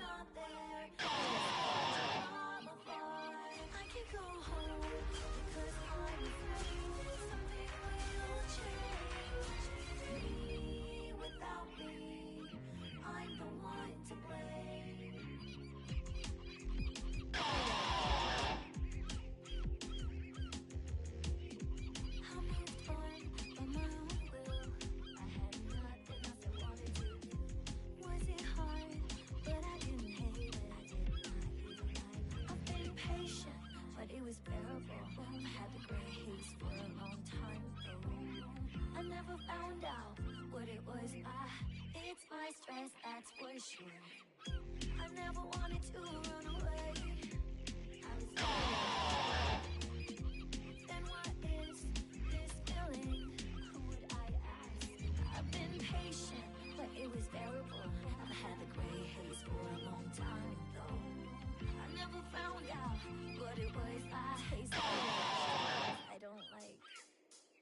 not there. Just watching from afar. I can't go home because I'm afraid something will change. Me without me, I'm the one to blame. I moved on by my own will. I had nothing I wanted to do. Was it hard? But I didn't hate it. I did not even like it. I've been patient, but it was bearable. I had the gray haze for a long time though. I never found out what it was. It's my stress, that's for sure. I never wanted to run away. I was then what is this feeling? Who would I ask? I've been patient, but it was bearable. I've had the gray haze for a long time though. I never found out what it was. I taste I don't like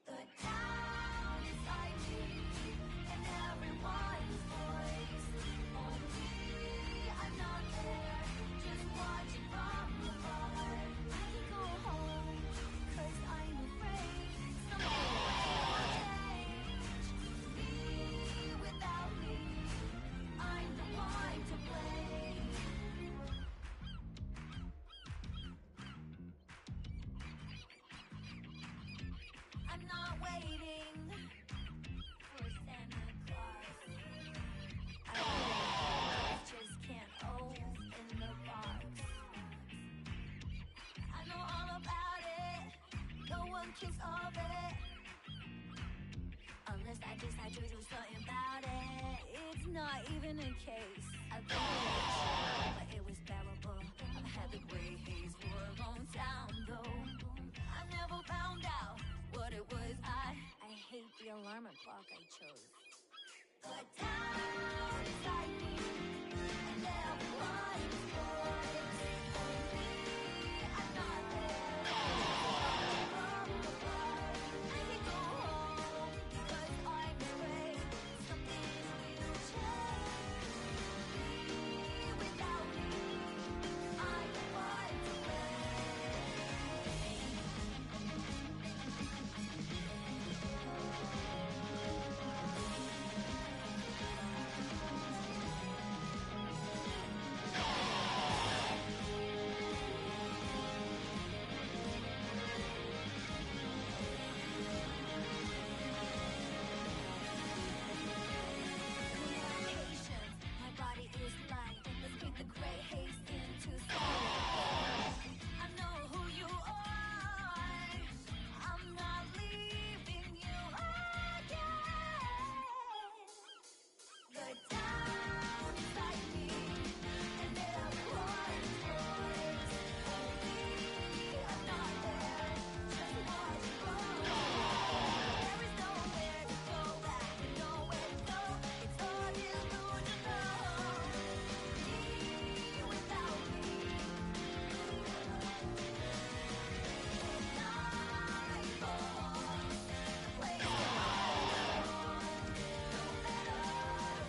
the town inside me and everyone's voice. Only I'm not there, just watching from afar. I can go home, 'cause I'm afraid something will change. Me without me, I'm the one to blame. I'm not waiting for Santa Claus. I just can't open the box. I know all about it. No one can solve it unless I decide to do something about it. It's not even a case. I've been rich, but it was bearable. I've had the gray haze for a long time though. I never found out what it was. I hate the alarm clock I chose. The town inside me and everyone's voice. Only I'm not there. From afar, I can go home 'cause I'm afraid something will change. Me without me, I'm the one to patience. My body is light. Let's make the gray haze into soul. I know who you are. I'm not leaving you again. The town inside me and everyone's voice. Only I'm not there. Just watch from afar. There is nowhere to go back, nowhere to go. It's all delusional. Me without me. And I go on the place I belong. No matter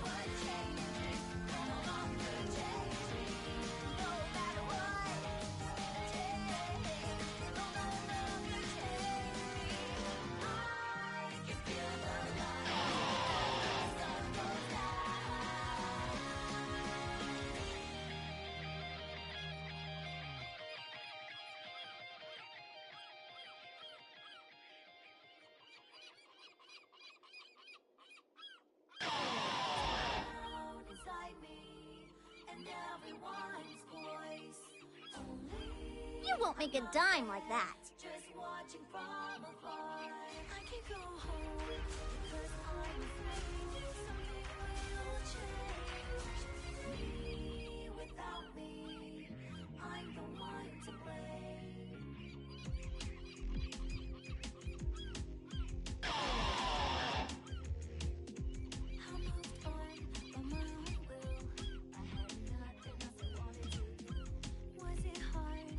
what changes, no longer change me. No matter what changes, no longer change me. I can feel the light as the sun goes down. Down inside me and everyone's voice. Only You won't make a dime like that. just watching from afar. I can't go home because I'm afraid something will change. Me without me, I'm the one to blame. I moved on by my own will. I had nothing I wanted to do. Was it hard?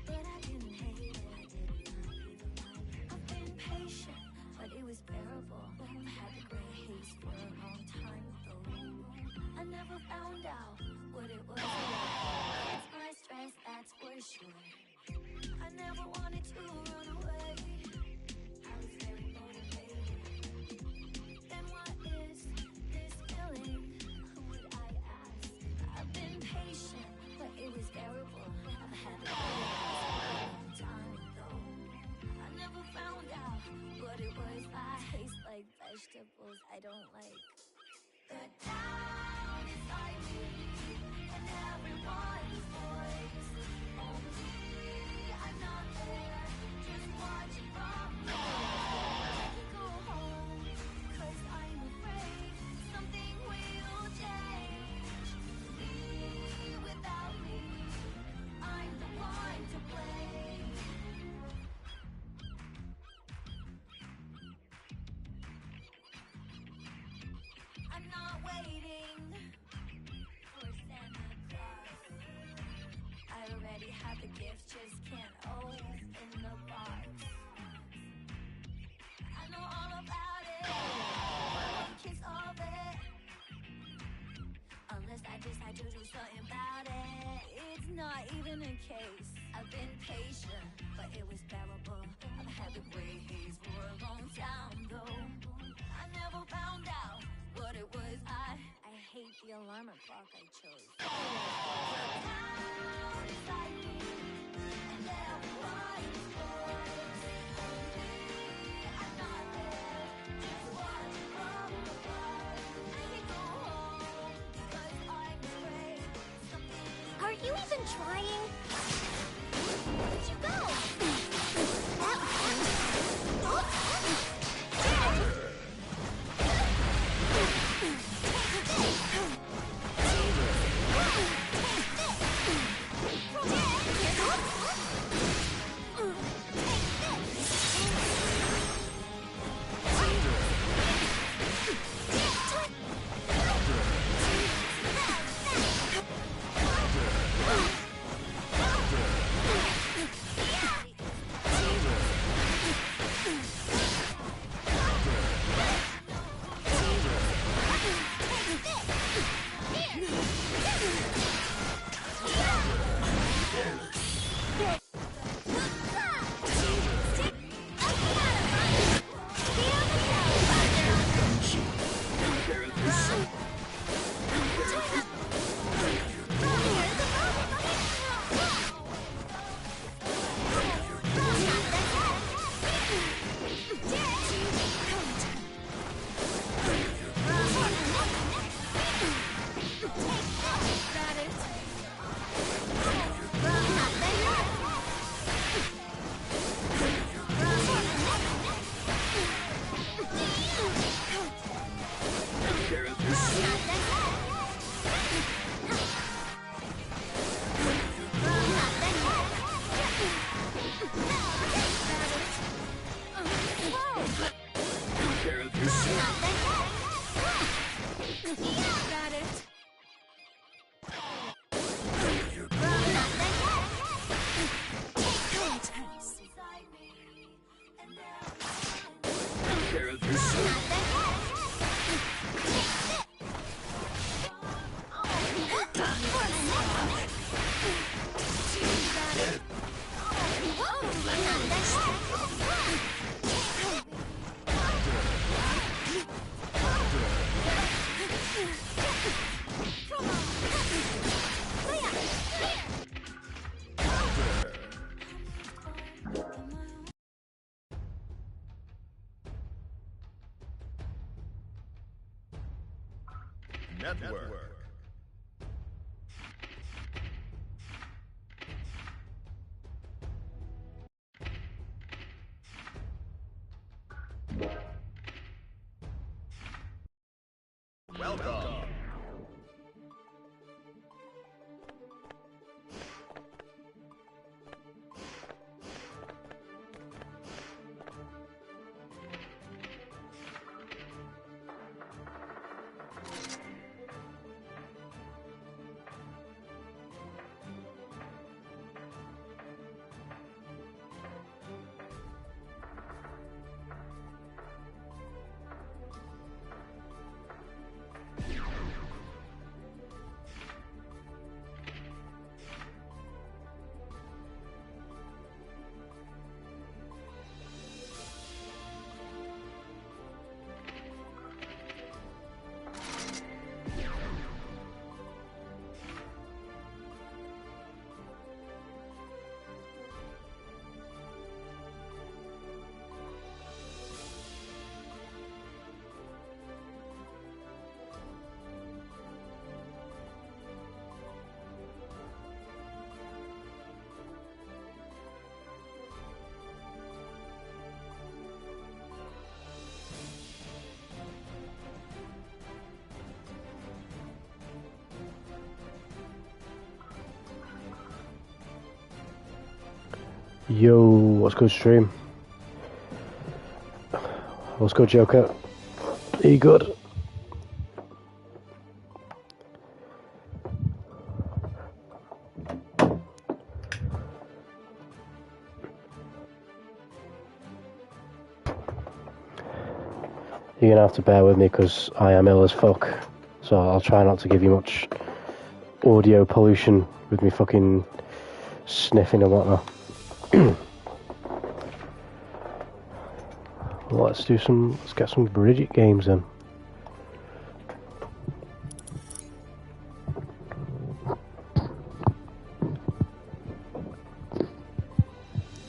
But I didn't hate it. I did not even like it. I've been patient, but it was bearable. I've had the gray haze for a long time though. I never found out what it was. sure. I never wanted to run away. I was very motivated. Then what is this feeling? Who would I ask? I've been patient, but it was bearable. I've had the feelings for a long time though. I never found out what it was. I taste like vegetables I don't like. The town is like me, and everyone's voice. Only I'm not there, just watching from afar. I can go home, 'cause I'm afraid something will change. Me without me, I'm the one to blame. I'm not waiting for Santa Claus. I already have the gift, just can't open the box. I know all about it, one kiss of it. Unless I decide to do something about it. It's not even a case. I've been patient, but it was bearable. I've had the gray haze for a long time though. I never found out what it was. I hate the alarm clock I chose. The town is like me, and everyone's voice. Only I'm not there, just watching from afar. I can go home, 'cause I'm afraid something. Are you even trying? Where'd you go? Network. Welcome. Yo, what's good, stream? What's good, Joker? Are you good? You're gonna have to bear with me because I am ill as fuck. So I'll try not to give you much audio pollution with me fucking sniffing and whatnot. Let's get some Bridget games in.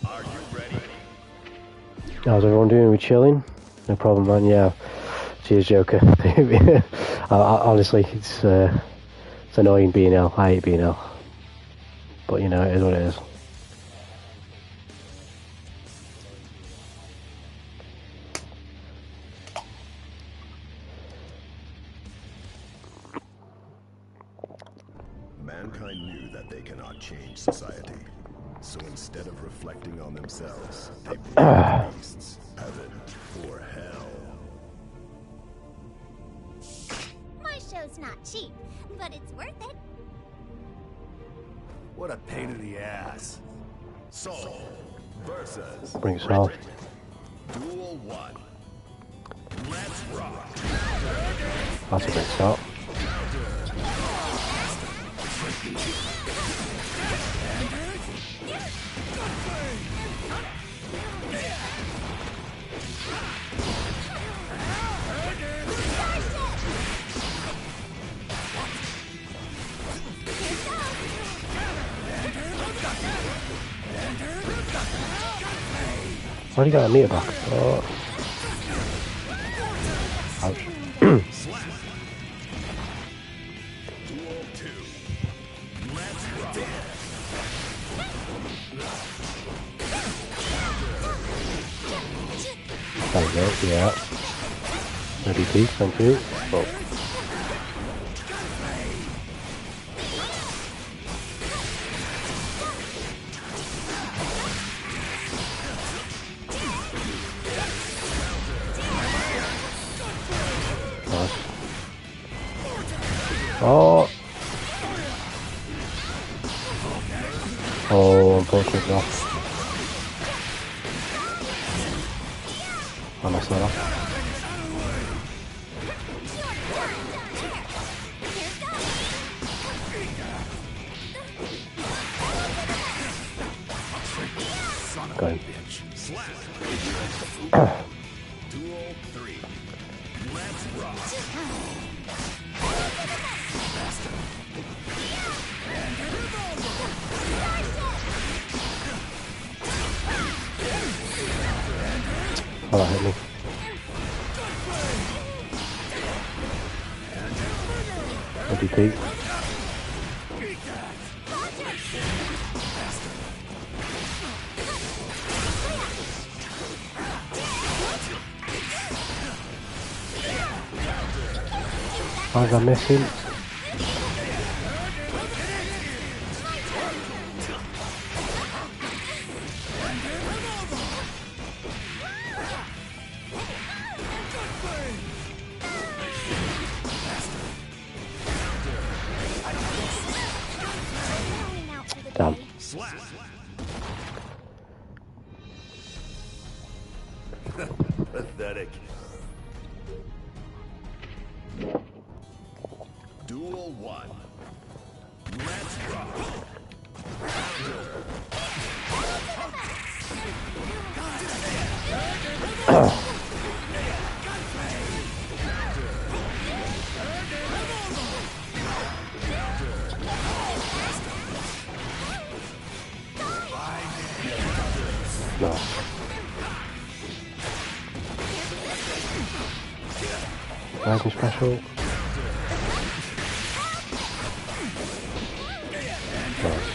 Are you ready? How's everyone doing? We chilling? No problem, man. Yeah. Cheers, Joker. Honestly, it's annoying being ill. I hate being ill. But you know, it is what it is. Mankind knew that they cannot change society. So instead of reflecting on themselves, they blame the beasts, heaven, or hell. My show's not cheap, but it's worth it. What a pain in the ass. Soul versus Bring us all. Bridget. Duel 1. Let's rock. That's a great start. Already got a meter back. Oh. Ouch. Duel 2. Let's rock. There we go, yeah. Maybe peak, thank you. Oh. Nice. Oh! Oh, unfortunately not. I messed that up. Got him. Duel 3. Let's rock. Oh, that hit me. ODP. Why did I miss him? Damn. Slap. Pathetic. Duel 1. Let's rock. No. Rising special. Nice.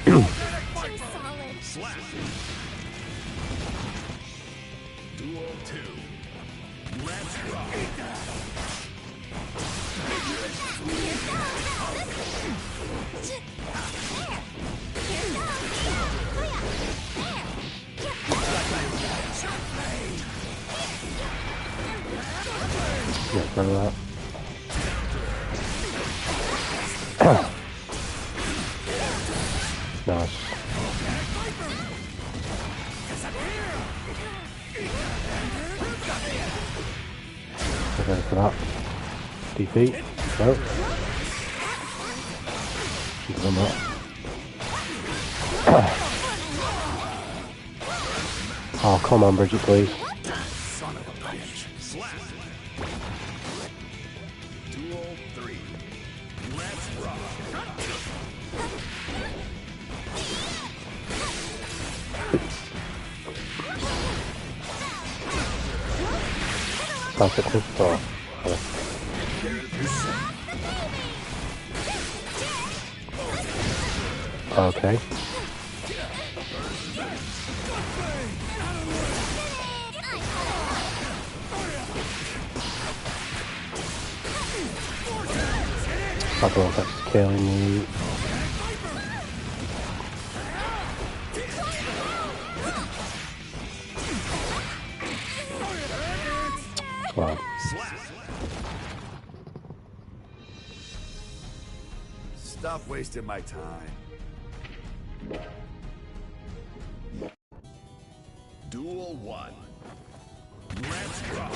Too solid. Slap. Duel 2. Let's rock. Get rid of that. Nice. Ready for that. Defeat. No. She's done that. Oh, come on, Bridget, please. Son of a bitch. Slap. Duel 3. Let's rock. That's it. Oh. Okay. I don't know if that's killing me. Wow. Stop wasting my time. Duel 1. Let's rock.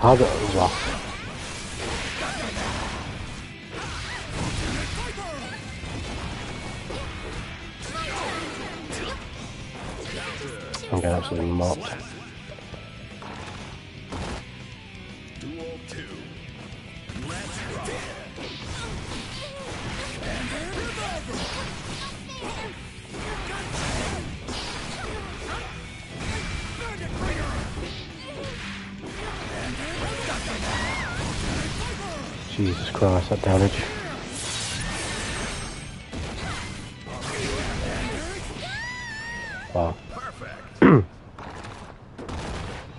How did it was off? I'm getting absolutely mopped. Duel 2. Let's rock. Jesus Christ, that damage. Wow. Perfect.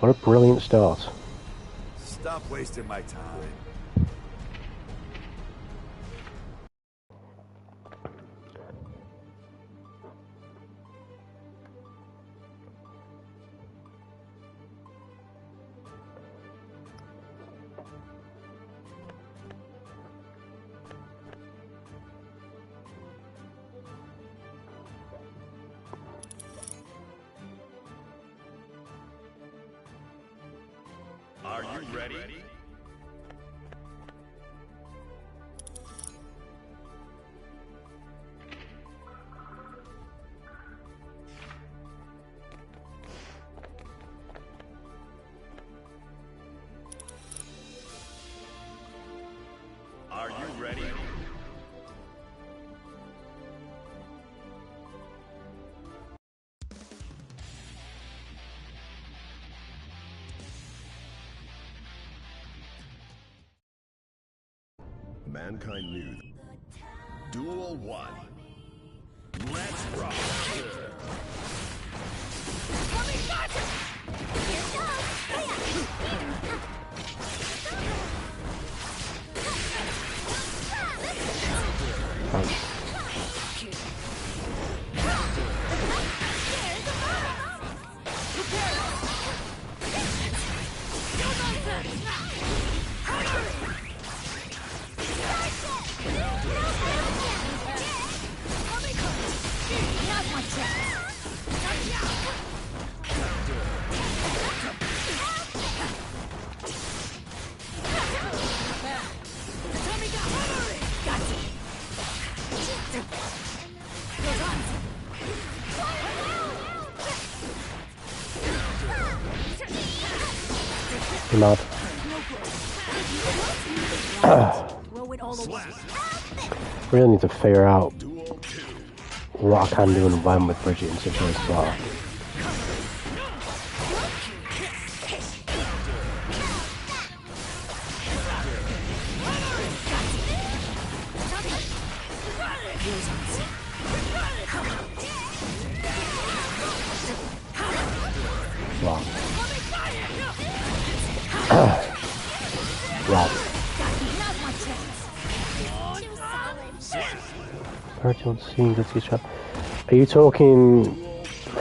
What a brilliant start. Stop wasting my time. Are you ready? Are you ready? Mankind knew. Duel 1. Let's rock. I'm mad. Really need to figure out what I can do and when with Bridget in situations like that. Wow. Wow. Original scene, Guilty Gear Strive. Are you talking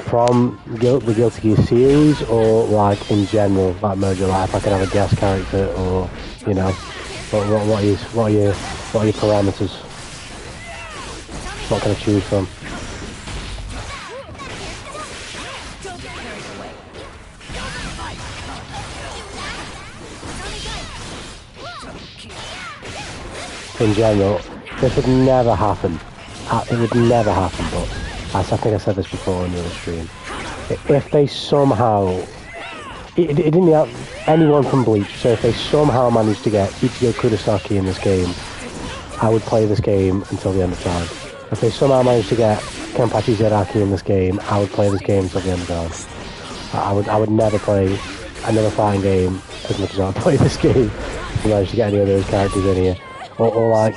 from the Guilty Gear series, or like in general, like Mojo? Like if I could have a guest character, or you know, what are your parameters? What can I choose from? In general, this would never happen. It would never happen, but as I think I said this before on the other stream, if they somehow, it didn't have anyone from Bleach, so if they somehow managed to get Ichigo Kurosaki in this game, I would play this game until the end of time. If they somehow managed to get Kenpachi Zeraki in this game, I would play this game until the end of time. I would never play another fighting game as much as I play this game if I managed to get any of those characters in here. Or like,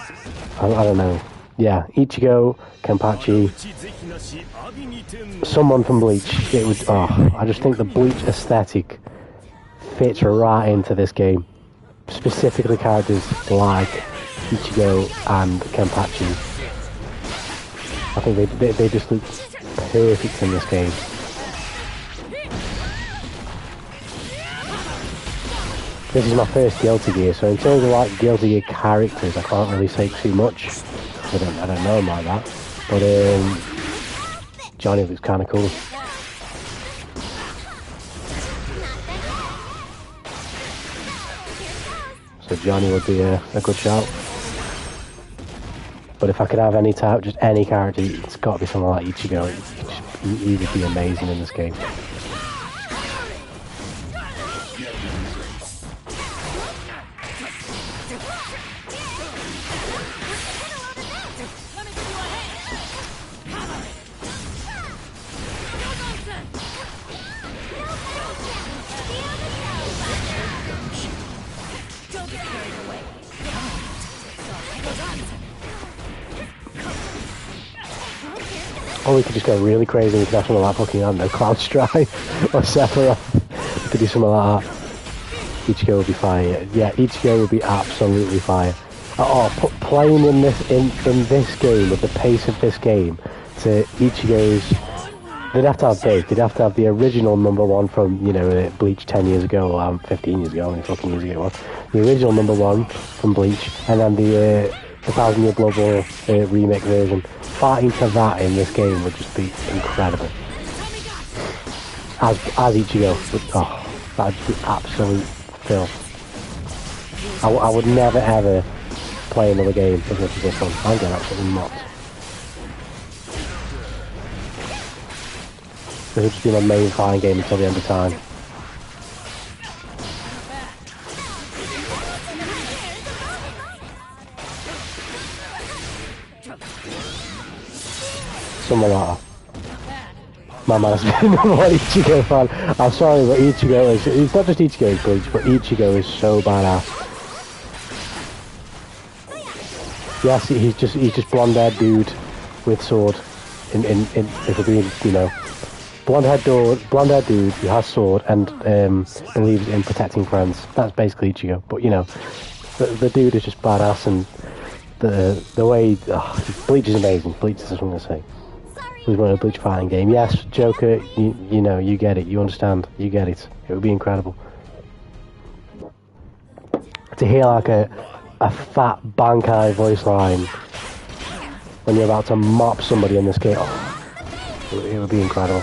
I don't know. Yeah, Ichigo, Kenpachi, someone from Bleach. It would. Oh, I just think the Bleach aesthetic fits right into this game. Specifically, characters like Ichigo and Kenpachi. I think they just look perfect in this game. This is my first Guilty Gear, so in terms of like Guilty Gear characters, I can't really say too much. I don't know him like that, but Johnny looks kind of cool. So Johnny would be a good shout. But if I could have any type, just any character, it's got to be someone like Ichigo. He would be amazing in this game. Or we could just go really crazy, we could have something like fucking, I don't know, Cloud Strife or Sephiroth. We could do something like that. Ichigo would be fire. Yeah, Ichigo would be absolutely fire. Playing in this game, with the pace of this game, to Ichigo's... They'd have to have both. They'd have to have the original #1 from, you know, Bleach 10 years ago, or 15 years ago, how many fucking years ago it was. The original #1 from Bleach, and then the 1000 Year Blood War remake version. Fighting to that in this game would just be incredible. As Ichigo, that'd be absolute filth. I would never ever play another game as much as this one. I'm getting absolutely mocked. This would just be my main fighting game until the end of time. Something like that. My man has been a Ichigo fan. I'm sorry, but Ichigo is... It's not just Ichigo's Bleach, but Ichigo is so badass. Yes, he's just blonde-haired dude with sword. If we're being, you know... Blonde-haired dude who has sword and believes in protecting friends. That's basically Ichigo. But, you know, the dude is just badass, and the way... Bleach is amazing. Bleach is something to say. We want a Bleach fighting game. Yes, Joker, you know, you get it, you understand, you get it. It would be incredible. To hear like a fat Bankai voice line when you're about to mop somebody in this game, it would be incredible.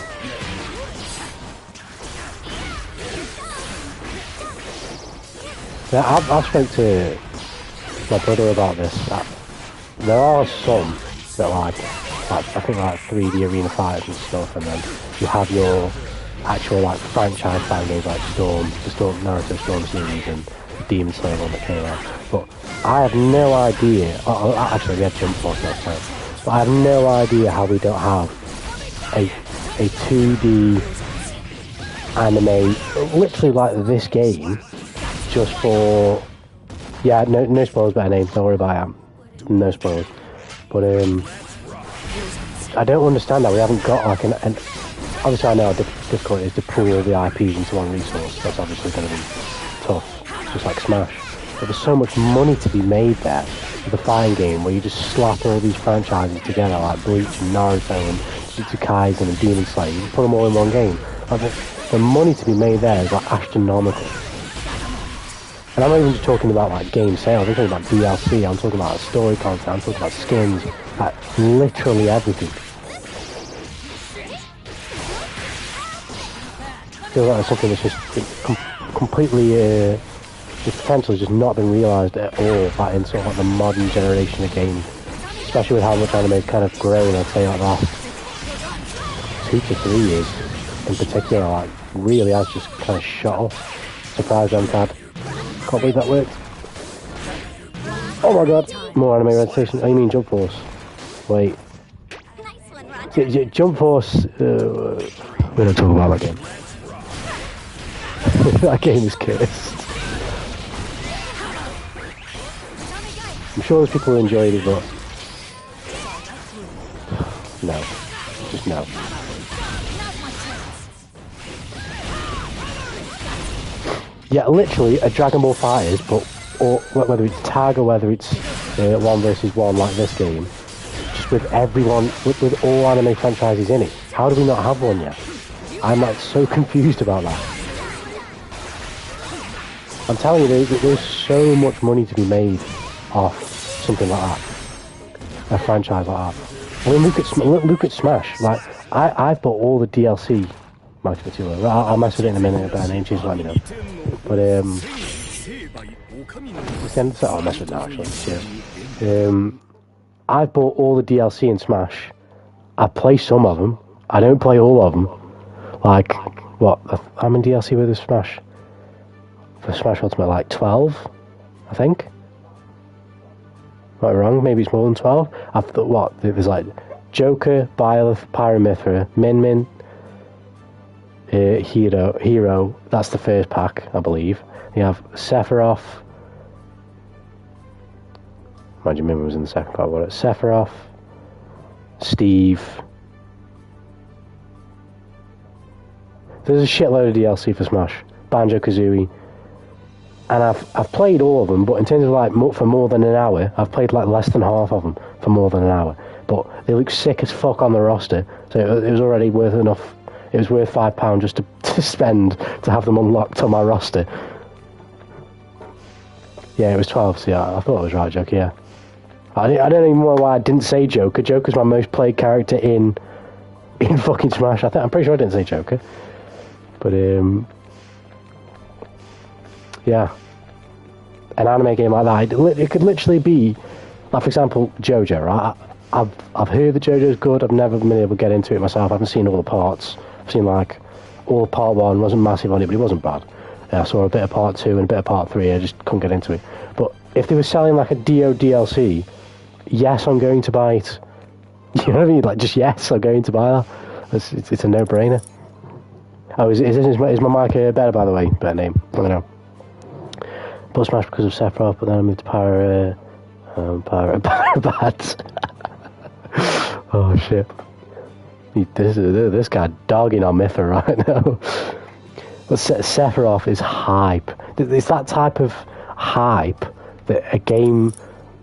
Yeah, I've spoke to my brother about this. There are some that I think like 3D arena fighters and stuff, and then you have your actual like franchise fighting games like Naruto Storm series and Demon Slayer one that came out. But I have no idea. Actually, we had Jump Force next time, but I have no idea how we don't have a 2D anime, literally like this game, just for no spoilers. Better name. Don't worry about it. No spoilers. But I don't understand that we haven't got like an obviously I know how difficult it is to pull all the IPs into one resource. That's obviously going to be tough, just like Smash. But there's so much money to be made there with a fighting game where you just slap all these franchises together like Bleach and Naruto and Jujutsu Kaisen and Demon Slayer. You put them all in one game. Like the money to be made there is like astronomical. And I'm not even just talking about like game sales. I'm talking about DLC. I'm talking about story content. I'm talking about skins. Like literally everything. I feel like it's something that's just completely, the potential has just not been realised at all, like in sort of like the modern generation of games. Especially with how much anime's kind of grown, I'd say, like the last 2 to 3 years in particular, like really has just kind of shot off. Surprised I'm sad. Can't believe that worked. Oh my god, more anime recitation. Oh, you mean Jump Force? Wait. Jump Force, we don't talk about that game. That game is cursed. I'm sure there's people who enjoyed it, but no, just no. Yeah, literally a Dragon Ball Fighters, but or whether it's tag or whether it's 1 versus 1 like this game, just with everyone, with all anime franchises in it. How do we not have one yet? I'm like so confused about that. I'm telling you, there's so much money to be made off something like that, a franchise like that. I mean, look at Smash. Like, I've bought all the DLC. I'll mess with it in a minute, but any changes, let me know. But I'll mess with it now actually. Cheers. I've bought all the DLC in Smash. I play some of them. I don't play all of them. Like, what? How many DLC with this Smash? For Smash Ultimate, like 12, I think. Am I wrong? Maybe it's more than 12. I've thought, what? There's like Joker, Byleth, Pyramithra, Min, Hero. That's the first pack, I believe. You have Sephiroth. Mind you, Min was in the second part. What? Sephiroth, Steve. There's a shitload of DLC for Smash. Banjo-Kazooie. And I've played all of them, but in terms of like for more than an hour, I've played like less than half of them for more than an hour. But they look sick as fuck on the roster, so it was already worth enough. It was worth £5 just to spend to have them unlocked on my roster. Yeah, it was 12. So yeah, I thought it was right, Joker. Yeah, I don't even know why I didn't say Joker. Joker's my most played character in fucking Smash. I'm pretty sure I didn't say Joker, but yeah, an anime game like that, it could literally be, like for example, JoJo, right? I've heard that JoJo's good. I've never been able to get into it myself. I haven't seen all the parts. I've seen like all part 1, wasn't massive on it, but it wasn't bad. I saw a bit of part 2 and a bit of part 3. I just couldn't get into it. But if they were selling like a Dio DLC, yes, I'm going to buy it. You know what I mean? Like just yes, I'm going to buy that. It's a no-brainer. Oh, is my mic better, by the way? Better name. Let me know. Bought Smash because of Sephiroth, but then I moved to Pyro Bad. Oh shit. This guy dogging on Mytha right now. But Sephiroth is hype. It's that type of hype that a game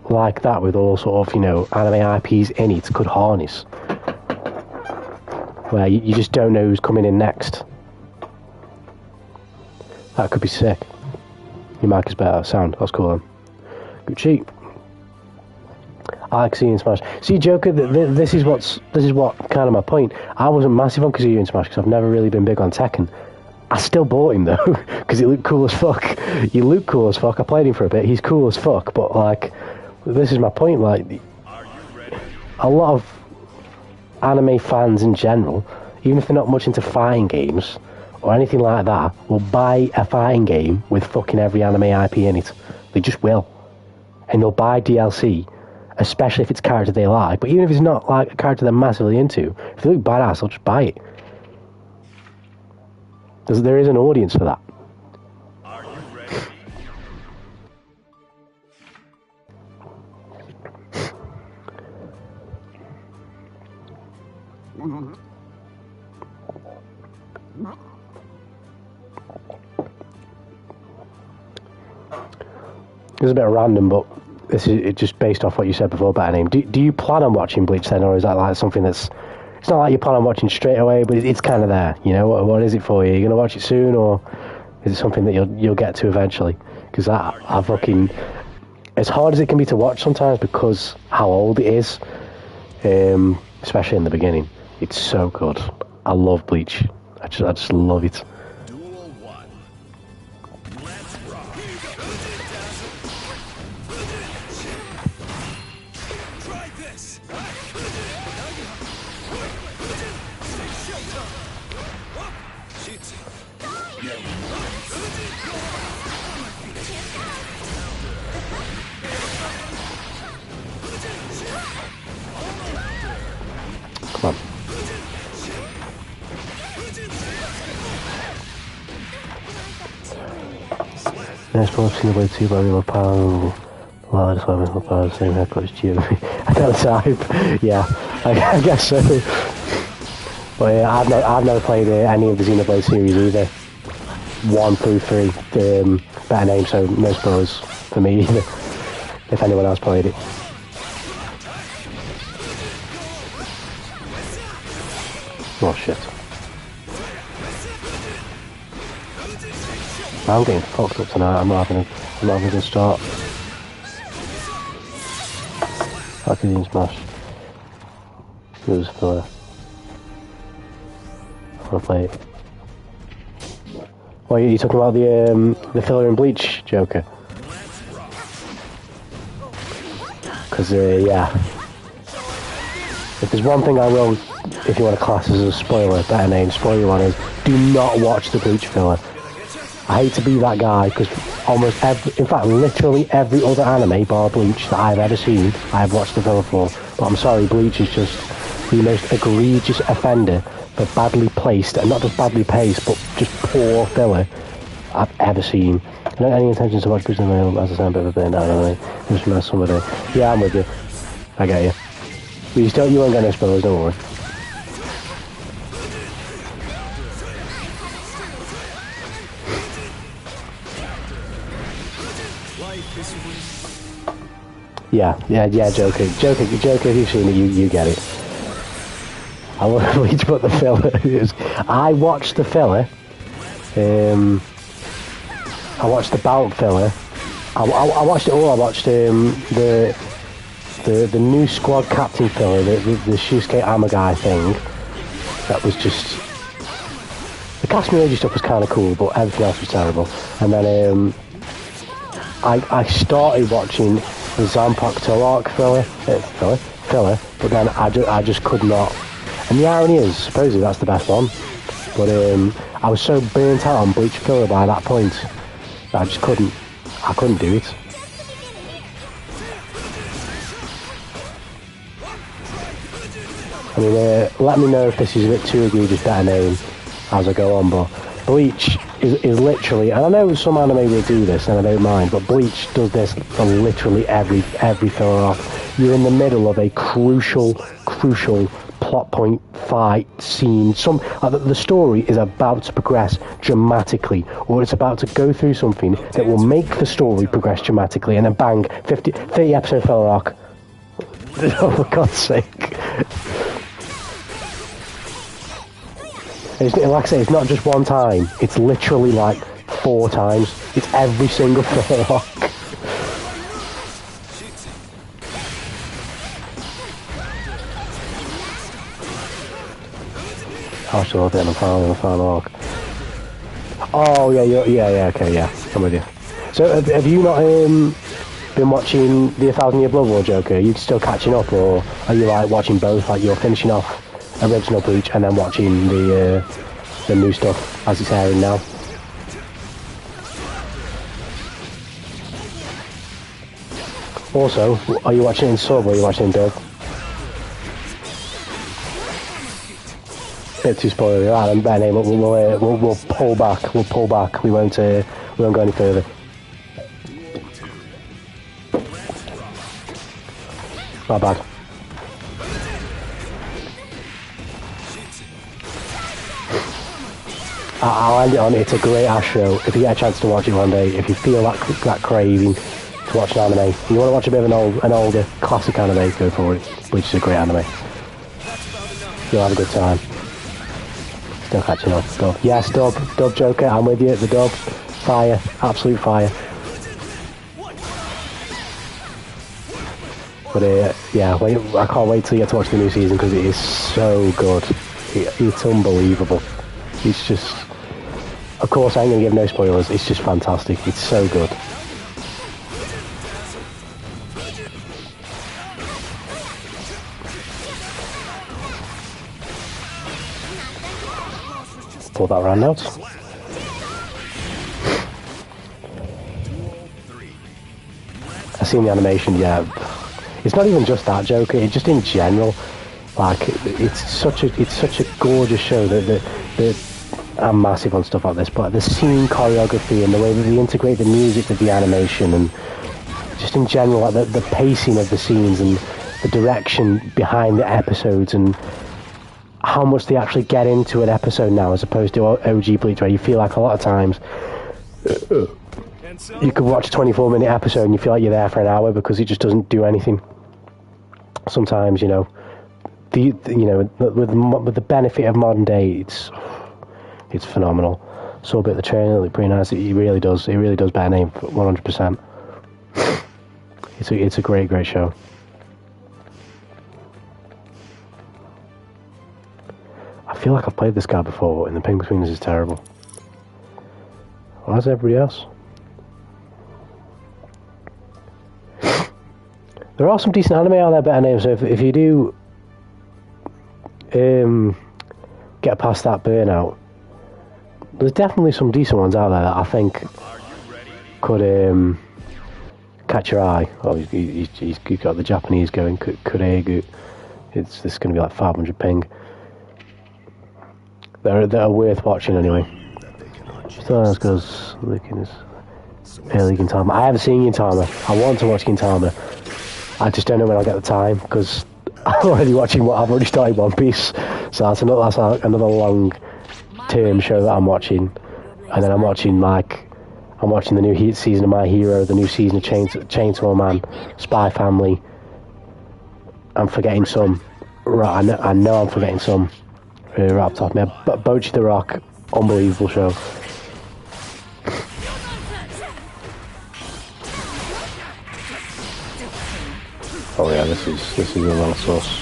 like that with all sort of, anime IPs in it could harness. Where you just don't know who's coming in next. That could be sick. Your mic is better. Sound. That's cool then. Gucci. I like seeing Smash. See, Joker, this is what kind of my point. I wasn't massive on Kazuya in Smash because I've never really been big on Tekken. I still bought him though because he looked cool as fuck. He looked cool as fuck. I played him for a bit. He's cool as fuck. But like, this is my point. Like, a lot of anime fans in general, even if they're not much into fighting games or anything like that, will buy a fighting game with fucking every anime IP in it. They just will. And they'll buy DLC, especially if it's a character they like. But even if it's not like a character they're massively into, if they look badass, they'll just buy it. There is an audience for that. Are you ready? It's a bit random, but this is just based off what you said before, Better Name. Do you plan on watching Bleach then, or is that like something that's... It's not like you plan on watching straight away, but it's kind of there, you know? What is it for you? Are you going to watch it soon, or is it something that you'll get to eventually? Because I fucking... As hard as it can be to watch sometimes because how old it is, especially in the beginning, it's so good. I love Bleach. I just love it. Duel 1. Let's rock. Try this. Come on. Next one, seen away 2 by Real Power. Largest weapons for power, same haircut as Jimmy. I don't type. Yeah, I guess so. But yeah, I've never played any of the Xenoblade series either. 1 through 3. Better Name, so no spoilers for me either. If anyone else played it. Oh shit. I'm getting fucked up tonight. I'm not having a good start. Packaging smash. Use filler. I wanna play it. What are you talking about the filler in Bleach, Joker? Because yeah. If there's one thing I will, if you want to class as a spoiler, Better Name, spoiler one is, do not watch the Bleach filler. I hate to be that guy, because almost every, in fact, literally every other anime, bar Bleach, that I've ever seen, I've watched the filler for. But I'm sorry, Bleach is just the most egregious offender for badly placed, and not just badly paced, but just poor filler I've ever seen. I don't have any intentions to watch Bridget, as I said, a bit of a bit now, anyway. Just from somebody. Yeah, I'm with you. I get you. But you won't get no spoilers, don't worry. Yeah, Joker, if you've seen it, you get it. I want to put the filler. I watched the filler. I watched the bout filler. I watched it all. I watched the new squad captain filler, the Shusuke Amagai thing. That was just... The Kasumi stuff was kind of cool, but everything else was terrible. And then I started watching the Zanpakuto Torark filler, but then I just could not. And the irony is, supposedly that's the best one, but I was so burnt out on Bleach filler by that point that I couldn't do it. I mean, let me know if this is a bit too egregious, Better Name, as I go on, but Bleach is literally, and I know some anime will do this, and I don't mind, but Bleach does this for literally every filler off. You're in the middle of a crucial plot point, fight, scene. The story is about to progress dramatically, or it's about to go through something that will make the story progress dramatically, and then bang, 30 episode filler arc. Oh, for God's sake. Like I say, it's not just one time. It's literally like 4 times. It's every single filler arc. I still love it in the final arc. Oh yeah, okay, yeah, I'm with you. So have you not been watching the 1,000-Year Blood War, Joker? Are you still catching up, or are you like watching both? Like you're finishing off original Bleach and then watching the new stuff as it's airing now? Also, are you watching it in sub or are you watching it in dub? Bit too spoilery. Right, then, Better Name. We'll pull back. We'll pull back. We won't go any further. My bad. I'll end it on, it's a great ass show. If you get a chance to watch it one day, if you feel that craving to watch an anime, you want to watch a bit of an older classic anime, go for it, which is a great anime. You'll have a good time. Still catching up. Dub. Yes, Dub Joker, I'm with you. The Dub, fire, absolute fire. But yeah, I can't wait till you get to watch the new season because it is so good. It's unbelievable. It's just, of course I ain't going to give no spoilers, it's just fantastic. It's so good. Pull that round out. I've seen the animation, yeah. It's not even just that Joker, it's just in general. Like, it's such a gorgeous show that I'm massive on stuff like this, but the scene choreography and the way that they integrate the music with the animation and just in general, like the pacing of the scenes and the direction behind the episodes and how much they actually get into an episode now as opposed to OG Bleach, where you feel like a lot of times you could watch a 24-minute episode and you feel like you're there for an hour because it just doesn't do anything. Sometimes, with the benefit of modern day, it's phenomenal. Saw a bit of the trailer, it looked pretty nice. It really does bear name 100%. It's a great show. I feel like I've played this guy before, and the ping between us is terrible. Why is everybody else? There are some decent anime out there, better names. So if you do get past that burnout, there's definitely some decent ones out there that I think could catch your eye. Oh, he's got the Japanese going. Kuregu. This is going to be like 500 ping. They're worth watching anyway. So else goes looking as early Gintama. I haven't seen Gintama. I want to watch Gintama. I just don't know when I'll get the time because I've already started One Piece, so that's another long term show that I'm watching, and then I'm watching the new season of My Hero, the new season of Chainsaw Man, Spy Family. I'm forgetting some. Right, I know I'm forgetting some. Right off the top of my head. But Bochi the Rock, unbelievable show. Oh yeah, this is a long sauce.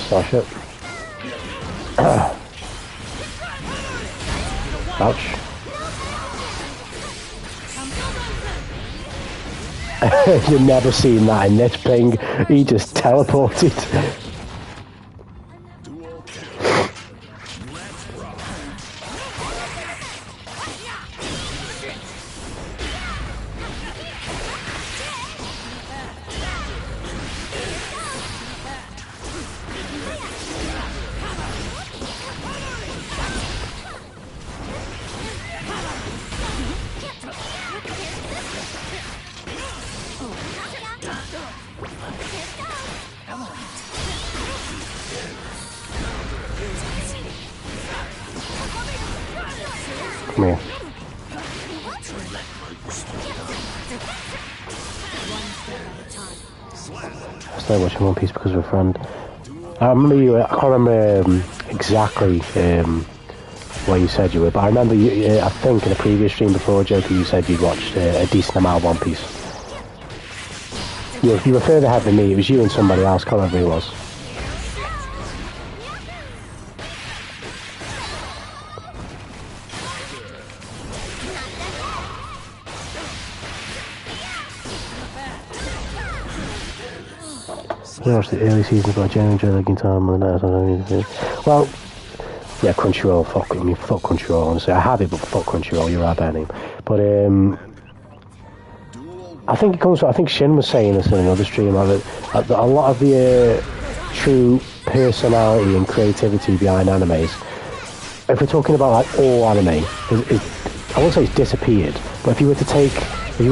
Starship. Ouch. You've never seen that in this ping. He just teleported. Come here. I started watching One Piece because of a friend. I can't remember exactly what you said you were, but I remember you, I think in a previous stream before, Joker, you said you'd watched a decent amount of One Piece. You were further ahead than me. It was you and somebody else, can't remember who it was. I watched the early seasons, but I generally enjoy the Gintama. Well, yeah, Crunchyroll, fuck Crunchyroll, honestly. I have it, but fuck Crunchyroll, you're right, bear name. But, I think Shin was saying this in another stream, that a lot of the true personality and creativity behind animes if we're talking about like all anime, I won't say it's disappeared, but if you were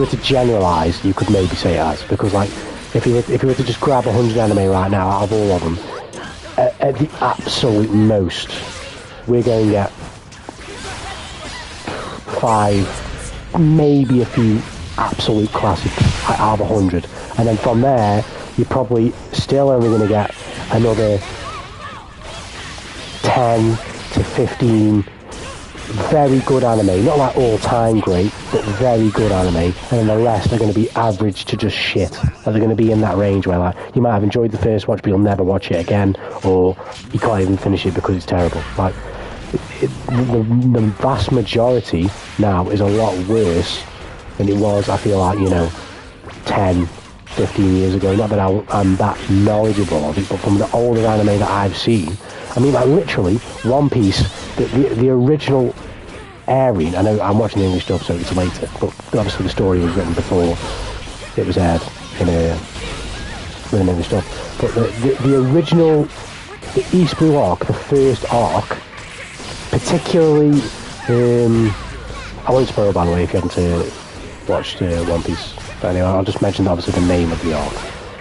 to generalise, you could maybe say it has, because like if you were to just grab 100 anime right now out of all of them, at the absolute most, we're going to get 5, maybe a few absolute classics out of 100, and then from there you're probably still only going to get another 10 to 15 very good anime, not like all-time great, but very good anime, and then the rest are going to be average to just shit. They're going to be in that range where like you might have enjoyed the first watch, but you'll never watch it again, or you can't even finish it because it's terrible. Like the vast majority now is a lot worse than it was, I feel like, 10, 15 years ago. Not that I'm that knowledgeable of it, but from the older anime that I've seen, I mean, like literally, One Piece, the original airing, I know I'm watching the English dub, so it's later, but obviously the story was written before it was aired with an English dub. But the original, the East Blue arc, the first arc, particularly, I won't spoil, by the way, if you haven't watched One Piece, but anyway, I'll just mention obviously the name of the arc.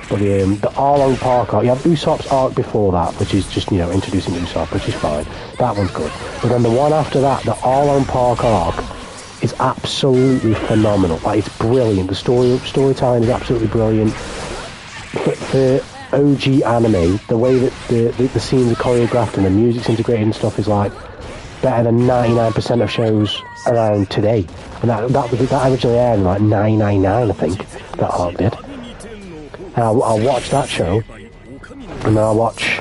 But the Arlong Park arc, you have Usopp's arc before that, which is just, introducing Usopp, which is fine. That one's good. But then the one after that, the Arlong Park arc, is absolutely phenomenal. Like, it's brilliant. The storytelling is absolutely brilliant. For OG anime, the way that the scenes are choreographed and the music's integrated and stuff is, like, better than 99% of shows around today. And that originally aired in, like, 999, I think, that arc did. And I'll watch that show, and then I'll watch,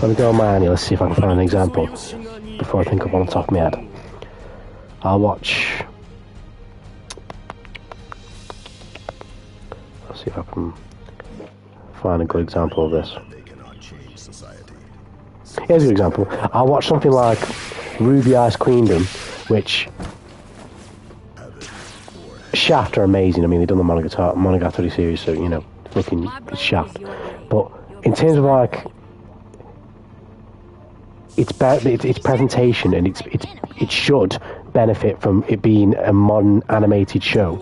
let me go on my annual, let's see if I can find an example, before I think of one on the top of my head. I'll watch, let's see if I can find a good example of this. Here's a good example. I'll watch something like Ruby Ice Queendom, which Shaft are amazing. I mean, they've done the Monogatari series, so fucking Shaft. But in terms of like its presentation, and it should benefit from it being a modern animated show.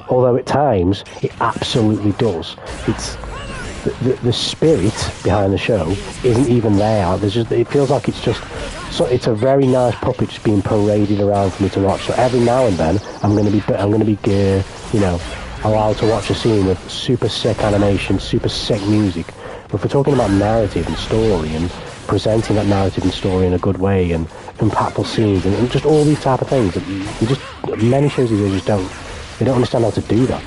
Although at times it absolutely does. It's the spirit behind the show isn't even there. It feels like it's just. So it's a very nice puppet just being paraded around for me to watch. So every now and then I'm going to be allowed to watch a scene with super sick animation, super sick music. But if we're talking about narrative and story and presenting that narrative and story in a good way and impactful scenes and just all these type of things, many shows these days don't understand how to do that.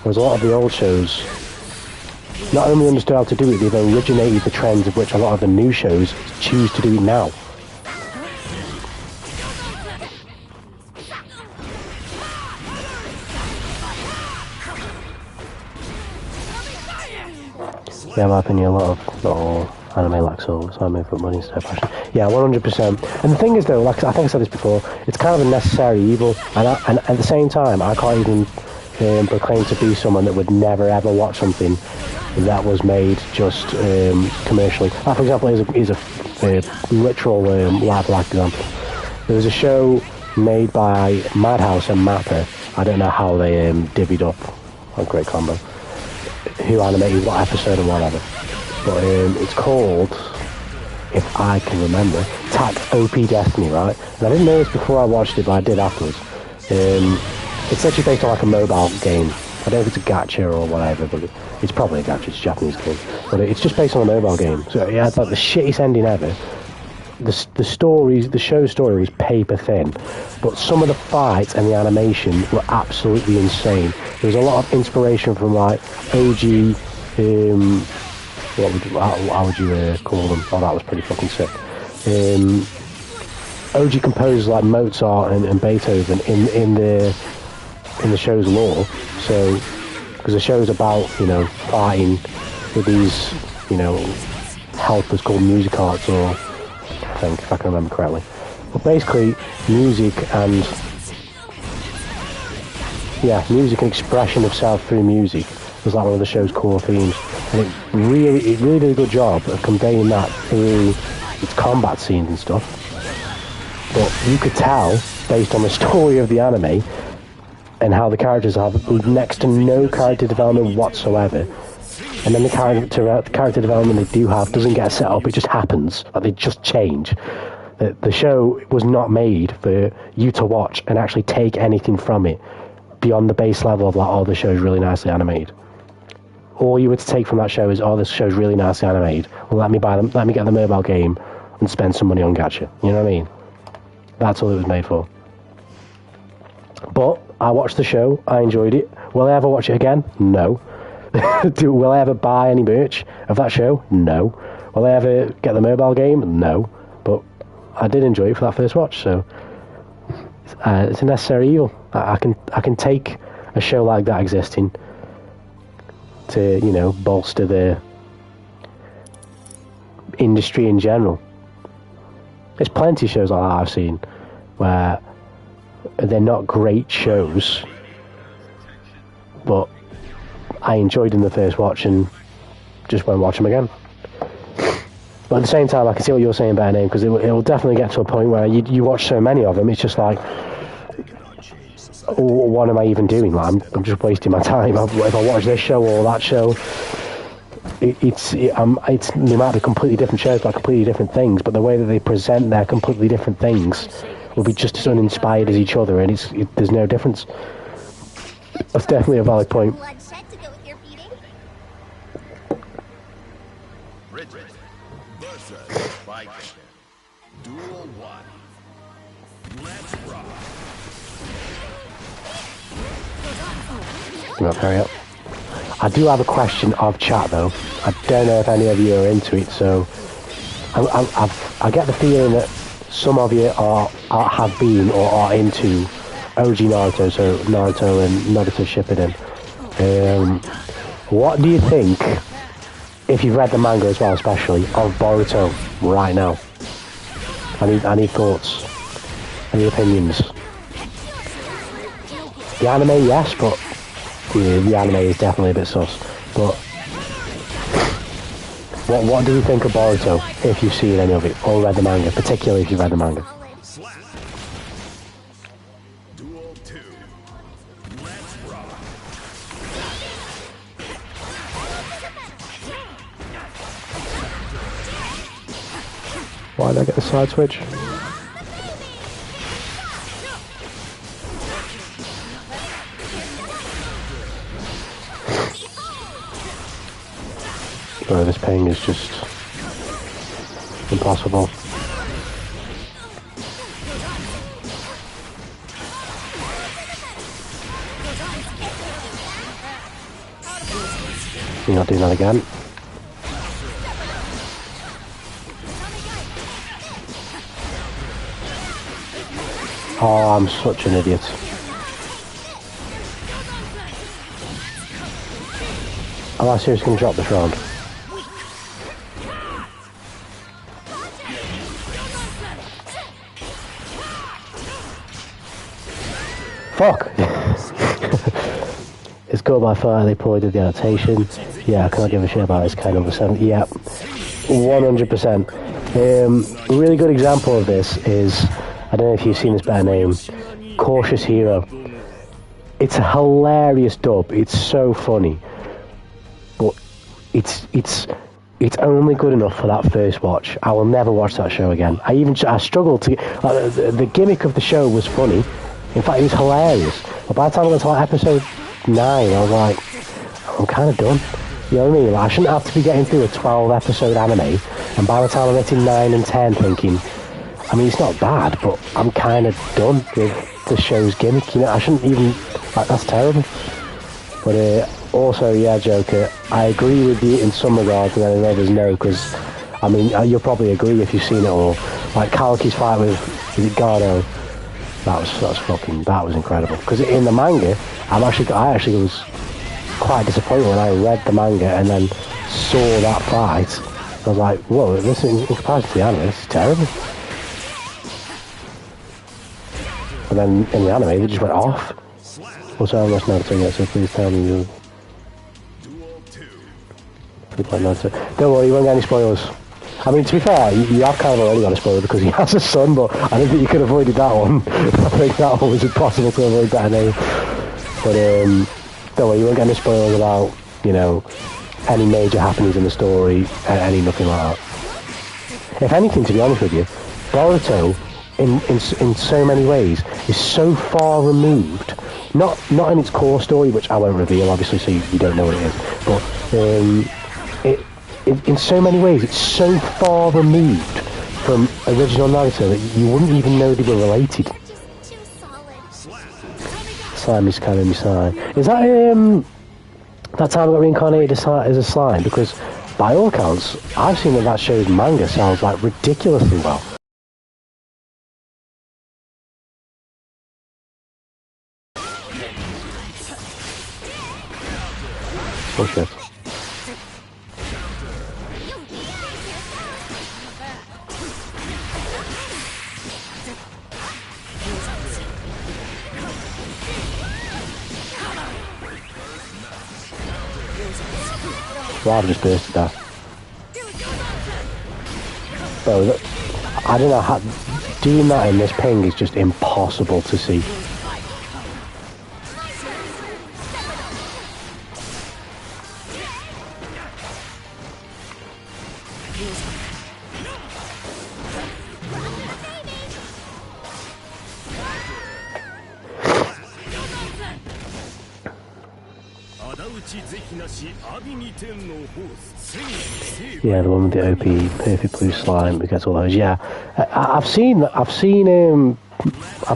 Whereas a lot of the old shows not only understood how to do it, they've originated the trends of which a lot of the new shows choose to do it now. Yeah, in my opinion, a lot of not all anime lacks souls, so I may put money instead of passion. Yeah, 100%. And the thing is, though, like I think I said this before, it's kind of a necessary evil, and at the same time, I can't even proclaim to be someone that would never ever watch something that was made just commercially. That, for example, is a literal live example. There was a show made by Madhouse and Mappa. I don't know how they divvied up, a great combo, who animated what episode and whatever. But it's called, if I can remember, Attack OP Destiny, right? And I didn't know this before I watched it, but I did afterwards. It's actually based on like a mobile game. I don't know if it's a gacha or whatever, but it's probably a gacha, it's a Japanese game. But it's just based on a mobile game. So it had like the shittiest ending ever. The show's story was paper thin, but some of the fights and the animation were absolutely insane. There was a lot of inspiration from like OG, how would you call them? Oh, that was pretty fucking sick. OG composers like Mozart and Beethoven in the show's lore. So, because the show's about, fighting with these, helpers called music arts, or I think, if I can remember correctly. But basically, music and expression of self through music was like one of the show's core themes. And it really did a good job of conveying that through its combat scenes and stuff. But you could tell, based on the story of the anime, and how the characters have next to no character development whatsoever. And then the character development they do have doesn't get set up, it just happens. Like, they just change. The show was not made for you to watch and actually take anything from it beyond the base level of like, oh, the show's really nicely animated. All you were to take from that show is, oh, this show's really nicely animated. Well, let me get the mobile game and spend some money on gacha. You know what I mean? That's all it was made for. But I watched the show, I enjoyed it. Will I ever watch it again? No. Will I ever buy any merch of that show? No. Will I ever get the mobile game? No. But I did enjoy it for that first watch, so it's a necessary evil. I can take a show like that existing to, you know, bolster the industry in general. There's plenty of shows like that I've seen where they're not great shows, but I enjoyed them the first watch and just won't watch them again. But at the same time, I can see what you're saying about Name, because it will definitely get to a point where you watch so many of them, it's just like, oh, what am I even doing? Like, I'm just wasting my time. If I watch this show or that show, they might be completely different shows about completely different things, but the way that they present their completely different things will be just as uninspired as each other, and there's no difference. That's definitely a valid point. Bloodshed to go with your beating. Bridget versus Viking. Duel 1. Let's rock. Come on, hurry up. I do have a question of chat though. I don't know if any of you are into it, so I get the feeling that some of you have been or are into OG Naruto, so Naruto and Naruto Shippuden. What do you think, if you've read the manga as well, especially of Boruto right now? I need thoughts, any opinions. The anime, yes, but the anime is definitely a bit sus. But what do you think of Boruto, if you've seen any of it or read the manga, particularly if you've read the manga? Slap. Duel 2. Let's rock. Why did I get the side switch? Bro, this ping is just impossible. You're not doing that again. Oh, I'm such an idiot. Am I seriously going to drop this round? Fuck! It's good by far, they probably did the adaptation. Yeah, I can't give a shit about it, it's kind of a 7. Yeah, 100%. A really good example of this is, I don't know if you've seen this better name, Cautious Hero. It's a hilarious dub, it's so funny. But it's only good enough for that first watch. I will never watch that show again. I struggled to... the gimmick of the show was funny. In fact, it was hilarious. But by the time I got to like episode 9, I was like, I'm kind of done. You know what I mean? Like, I shouldn't have to be getting through a 12-episode anime. And by the time I'm getting 9 and 10 thinking, I mean, it's not bad, but I'm kind of done with the show's gimmick. You know, I shouldn't even... Like, that's terrible. But also, yeah, Joker, I agree with you in some regards, and then in others no, because, I mean, you'll probably agree if you've seen it all. Like, Kawaki's fight with, is it Gardo? That was incredible. Because in the manga, I actually was quite disappointed when I read the manga and then saw that fight. I was like, whoa, this in comparison to the anime, this is terrible. And then in the anime, they just went off. Also, I'm not Naruto yet, so please tell me you. Don't worry, you won't get any spoilers. I mean, to be fair, you have kind of already got a spoiler because he has a son, but I don't think you could have avoided that one. I think that one was impossible to avoid better name. But, don't worry, you won't get any spoilers about, you know, any major happenings in the story, any nothing like that. If anything, to be honest with you, Boruto, in so many ways, is so far removed, not in its core story, which I won't reveal, obviously, so you don't know what it is, but in so many ways, it's so far removed from original Naruto that you wouldn't even know they were related. Just too solid. Slime is kind of beside. Is that that time I got reincarnated as a slime? Because by all accounts, I've seen that show's manga sounds like ridiculously well. Oh shit. Well, I've just bursted that. Bro, I don't know how... Doing that in this ping is just impossible to see. Yeah, the one with the OP perfect blue slime who gets all those. Yeah, I've seen. I've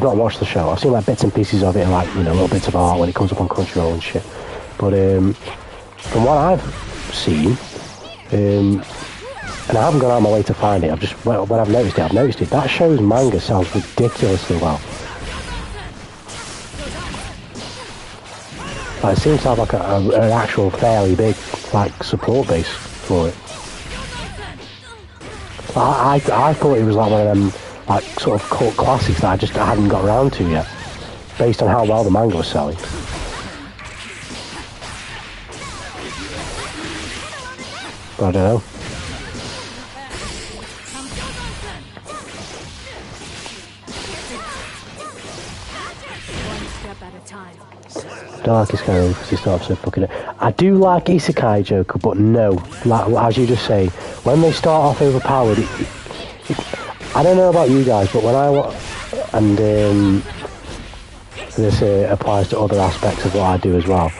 not watched the show. I've seen like bits and pieces of it, and like, you know, little bits of art when it comes up on Crunchyroll and shit. But from what I've seen, and I haven't gone out of my way to find it. When I've noticed it. That show's manga sounds ridiculously well. Like, it seems to have like an actual fairly big like support base for it. I thought it was like one of them like sort of cult classics that I hadn't got around to yet, based on how well the manga was selling. But I don't know. Darkest kind of because he starts so fucking. I do like Isekai Joker, but no, like as you just say, when they start off overpowered, I don't know about you guys, but when and this applies to other aspects of what I do as well.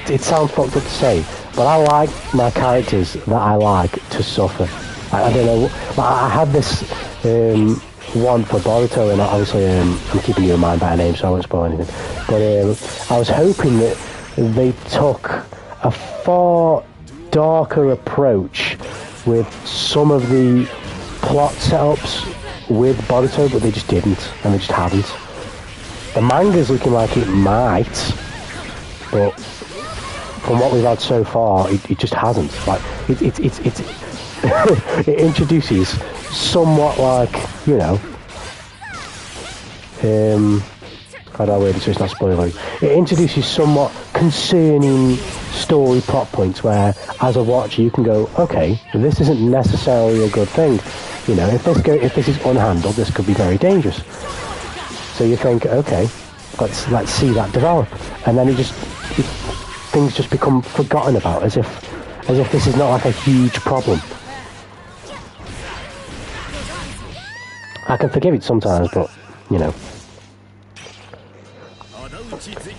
It sounds fucked up to say, but I like my characters that I like to suffer. I don't know. I had this one for Boruto, and obviously I'm keeping you in mind by a name, so I won't spoil anything. But I was hoping that they took a far darker approach with some of the plot setups with Boruto, but they just didn't, and they just haven't. The manga's looking like it might, but from what we've had so far, it just hasn't. Like it introduces somewhat like, you know, how do I word it so it's not spoiling? It introduces somewhat concerning story plot points where, as a watcher, you can go, okay, this isn't necessarily a good thing. You know, if this is unhandled, this could be very dangerous. So you think, okay, let's see that develop, and then things just become forgotten about, as if this is not like a huge problem. I can forgive it sometimes, but you know,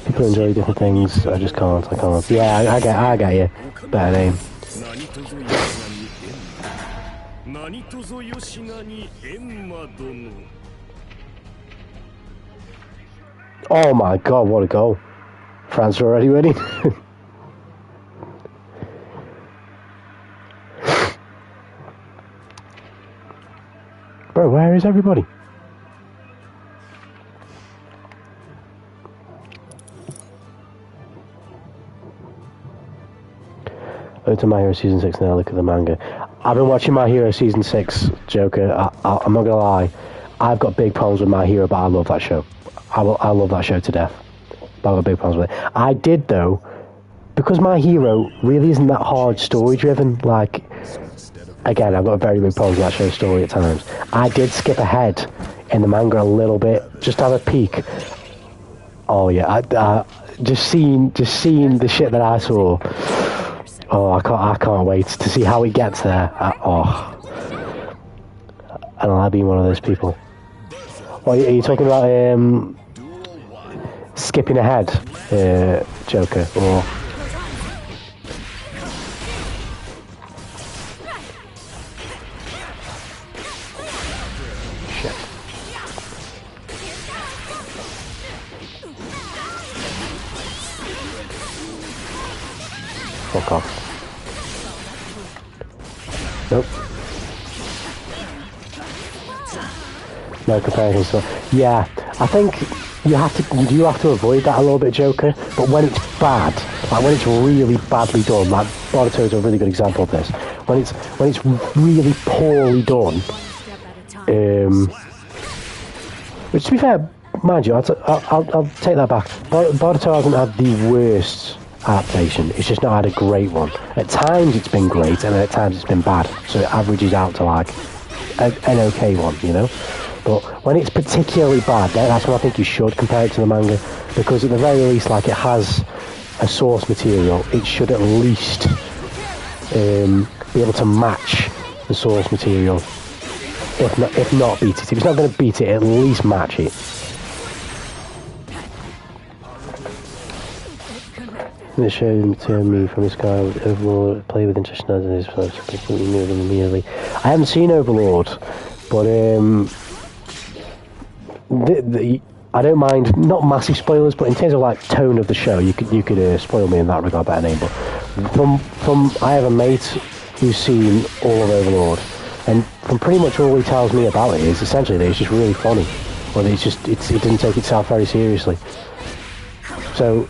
people enjoy different things. I just can't. I can't. Yeah, I get you. Better name. Oh my god, what a goal. France are already winning. Bro, where is everybody? Go to My Hero Season 6 now, look at the manga. I've been watching My Hero Season 6, Joker. I'm not gonna lie. I've got big problems with My Hero, but I love that show. I love that show to death. But I've got big problems with it. I did, though, because My Hero really isn't that hard story-driven. Like, again, I've got a very big problem with that show's story at times. I did skip ahead in the manga a little bit, just to have a peek. Oh yeah, just seeing the shit that I saw. Oh, I can't wait to see how he gets there. And I'll be one of those people. Are you talking about skipping ahead, Joker, or? Shit. Fuck off. Nope. No comparison stuff. Yeah, I think you have to avoid that a little bit, Joker. But when it's bad, like when it's really badly done, like Boruto is a really good example of this. When it's really poorly done, which to be fair, mind you, I'll take that back. Boruto hasn't had the worst adaptation. It's just not had a great one. At times it's been great, and at times it's been bad. So it averages out to like an okay one, you know. But when it's particularly bad, that's when I think you should compare it to the manga, because at the very least, like, it has a source material. It should at least be able to match the source material, if not beat it. If it's not going to beat it, at least match it. The show turned me from his car with Overlord, play with interest in his completely knew them immediately. I haven't seen Overlord, but I don't mind, not massive spoilers, but in terms of like tone of the show, you could spoil me in that regard by a name. But from I have a mate who's seen all of Overlord, and from pretty much all he tells me about it is essentially that it's just really funny, or that it didn't take itself very seriously. So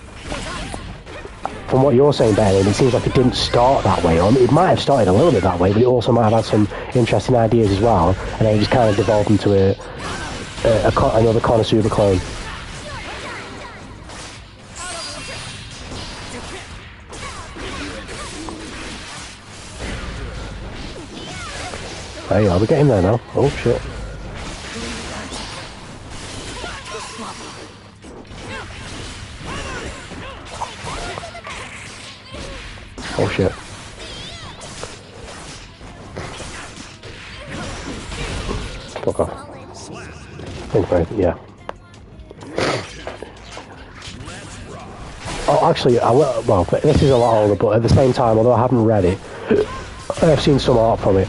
from what you're saying, Ben, it seems like it didn't start that way. Or it might have started a little bit that way, but it also might have had some interesting ideas as well, and then it just kind of devolved into another Konosuba clone. There you are, we're getting there now. Oh shit. Oh shit. Fuck off. Yeah. Oh, actually, well, this is a lot older, but at the same time, although I haven't read it, I've seen some art from it.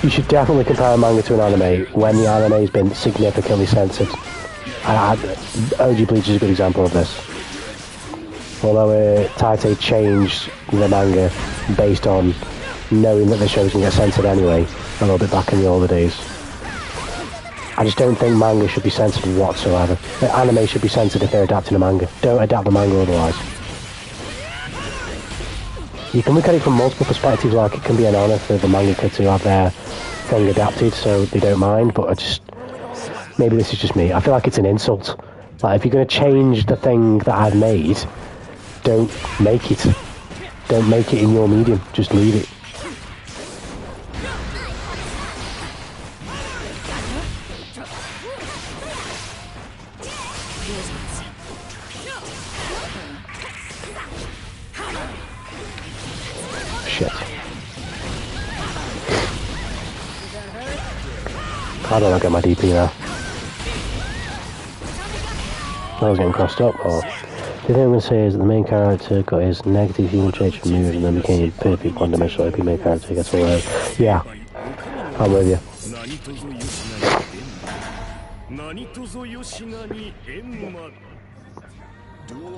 You should definitely compare a manga to an anime when the anime has been significantly censored. OG Bleach is a good example of this. Although Taite changed the manga based on knowing that the show was going to get censored anyway, a little bit back in the older days. I just don't think manga should be censored whatsoever. Anime should be censored if they're adapting a manga. Don't adapt the manga otherwise. You can look at it from multiple perspectives, like it can be an honour for the mangaka to have their thing adapted so they don't mind, but maybe this is just me. I feel like it's an insult. Like, if you're going to change the thing that I've made, don't make it. Don't make it in your medium. Just leave it. Shit. How do I get my DP now? I was getting crossed up, or... The thing I'm going to say is that the main character got his negative human traits removed and then became a perfect one-dimensional OP main character. He gets all right. Yeah, I'm with you.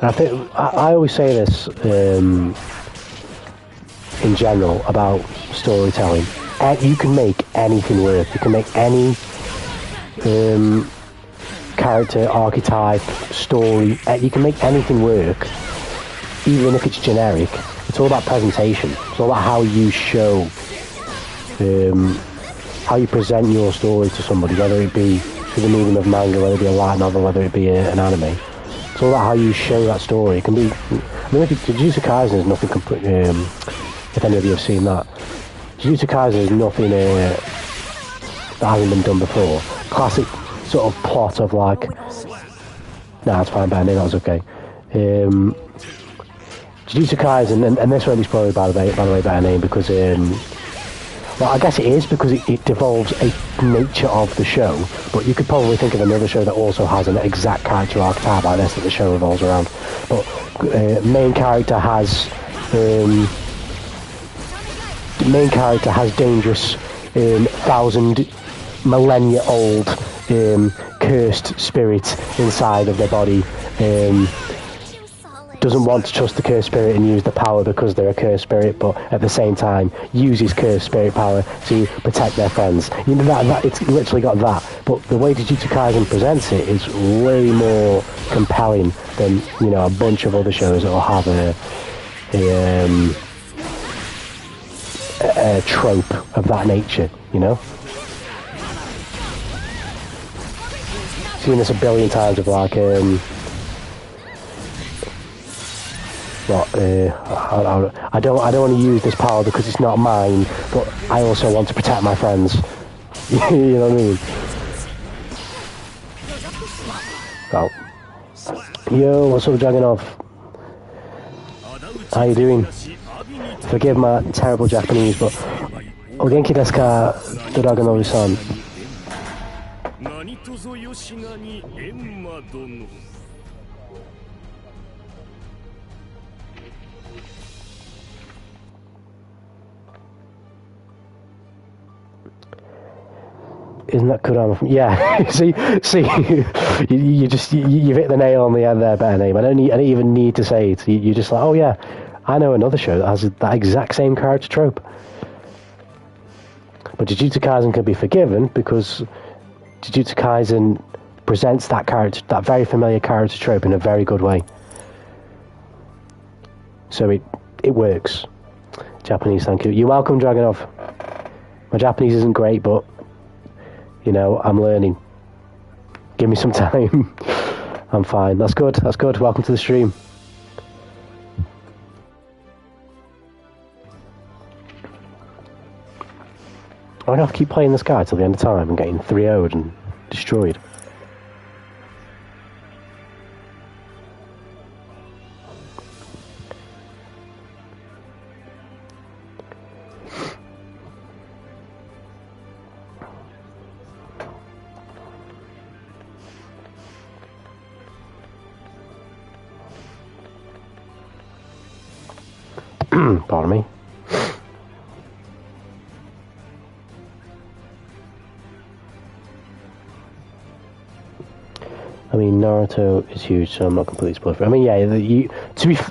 I think I always say this in general about storytelling. You can make anything work. You can make any character, archetype, story, you can make anything work, even if it's generic. It's all about presentation. It's all about how you show, how you present your story to somebody, whether it be through the medium of manga, whether it be a light novel, whether it be an anime. It's all about how you show that story. It can be, I mean, Jujutsu Kaisen is nothing complete, if any of you have seen that. Jujutsu Kaisen is nothing that hasn't been done before. Classic sort of plot of like, nah, it's fine, Benny, that was okay. Jujutsu Kaisen, and this won't be spoiled by the way, better name, because well, I guess it is because it devolves a nature of the show, but you could probably think of another show that also has an exact character archetype like this that the show revolves around. But main character has dangerous, millennia-old cursed spirit inside of their body. Doesn't want to trust the cursed spirit and use the power because they're a cursed spirit, but at the same time uses cursed spirit power to protect their friends. You know, that it's literally got that. But the way Jujutsu Kaisen presents it is way more compelling than, you know, a bunch of other shows that will have a trope of that nature, you know? Seen this a billion times of like I don't want to use this power because it's not mine, but I also want to protect my friends. You know what I mean? Oh. Yo, what's up, Dragonov? How you doing? Forgive my terrible Japanese, but o genki desu ka, Dragonov-san? Isn't that Kurama from... Yeah, see, you've hit the nail on the head there, better name. I don't even need to say it. You're just like, oh yeah, I know another show that has that exact same character trope. But Jujutsu Kaisen can be forgiven because Jujutsu Kaisen presents that character, that very familiar character trope in a very good way. So it works. Japanese, thank you. You're welcome, Dragonov. My Japanese isn't great, but you know, I'm learning. Give me some time. I'm fine. That's good. That's good. Welcome to the stream. I'm going to have to keep playing this guy till the end of time and getting 3-0'd and destroyed. Pardon me. I mean, Naruto is huge, so I'm not completely spoiled for it. I mean, yeah,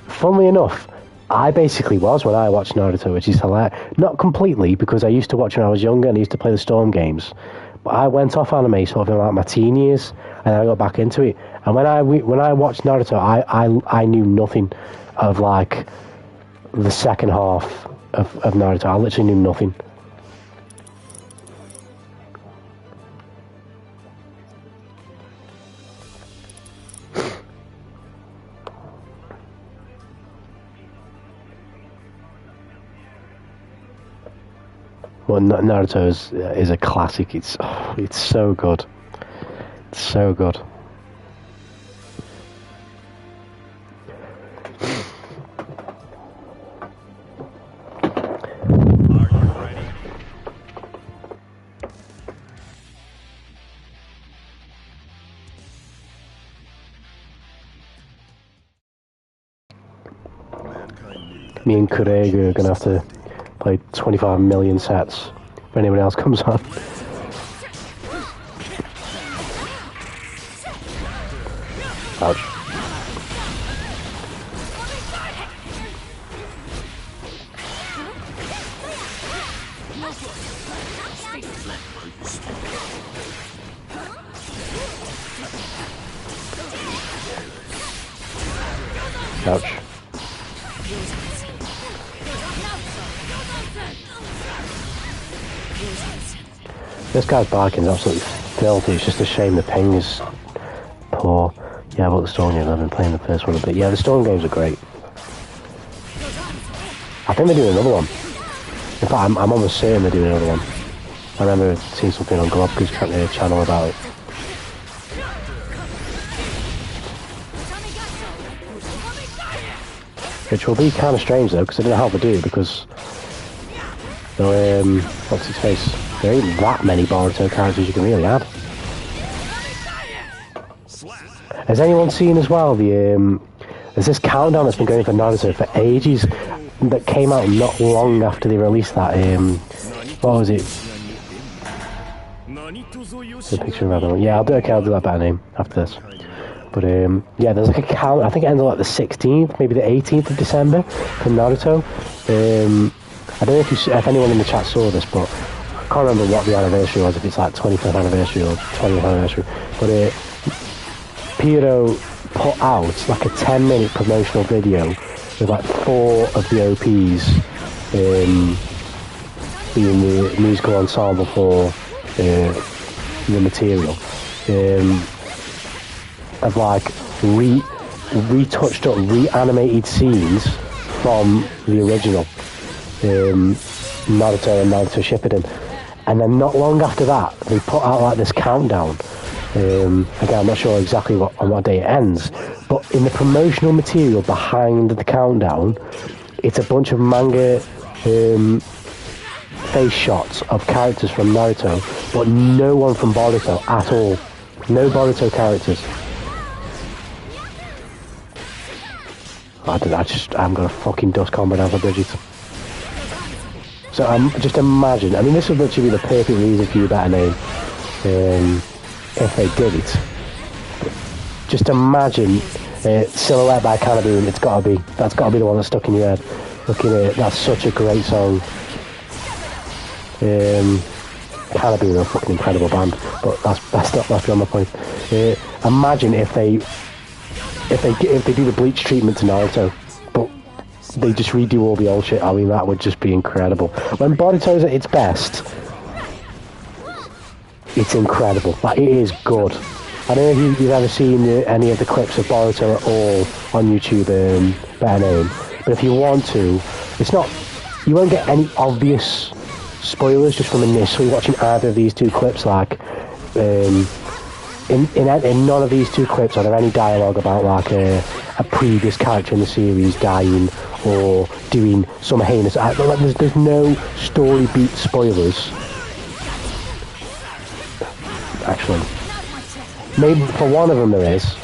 funnily enough, I basically was when I watched Naruto, which is hilarious. Not completely, because I used to watch when I was younger and I used to play the Storm games. But I went off anime sort of in like my teen years, and I got back into it. And when I watched Naruto, I knew nothing of like the second half of Naruto. I literally knew nothing. Well, Naruto is a classic. It's so good. It's so good. Me and Kuregu are gonna have to play 25 million sets if anyone else comes on. Ouch. Ouch. This guy's barking is absolutely filthy. It's just a shame the ping is poor. Yeah, but the Storm games, I've been playing the first one a bit. Yeah, the Storm games are great. I think they're doing another one. In fact, I'm almost certain they're doing another one. I remember seeing something on Globka's channel about it. Which will be kind of strange though, because I don't know how to do it, because what's his face? There ain't that many Boruto characters you can really add. Has anyone seen as well the there's this countdown that's been going for Naruto for ages that came out not long after they released that what was it? The picture of another one. Yeah, I'll do that better name after this. But yeah, there's like a count. I think it ends on like the 16th, maybe the 18th of December for Naruto. I don't know if anyone in the chat saw this, but I can't remember what the anniversary was. If it's like 25th anniversary or 20th anniversary. But Piro put out like a 10-minute promotional video with like 4 of the OPs being the musical ensemble for the material. Of like retouched up, reanimated scenes from the original Naruto and Naruto Shippuden, and then not long after that they put out like this countdown. Again, I'm not sure exactly on what day it ends, but in the promotional material behind the countdown, it's a bunch of manga face shots of characters from Naruto, but no one from Boruto at all. No Boruto characters. I'm gonna fucking dust combo down for Bridget. So just imagine, I mean this would literally be the perfect reason for you to better name if they did it. Just imagine Silhouette by Cannabis, that's gotta be the one that's stuck in your head. Looking at it, that's such a great song. Cannabis are a fucking incredible band, but that's beyond my point. Imagine if they do the bleach treatment to Naruto, but they just redo all the old shit. I mean, that would just be incredible. When Boruto's at its best, it's incredible. Like, it is good. I don't know if you've ever seen any of the clips of Boruto at all on YouTube, better name. But if you want to, you won't get any obvious spoilers just from initially watching either of these two clips. Like, in none of these two clips are there any dialogue about like a previous character in the series dying or doing some heinous act. Like, there's no story beat spoilers. Actually, maybe for one of them there is,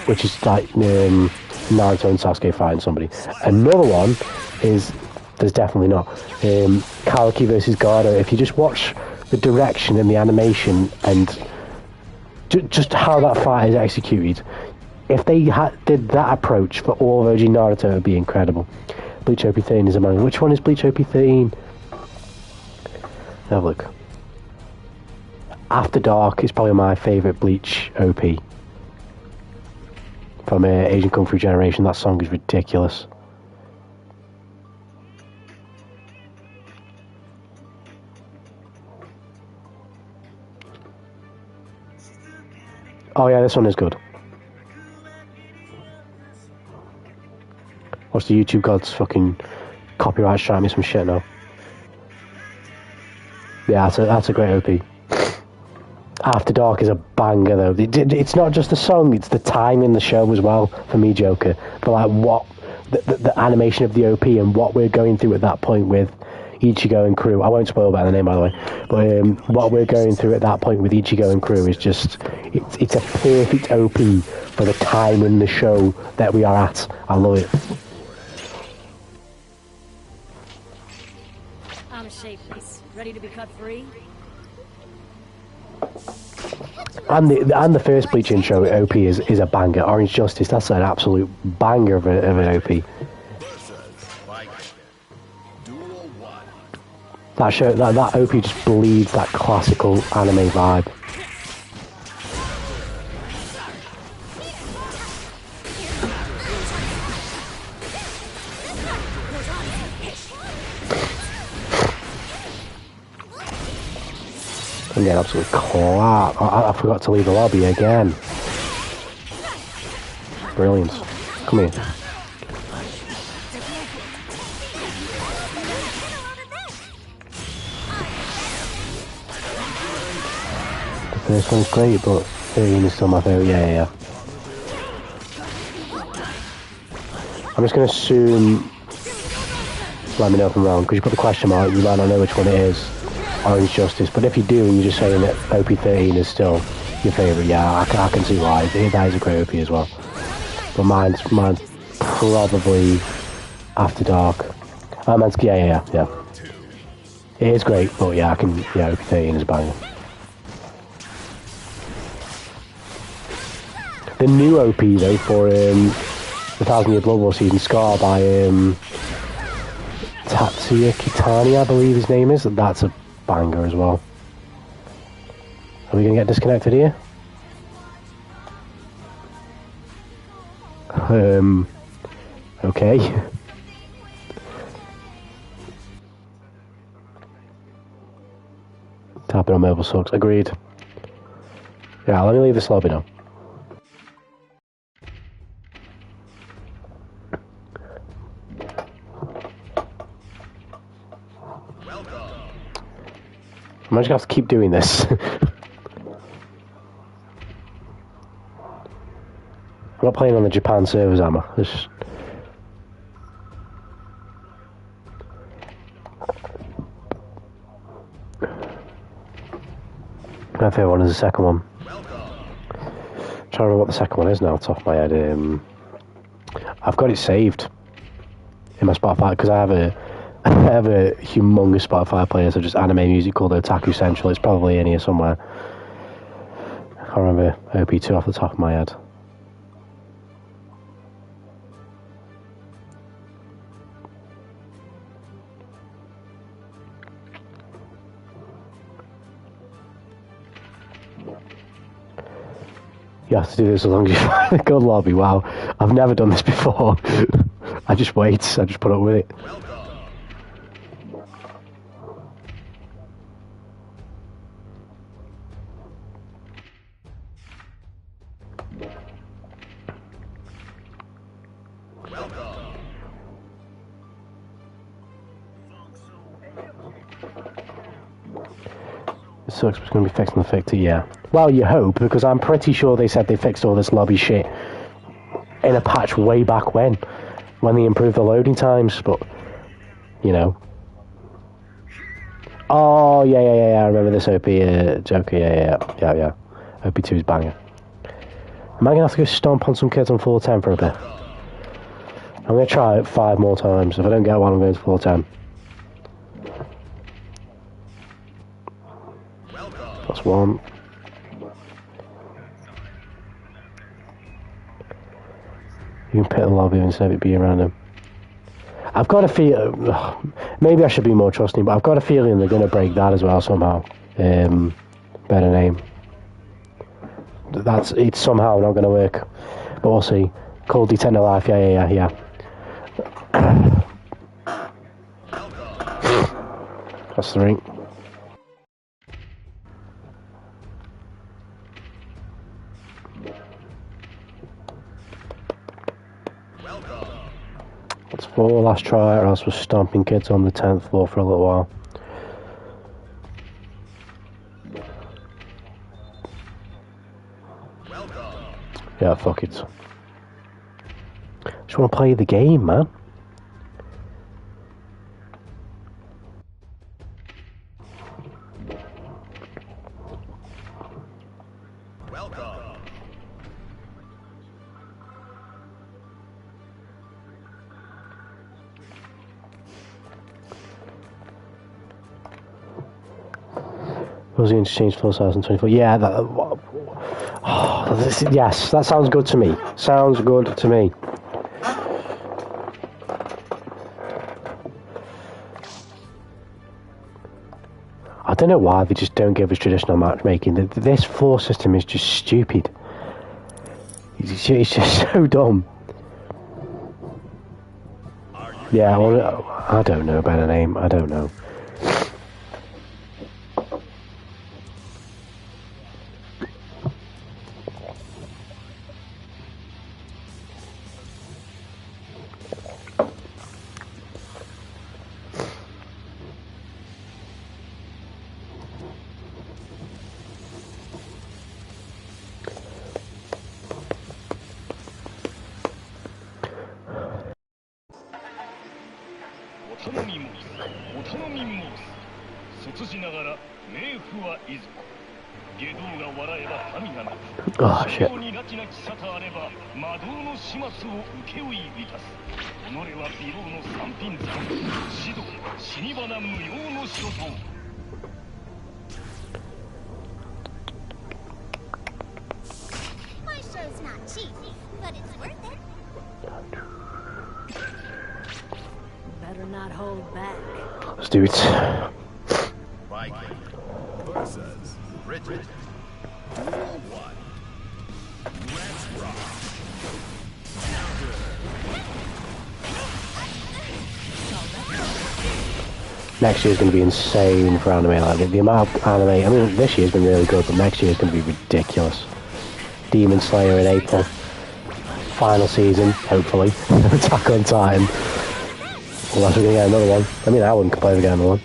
which is like Naruto and Sasuke fighting somebody. Another one is there's definitely not. Karaki versus Gardo. If you just watch the direction and the animation and just how that fight is executed, if they did that approach for all of OG Naruto, it would be incredible. Bleach OP 13 is among. Which one is Bleach OP 13? Have a look. After Dark is probably my favourite Bleach OP. From Asian Kung Fu Generation, that song is ridiculous. Oh yeah, this one is good. Watch the YouTube gods fucking copyright strike me some shit now. Yeah, that's a great OP. After Dark is a banger though. It's not just the song, it's the time in the show as well for me, Joker. For like what the animation of the OP and what we're going through at that point with Ichigo and crew. I won't spoil about the name, by the way. But what we're going through at that point with Ichigo and crew is just it's a perfect OP for the time in the show that we are at. I love it. I'm a shapeless. Ready to be cut free? And the first Bleach intro OP is a banger. Orange Justice, that's an absolute banger of an OP. That OP just bleeds that classical anime vibe. And yeah, absolute crap. I forgot to leave the lobby again. Brilliant. Come here. This one's great, but 13 is still my favourite. Yeah. I'm just going to assume... Let me know if I'm wrong, because you put the question mark, you might not know which one it is. Orange Justice, but if you do and you're just saying that OP13 is still your favourite, yeah, I can see why. That is a great OP as well. But mine's probably After Dark. Yeah. It is great, but yeah, OP13 is a banger. The new OP though for the 1000 Year Blood War season, Scar by Tatsuya Kitani, I believe his name is. That's a banger as well. Are we gonna get disconnected here? Okay. Tapping on mobile sucks. Agreed. Yeah, let me leave this lobby now. I'm just gonna have to keep doing this. I'm not playing on the Japan servers, am I? My favourite one is the second one. I'm trying to remember what the second one is now, off the top of my head. I've got it saved in my Spotify because I have a humongous Spotify playlist of just anime music called Otaku Central. It's probably in here somewhere. I can't remember OP2 off the top of my head. You have to do this as long as you find a good lobby. Wow, I've never done this before. I just wait. I just put up with it. It sucks, but it's going to be fixed in the fix, yeah. Well, you hope, because I'm pretty sure they said they fixed all this lobby shit in a patch way back when they improved the loading times, but, you know. Oh, yeah, I remember this OP Joker, yeah. OP2 is banger. Am I going to have to go stomp on some kids on 410 for a bit? I'm going to try it 5 more times. If I don't get one, I'm going to 410. That's one. You can pit the lobby instead of it being random. I've got a feel. Maybe I should be more trusting, but I've got a feeling they're going to break that as well somehow. Better name. It's somehow not going to work, but we'll see. Cold D10 to life. Yeah. That's the ring. That's 4, last try, or else we're stomping kids on the 10th floor for a little while. Yeah, fuck it. Just want to play the game, man. Was the interchange for 2024? Yeah, yes, that sounds good to me. Sounds good to me. I don't know why they just don't give us traditional matchmaking. This floor system is just stupid. It's just so dumb. Yeah, I don't know about a name. I don't know. Oh shit. My show's not cheap, but it's worth it. Better not hold back. Let's do it. Viking versus Bridget. Duel 1. Let's rock. Next year's going to be insane for anime. Like the amount of anime. I mean, this year's been really good, but next year's going to be ridiculous. Demon Slayer in April. Final season, hopefully. Attack on Titan. Unless we're going to get another one. I mean, I wouldn't complain if we get another one.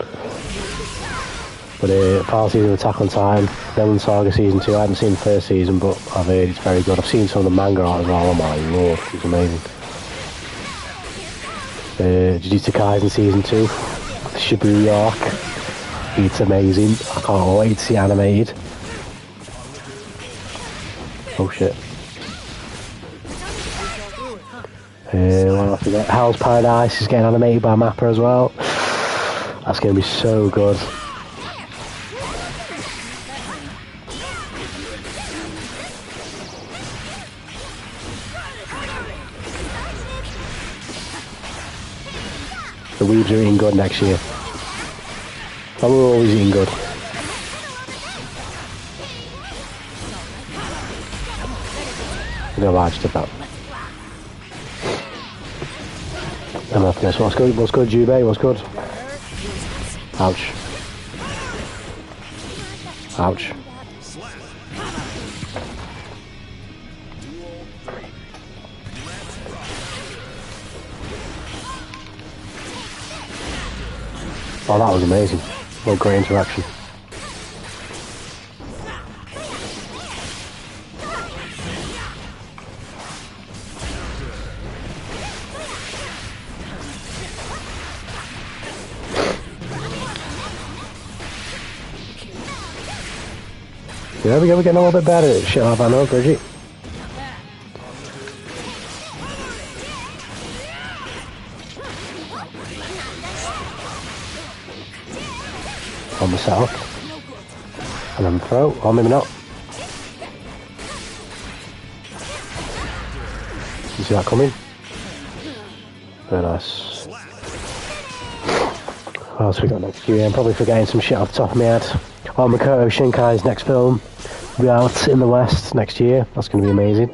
But final season of Attack on Titan. Villain Saga season 2. I haven't seen the first season, but I've heard it's very good. I've seen some of the manga art as well. Oh my lord, it's amazing. Jujutsu Kaisen season 2. The Shibuya arc. It's amazing. I can't wait to see it animated. Oh shit. What else we got? Hell's Paradise is getting animated by Mappa as well. That's going to be so good. The weebs are eating good next year. And we're always eating good. No, I just did that. I'm up this. What's good? What's good, Jubei? What's good? Ouch. Ouch. Oh, that was amazing. What great interaction. Yeah, we're getting a little bit better at shit off, I know, Bridget. On the setup. And then throw. Or maybe not. You see that coming? Very nice. What else we got next year? I'm probably forgetting some shit off the top of my head. Oh, Makoto Shinkai's next film will be out in the West next year. That's going to be amazing.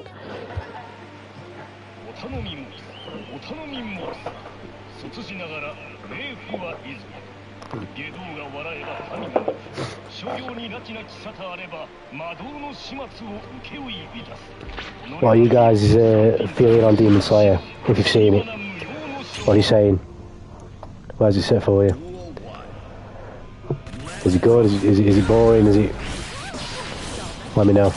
What are you guys feeling on Demon Slayer, if you've seen it? What are you saying? Where does it sit for you? Is it good? Is it boring? Is it... Let me know.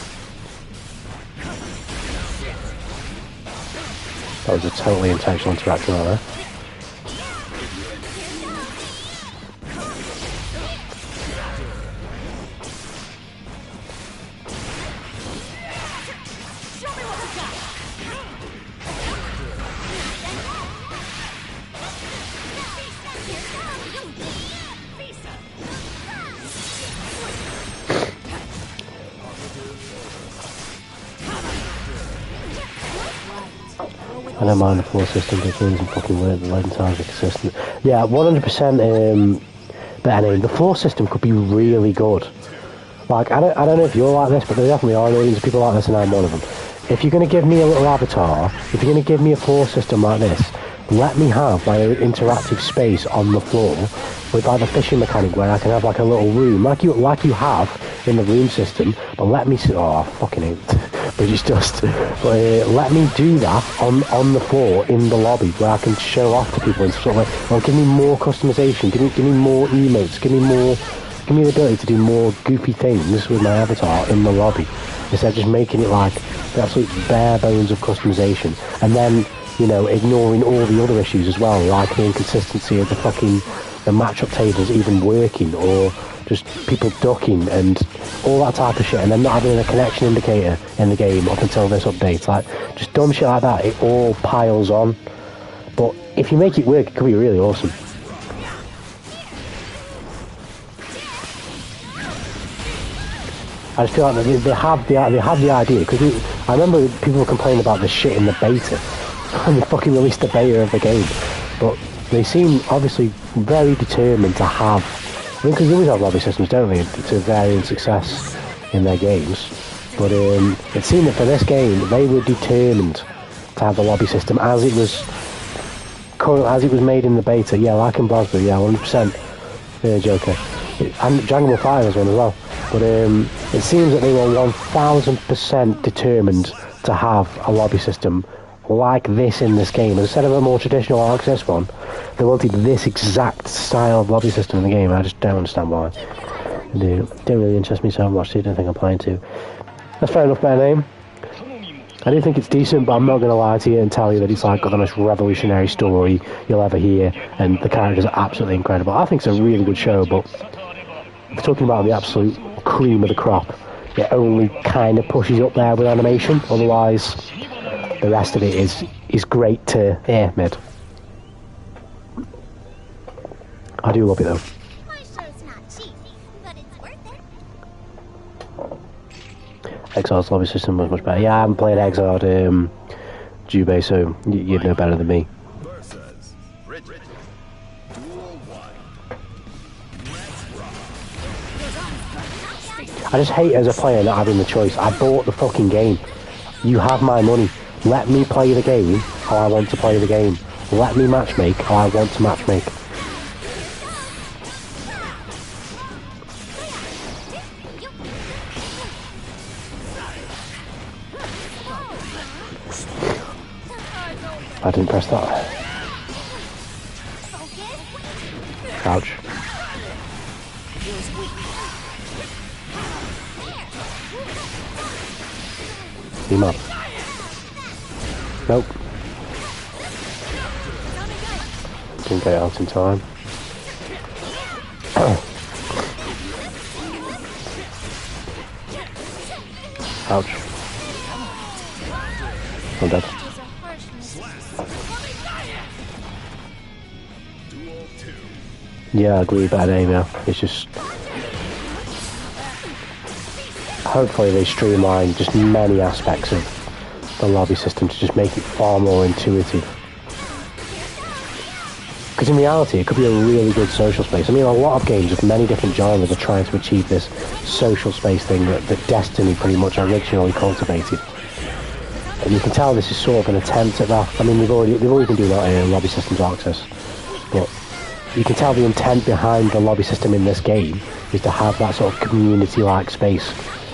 That was a totally intentional interaction right there. I don't mind the floor system, but it isn't fucking weird. The loading times are consistent. Yeah, 100% better name. The floor system could be really good. Like, I don't know if you're like this, but there definitely are millions of people like this, and I'm one of them. If you're going to give me a little avatar, if you're going to give me a floor system like this, let me have my own interactive space on the floor with like the fishing mechanic where I can have like a little room, like you have in the room system, but let me see. Oh, I fucking hate British dust. But let me do that on the floor in the lobby where I can show off to people and sort of like, well, give me more customization, give me more emotes, give me the ability to do more goofy things with my avatar in the lobby instead of just making it like the absolute bare bones of customization. And then you know, ignoring all the other issues as well, like the inconsistency of the matchup tables even working, or just people ducking and all that type of shit, and then not having a connection indicator in the game up until this update. Like, just dumb shit like that, it all piles on. But if you make it work, it could be really awesome. I just feel like they have the idea, because I remember people were complaining about the shit in the beta when they fucking released the beta of the game, but they seem obviously very determined to have, I mean, because they always have lobby systems, don't they, to varying success in their games, but it seemed that for this game they were determined to have the lobby system as it was made in the beta. Yeah, like in Blasby, yeah, 100%. Yeah, Joker. And Jungle Fire was one as well. But it seems that they were 1000% determined to have a lobby system like this in this game. Instead of a more traditional access one, they wanted this exact style of lobby system in the game. I just don't understand why. It didn't really interest me so much, so I don't think I'm playing to. That's fair enough, fair name. I do think it's decent, but I'm not going to lie to you and tell you that it's like got the most revolutionary story you'll ever hear, and the characters are absolutely incredible. I think it's a really good show, but if we're talking about the absolute cream of the crop, it only kind of pushes up there with animation. Otherwise, the rest of it is great to mid. I do love it though. My show's not cheap, but it's worth it. Exile's lobby system was much better. Yeah, I haven't played Exile, Jubei, so you'd know better than me. Versus Bridget. Duel 1. I just hate as a player not having the choice. I bought the fucking game. You have my money. Let me play the game how I want to play the game. Let me matchmake how I want to matchmake. I didn't press that. Crouch. Team up. Nope. Didn't get it out in time. Ouch. I'm dead. Duel 2. Yeah, I agree, bad aim, yeah. It's just... Hopefully they streamline just many aspects of the lobby system to just make it far more intuitive. Because in reality, it could be a really good social space. I mean, a lot of games of many different genres are trying to achieve this social space thing that Destiny pretty much originally cultivated. And you can tell this is sort of an attempt at that. I mean, they've always been doing that in Lobby Systems Access, but you can tell the intent behind the lobby system in this game is to have that sort of community-like space.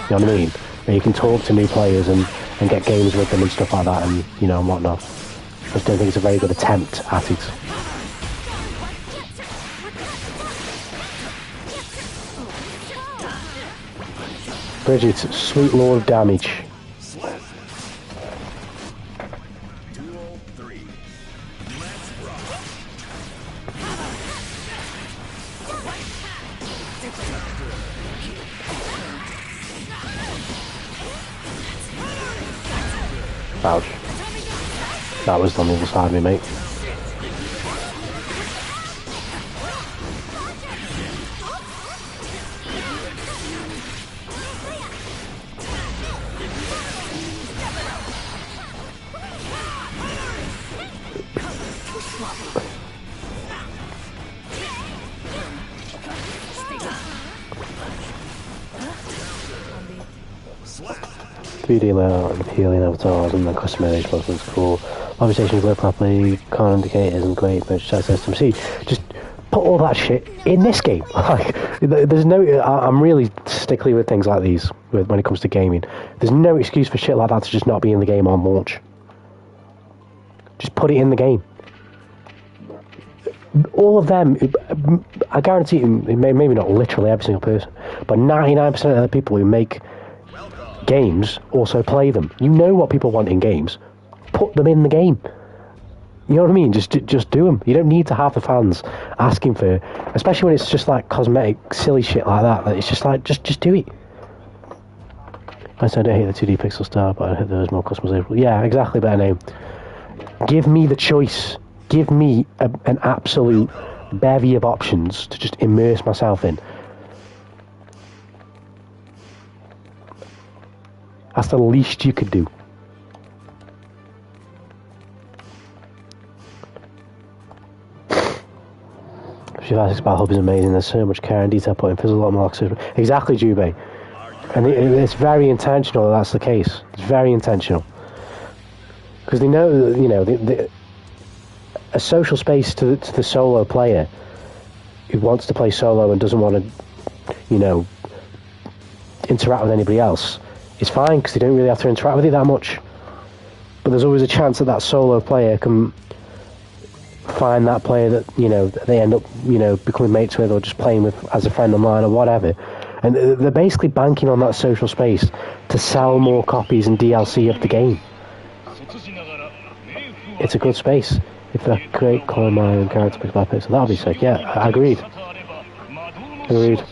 You know what I mean? Where you can talk to new players and get games with them and stuff like that, and you know, and whatnot. I just don't think it's a very good attempt at it. Bridget, sweet lord of damage. Duel 3. Let's rock. Ouch. That was on the other side of me, mate. Slap. 3D layout and healing avatars and the customization buttons cool. Lobby stations work properly, car indicators and great merchandise system. See, just put all that shit in this game. Like, there's no, I'm really stickly with things like these when it comes to gaming. There's no excuse for shit like that to just not be in the game on launch. Just put it in the game. All of them, I guarantee you, maybe not literally every single person, but 99% of the people who make games also play them. You know what people want in games. Put them in the game. You know what I mean? Just do them. You don't need to have the fans asking for, especially when it's just like cosmetic, silly shit like that. That it's just like, just do it. I said I hate the 2D pixel style, but I hope there's more customization. Yeah, exactly, better name. Give me the choice. Give me an absolute bevy of options to just immerse myself in. That's the least you could do. Jurassic Battle Hub is amazing. There's so much care and detail put in. Feels a lot more like exactly, Jube. And it's very intentional that's the case. It's very intentional. Because they know, you know, a social space to the solo player who wants to play solo and doesn't want to, you know, interact with anybody else is fine because they don't really have to interact with you that much. But there's always a chance that that solo player can find that player that, you know, they end up, you know, becoming mates with or just playing with as a friend online or whatever. And they're basically banking on that social space to sell more copies and DLC of the game. It's a good space. If they create color mine and character pixel by pixel, that'll be sick. Yeah, I agreed. Agreed.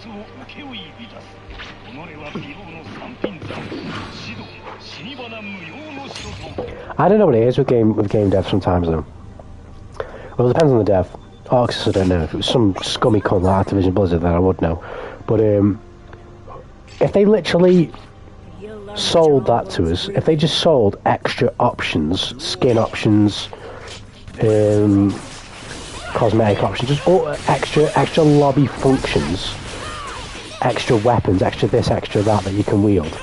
I don't know what it is with game dev sometimes though. Well, it depends on the dev. Arxis, I don't know. If it was some scummy cunt like Activision Blizzard, then I would know. But if they literally sold that to us, if they just sold extra options, skin options, cosmetic options, just all extra lobby functions, extra weapons, extra this, extra that you can wield,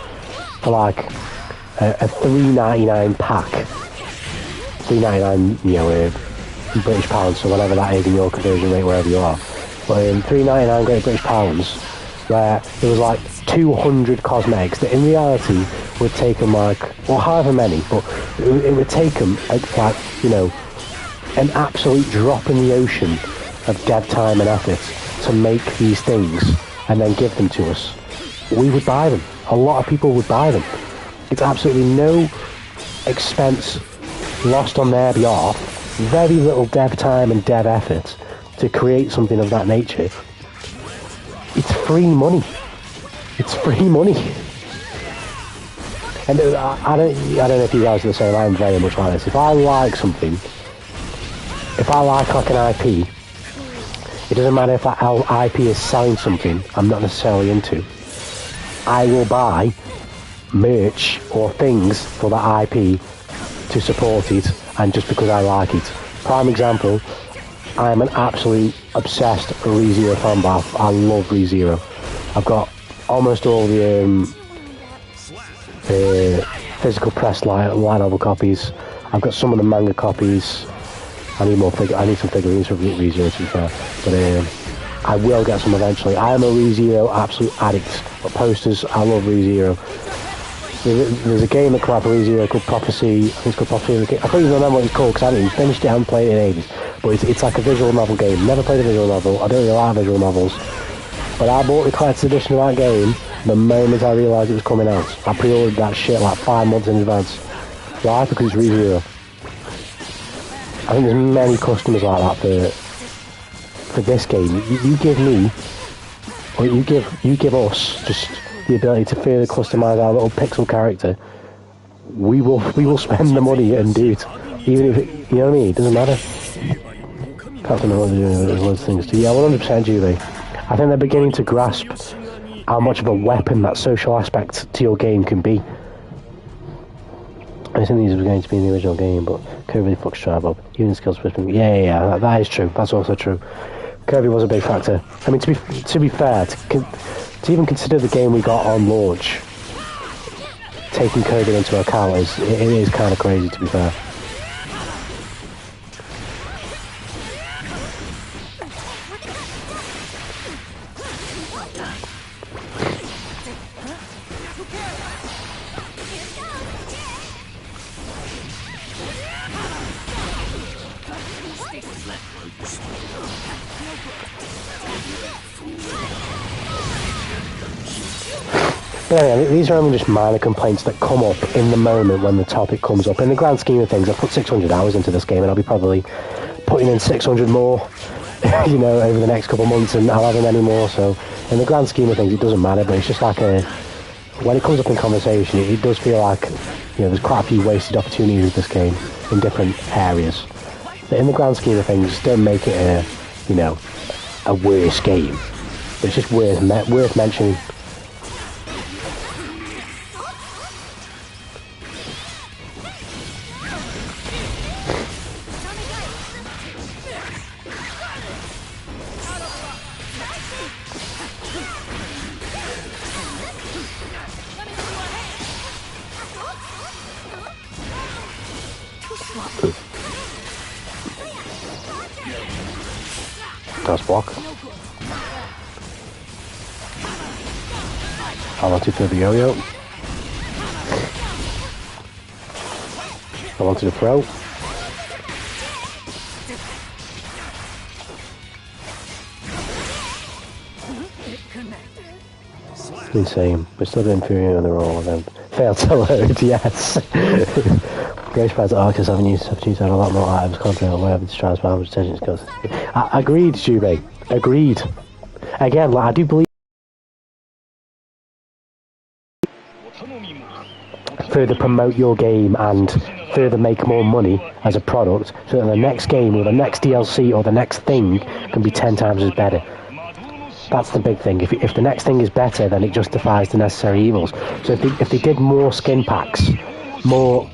for like a $3.99 pack, $3.99, you know, British pounds, so whatever that is in your conversion rate, wherever you are. But $3.99 Great British pounds, where there was like 200 cosmetics that in reality would take them like, or however many, but it would take them like, you know, an absolute drop in the ocean of dev time and effort to make these things and then give them to us. We would buy them. A lot of people would buy them. It's absolutely no expense lost on their behalf, very little dev time and dev effort to create something of that nature. It's free money. It's free money. And I don't know if you guys are the same. I'm very much like this. If I like something, if I like an IP, it doesn't matter if that IP is selling something I'm not necessarily into. I will buy merch or things for that IP to support it, and just because I like it. Prime example, I'm an absolute obsessed ReZero fanboy. I love ReZero. I've got almost all the physical press light novel copies. I've got some of the manga copies. I need some figurines for ReZero, to be fair. But I will get some eventually. I am a ReZero absolute addict. But posters, I love ReZero. There's a game that came out for ReZero called Prophecy. I think it's called Prophecy. I can't even remember what it's called because I haven't even finished it. I haven't played it in ages. But it's like a visual novel game. Never played a visual novel. I don't really like visual novels. But I bought the collector's edition of that game the moment I realised it was coming out. I pre-ordered that shit like 5 months in advance. Why? Because it's ReZero. I think there's many customers like that for this game. You give me, or you give us just the ability to further customise our little pixel character. We will spend the money and do it, even if it, you know what I mean. It doesn't matter. Captain know what they're doing. There's loads of things to. Yeah, 100% Juve. I think they're beginning to grasp how much of a weapon that social aspect to your game can be. I think these were going to be in the original game, but Kirby fucks Tribe up. Even skills for yeah, that is true. That's also true. Kirby was a big factor. I mean, to be fair, to even consider the game we got on launch, taking Kirby into account it is kind of crazy, to be fair. But anyway, these are only just minor complaints that come up in the moment when the topic comes up. In the grand scheme of things, I've put 600 hours into this game, and I'll be probably putting in 600 more, you know, over the next couple of months, and I'll have many more. So, in the grand scheme of things, it doesn't matter. But it's just like when it comes up in conversation, it does feel like, you know, there's quite a few wasted opportunities with this game in different areas. But in the grand scheme of things, don't make it a worse game. But it's just worth mentioning. Nice block. I want to throw the yo-yo. I want to throw. Insane. We're still inferior in the roll and then failed to load, yes. Great surprise that Arcus Avenues have had a lot more items content aware of the strides by how much attention it's got. Agreed, Jube. Agreed. Again, like, I do believe further promote your game and further make more money as a product so that the next game or the next DLC or the next thing can be 10 times as better. That's the big thing. If the next thing is better, then it justifies the necessary evils. So if they did more skin packs, more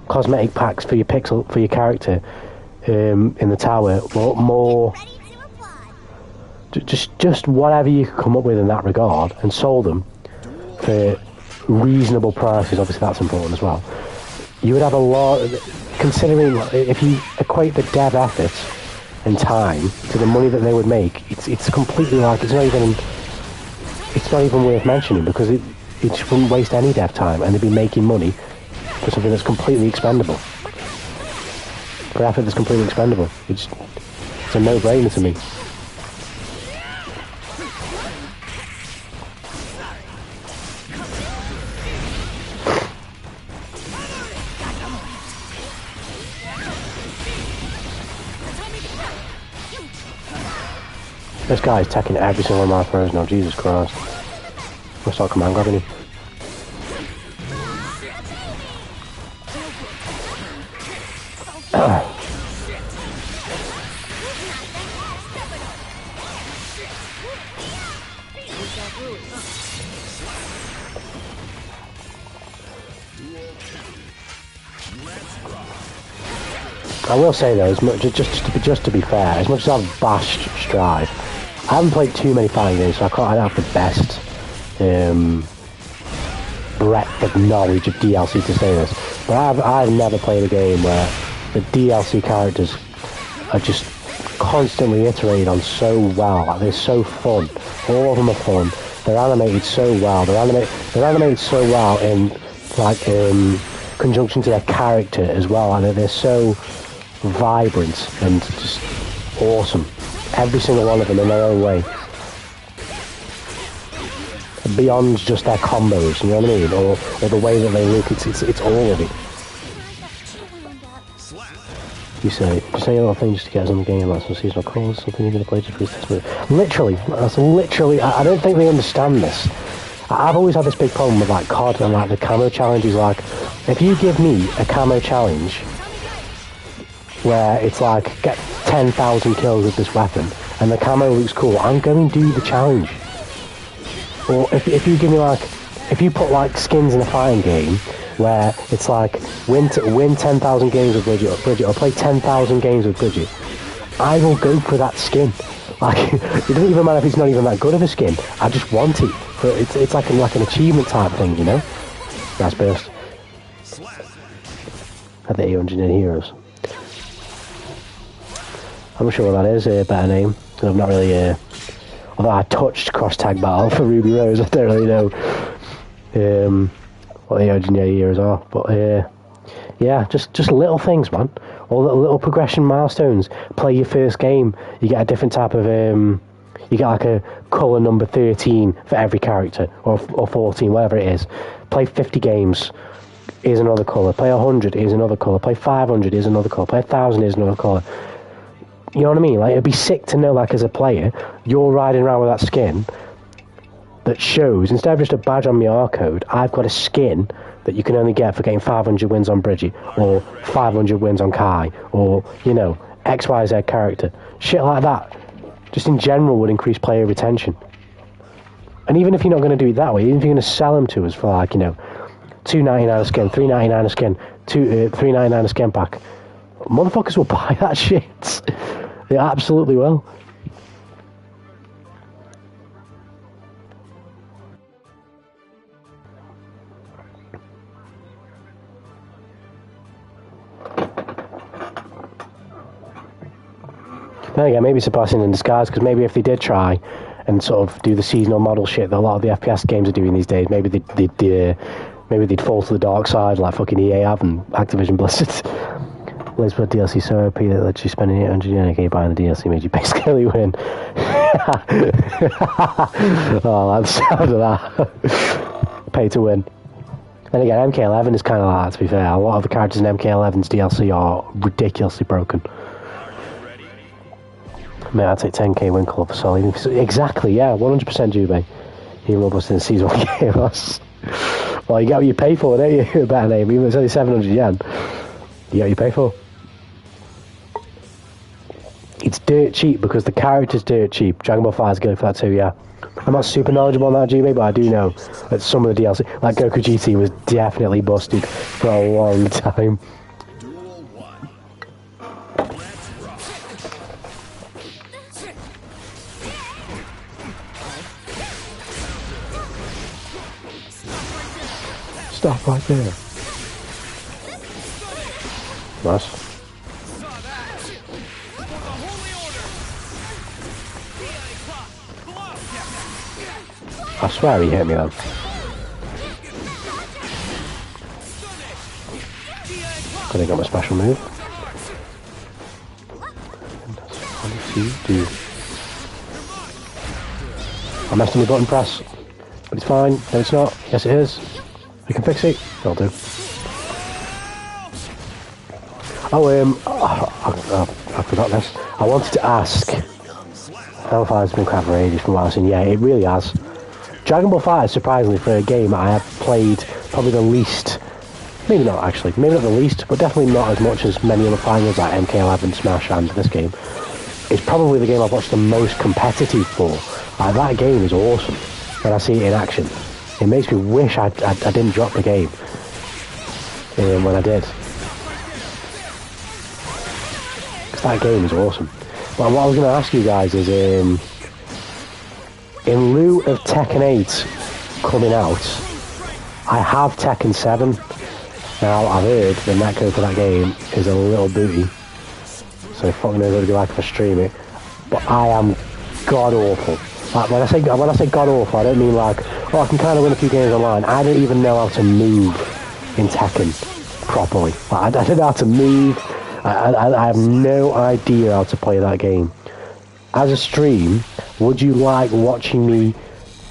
cosmetic packs for your pixel, for your character in the tower, more just whatever you could come up with in that regard, and sold them for reasonable prices. Obviously, that's important as well. You would have a lot, considering if you equate the dev effort and time to the money that they would make. It's completely like it's not even worth mentioning, because it just wouldn't waste any dev time, and they'd be making money for something that's completely expendable. For effort that's completely expendable. It's a no-brainer to me. This guy's taking every single one of my throws now, Jesus Christ. I'll start command grabbing him. I will say though, just to be fair, as much as I've bashed Strive, I haven't played too many fighting games, so I don't have the best breadth of knowledge of DLC to say this. But I've never played a game where the DLC characters are just constantly iterated on so well. Like, they're so fun. All of them are fun. They're animated so well. They're animated so well in conjunction to their character as well. Like, they're so vibrant and just awesome. Every single one of them in their own way. Beyond just their combos, you know what I mean? Or the way that they look, it's all of it. You say a little thing just to get us on the game, like some seasonal calls, something you're going to play just for this test. Literally, that's literally, I don't think they understand this. I've always had this big problem with like COD and like the camo challenges. Like, if you give me a camo challenge where it's like, get 10,000 kills with this weapon, and the camo looks cool, I'm going to do the challenge. Or if you give me like, if you put like skins in a fighting game where it's like, win 10,000 games with Bridget, or play 10,000 games with Bridget, I will go for that skin. Like, it doesn't even matter if it's not even that good of a skin, I just want it. It's like an achievement type thing, you know? Nice burst. Had the 800 heroes. I'm not sure what that is, a better name. I've not really, although I touched cross-tag battle for Ruby Rose, I don't really know what the legendary heroes are. But yeah, just little things, man. All little progression milestones. Play your first game, you get a different type of You get like a colour number 13 for every character, or 14, whatever it is. Play 50 games, here's another colour. Play 100, here's another colour. Play 500, here's another colour. Play 1,000, here's another colour. You know what I mean? Like, it'd be sick to know, like, as a player, you're riding around with that skin that shows, instead of just a badge on my R code, I've got a skin that you can only get for getting 500 wins on Bridget, or 500 wins on Kai, or, you know, XYZ character. Shit like that, just in general, would increase player retention. And even if you're not going to do it that way, even if you're going to sell them to us for, like, you know, $2.99 a skin, $3.99 a skin, $3.99 a skin pack, motherfuckers will buy that shit. They absolutely will. Then again, maybe it's a blessing in disguise, because maybe if they did try and sort of do the seasonal model shit that a lot of the FPS games are doing these days, maybe they'd fall to the dark side like fucking EA have and Activision Blizzard. Blizzard DLC so OP that lets you spend 800 yen buying the DLC made you basically win. Oh, that's the sound of that. Pay to win. Then again, MK11 is kind of like that, to be fair. A lot of the characters in MK11's DLC are ridiculously broken. Mate, I'd take 10k win club for solid. Exactly, yeah, 100% Jube. Even robust in the season 1 game loss. Well, you get what you pay for, don't you? A better name, even if it's only 700 yen. You get what you pay for. It's dirt cheap because the character's dirt cheap. Dragon Ball FiGhter's good for that too, yeah. I'm not super knowledgeable on that, Jube, but I do know that some of the DLC, like Goku GT, was definitely busted for a long time. Stop right there. Nice. I swear he hit me then. Gonna got my special move. 1, 2, 2. I messed up my button press, but it's fine. No, it's not. Yes, it is. We can fix it. I'll do. I forgot this. I wanted to ask. Hellfire's been crap for ages from what I've seen. Yeah, it really has. Dragon Ball FiGhter, surprisingly, for a game I have played probably the least. Maybe not actually. Maybe not the least, but definitely not as much as many other fighting games like MK11, Smash, and this game. It's probably the game I've watched the most competitive for. Like, that game is awesome when I see it in action. It makes me wish I didn't drop the game when I did. Because that game is awesome. But what I was going to ask you guys is, in lieu of Tekken 8 coming out, I have Tekken 7. Now, I've heard the netcode for that game is a little booty. So fuck knows what it'd be like if I stream it. But I am god-awful. Like, when I say god-awful, I don't mean like, oh, I can kind of win a few games online. I don't even know how to move in Tekken properly. Like, I don't know how to move. I have no idea how to play that game. As a stream, would you like watching me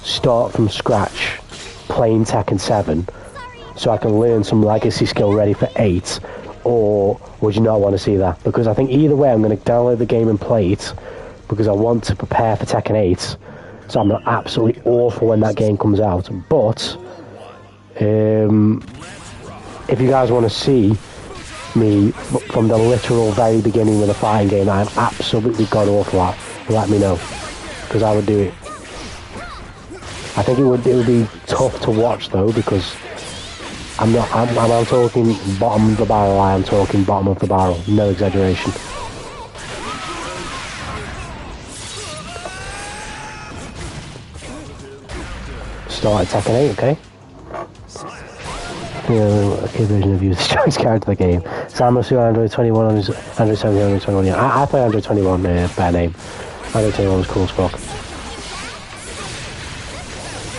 start from scratch playing Tekken 7 so I can learn some legacy skill ready for 8? Or would you not want to see that? Because I think either way I'm going to download the game and play it because I want to prepare for Tekken 8. So I'm not absolutely awful when that game comes out. But if you guys want to see me from the literal very beginning with a fighting game that I'm absolutely god-awful at, let me know. Because I would do it. I think it would be tough to watch though, because I'm talking bottom of the barrel, I am talking bottom of the barrel, no exaggeration. Start at Tekken 8, okay? Okay, version of you, the strongest character of the game. Samus, Android 21, Android 17, Android 21, yeah. I play Android 21, better name. Android 21 was cool as fuck.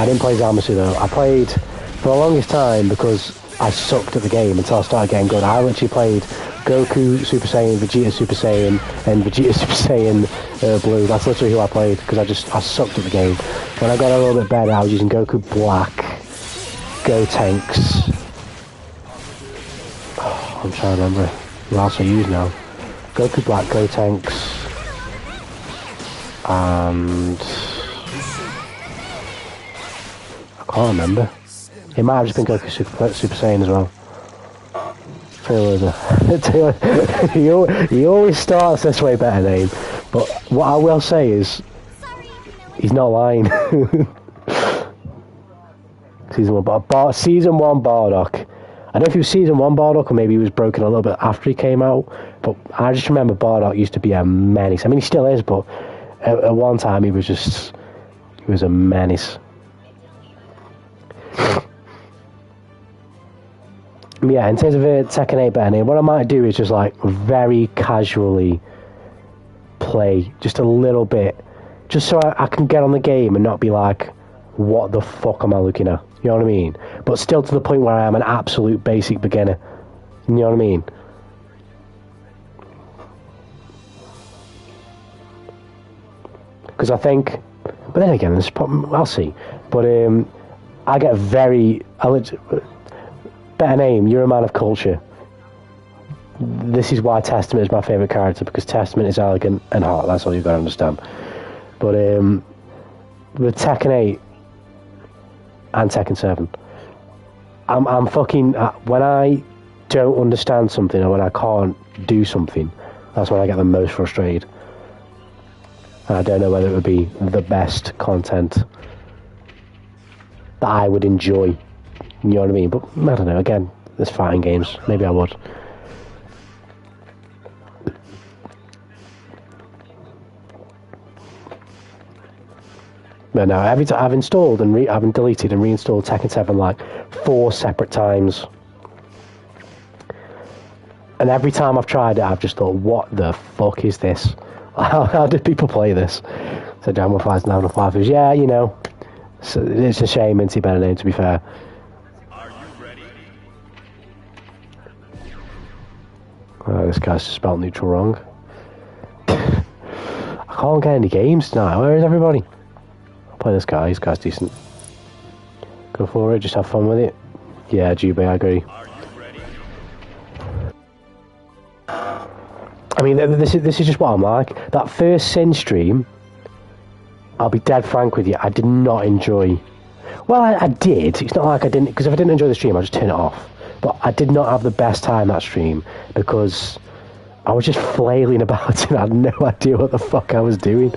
I didn't play Zamasu though. I played for the longest time because I sucked at the game until I started getting good. I literally played Goku Super Saiyan, Vegeta Super Saiyan, and Vegeta Super Saiyan Blue. That's literally who I played because I sucked at the game. When I got a little bit better, I was using Goku Black, Go Tanks. Oh, I'm trying to remember who else I use now. Goku Black, Go Tanks, and I can't remember. It might have just been Goku Super Saiyan as well. He always starts this way, better name. But what I will say is, he's not lying. Season 1 Bardock. I don't know if he was Season 1 Bardock or maybe he was broken a little bit after he came out. But I just remember Bardock used to be a menace. I mean, he still is, but at one time he was a menace. Yeah, in terms of Tekken 8 better name, what I might do is just like very casually play just a little bit, just so I can get on the game and not be like, what the fuck am I looking at? You know what I mean? But still to the point where I am an absolute basic beginner. You know what I mean? Because I think, but then again, I'll see. But I get better name, you're a man of culture. This is why Testament is my favourite character, because Testament is elegant and hot, that's all you've got to understand. But with Tekken 8 and Tekken 7, I'm fucking, when I don't understand something or when I can't do something, that's when I get the most frustrated. And I don't know whether it would be the best content that I would enjoy. You know what I mean? But I don't know, again, there's fighting games. Maybe I would. But no, every time I've installed and I've deleted and reinstalled Tekken 7 like 4 separate times. And every time I've tried it, I've just thought, what the fuck is this? How did people play this? So Dragon Ball 5 and 5 is, yeah, you know. So it's a shame, Minty better name, to be fair. Oh, this guy's spelled neutral wrong. I can't get any games tonight. Where is everybody? I'll play this guy. This guy's decent. Go for it. Just have fun with it. Yeah, Jubei, I agree. I mean, this is just what I'm like. That first Sin stream, I'll be dead frank with you, I did not enjoy. Well, I did. It's not like I didn't, because if I didn't enjoy the stream, I'd just turn it off. But I did not have the best time that stream because I was just flailing about and I had no idea what the fuck I was doing.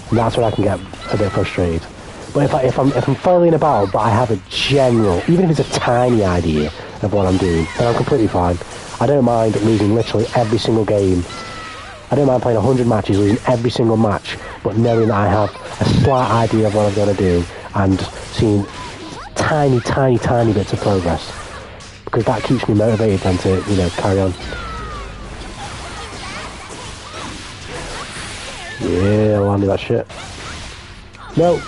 And that's when I can get a bit frustrated. But if I'm flailing about, but I have a general, even if it's a tiny idea of what I'm doing, then I'm completely fine. I don't mind losing literally every single game. I don't mind playing 100 matches, losing every single match, but knowing that I have a slight idea of what I'm going to do and seeing tiny bits of progress, because that keeps me motivated then to, you know, carry on. Yeah, I landed that shit. No.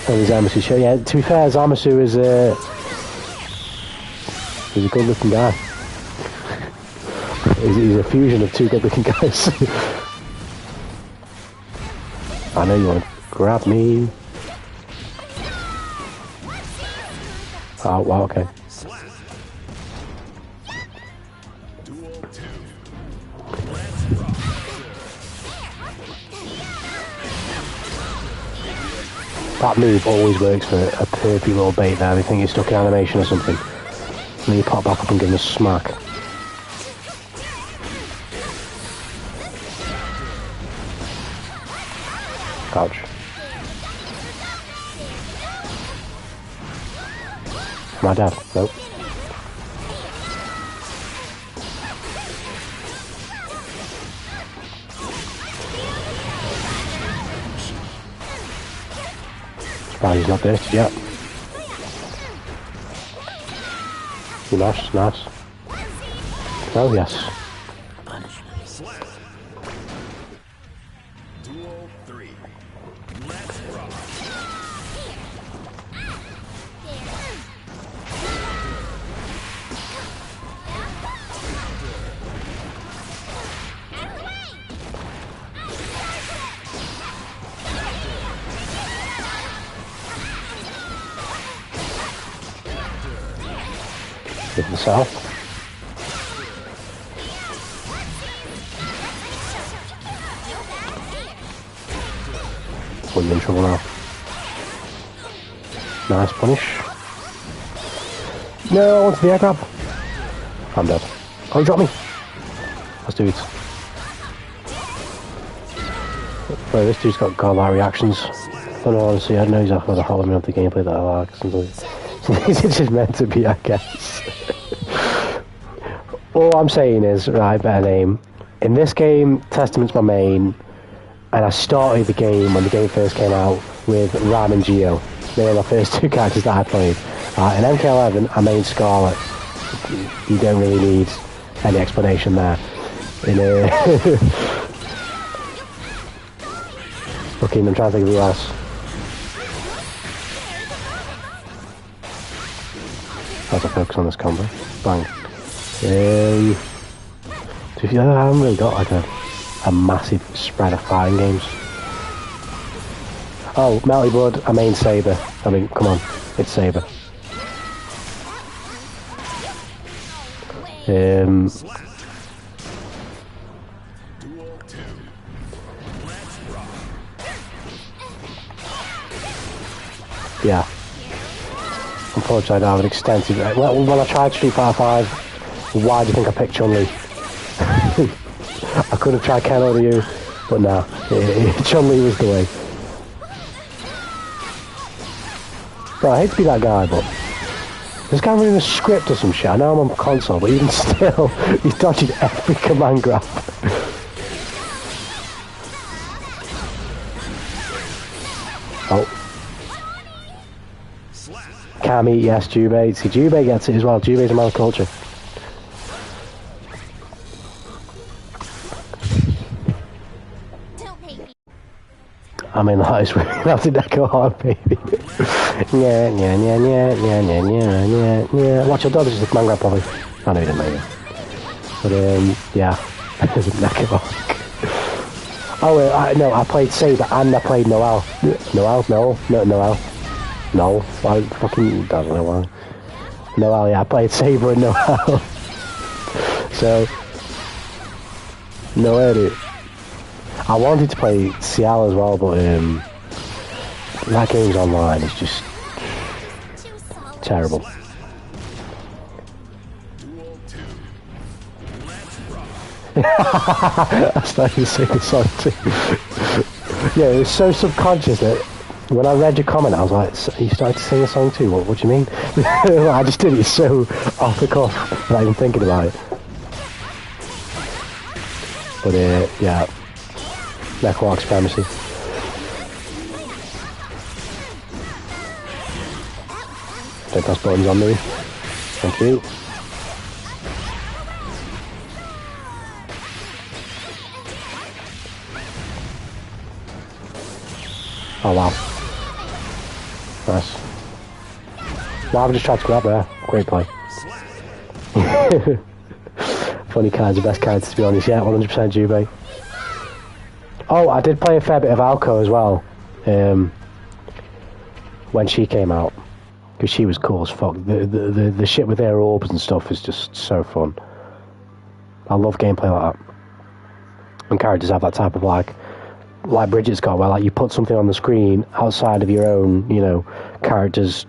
Oh, there's Zamasu show. Yeah, to be fair, Zamasu is a good looking guy. He's a fusion of two good looking guys. I know you want to grab me. Oh, wow, okay. That move always works for a perfect little bait there. They think you're stuck in animation or something. And then you pop back up and give them a smack. Ouch. Am I dead? Nope. Surprised he's not dirty yet. Nice. Oh yes. Duel 3. Let's rock. Give him set off. Put him in trouble now. Nice punish. No, I want the air grab. I'm dead. Oh, he dropped me. Let's do it. Bro, this dude's got godlike reactions. I don't know, honestly, I don't know exactly what the hell I mean of the gameplay that I like. Sometimes it's just meant to be, I guess. All I'm saying is, right, better name. In this game, Testament's my main, and I started the game when the game first came out with Ram and Geo. They were my first two characters that I played. In MK11, I made Scarlet. You don't really need any explanation there. Fucking, I'm trying to think of who else. As I focus on this combo. Bang. I haven't really got like a massive spread of fighting games. Oh, Melty Blood, I mean Saber. I mean, come on, it's Saber. Yeah. Unfortunately, I don't have an extensive... Well, I tried Street Fighter 5. Why do you think I picked Chun-Li? I could have tried Ken or you, but no. Chun-Li was the way. Bro, I hate to be that guy, but... This guy reading a script or some shit. I know I'm on console, but even still, he's dodging every command grab. Oh. Cammy, yes, Jubei. See, Jubei gets it as well. Jubei's a man of culture. I mean, that is really have to deco hard, baby. Yeah. Watch your dog, this is the command grab, probably. I know you didn't know that. But, yeah. Neck hard. Oh, no, I played Saber and I played Noel. Noel? No, I fucking don't know why. Noel, yeah, I played Saber and Noel. So, no edit. I wanted to play Cial as well, but that game's online. It's just terrible. I started to sing the song too. Yeah, it was so subconscious that when I read your comment, I was like, you started to sing a song too? What do you mean? I just did it so off the cuff, without even thinking about it. But yeah, Necroarch supremacy. Don't press buttons on me. Thank you. Oh wow. Nice. Well, I've just tried to grab there. Great play. Funny cards, the best cards to be honest. Yeah, 100% Jubei. Oh, I did play a fair bit of Alco as well. When she came out. Because she was cool as fuck. The shit with their orbs and stuff is just so fun. I love gameplay like that. And characters have that type of like Bridget's got, where like you put something on the screen outside of your own, character's,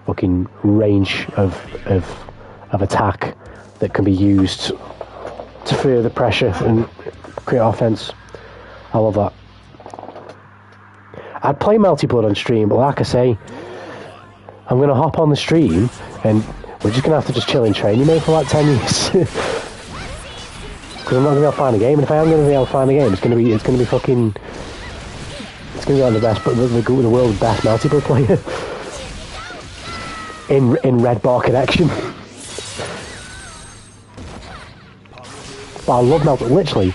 fucking range of attack that can be used to further pressure and create offense. I love that. I'd play Melty Blood on stream, but like I say, I'm going to hop on the stream and we're just going to have to just chill and train you maybe for like 10 years. Because I'm not going to be able to find a game, and if I am going to be able to find a game, it's going to be fucking, it's going to be like the best, the world's best Melty Blood player. in Red Bar Connection. But I love Melty, literally,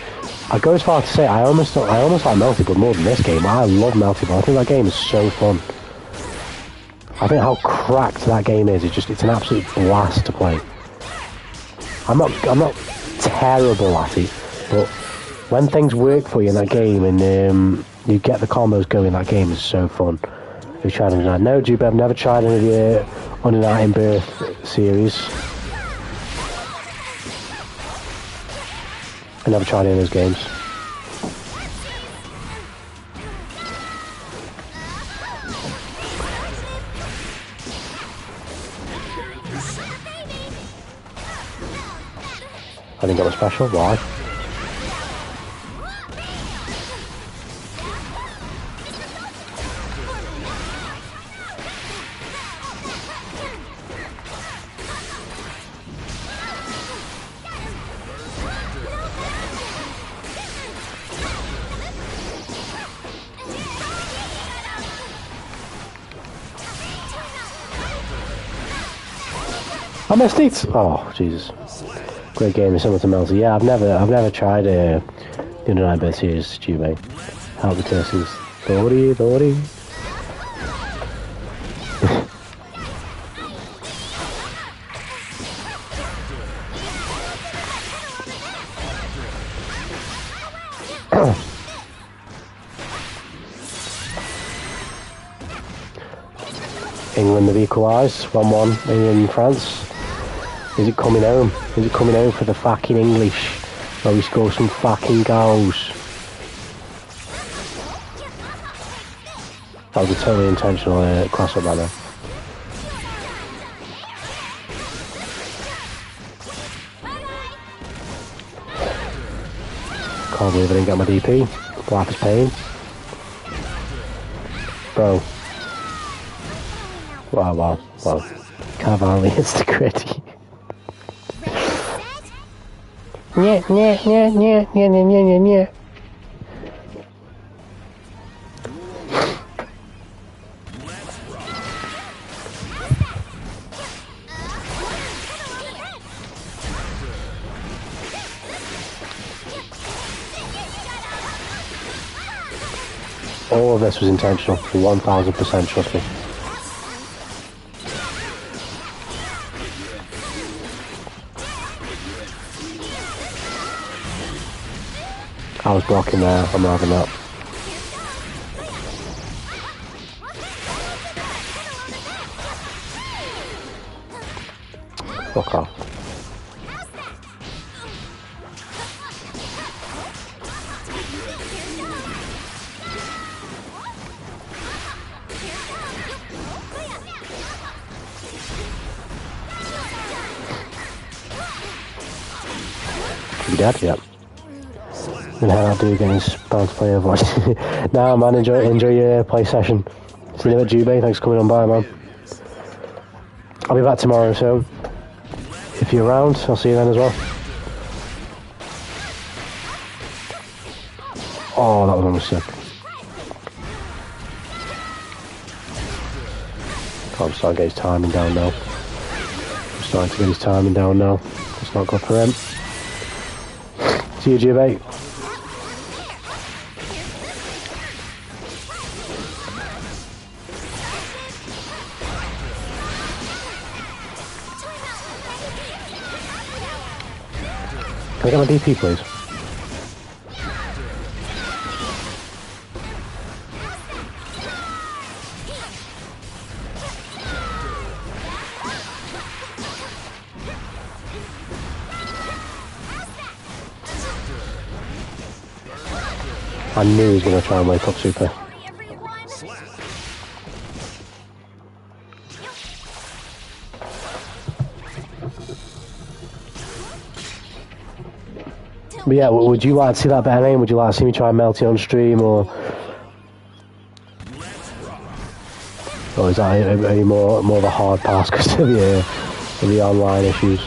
I go as far to say I almost like Melty Blood more than this game. I love Melty Blood. I think that game is so fun. I think how cracked that game is, it's an absolute blast to play. I'm not terrible at it, but when things work for you in that game and you get the combos going, that game is so fun. Have you tried Under Night? No, Jupe, I've never tried any of the Under Night in Birth series. I never tried any of those games. I didn't get my special. Why? I missed it. Oh Jesus! Great game, similar to Melty. Yeah, I've never tried the Under Night Birth series, Stu, mate. Help the curses. Dory. England have equalised 1-1 in France. Is it coming home? Is it coming home for the fucking English? Where we score some fucking goals? That was a totally intentional cross-up banner. Can't believe I didn't get my DP. Life is pain. Bro. Wow. Cavalli is the gritty. Yeah. All of this was intentional, 1000%, trust me. I was blocking there, I'm not having that. Fuck off. You dead? Yep. And how I do against bound to play Overwatch. Nah man, enjoy your play session. See you in a bit, Jubei, thanks for coming on by, man. I'll be back tomorrow, so if you're around, I'll see you then as well. Oh, that was almost sick. I'm starting to get his timing down now. It's not good for him. See you, Jubei. Can I get my DP, please? I knew he was going to try and wake up Super. But yeah, would you like to see that better name? Would you like to see me try and melt it on stream, or is that a more of a hard pass because of the online issues?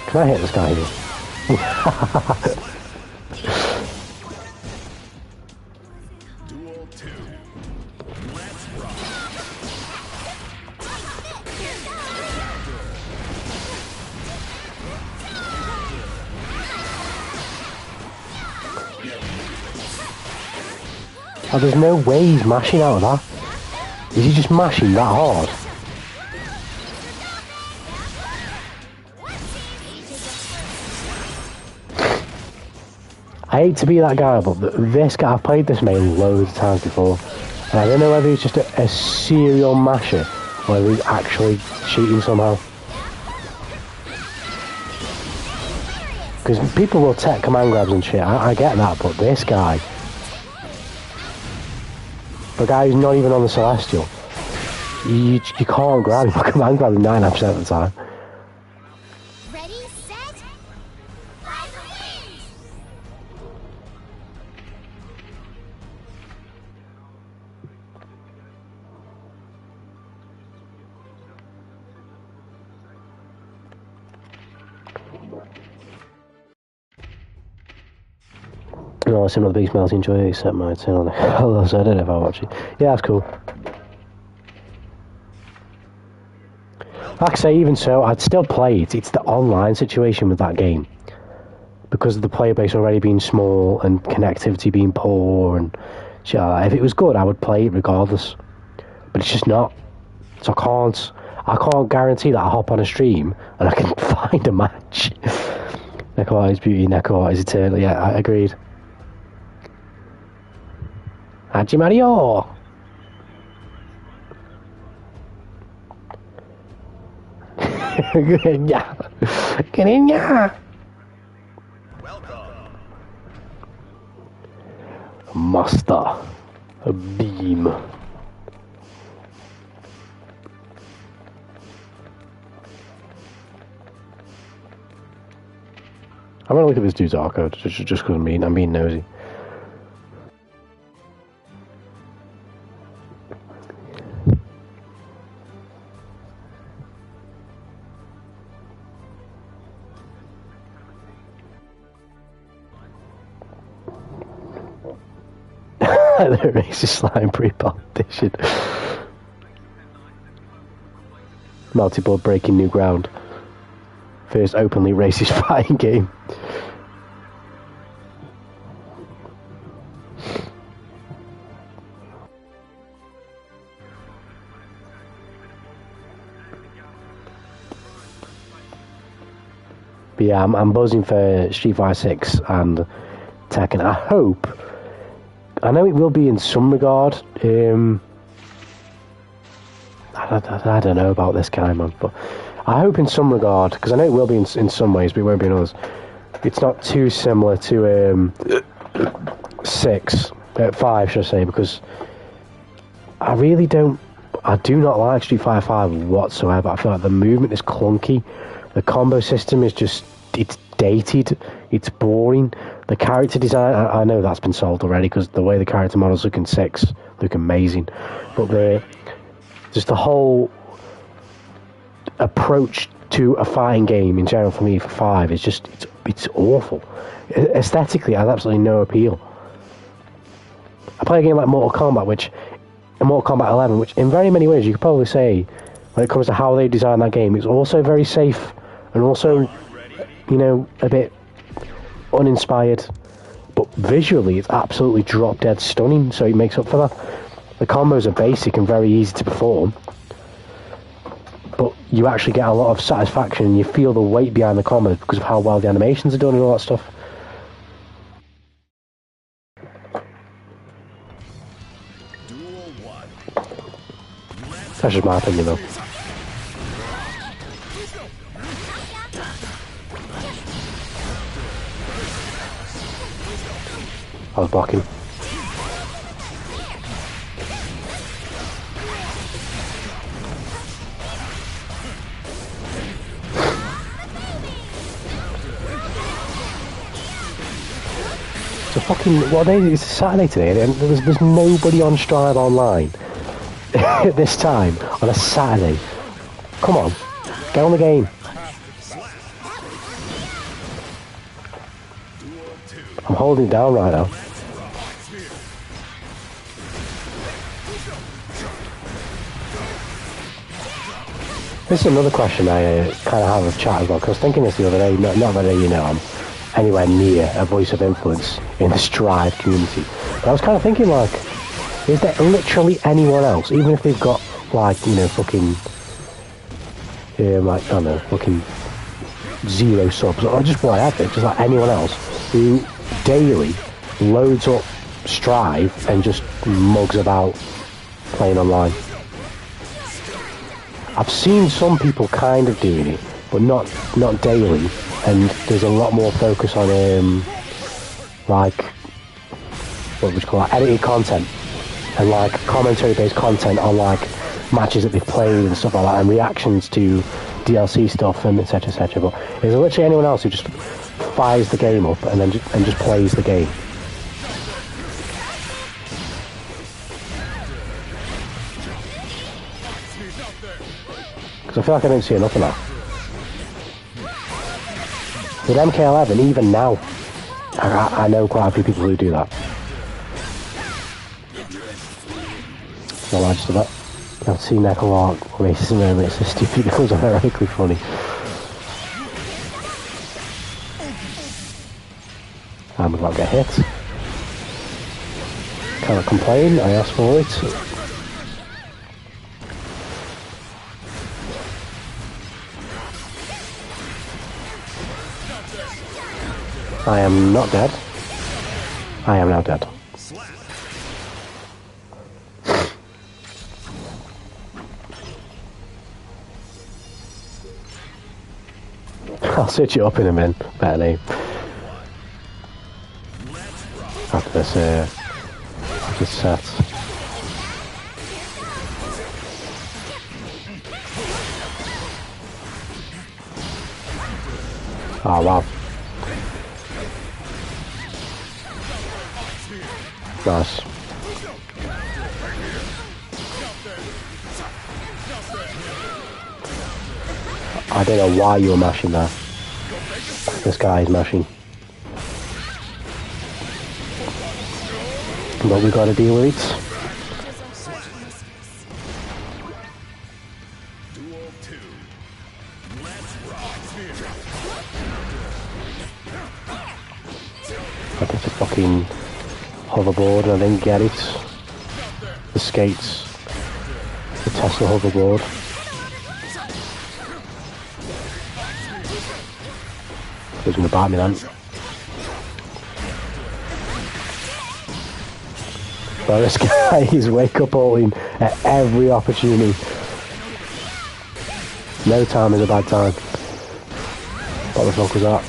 Can I hit this guy here? Duel 2. Let's rock. Oh, there's no way he's mashing out of that. Is he just mashing that hard? I hate to be that guy, but this guy, I've played this main loads of times before, and I don't know whether he's just a serial masher, or whether he's actually cheating somehow. Because people will tech command grabs and shit, I get that, but this guy, the guy who's not even on the Celestial, you can't grab him, command grab him 99% of the time. Ready, set, fly the winds! No, similar to Beast Melty, enjoy it, except my turn on the colours, I don't know if I'll watch it. Yeah, that's cool. Like I say, even so, I'd still play it. It's the online situation with that game. Because of the player base already being small and connectivity being poor and shit like that. If it was good, I would play it regardless. But it's just not. So I can't guarantee that I'll hop on a stream and I can find a match. Neko is beauty, Neko is eternal. Yeah, I agreed. Haji Mario! Yeah. Get in, yeah. Welcome. Master. A beam. I'm gonna look at this dude's arcode just because I'm being nosy. The racist slime pre-politician. Multiple breaking new ground. First openly racist fighting game. But yeah, I'm buzzing for Street Fighter 6 and Tekken. I know it will be in some regard. I don't know about this guy, man, but I hope in some regard, because I know it will be in some ways, but it won't be in others. It's not too similar to 5, should I say, because I do not like Street Fighter 5 whatsoever. I feel like the movement is clunky, the combo system is it's dated, it's boring. The character design, I know that's been solved already because the way the character models look in 6 look amazing, but just the whole approach to a fighting game in general for me for 5 is just it's awful. Aesthetically, it has absolutely no appeal. I play a game like Mortal Kombat 11, which in very many ways you could probably say, when it comes to how they design that game, it's also very safe and also, a bit uninspired, but visually it's absolutely drop dead stunning, so it makes up for that. The combos are basic and very easy to perform, but you actually get a lot of satisfaction and you feel the weight behind the combos because of how well the animations are done and all that stuff. That's just my opinion though. I was blocking. So fucking, what day is it? It's Saturday today, and there's nobody on Strive Online at this time on a Saturday. Come on, get on the game. I'm holding it down right now. This is another question I kind of have a chat as well, because I was thinking this the other day, not that I'm anywhere near a voice of influence in the Strive community, but I was kind of thinking, like, Is there literally anyone else, even if they've got, like, you know, fucking, like, I don't know, fucking 0 subs, or just whatever, just like anyone else, who daily loads up Strive and just mugs about playing online? I've seen some people kind of doing it, but not daily, and there's a lot more focus on, like, what would you call it, edited content, and like commentary-based content on like matches that they've played and stuff like that, and reactions to DLC stuff and etc. etc. But is there literally anyone else who just fires the game up and then just plays the game? Because I feel like I don't see enough of that. With MK11, even now, I know quite a few people who do that. So I just about I've seen that a lot. Racism moment, it's so stupid because I'm ironically funny. I'm about to get hit. Cannot complain, I asked for it. I am not dead. I am now dead. I'll switch it up in a minute. Better name. After this set. Oh wow. Nice. I don't know why you were mashing that. This guy is mashing. But we gotta deal with it. I did the fucking hoverboard and I didn't get it. The skates. The Tesla hoverboard. Who's gonna bite me then? But this guy is wake up alling at every opportunity. No time is a bad time. What the fuck was that?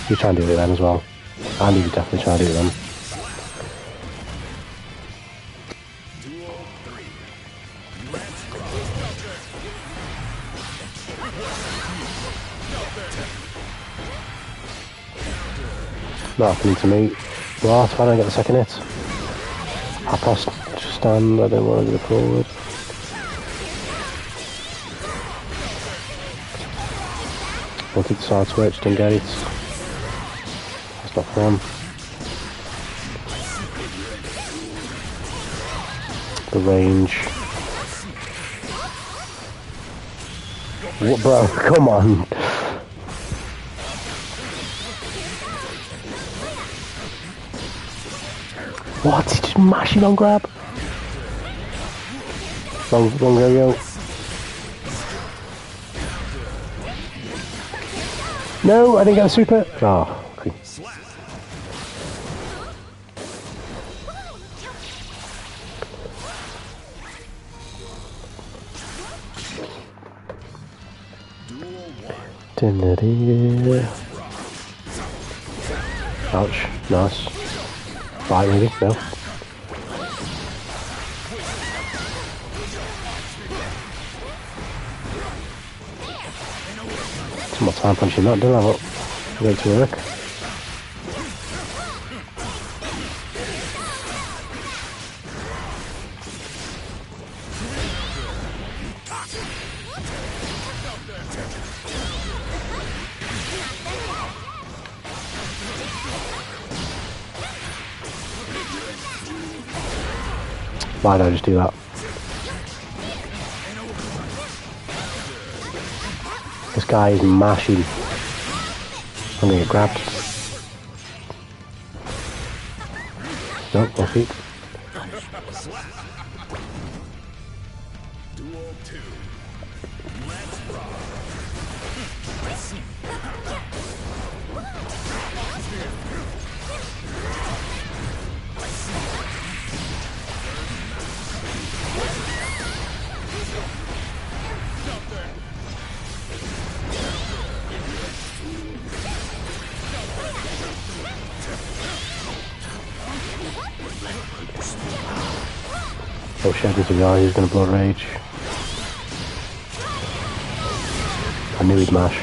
You try and do it then as well. I need to definitely try and do it then. Not happening to me. Well, if I don't get the second hit. I pressed stand, I don't want to go forward. Wanted to side switch, didn't get it. That's not fun. The range. What, bro? Come on. What? He's just mashing on grab. Long go. No, I didn't get a super. Oh, okay. Ouch, nice. Right, maybe, no. Some more time punching that, don't I? Look, go to work. Why don't I just do that? This guy is mashing. I'm gonna get grabbed. Nope, okay. Duel 2. Let's rock. Oh shit, there's a guy who's gonna blood rage. I knew he'd mash.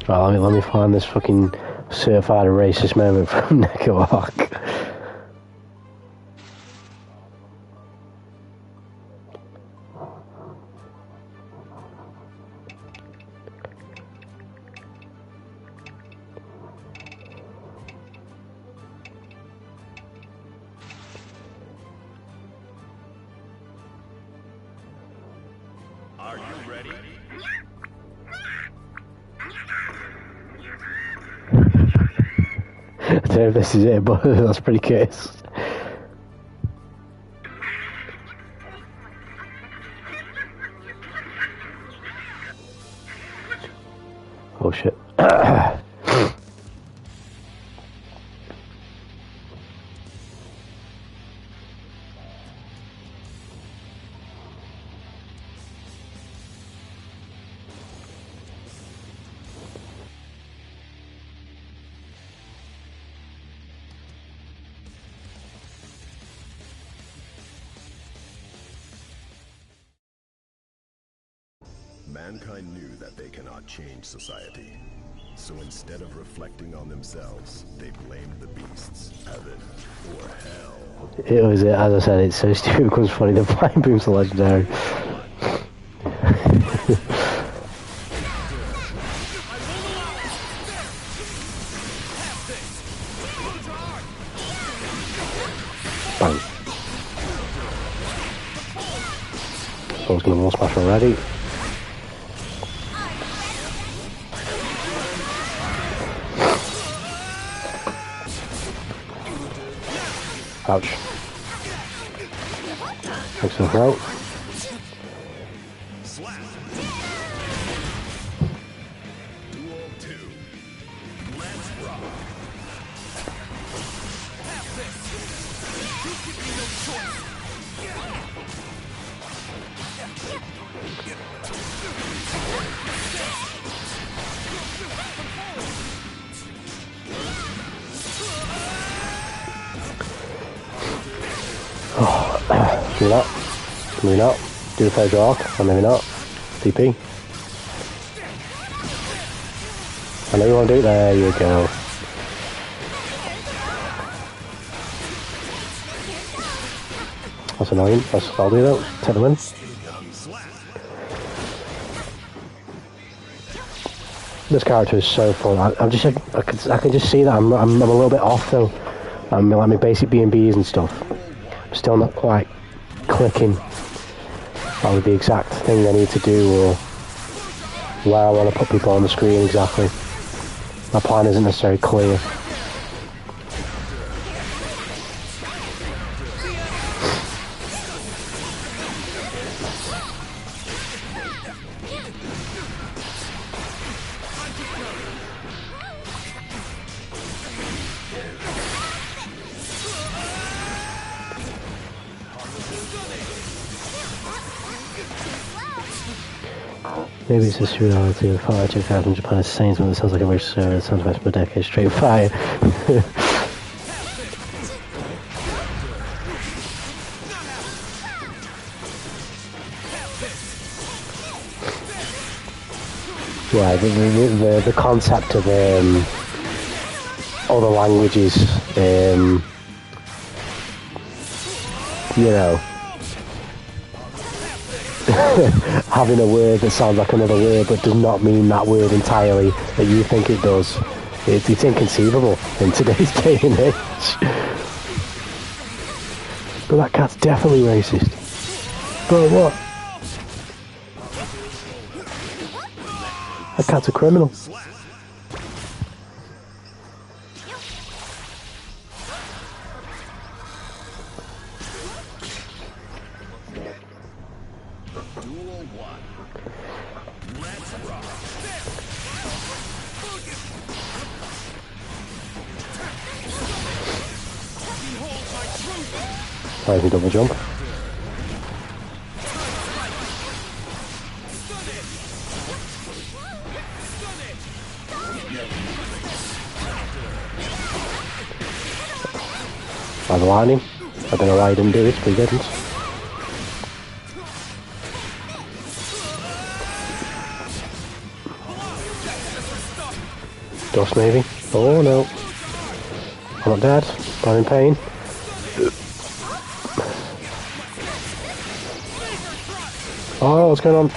Right, let me find this fucking certified racist moment from Necroark. Are you ready? I don't know if this is it, but that's pretty curious. Oh shit. Mankind knew that they cannot change society. So instead of reflecting on themselves, they blamed the beasts, heaven, or hell. It was, as I said, it's so stupid because funny, the flying booms are legendary. Bang. I was going to wall smash already. Ouch. Thanks for the throat. Duel 2. Let's rock. Maybe not. Maybe not. Do the phase arc, or maybe not. TP. I know you want to do it. There you go. That's annoying. I'll do that. Take the win. This character is so fun. I can just see that I'm a little bit off though. Like my basic B&Bs and stuff. I'm still not quite clicking with the exact thing I need to do or where I want to put people on the screen exactly. My plan isn't necessarily clear. Maybe it's just reality of fire £2,000 Saints when it sounds like a rich server that sounds best for a decade straight fire. Yeah, the concept of other languages, you know, having a word that sounds like another word but does not mean that word entirely that you think it does. It's inconceivable in today's day and age. But that cat's definitely racist. Bro, what? That cat's a criminal. Tries me double jump. By the lightning. I don't know why he didn't do it, but he didn't. Dust maybe. Oh no. I'm not dead, but I'm in pain. Oh, what's going on?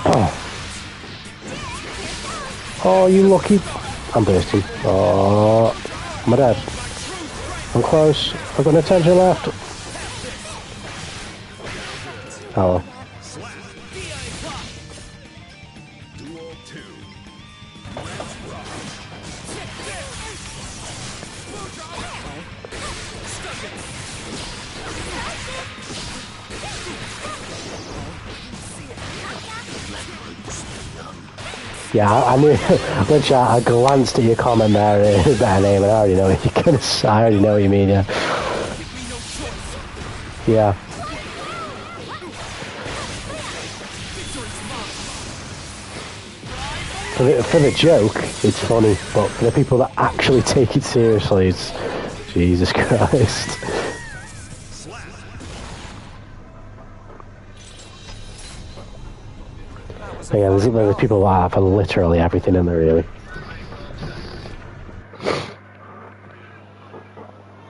Oh. Oh, you lucky. I'm bursting. Oh, am I dead? I'm close. I've got no tension left. Oh well. Yeah, I knew. Which I glanced at your comment there about her name, and I already know what you're gonna say. I already know what you mean. Yeah. Yeah. For the joke, it's funny, but for the people that actually take it seriously, it's Jesus Christ. Yeah, there's people that have literally everything in there, really.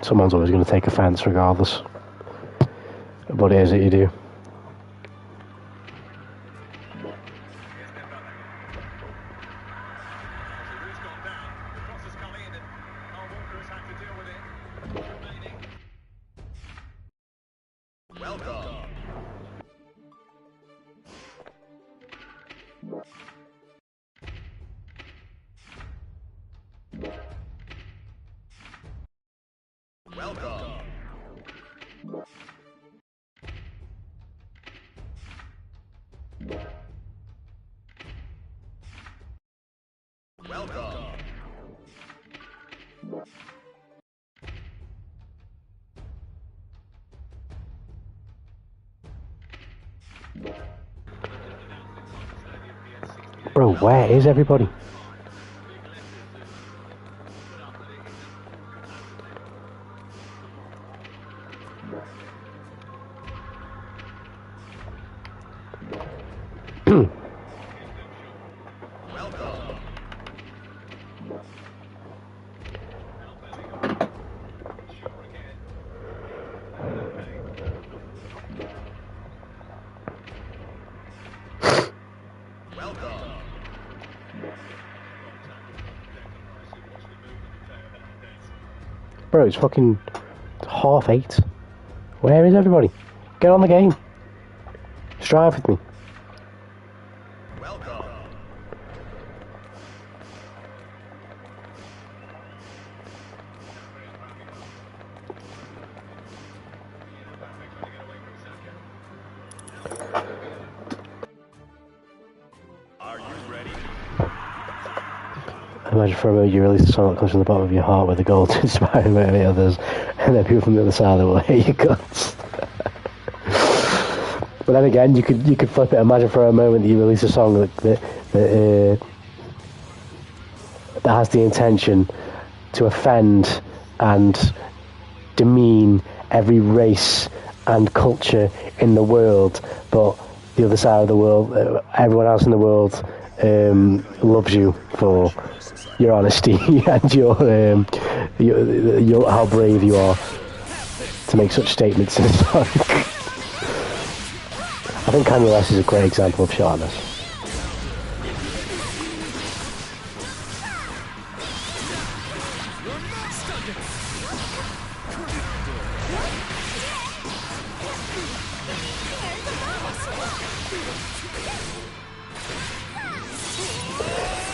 Someone's always going to take offence regardless. But it is what you do. Bro, where is everybody? Bro, it's fucking 8:30. Where is everybody? Get on the game. Strive with me. Are you ready? Imagine for a moment you release a song that comes from the bottom of your heart with the goal to inspire many others, and then people from the other side of the world hate your guts. But then again, you could flip it. Imagine for a moment that you release a song that has the intention to offend and demean every race and culture in the world, but the other side of the world, everyone else in the world loves you for your honesty and your how brave you are to make such statements in a song. I think Kanye West is a great example of shortness.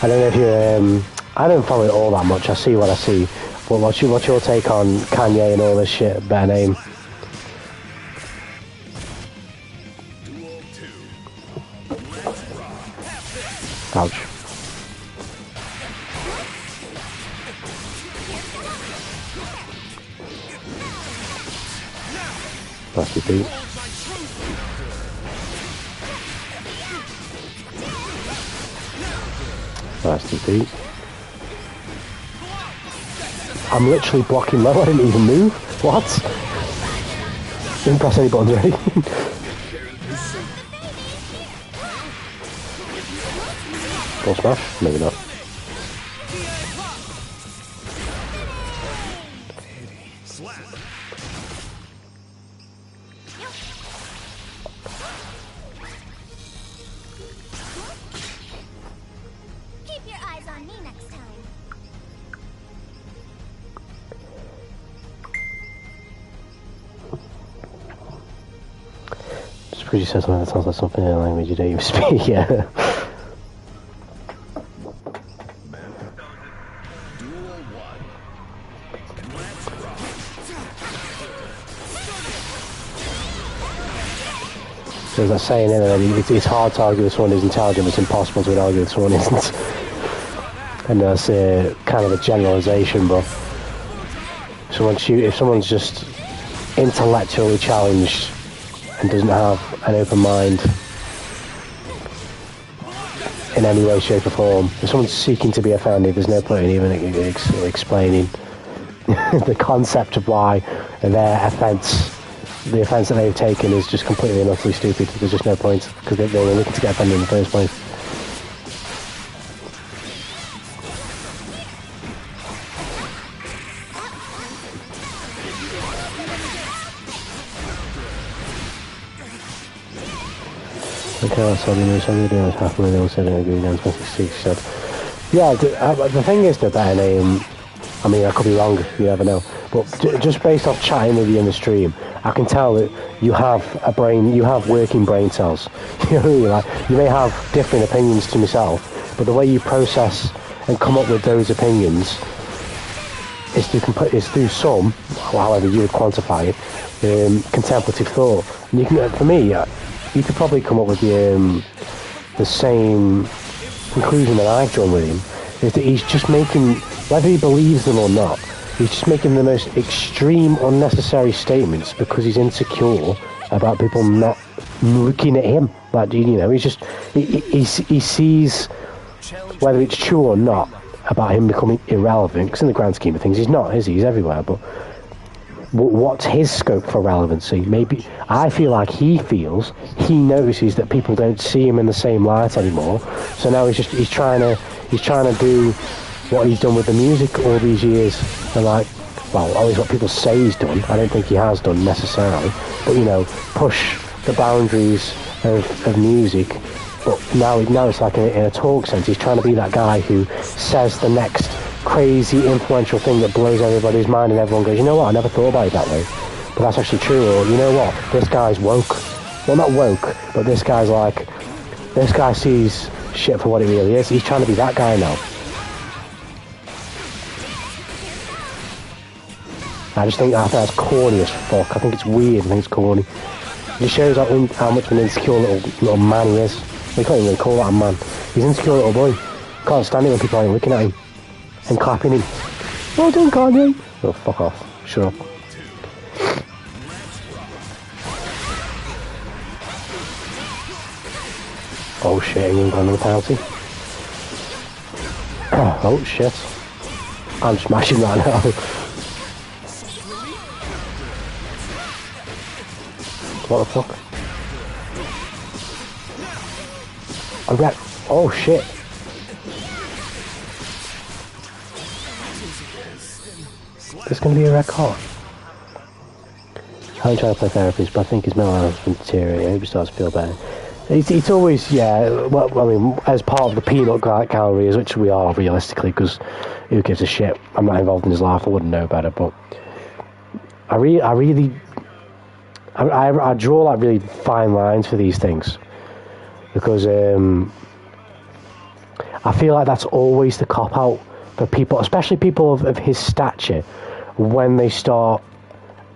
I don't know if you. I don't follow it all that much. I see what I see. But what's your take on Kanye and all this shit? Better name. Duel 2. Let's rock. Ouch. Nasty beat. Nasty beat. I'm literally blocking low, I didn't even move. What? Didn't press any buttons or anything. Full smash? Maybe not. Slap. Keep your eyes on me next time. Just because you said something that sounds like something in a language you don't even speak, yeah. Duel 1. Let's rock. So there's that saying in there, it's hard to argue with someone who's intelligent, but it's impossible to argue with someone who isn't. And that's kind of a generalisation, but if someone's just intellectually challenged and doesn't have an open mind in any way, shape or form, if someone's seeking to be offended, there's no point in even explaining the concept of why the offence that they've taken is just completely and utterly stupid. There's just no point, because they were looking to get offended in the first place. Okay, so the video was half a million, said I agree down 26, said. Yeah, the thing is that better name, I mean, I could be wrong, you never know, but just based off chatting with you in the stream, I can tell that you have a brain, you have working brain cells. You know, like, you may have different opinions to myself, but the way you process and come up with those opinions is through some, or however you would quantify it, contemplative thought. And you can, for me, you could probably come up with the same conclusion that I've drawn with him, is that he's just making, whether he believes them or not, he's just making the most extreme, unnecessary statements because he's insecure about people not looking at him. Like, you know, he's just, he sees, whether it's true or not, about him becoming irrelevant, because in the grand scheme of things, he's not, is he? He's everywhere, but what's his scope for relevancy? Maybe I feel like he notices that people don't see him in the same light anymore. So now he's trying to do what he's done with the music all these years, and like, well, always what people say he's done. I don't think he has done necessarily, but you know, push the boundaries of music. But now it's like in a talk sense, he's trying to be that guy who says the next crazy influential thing that blows everybody's mind, and everyone goes, you know what, I never thought about it that way, but that's actually true. Or, you know what, this guy's woke. Well, not woke, but this guy sees shit for what it really is. He's trying to be that guy now. I just think that's corny as fuck. I think it's weird. I think it's corny. It just shows how much of an insecure little man he is. You can't even really call that a man. He's an insecure little boy. Can't stand it when people aren't looking at him and clapping him. Well done, Kanye. Oh, fuck off. Shut up. Oh shit, he ain't got another penalty. Oh shit. I'm smashing right now. What the fuck? A rep. Oh shit. There's going to be a red card. I'm trying to play therapist, but I think his mental health has been deteriorating. I hope he starts to feel better. It's always, yeah, well, I mean, as part of the peanut galleries, which we are realistically, because who gives a shit? I'm not involved in his life, I wouldn't know better, but I draw like really fine lines for these things, because I feel like that's always the cop-out for people, especially people of his stature, when they start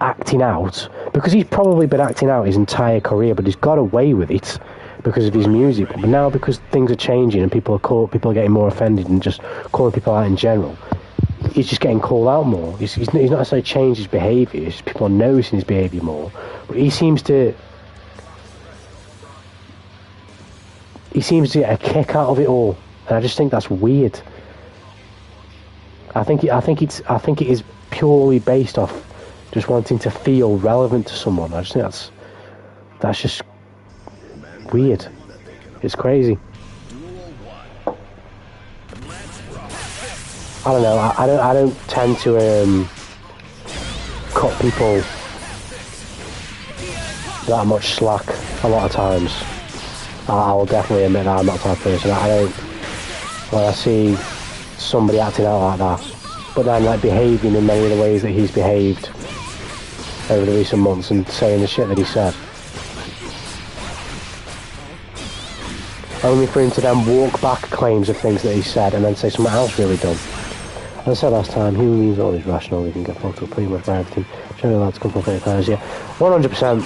acting out, because he's probably been acting out his entire career, but he's got away with it because of his music. But now, because things are changing and people are getting more offended and just calling people out in general, he's just getting called out more. He's not necessarily changed his behaviour, it's just people are noticing his behaviour more. But he seems to get a kick out of it all, and I just think that's weird. I think it is purely based off just wanting to feel relevant to someone. I just think that's just weird. It's crazy. I don't know. I don't tend to cut people that much slack a lot of times. I will definitely admit that I'm not the type of person. I don't, when I see somebody acting out like that, but then like behaving in many of the ways that he's behaved over the recent months and saying the shit that he said, only for him to then walk back claims of things that he said and then say something else really dumb. As I said last time, human beings are always rational. We can get fucked up pretty much by everything. Generally allowed to come from 35 yeah. 100%.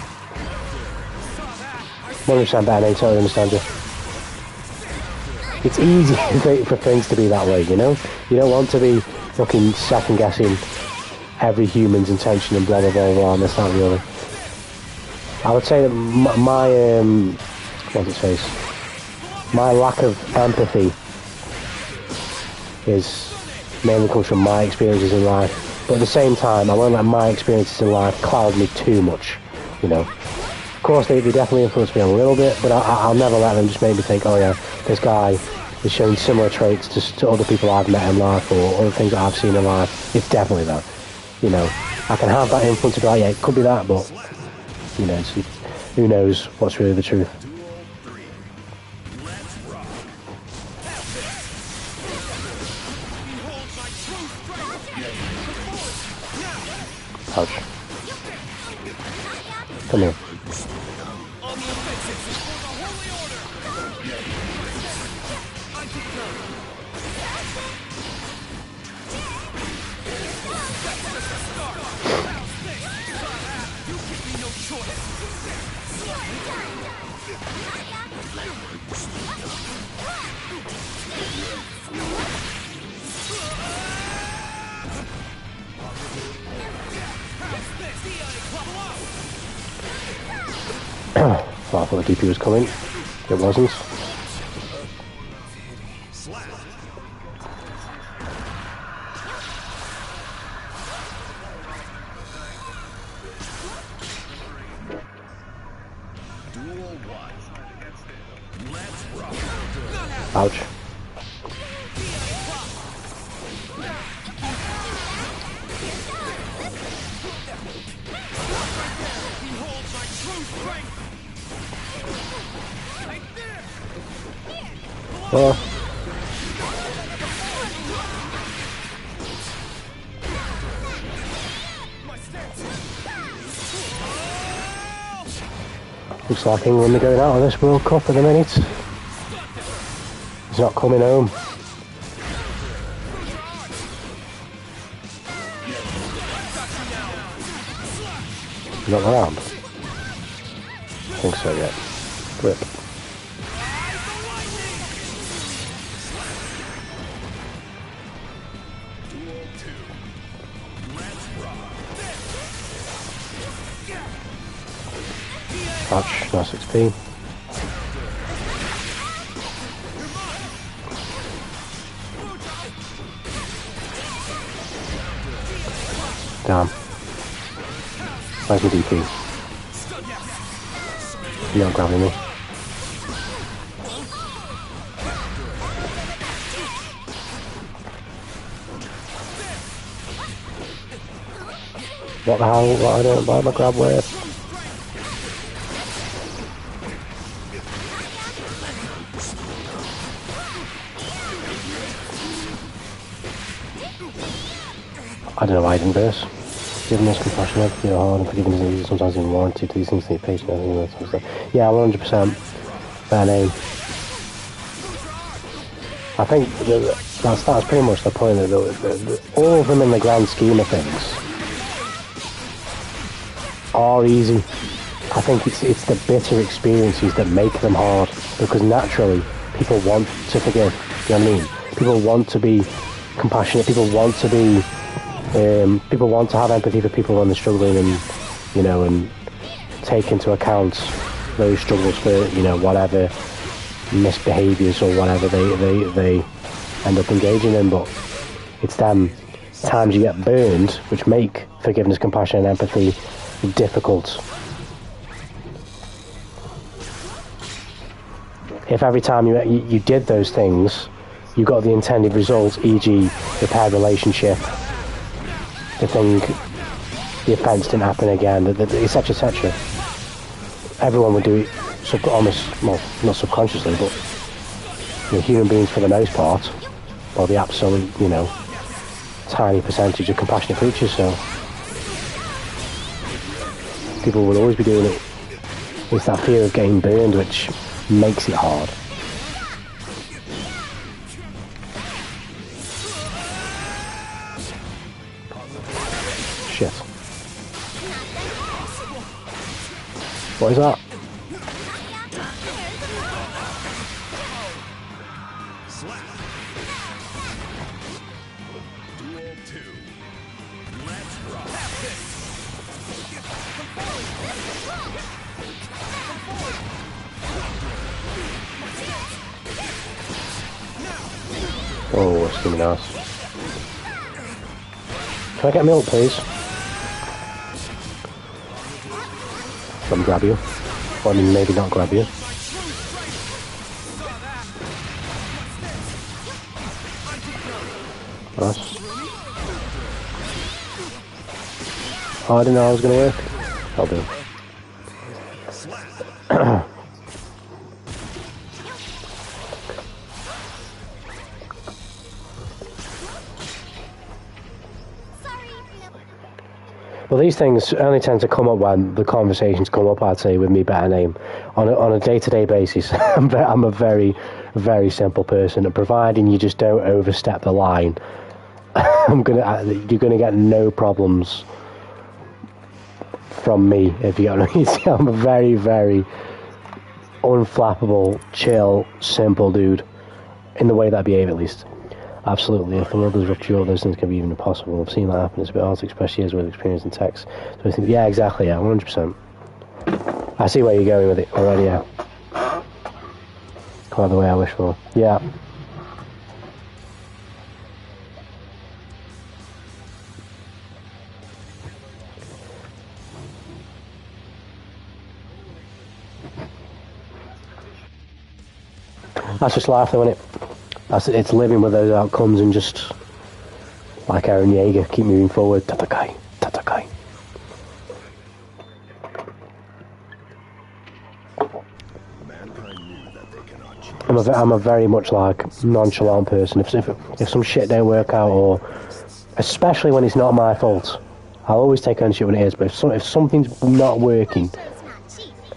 100% better, I totally understand you. It's easy for things to be that way, you know? You don't want to be fucking second guessing every human's intention and blah blah blah blah and this, that and the other. I would say that my what's its face? My lack of empathy mainly comes from my experiences in life. But at the same time, I won't let my experiences in life cloud me too much, you know. Of course, they definitely influence me a little bit, but I'll never let them just make me think, oh yeah, this guy is showing similar traits to other people I've met in life or other things that I've seen in life. It's definitely that. You know, I can have that influence to be like, yeah, it could be that, but, you know, who knows what's really the truth. Ouch. Come here. Well, I thought the DP was coming. It wasn't. Ouch. Well, looks like England are going out of this World Cup in a minute. He's not coming home. He's not around. I think so, yeah. Flip. Touch, nice XP. Damn. Where's my DP? You're not grabbing me. What the hell? Why am I grab where? I don't know why I didn't burst. Giving us compassion, empathy, or hard, and forgiveness is easy, sometimes even warranted. These things need patience, and that sort of stuff. Yeah, 100%. Fair name. I think that's pretty much the point. That all of them, in the grand scheme of things, are easy. I think it's the bitter experiences that make them hard, because naturally people want to forgive. You know what I mean? People want to be compassionate. People want to be. People want to have empathy for people when they're struggling, and and take into account those struggles for whatever misbehaviours or whatever they end up engaging in. But it's them times you get burned which make forgiveness, compassion and empathy difficult. If every time you did those things you got the intended result, e.g. repaired relationship, the offence didn't happen again, etc, etc, everyone would do it almost, well, not subconsciously, but human beings for the most part, or the absolute, tiny percentage of compassionate creatures, so people will always be doing it. It's that fear of getting burned which makes it hard. Shit. What is that? Slap. Duel 2. Let's rock. Oh, that's gonna be nice. Can I get milk, please? Let me grab you. Or, I mean, maybe not grab you. Nice. Oh, I didn't know I was going to work. I'll do. Well, these things only tend to come up when the conversations come up, I'd say, with me better name. On a day-to-day basis, I'm a very, very simple person, and providing you just don't overstep the line, you're gonna get no problems from me, if you get what I mean. I'm a very, very unflappable, chill, simple dude, in the way that I behave, at least. Absolutely, if the world is rupture, all those things can be even impossible. I've seen that happen. It's a bit hard to express years with experience in text. So I think, yeah, exactly, yeah, 100%. I see where you're going with it already, yeah. Quite the way I wish for. Yeah. That's just life, though, isn't it? It's living with those outcomes and just, like Aaron Yeager, keep moving forward. Tatakai, tatakai. I'm a very much like nonchalant person. If some shit don't work out, or especially when it's not my fault, I'll always take ownership when it is. But if something's not working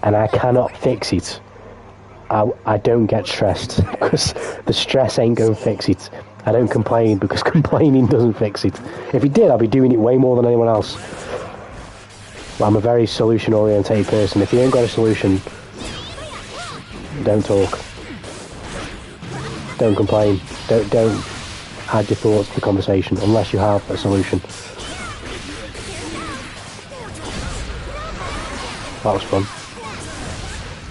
and I cannot fix it, I don't get stressed, because the stress ain't going to fix it. I don't complain, because complaining doesn't fix it. If it did, I'd be doing it way more than anyone else. But I'm a very solution-orientated person. If you ain't got a solution, don't talk. Don't complain. Don't add your thoughts to the conversation unless you have a solution. That was fun.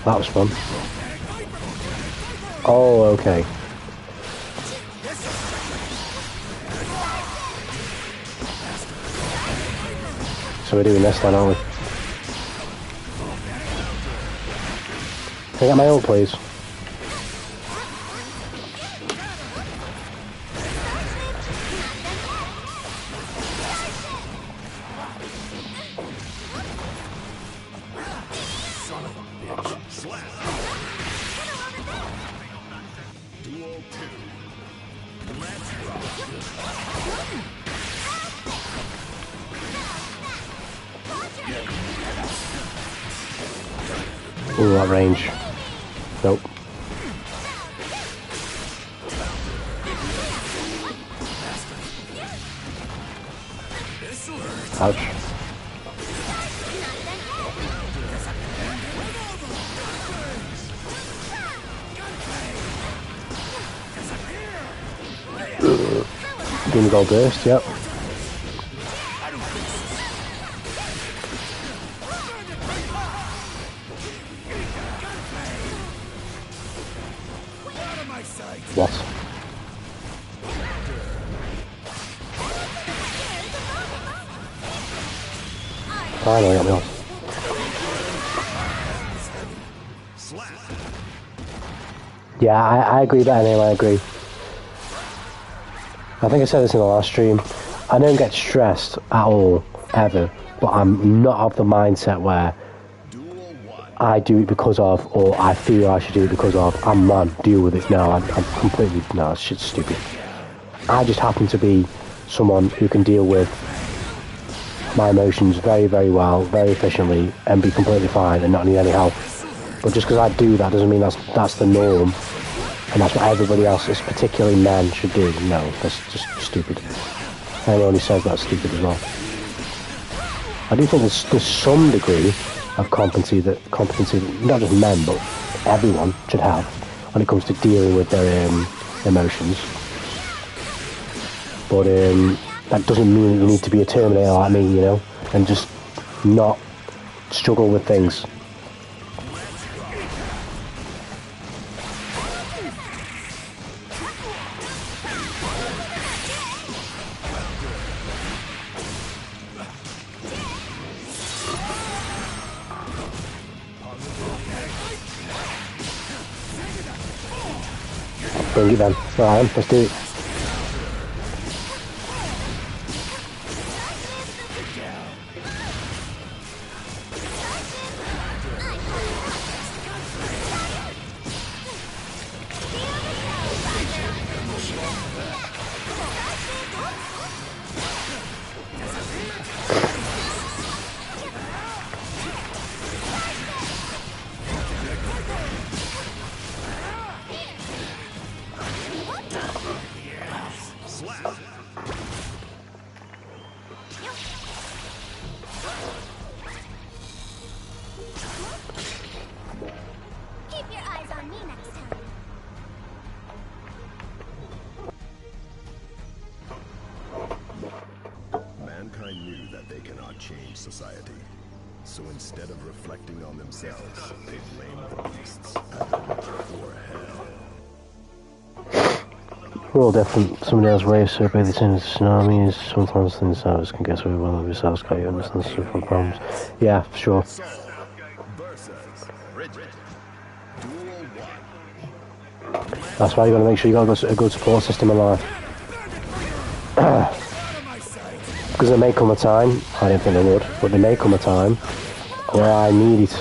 That was fun. Oh, okay. So we're doing this then, aren't we? Can I get my ult, please? Ooh, that range. Nope. Ouch. Gonna go burst, yep. What? Finally got me off. Yeah, I agree that name, I agree. I think I said this in the last stream. I don't get stressed at all, ever, but I'm not of the mindset where I do it because of, or I feel I should do it because of. I'm man, deal with it now. I'm completely, no, shit's stupid. I just happen to be someone who can deal with my emotions very, very well, very efficiently, and be completely fine and not need any help. But just because I do that doesn't mean that's the norm, and that's what everybody else, particularly men, should do. No, that's just stupid. Anyone who says that's stupid as well. I do think there's some degree of competency that not just men but everyone should have when it comes to dealing with their emotions. But that doesn't mean that you need to be a Terminator like me, you know, and just not struggle with things. Bring it then. Alright, let's do it. Keep your eyes on me next time. Mankind knew that they cannot change society. So instead of reflecting on themselves, they blamed the beasts, or hell. We're all different. Somebody else's race, so by the time of tsunamis, sometimes things ours can get away well of yourselves, can't you understand different problems? Yeah, sure. Versus Bridget. Duel 1. That's why you got to make sure you got a good support system in life. Because there may come a time, I don't think there would, but there may come a time where I need it.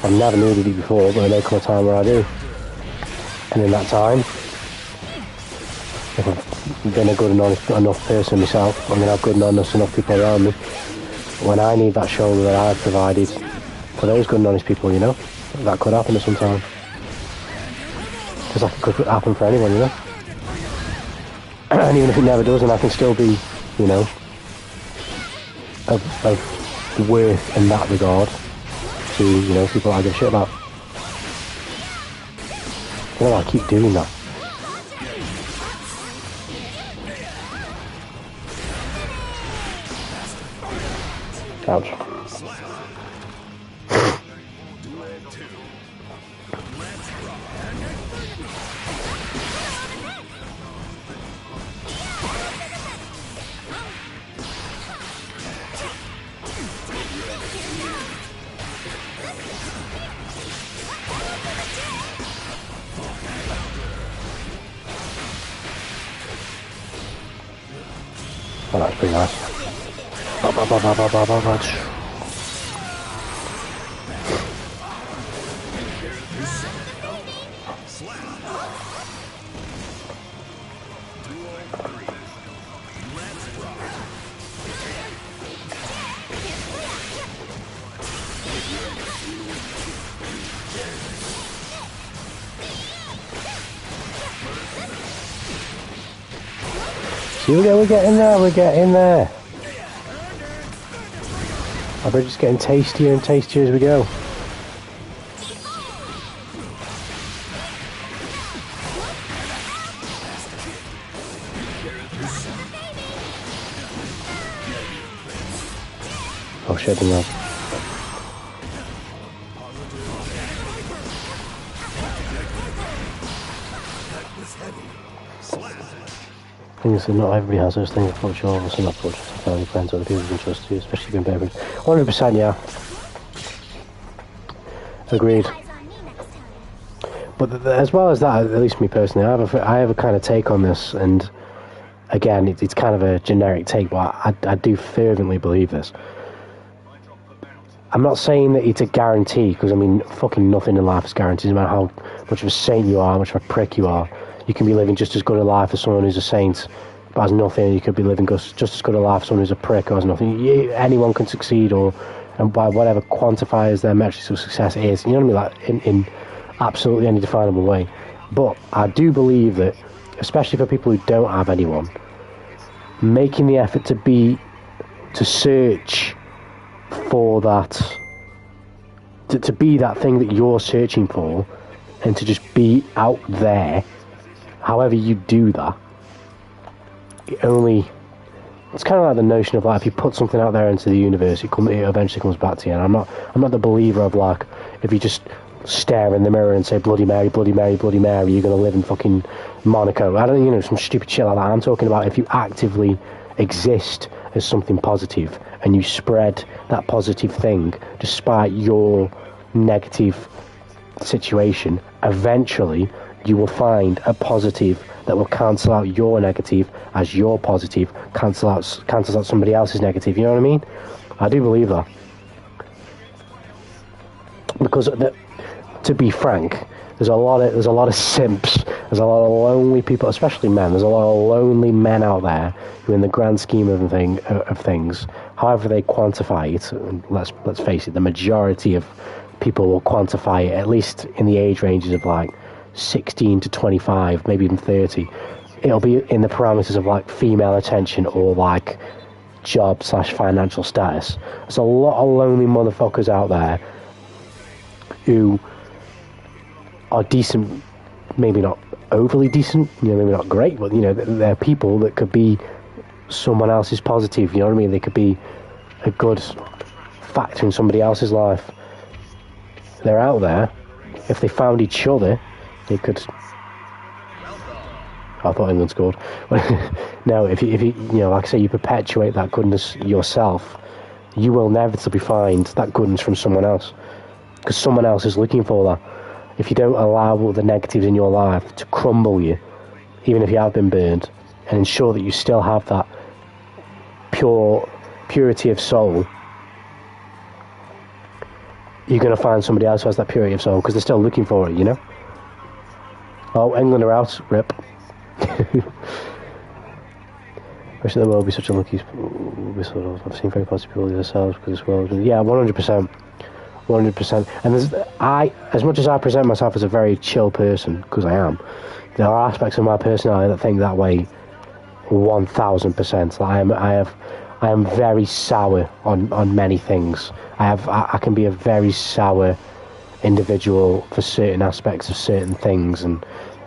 I've never needed it before, but there may come a time where I do. And in that time, if I've been a good and honest enough person myself, I'm going to have good and honest enough people around me. When I need that shoulder that I've provided for those good and honest people, you know, that could happen at some time. Just like it could happen for anyone, you know. And even if it never does, then I can still be, you know, of worth in that regard to, you know, people I give a shit about. You know, I keep doing that. Ouch. Oh, that's pretty nice. See, we're getting there, we're getting there. Our bridge is getting tastier and tastier as we go. Oh shit, no. Things that not everybody has those things. I'm sure also not fortunate to family, friends, other people you can trust you, especially being better. 100%, yeah. Agreed. But as well as that, at least me personally, I have a kind of take on this, and again, it's kind of a generic take, but I do fervently believe this. I'm not saying that it's a guarantee, because I mean, fucking nothing in life is guaranteed, no matter how much of a saint you are, how much of a prick you are. You can be living just as good a life as someone who's a saint, but has nothing. You could be living just as good a life as someone who's a prick or has nothing. Anyone can succeed, and by whatever quantifiers their metrics of success is. You know what I mean? Like in absolutely any definable way. But I do believe that, especially for people who don't have anyone, making the effort to search for that, to be that thing that you're searching for, and to just be out there. However you do that, it's kind of like the notion of like, if you put something out there into the universe, it eventually comes back to you. And I'm not the believer of like, if you just stare in the mirror and say Bloody Mary, Bloody Mary, Bloody Mary, you're going to live in fucking Monaco. I don't, some stupid shit like that. I'm talking about if you actively exist as something positive and you spread that positive thing despite your negative situation, eventually you will find a positive that will cancel out your negative as your positive cancels out somebody else's negative. You know what I mean? I do believe that, because to be frank, there's a lot of simps, there's a lot of lonely people, especially men. There's a lot of lonely men out there who, in the grand scheme of things, however they quantify it, and let's face it, the majority of people will quantify it, at least in the age ranges of like 16 to 25, maybe even 30. It'll be in the parameters of like female attention or like job / financial status. There's a lot of lonely motherfuckers out there who are decent, maybe not overly decent, maybe not great, but they're people that could be someone else's positive. You know what I mean? They could be a good factor in somebody else's life. They're out there. If they found each other, they could. I thought England scored. No, if you like I say, you perpetuate that goodness yourself, you will inevitably find that goodness from someone else, because someone else is looking for that. If you don't allow the negatives in your life to crumble you, even if you have been burned, and ensure that you still have that purity of soul, you're going to find somebody else who has that purity of soul, because they're still looking for it, Oh, England are out. Rip. Wish that the world would be such a lucky I've seen very positive people themselves, because this world. Yeah, 100%. 100%. And as much as I present myself as a very chill person, because I am, there are aspects of my personality that think that way 1000%. I am very sour on many things. I can be a very sour individual for certain aspects of certain things, and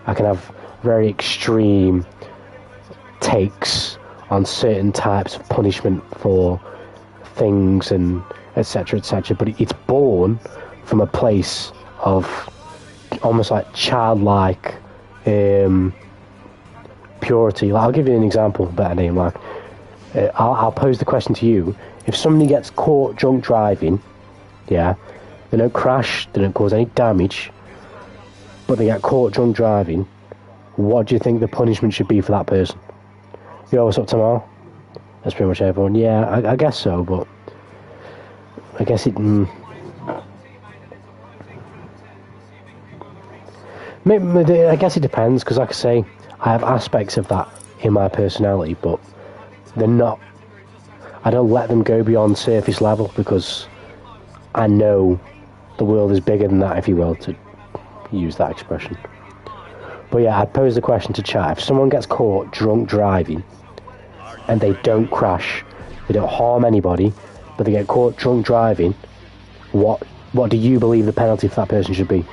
I can have very extreme takes on certain types of punishment for things, and etc., but it's born from a place of almost like childlike purity. Like, I'll give you an example, better name. Like, I'll pose the question to you: if somebody gets caught drunk driving, yeah, they don't crash, they don't cause any damage, but they get caught drunk driving, what do you think the punishment should be for that person? Yo, what's up, Tamal? That's pretty much everyone. Yeah, I guess so, but I guess it. I guess it depends, because like I say, I have aspects of that in my personality, but they're not. I don't let them go beyond surface level, because I know the world is bigger than that, if you will, to use that expression. But yeah, I'd pose the question to chat: if someone gets caught drunk driving and they don't crash, they don't harm anybody, but they get caught drunk driving, what do you believe the penalty for that person should be?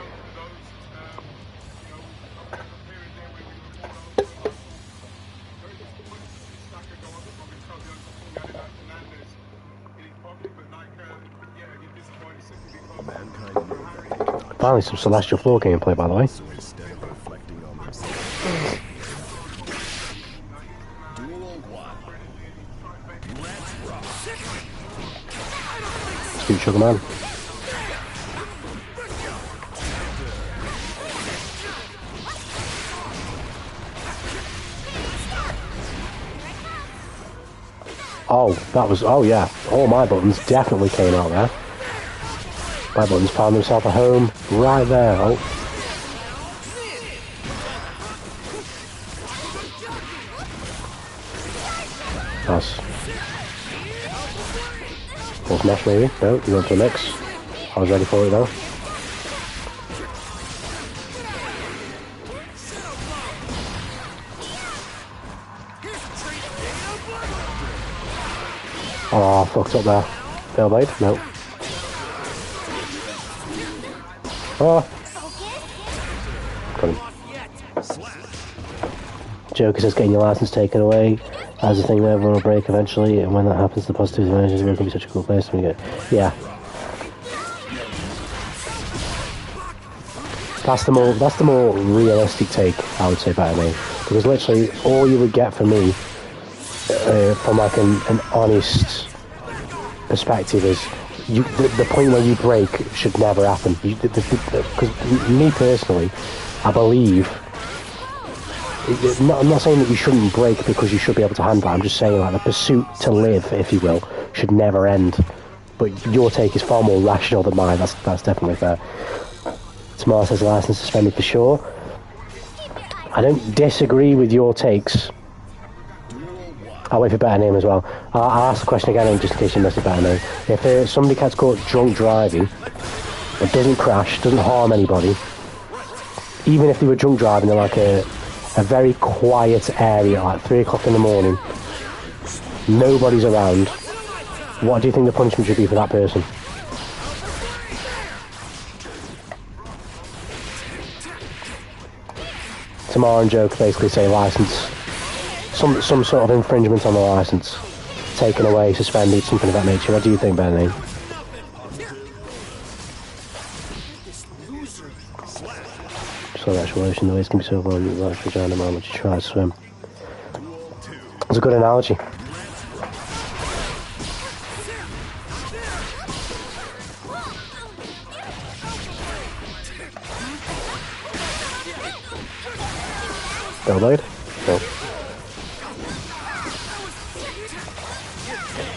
Mankind knew that they cannot Finally, some Celestial Floor gameplay, by the way. so instead of reflecting on themselves, Duel 1. Let's rock. Scoot Sugar Man. Oh, that was, oh yeah, all my buttons definitely came out there. My buttons found themselves a home right there. Oh. Nice. Full smash maybe? No, you went for a mix. I was ready for it though. Oh, fucked up there. Fail blade? No. Oh. Got him. Joker says getting your license taken away as a thing that everyone will break eventually, and when that happens, the positive emergency room can be such a cool place when you get. Yeah. That's the more realistic take, I would say, better me. Because literally all you would get from me, from like an honest perspective, is the point where you break should never happen. Because me personally, I believe. I'm not saying that you shouldn't break because you should be able to handle it. I'm just saying like the pursuit to live, if you will, should never end. But your take is far more rational than mine. That's definitely fair. Tamar says license suspended for sure. I don't disagree with your takes. I'll wait for better name as well. I'll ask the question again just in case you missed a better name. If somebody gets caught drunk driving, but doesn't crash, doesn't harm anybody, even if they were drunk driving in like a very quiet area, like 3 o'clock in the morning, nobody's around, what do you think the punishment should be for that person? Tamar and Joke basically say license, some sort of infringement on the license, taken away, suspended, something of that nature. What do you think, Benny? So actualization, the waves can be so far, you like to drown the moment you try to swim. It's a good analogy. Bellblade? No.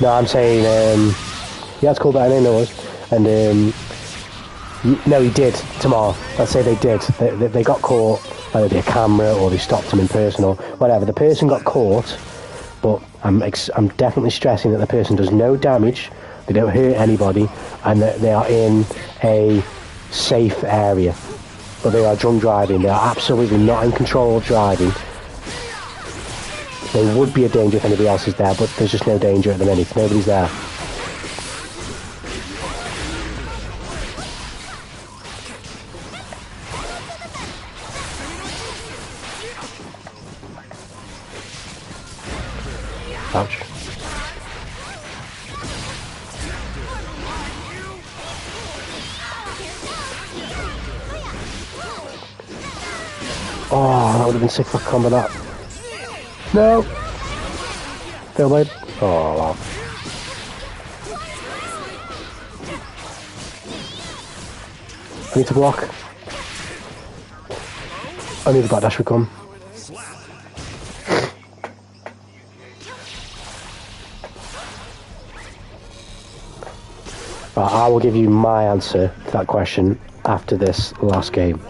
No, I'm saying, yeah, it's called that, I know it was. And, no, he did, Tamar. Let's say they did. They got caught, whether it be a camera or they stopped him in person or whatever. The person got caught, but I'm definitely stressing that the person does no damage, they don't hurt anybody, and that they are in a safe area. But they are drunk driving. They are absolutely not in control of driving. They would be a danger if anybody else is there, but there's just no danger at the minute. Nobody's there. Ouch. Oh, that would have been sick for combo that. No! Fail blade. Oh, wow. I need to block. I need the backdash would come. Right, I will give you my answer to that question after this last game.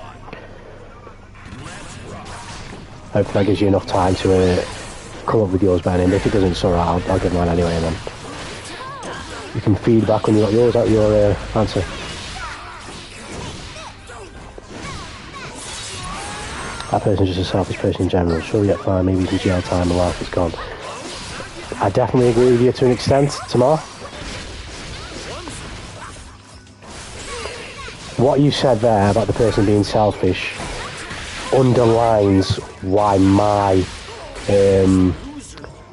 Hopefully that gives you enough time to come up with yours, Ben, and if it doesn't, it's alright, I'll give mine anyway, and then you can feed back when you got yours out, your answer. That person's just a selfish person in general. Sure, you get fine, maybe even jail time and life is gone. I definitely agree with you to an extent, Tamar. what you said there about the person being selfish underlines why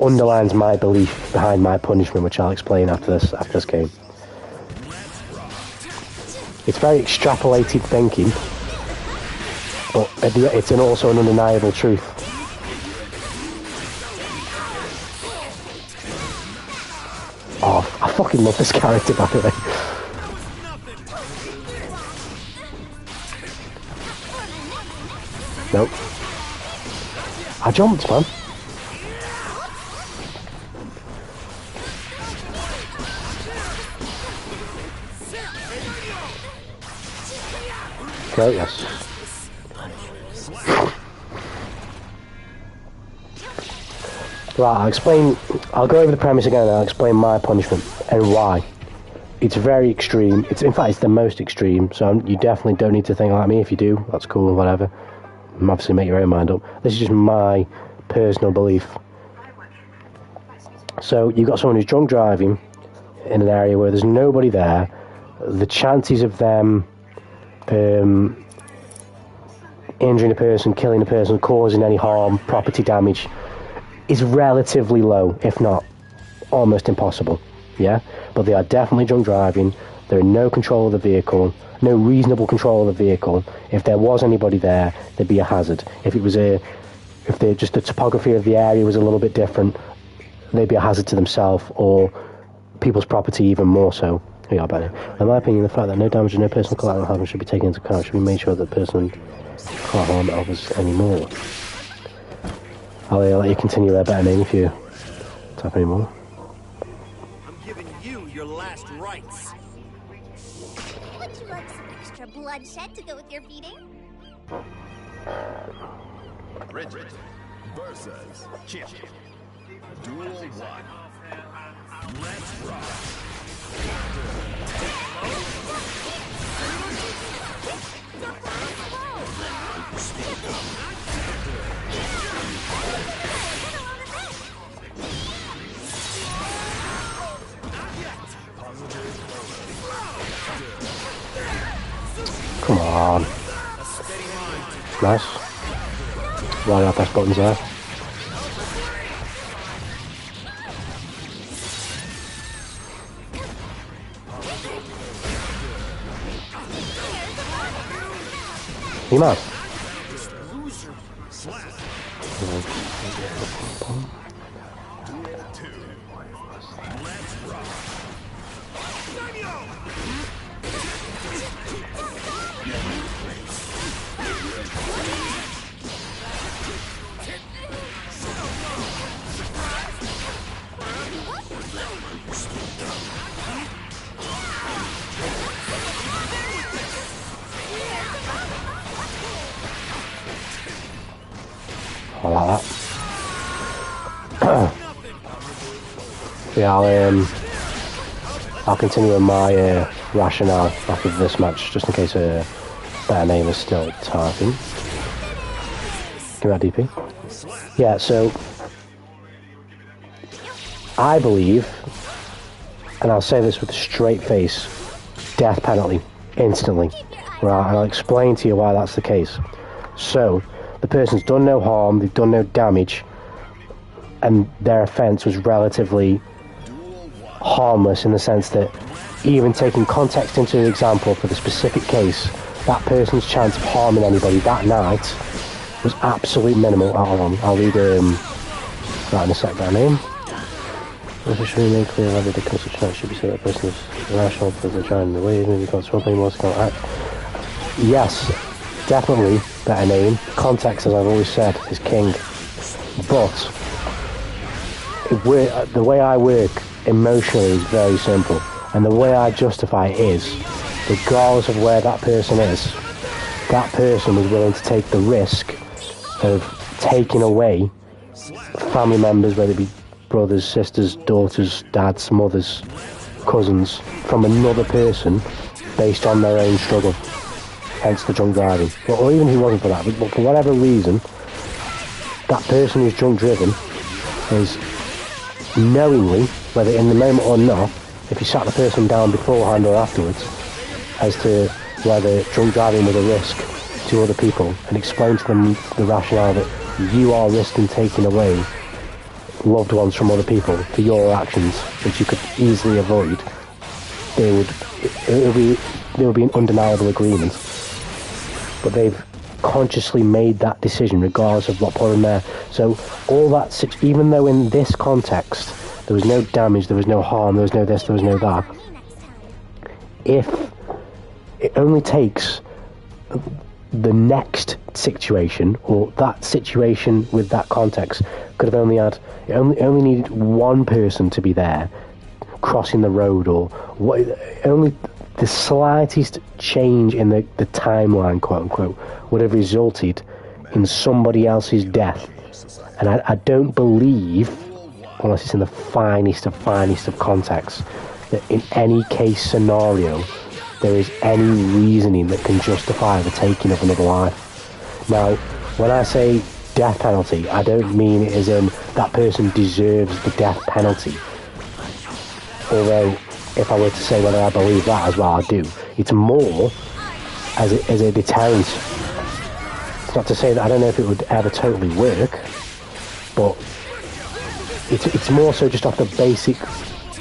underlines my belief behind my punishment, which I'll explain after this game. It's very extrapolated thinking, but it's also an undeniable truth. Oh, I fucking love this character, by the way. Nope. I jumped, man. Okay, yes. Right, I'll go over the premise again and I'll explain my punishment and why. It's very extreme. In fact, it's the most extreme, so you definitely don't need to think like me. If you do, that's cool, whatever. Obviously make your own mind up. This is just my personal belief. So you've got someone who's drunk driving in an area where there's nobody there. The chances of them injuring a person, killing a person, causing any harm, property damage is relatively low, if not almost impossible. Yeah, but they are definitely drunk driving. They're in no control of the vehicle, no reasonable control of the vehicle. If there was anybody there, there'd be a hazard. If just the topography of the area was a little bit different, they'd be a hazard to themselves or people's property even more so. Yeah, about it. In my opinion, the fact that no damage and no personal collateral harm should be taken into account should be made sure that the person can't harm others anymore. I'll let you continue there, better name if you tap anymore. I'm giving you your last rites. Would you like some extra bloodshed to go with your beating? Bridget versus Chip. Duel 1. Let's rock. Come on. Nice. Right up, press buttons there. You mad? I like that. Yeah, I'll continue with my rationale after this match, just in case better name is still typing. Give me that DP. Yeah, so I believe, and I'll say this with a straight face, death penalty, instantly. Right, and I'll explain to you why that's the case. So, the person's done no harm, they've done no damage, and their offence was relatively harmless in the sense that, even taking context into the example for the specific case, that person's chance of harming anybody that night was absolutely minimal. Hold on, I'll read right in a sec that name. If it should be made clear whether the constitution should be said that person is irrational for the giant in the way, maybe can't swap anymore, so can't act. Yes, definitely better name. Context, as I've always said, is king. But the way I work emotionally is very simple, and the way I justify it is, regardless of where that person is, that person was willing to take the risk of taking away family members, whether it be brothers, sisters, daughters, dads, mothers, cousins, from another person based on their own struggle. Hence the drunk driving. Or even if he wasn't for that, but for whatever reason, that person who's drunk driven is knowingly, whether in the moment or not, if you sat the person down beforehand or afterwards, as to whether drunk driving was a risk to other people, and explain to them the rationale that you are risking taking away loved ones from other people for your actions, which you could easily avoid, there would be an undeniable agreement. But they've consciously made that decision regardless of what put them there. So all that, even though in this context there was no damage, there was no harm, there was no this, there was no that, if it only takes the next situation, or that situation with that context could have only had, it only needed one person to be there crossing the road, or what, only the slightest change in the timeline, quote unquote, would have resulted in somebody else's death. And I don't believe, unless it's in the finest of contexts, that in any case scenario there is any reasoning that can justify the taking of another life. Now, when I say death penalty, I don't mean it as in that person deserves the death penalty. Although, if I were to say whether I believe that as well, I do. It's more as a deterrent. It's not to say that I don't know if it would ever totally work, but it's more so just off the basic,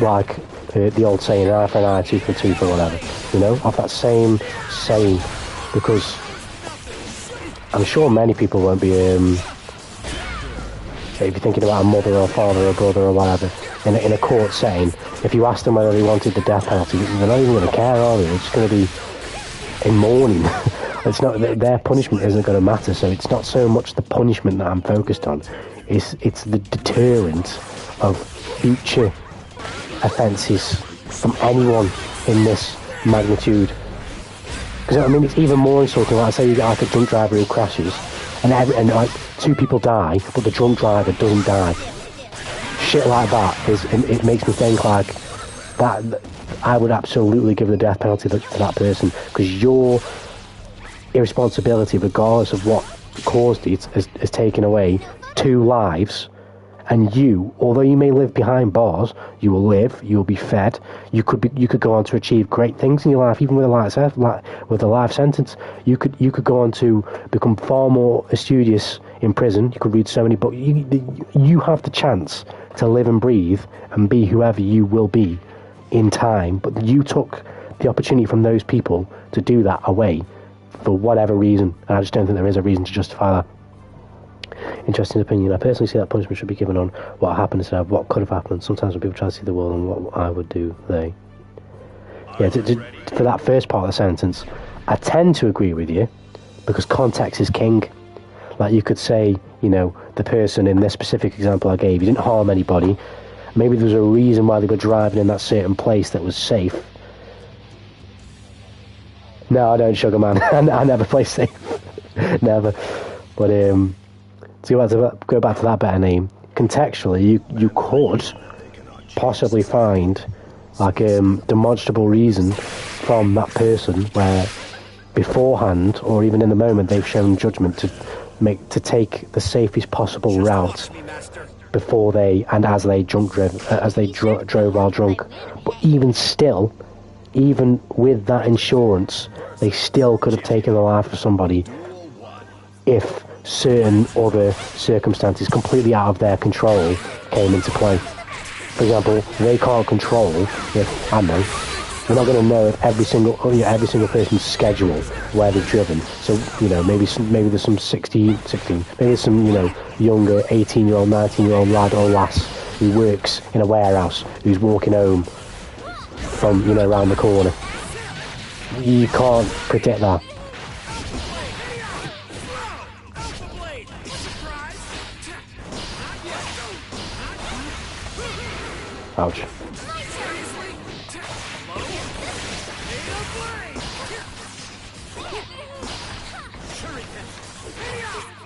like the old saying, eye for an eye, tooth for a tooth, or whatever, you know, off that same saying, because I'm sure many people won't be, if you're thinking about a mother or father or brother or whatever, in a court setting, if you ask them whether they wanted the death penalty, they're not even going to care, are they? They're just going to be in mourning. It's not, their punishment isn't going to matter, so it's not so much the punishment that I'm focused on, it's the deterrent of future offences from anyone in this magnitude. Because I mean, it's even more insulting. Like, say you get like a drunk driver who crashes, and like 2 people die, but the drunk driver doesn't die. Shit like that it makes me think like that. I would absolutely give the death penalty to that person, because your irresponsibility, regardless of what caused it, has taken away 2 lives. And you, although you may live behind bars, you will live, you will be fed, you could go on to achieve great things in your life, even with a life sentence. You could go on to become far more studious in prison. You could read so many books. You have the chance to live and breathe and be whoever you will be in time, but you took the opportunity from those people to do that away for whatever reason, and I just don't think there is a reason to justify that. Interesting opinion. I personally see that punishment should be given on what happened instead of what could have happened. Sometimes when people try to see the world and what I would do, for that first part of the sentence, I tend to agree with you, because context is king. Like, you could say, you know, the person in this specific example I gave, he didn't harm anybody. Maybe there was a reason why they were driving in that certain place that was safe. No, I don't, sugar man. I never play safe. Never. But to go back to that better name, contextually, you could possibly find like demonstrable reason from that person where beforehand or even in the moment they've shown judgment to take the safest possible route before they and as they drove while drunk. But even still, even with that insurance, they still could have taken the life of somebody if certain other circumstances completely out of their control came into play. For example, they can't control if, I don't know, we're not going to know if every single person's schedule where they've driven. So, you know, maybe there's some 16, maybe there's some, you know, younger 18-year-old, 19-year-old lad or lass who works in a warehouse, who's walking home from, you know, around the corner. You can't predict that. Ouch.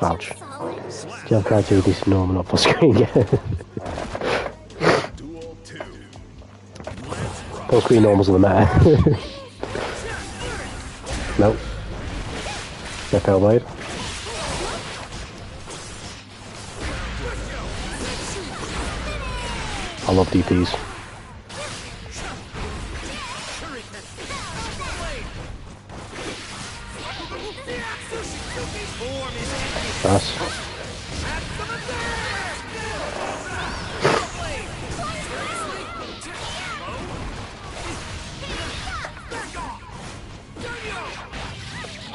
Ouch. Do you have tried to do this normal up for screen yet? Full screen normals are the matter. Nope. Left tail blade. I love DPs. Nice.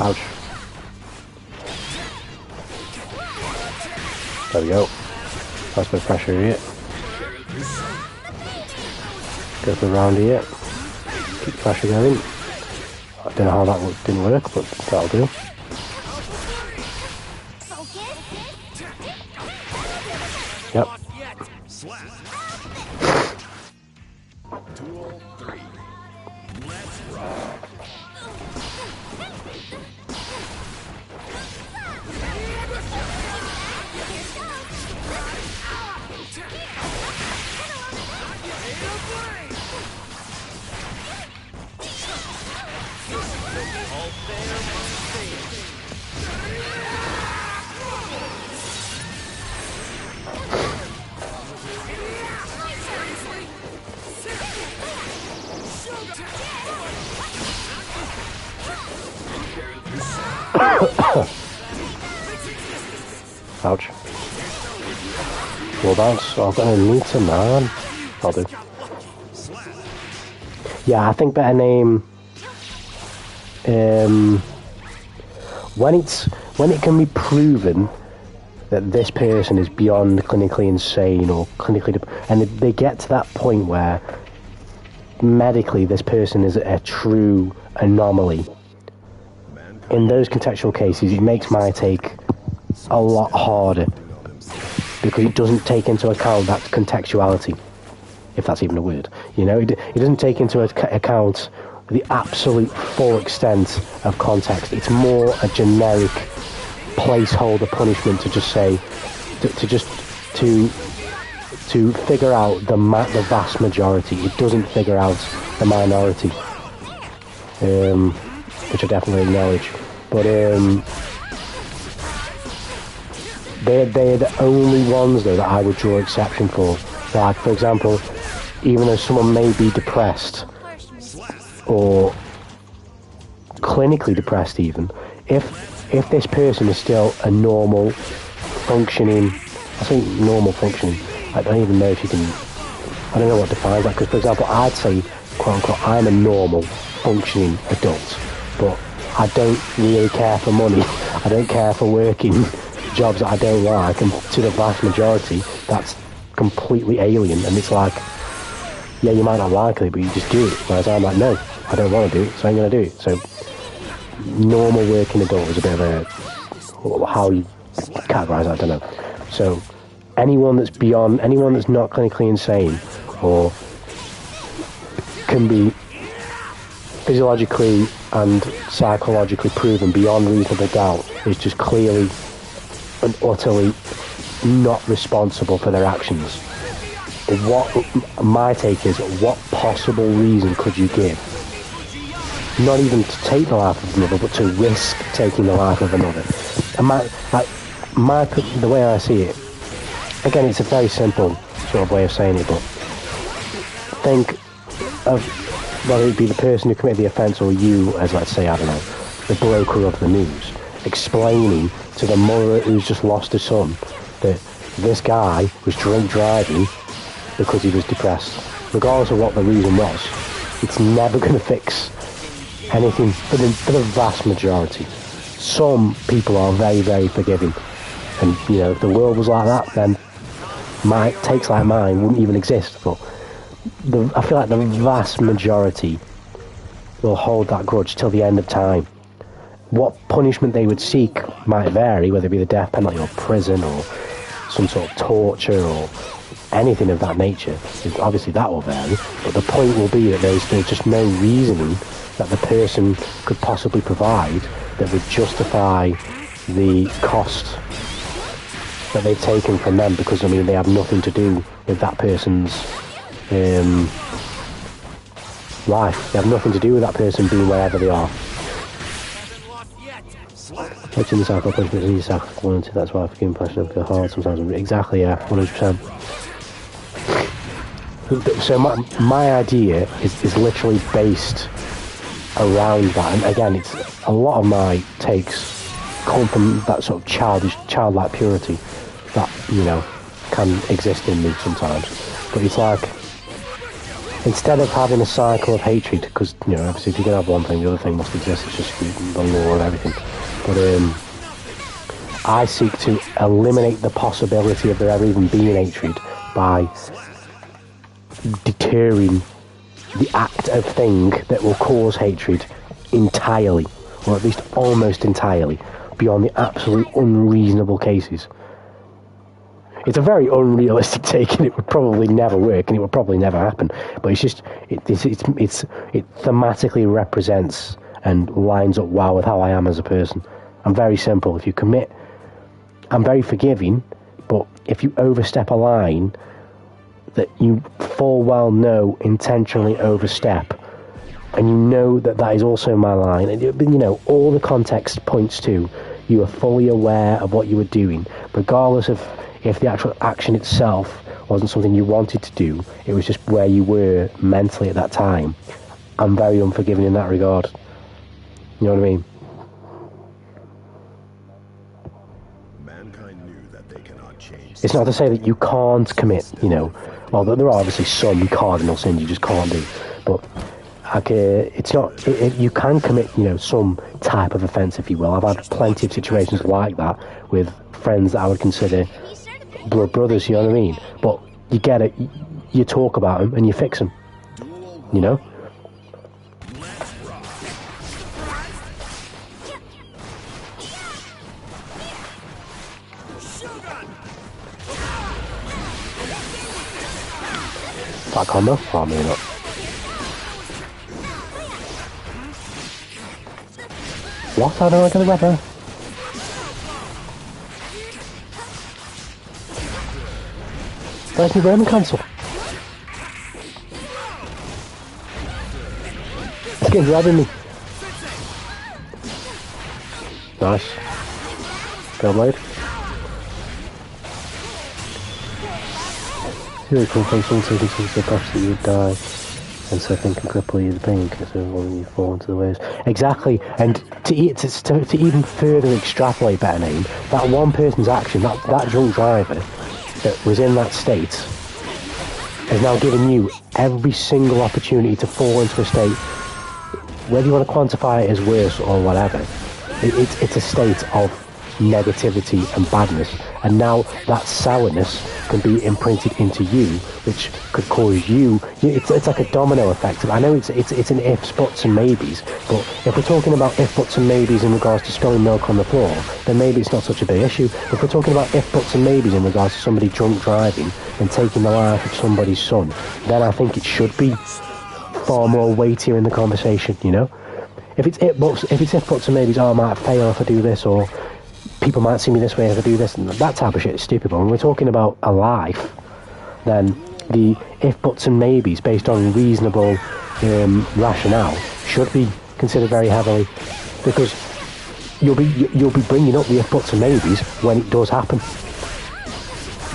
Ouch. There we go. That's a bit of pressure here. Go for the round here. Keep pressure going. I don't know how that didn't work, but that'll do. Yep. Duel 3. Let's rock. Ouch. Well, that's... I've got a meter, man. I'll do. Yeah, I think better name... when it can be proven that this person is beyond clinically insane or clinically... and they get to that point where medically this person is a true anomaly. In those contextual cases, it makes my take a lot harder because it doesn't take into account that contextuality, if that's even a word. You know, it doesn't take into account the absolute full extent of context. It's more a generic placeholder punishment to just say, to figure out the vast majority. It doesn't figure out the minority, which I definitely acknowledge. But they're the only ones though that I would draw exception for. Like, for example, even though someone may be depressed or clinically depressed, even if this person is still a normal functioning, I say normal functioning, I don't even know if you can, I don't know what defines that, because for example I'd say, quote unquote, I'm a normal functioning adult, but I don't really care for money. I don't care for working jobs that I don't like, and to the vast majority that's completely alien. And it's like, yeah, you might not like it, but you just do it. Whereas I'm like, no, I don't want to do it, so I'm going to do it. So normal working adult is a bit of a, how you categorise that, I don't know. So anyone that's beyond, anyone that's not clinically insane or can be physiologically and psychologically proven beyond reasonable doubt is just clearly and utterly not responsible for their actions. What my take is, what possible reason could you give? Not even to take the life of another, but to risk taking the life of another. And the way I see it, again, it's a very simple sort of way of saying it, but think of whether it be the person who committed the offence or you as, let's say, I don't know, the broker of the news, explaining to the mother who's just lost her son that this guy was drunk driving because he was depressed. Regardless of what the reason was, it's never going to fix anything for the vast majority. Some people are very, very forgiving, and you know, if the world was like that, then takes like mine wouldn't even exist. But I feel like the vast majority will hold that grudge till the end of time. What punishment they would seek might vary, whether it be the death penalty or prison or some sort of torture or anything of that nature. Obviously that will vary, but the point will be that there's just no reasoning that the person could possibly provide that would justify the cost that they've taken from them, because I mean they have nothing to do with that person's life. They have nothing to do with that person being wherever they are. Watching the cycle punishment is easy cycle, that's why I forgive impression of the hard sometimes. Exactly, yeah, 100%. So my idea is literally based around that. And again, it's a lot of my takes come from that sort of childlike purity that, you know, can exist in me sometimes. But it's like, instead of having a cycle of hatred, because, you know, obviously if you can have one thing, the other thing must exist, it's just the law of everything. But I seek to eliminate the possibility of there ever even being hatred by deterring the act of thing that will cause hatred entirely, or at least almost entirely, beyond the absolute unreasonable cases. It's a very unrealistic take, and it would probably never work, and it would probably never happen. But it's just it thematically represents and lines up well with how I am as a person. I'm very simple. If you commit, I'm very forgiving, but if you overstep a line that you full well know intentionally overstep, and you know that that is also my line, and you know all the context points to you are fully aware of what you were doing, regardless of if the actual action itself wasn't something you wanted to do, it was just where you were mentally at that time. I'm very unforgiving in that regard. You know what I mean? Mankind knew that they cannot change. It's not to say that you can't commit, you know, well, there are obviously some cardinal sins you just can't do, but like, it's not, you can commit, you know, some type of offence, if you will. I've had plenty of situations like that with friends that I would consider blood brothers, you know what I mean? But you get it, you talk about them and you fix them, you know? That combo? Oh, maybe not. What? I don't like the weapon. Where's my Roman cancel? It's getting grabbing me. Nice. Bellblade. Really cool thing, someone taking to the box that you would die, and so thinking crippling the pain because when you fall into the waves. Exactly, and to even further extrapolate better name, that one person's action, that drunk driver that was in that state, has now given you every single opportunity to fall into a state, whether you want to quantify it as worse or whatever, it's a state of negativity and badness, and now that sourness can be imprinted into you, which could cause you, it's like a domino effect. I know it's an ifs, buts and maybes, but if we're talking about if, buts and maybes in regards to spilling milk on the floor, then maybe it's not such a big issue. If we're talking about if, buts and maybes in regards to somebody drunk driving and taking the life of somebody's son, then I think it should be far more weightier in the conversation, you know? If it's if, buts and maybes, oh, I might fail if I do this, or people might see me this way if I do this, and that type of shit is stupid. But when we're talking about a life, then the if, buts and maybes based on reasonable rationale should be considered very heavily, because you'll be bringing up the if, buts and maybes when it does happen.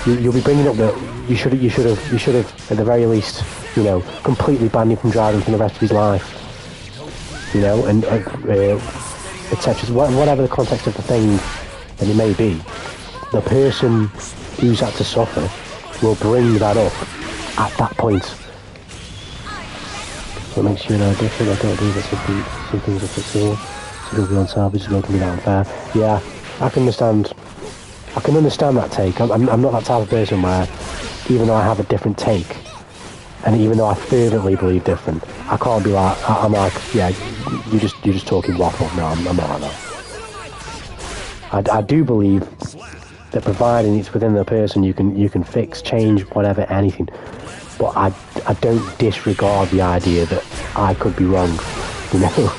You'll be bringing up that you should have at the very least, you know, completely banned him from driving for the rest of his life, you know, and etc. Whatever the context of the thing that it may be, the person who's had to suffer will bring that up at that point. What makes you and I different? I don't do this. Some things are fixable. So go beyond salvage, it's making me that unfair. Yeah, I can understand that take. I'm not that type of person where, even though I have a different take, and even though I fervently believe different, I can't be like, I'm like, yeah, you're just talking waffle. No, I'm not like that. I do believe that providing it's within the person, you can fix, change, whatever, anything. But I don't disregard the idea that I could be wrong, you know.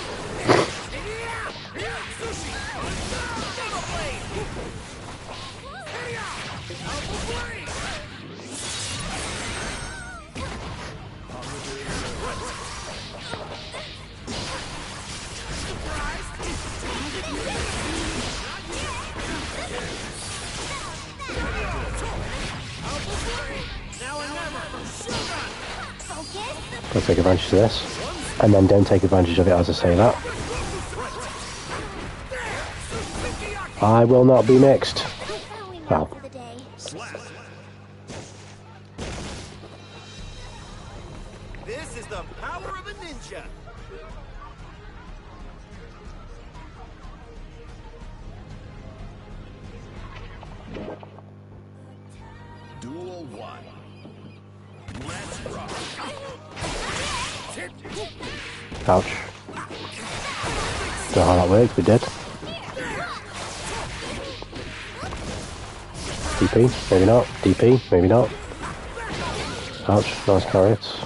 Let's take advantage of this. and then don't take advantage of it as I say that. I will not be mixed. Well, For the day. This is the power of a ninja. Duel 1. Let's rock. ouch. Don't know how that works, we did. DP, maybe not. DP, maybe not. Ouch, nice carrots.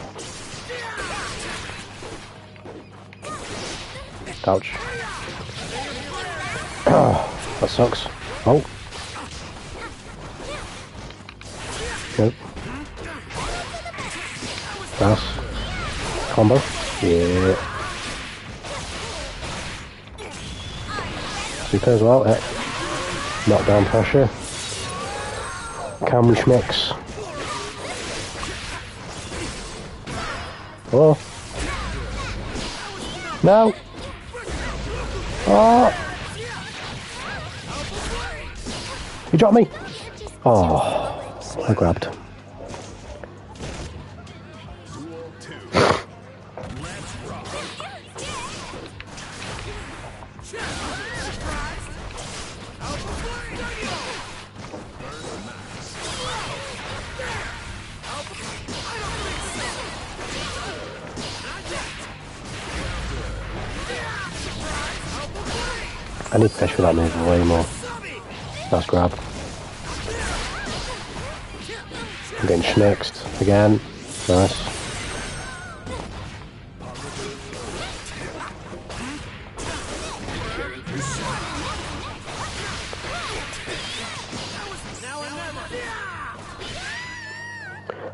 Ouch. That sucks. Oh. Nope. Nice. Combo. Yeah. Super as well. Knockdown pressure. Camry mix. Oh. No. Oh. You dropped me. Oh. I grabbed. Duel 2. Let's rock. I need to fish for that move way more. Nice grab. I'm getting schnicked again. Nice.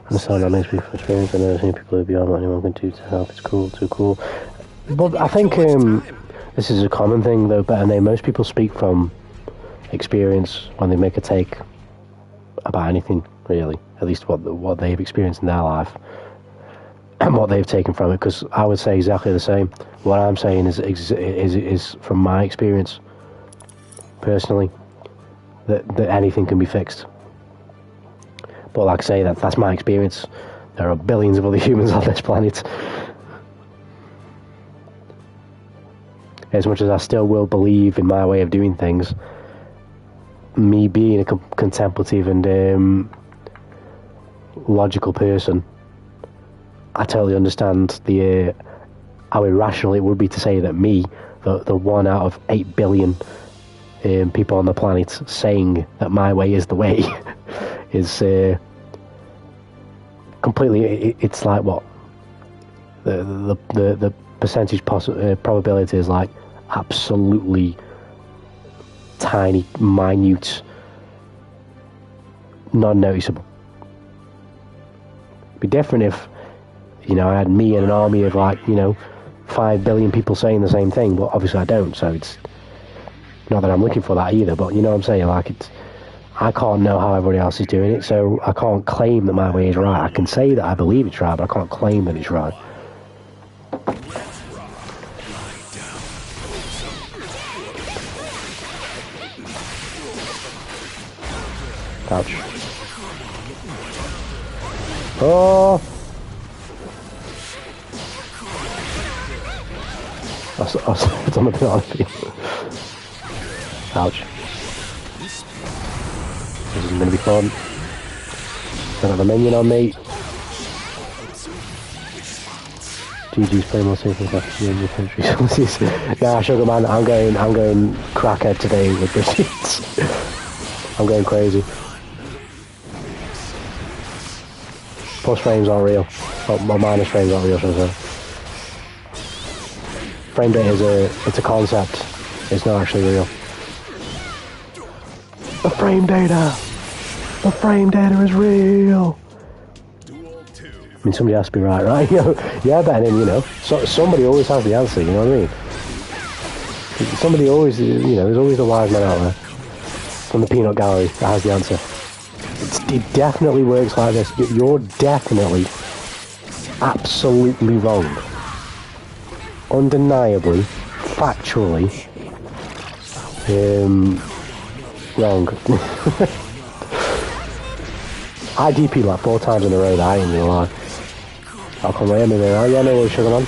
Understand that makes me frustrated. I know seeing people who are beyond what anyone can do to help. It's cool, too cool. But I think this is a common thing though, but most people speak from experience when they make a take about anything, really. At least what they've experienced in their life and what they've taken from it. Because I would say exactly the same. What I'm saying is from my experience, personally, that anything can be fixed. But like I say, that's my experience. There are billions of other humans on this planet. As much as I still will believe in my way of doing things, me being a contemplative and logical person, I totally understand how irrational it would be to say that me, the 1 out of 8 billion people on the planet, saying that my way is the way, is completely. It's like what the percentage probability is like absolutely tiny, minute, non-noticeable. It'd be different if, I had me and an army of 5 billion people saying the same thing, but obviously I don't, so it's not that I'm looking for that either, but you know what I'm saying, I can't know how everybody else is doing it, so I can't claim that my way is right. I can say that I believe it's right, but I can't claim that it's right. Ouch. Oh! It's on the penalty. Ouch. This is going to be fun. Got another minion on me. GG's playing more safe after the country. Nah, Sugar Man, I'm going crackhead today with Bridget. I'm going crazy. Plus frames aren't real. Well, minus frames aren't real, should I say. Frame data it's a concept. It's not actually real. The frame data! The frame data is real! I mean, somebody has to be right? Yeah, but then, somebody always has the answer, you know what I mean? Somebody always, there's always a wise man out there from the peanut gallery that has the answer. It definitely works like this. You're definitely absolutely wrong. undeniably, factually, wrong. I DP like 4 times in a row, that I ain't gonna lie. I'll come right in there. Oh yeah, no worries, sugar man.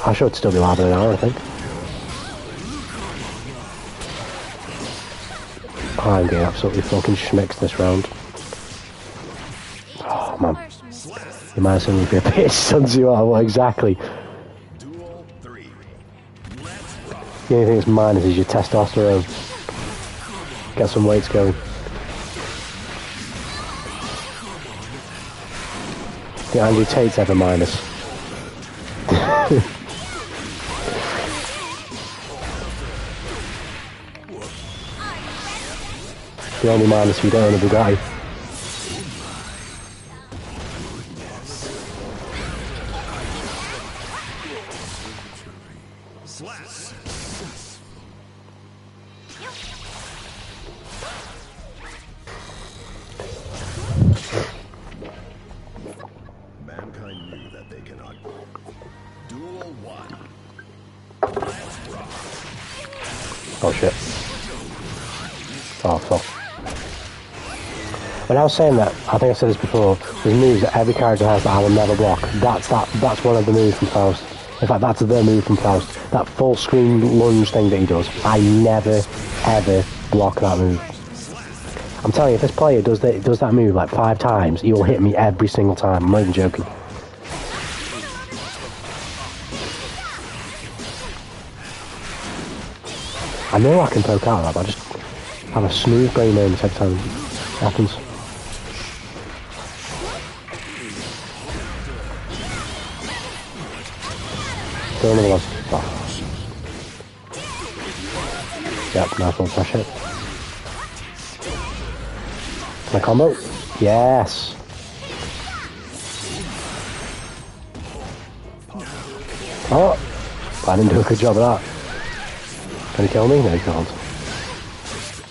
I should still be live in an hour, I think. I'm getting absolutely fucking schmixed this round. Oh man. You might have seen me for a bitch, sons you are, what exactly? Duel 3. Let's rock. The only thing that's minus is your testosterone. Get some weights going. The Andrew Tate's ever minus. The only minus if you don't own a Bugatti. Slash. Mankind knew that they cannot. Duel 1. Let's rock. Oh shit. Oh fuck. When I was saying that, I think I said this before, there's moves that every character has that I will never block. That's one of the moves from Faust. In fact, that's the move from Faust. That full screen lunge thing that he does. I never, ever block that move. I'm telling you, if this player does that move like 5 times, he will hit me every single time. I'm not even joking. I know I can poke out of that, but I just have a smooth brain moment every time it happens. Go another one. Oh. Yep, nice one, fresh hit. Can I combo? Yes! Oh! I didn't do a good job of that. Can he kill me? No, he can't.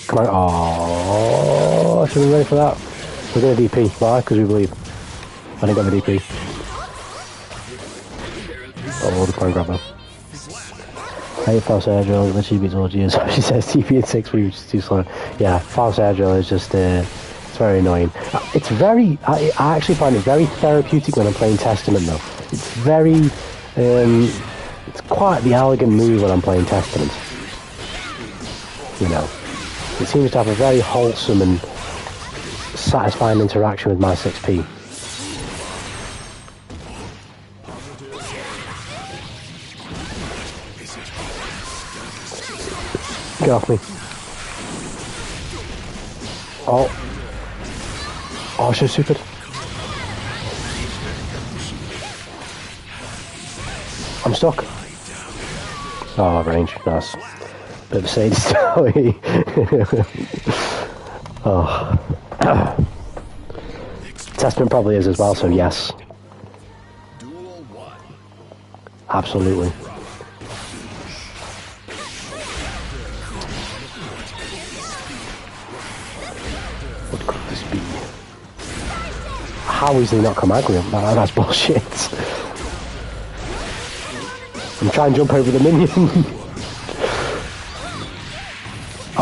Come on. Oh, should we be ready for that? We're going to DP. Why? Because we believe. I didn't get the DP. Oh, the point grab though. Hey, Faust Air the she beats all G's. She says TP in 6 weeks, which is too slow. Yeah, Faust Air is just, it's very annoying. It's very, I actually find it very therapeutic when I'm playing Testament though. It's very, it's quite the elegant move when I'm playing Testament. You know, it seems to have a very wholesome and satisfying interaction with my 6p. Get off me. Oh. Oh, she's stupid. I'm stuck. Oh, range. Nice. Bit of a sad story. Oh. Testament probably is as well, so yes. Duel 1. Absolutely. What could this be? How is he not come aggro? That's bullshit. I'm trying to jump over the minion.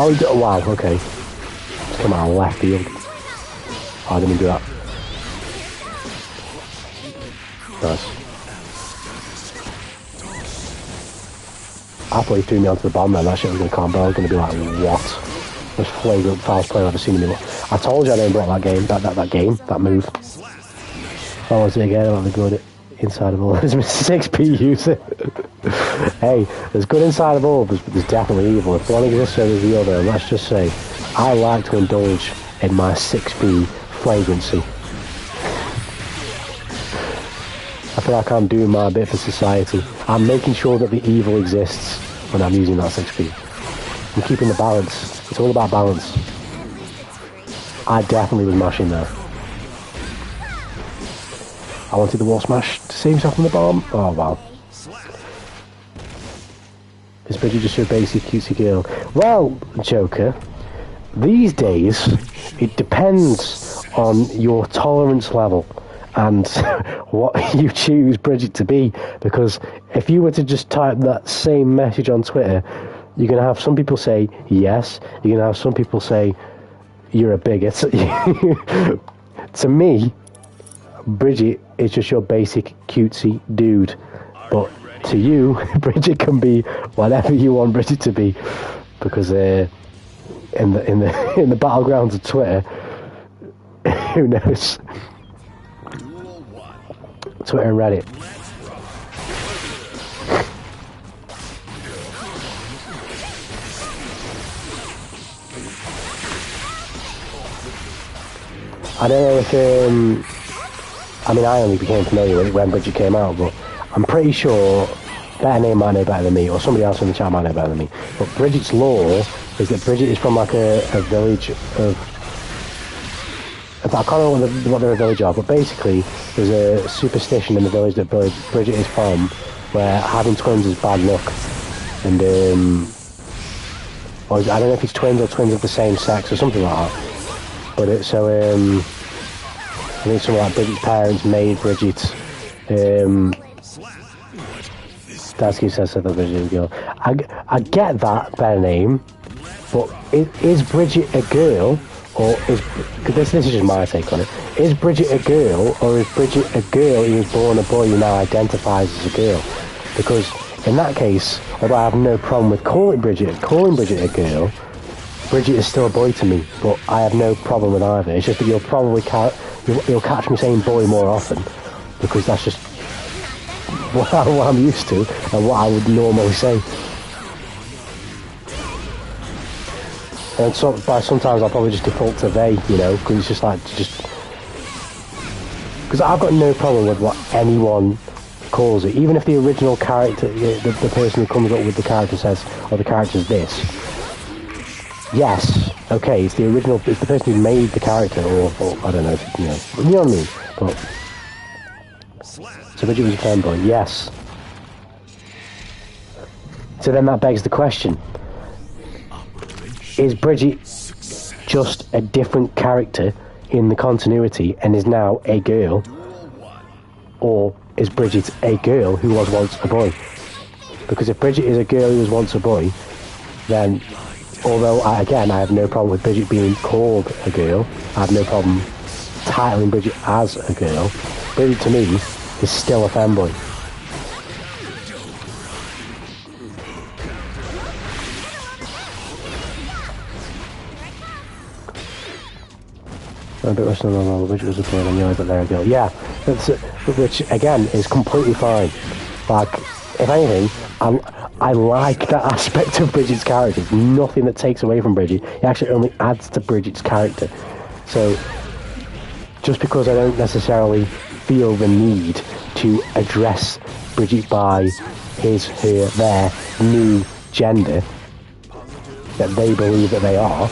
Oh, wow, okay. It's come out of left field. Oh, I didn't even do that. Nice. I thought he threw me onto the bomb then, that shit was going to combo. I was going to be like, what? Most flagrant fast player I've ever seen in my life. I told you I didn't block that game, that move. What was it again? I'm the good inside of all. There's 6p user. Hey, there's good inside of all, but there's definitely evil. If one exists, so there's the other. And let's just say, I like to indulge in my 6p flagrancy. I feel like I'm doing my bit for society. I'm making sure that the evil exists when I'm using that 6p. I'm keeping the balance. It's all about balance. I definitely was mashing there. I wanted the wall smash to save himself from the bomb. Oh wow. Is Bridget just your basic cutesy girl? Well, Joker, these days it depends on your tolerance level and what you choose Bridget to be. Because if you were to just type that same message on Twitter, you're going to have some people say yes, you're going to have some people say you're a bigot. To me, Bridget is just your basic cutesy dude, but to you, Bridget can be whatever you want Bridget to be, because in the battlegrounds of Twitter, who knows? Twitter and Reddit. I don't know if I mean, I only became familiar with it when Bridget came out, but I'm pretty sure Better Name might know better than me, or somebody else in the chat might know better than me. But Bridget's lore is that Bridget is from like a village of... I can't remember what they're a village of, but basically there's a superstition in the village that Bridget is from, where having twins is bad luck. And, or I don't know if it's twins or twins of the same sex or something like that. But I think something like Bridget's parents made Bridget, Dadsky says that Bridget is a girl. I get that Better Name, but is Bridget a girl, or this is just my take on it, is Bridget a girl, or is Bridget a girl who was born a boy who now identifies as a girl? Because in that case, although I have no problem with calling Bridget a girl, Bridget is still a boy to me, but I have no problem with either. It's just that you'll probably you'll catch me saying boy more often, because that's just what I'm used to and what I would normally say. And sometimes I'll probably just default to they, because it's just like, because I've got no problem with what anyone calls it, even if the original character, the person who comes up with the character says, oh, the character's this. Yes, okay, it's the person who made the character, or I don't know, you know what I mean? But so Bridget was a fanboy, yes. So then that begs the question: is Bridget just a different character in the continuity and is now a girl, or is Bridget a girl who was once a boy? Because if Bridget is a girl who was once a boy, then, although I have no problem with Bridget being called a girl, I have no problem titling Bridget as a girl, Bridget to me is still a fanboy. I'm a bit rusty on Bridget was a boy and I realised that they're a girl. Yeah, which again is completely fine. Like, if anything, I like that aspect of Bridget's character. It's nothing that takes away from Bridget. It actually only adds to Bridget's character. So, just because I don't necessarily feel the need to address Bridget by his, her, their new gender that they believe that they are,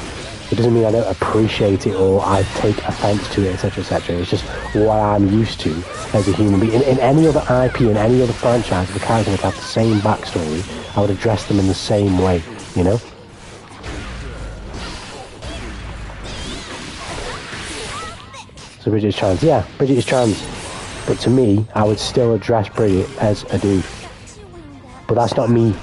it doesn't mean I don't appreciate it or I take offence to it, etc., etc. It's just what I'm used to as a human being. In any other IP, in any other franchise, if a character would have the same backstory, I would address them in the same way, So Bridget is trans. Yeah, Bridget is trans. But to me, I would still address Bridget as a dude. But that's not me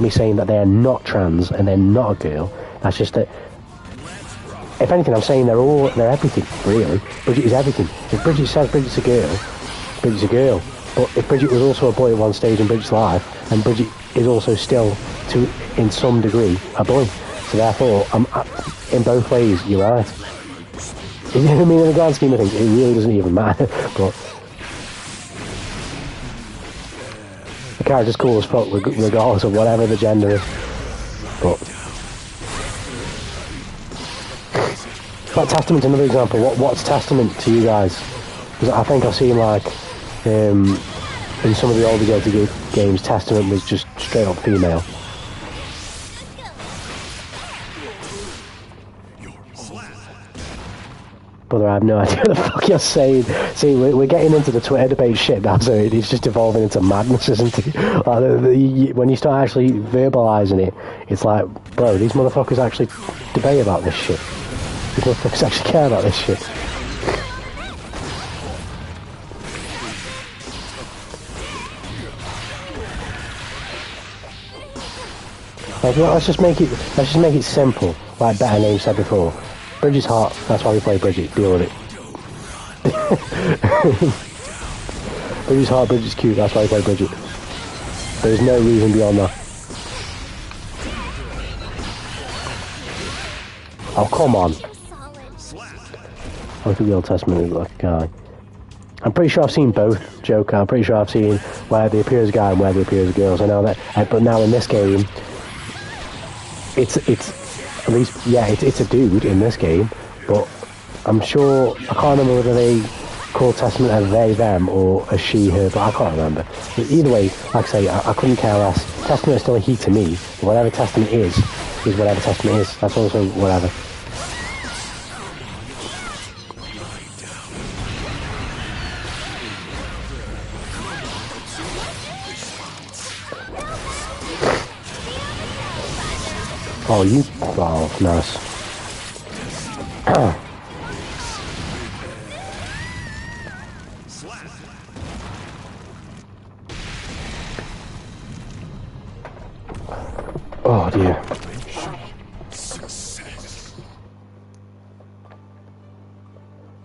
saying that they're not trans and they're not a girl. That's just that, if anything, I'm saying they're everything, really. Bridget is everything. If Bridget says Bridget's a girl, Bridget's a girl. But if Bridget was also a boy at one stage in Bridget's life, and Bridget is also still, in some degree, a boy. So therefore, in both ways, you're right. I mean, in the grand scheme of things, it really doesn't even matter. But the character's cool as fuck, regardless of whatever the gender is. But Testament's another example. What's Testament to you guys? Because I think I've seen in some of the older Guilty games, Testament was just straight up female. Brother, I have no idea what the fuck you're saying. See, we're getting into the Twitter debate shit now, so it's just evolving into madness, isn't it? When you start actually verbalising it, it's like, bro, these motherfuckers actually debate about this shit. These motherfuckers actually care about this shit. Like, let's just make it simple. Like Better Name said before. Bridget's hot. That's why we play Bridget. Deal with it. Bridget's hot. Bridget's cute. That's why we play Bridget. There's no reason beyond that. Oh, come on. I look at the Old Testament and look like a guy. I'm pretty sure I've seen both Joker. I'm pretty sure I've seen where they appear as a guy and where they appear as girls. I know that, but now in this game, it's at least, yeah, it's a dude in this game. But I'm sure, I can't remember whether they call Testament a they, them, or a she, her, but I can't remember. But either way, like I say, I couldn't care less. Testament is still a he to me. Whatever Testament is whatever Testament is. That's also whatever. Oh, you... Oh, nice. Oh, dear.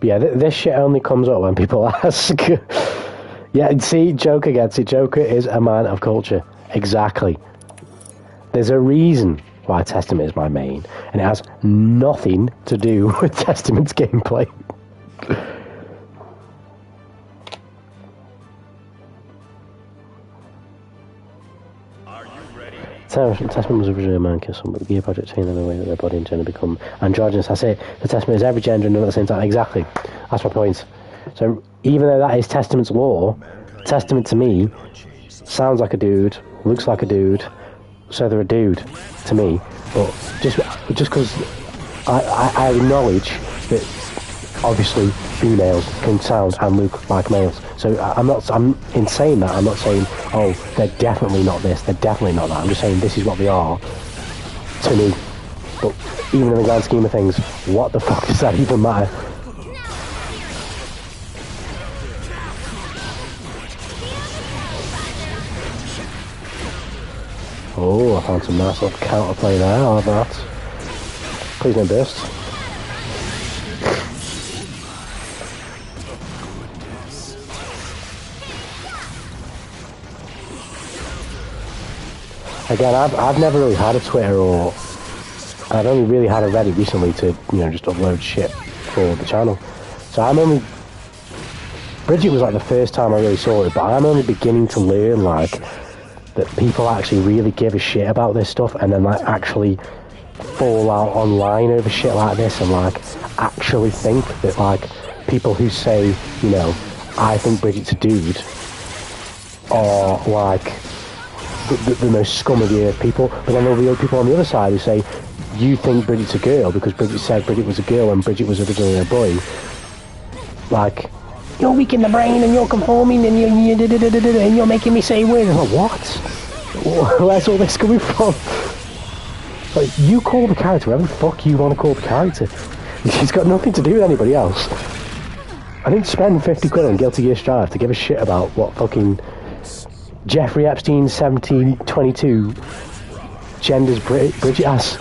But yeah, this shit only comes up when people ask. Yeah, see, Joker gets it. Joker is a man of culture. Exactly. There's a reason why Testament is my main, and it has nothing to do with Testament's gameplay. Are you ready? Testament was originally a man kissing, but the gear project changed in a way that their body in turn become androgynous. That's it. The Testament is every gender and at the same time. Exactly. That's my point. So even though that is Testament's law, Testament to me sounds like a dude, looks like a dude, so they're a dude to me. But just because I acknowledge that obviously females can sound and look like males. So I'm in saying that, I'm not saying, oh, they're definitely not this, they're definitely not that. I'm just saying this is what they are to me. But even in the grand scheme of things, what the fuck does that even matter? Oh, I found some nice little counterplay there. I'll have that. Please no burst. Again, I've never really had a Twitter, or I've only really had a Reddit recently to, just upload shit for the channel. So I'm only... Bridget was like the first time I really saw it, but I'm only beginning to learn, like, that people actually really give a shit about this stuff, and then like actually fall out online over shit like this, and like actually think that like people who say, I think Bridget's a dude are like the most scum of the earth people. But then there'll be other people on the other side who say, you think Bridget's a girl because Bridget said Bridget was a girl and Bridget was originally a boy. Like, you're weak in the brain and you're conforming and you're making me say words. I'm like, what? Where's all this coming from? Like, you call the character whatever the fuck you want to call the character. It's got nothing to do with anybody else. I didn't spend 50 quid on Guilty Gear Strive to give a shit about what fucking Jeffrey Epstein 1722 genders Bridget as.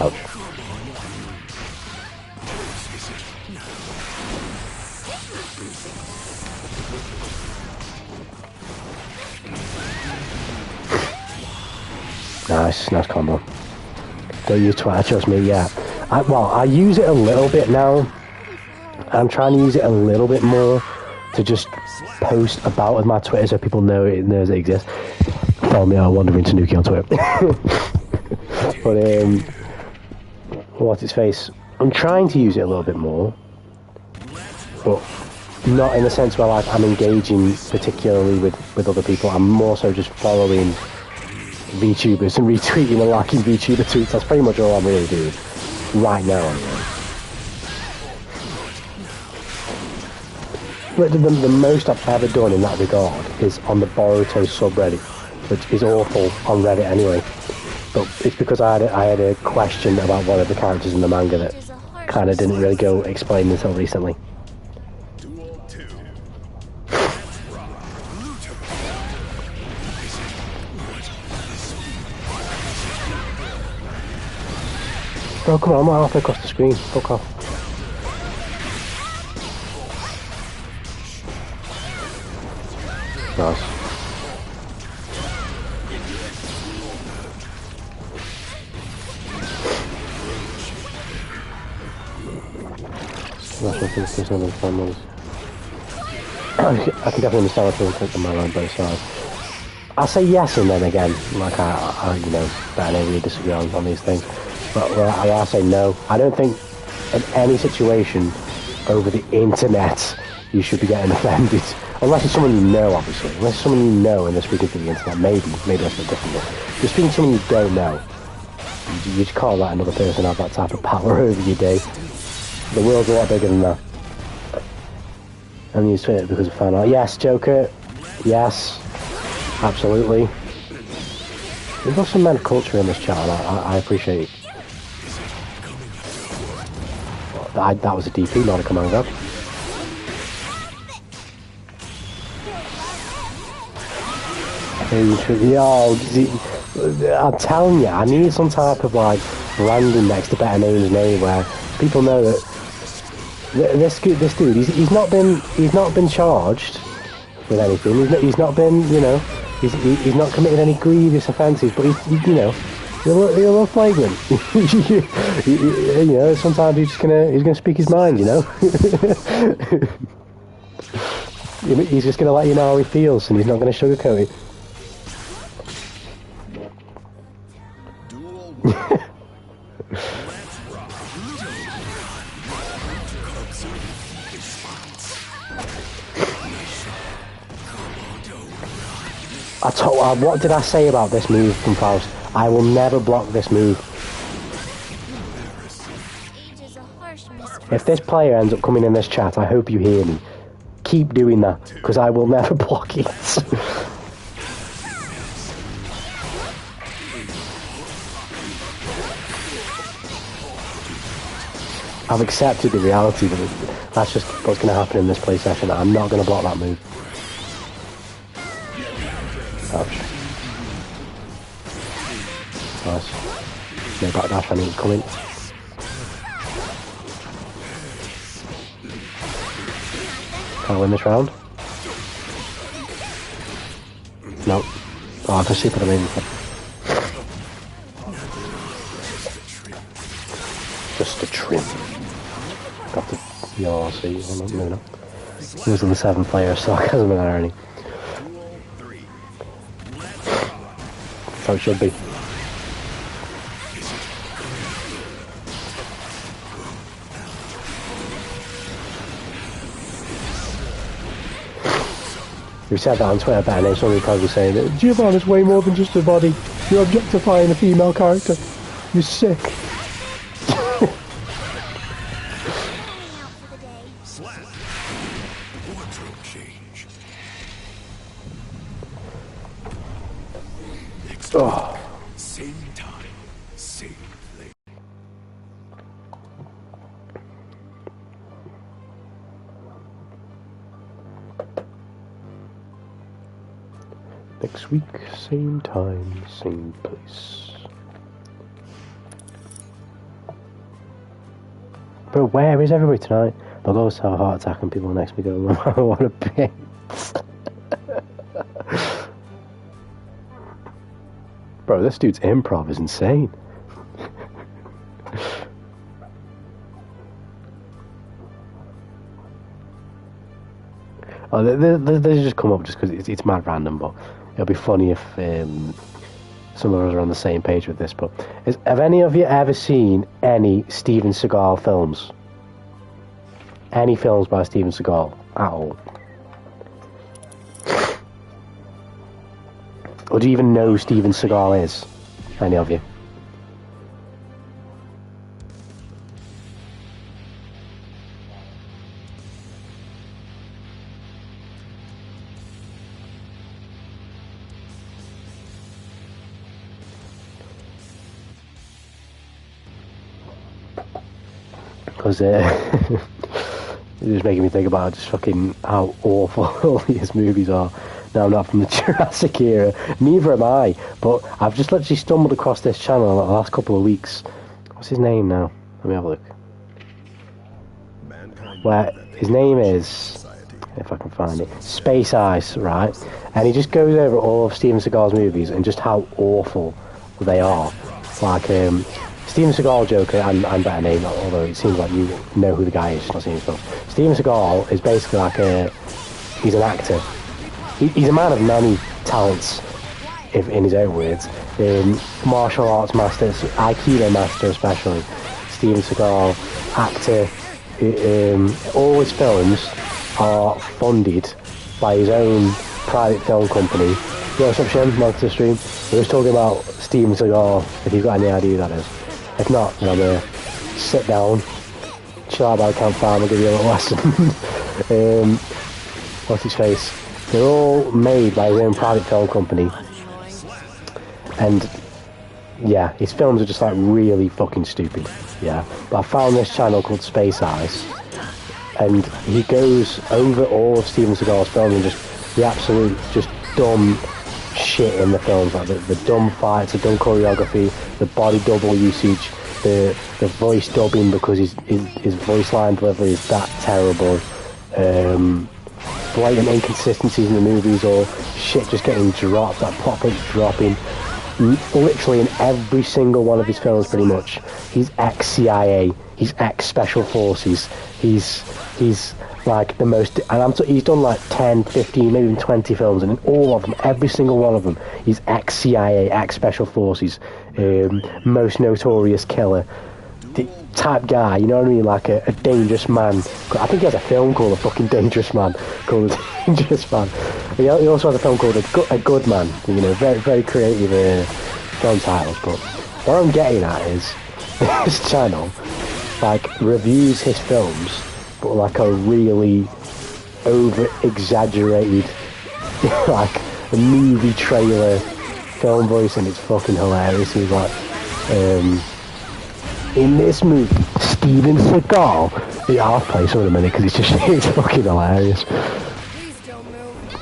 Ouch. Nice combo. Don't use Twitter, trust me, yeah. I use it a little bit now. I'm trying to use it a little bit more to just post about with my Twitter so people know it knows it exists. Follow me on Wandering Tanuki on Twitter. But what's its face? I'm trying to use it a little bit more, but not in the sense where like I'm engaging particularly with other people. I'm more so just following VTubers and retweeting and liking VTuber tweets. That's pretty much all I'm really doing right now. But the most I've ever done in that regard is on the Boruto subreddit, which is awful on Reddit anyway. But it's because I had a question about one of the characters in the manga that kind of didn't really go explain until recently. Duel 2. Bro, come on, I'm not halfway across the screen. Fuck off. Nice. That's what this is understand was. I can definitely understand what people think on my own both sides. I'll say yes and then again, like I you know, that I really disagree on these things. But I'll say no. I don't think in any situation over the internet you should be getting offended. Unless it's someone you know, obviously. Unless it's someone you know and they're speaking through the internet, maybe that's a bit different. If you're speaking to someone you don't know, you just can't let another person have that type of power over your day. The world's a lot bigger than that. And you tweet it because of fan art. Yes, Joker. Yes. Absolutely. We've got some men of culture in this chat, and I appreciate it. That was a DP, not a command grab. I'm telling you, I need some type of like branding next to better known his name where people know that this dude, he's not been charged with anything. He's not been, you know, he's not committed any grievous offences, but he's you know, he's a little flagrant. You know, sometimes he's gonna speak his mind, you know. He's just gonna let you know how he feels, and he's not gonna sugarcoat it. What did I say about this move from Faust? I will never block this move. If this player ends up coming in this chat, I hope you hear me. Keep doing that, because I will never block it. I've accepted the reality that that's just what's going to happen in this play session. I'm not going to block that move. Ouch. Nice. No backdash, I knew it was coming. Can I win this round? No. Oh, I can see what I mean. Just a trim. Got the see. Oh, no, maybe not. He was on the 7 player, so I hasn't been there any. So it should be. We said that on Twitter, but then somebody probably saying that Giovanni is way more than just a body. You're objectifying a female character. You're sick. Oh. Same time, same place. Next week, same time, same place. Bro, where is everybody tonight? I'll go have a heart attack and people next week go, I want a bit. Bro, this dude's improv is insane. Oh, they just come up just because it's mad random, but it'll be funny if some of us are on the same page with this. But have any of you ever seen any Steven Seagal films? Any films by Steven Seagal at all? Or do you even know who Steven Seagal is? Any of you? because it was making me think about just fucking how awful all these movies are. Now I'm not from the Jurassic era, neither am I, but I've just literally stumbled across this channel the last couple of weeks. What's his name now? Let me have a look. Where his name is, if I can find it, Space Ice, right? And he just goes over all of Steven Seagal's movies and just how awful they are. Like, Steven Seagal Joker, and better name, although it seems like you know who the guy is, just not seen his film. Steven Seagal is basically like he's an actor. He's a man of many talents, in his own words. Martial arts master, Aikido master especially. Steven Seagal, actor. All his films are funded by his own private film company. You know what's up, Shem? Welcome to the stream. We were talking about Steven Seagal, if you've got any idea who that is. If not, then I'm going to sit down, chill out by the campfire, and I'll give you a little lesson. What's his face? They're all made by his own private film company. And, yeah, his films are just, like, really fucking stupid. Yeah. But I found this channel called Space Ice. And he goes over all of Steven Seagal's films and just the absolute, just dumb shit in the films. Like the dumb fights, the dumb choreography, the body double usage, the voice dubbing because his voice line delivery is that terrible. Blatant inconsistencies in the movies, or shit just getting dropped, that plot points dropping. Literally in every single one of his films, pretty much. He's ex-CIA, he's ex-Special Forces, he's like the most, and he's done like 10, 15, maybe even 20 films, and in all of them, every single one of them, he's ex-CIA, ex-Special Forces, most notorious killer type guy, you know what I mean, like a dangerous man. I think he has a film called A Fucking Dangerous Man, called A Dangerous Man. He also has a film called A Good Man, you know, very, very creative film titles. But what I'm getting at is, this channel, like, reviews his films, but like a really over-exaggerated, like, a movie trailer film voice, and it's fucking hilarious. He's like, in this movie, Steven Seagal. Yeah, I'll play some in a minute because it's fucking hilarious.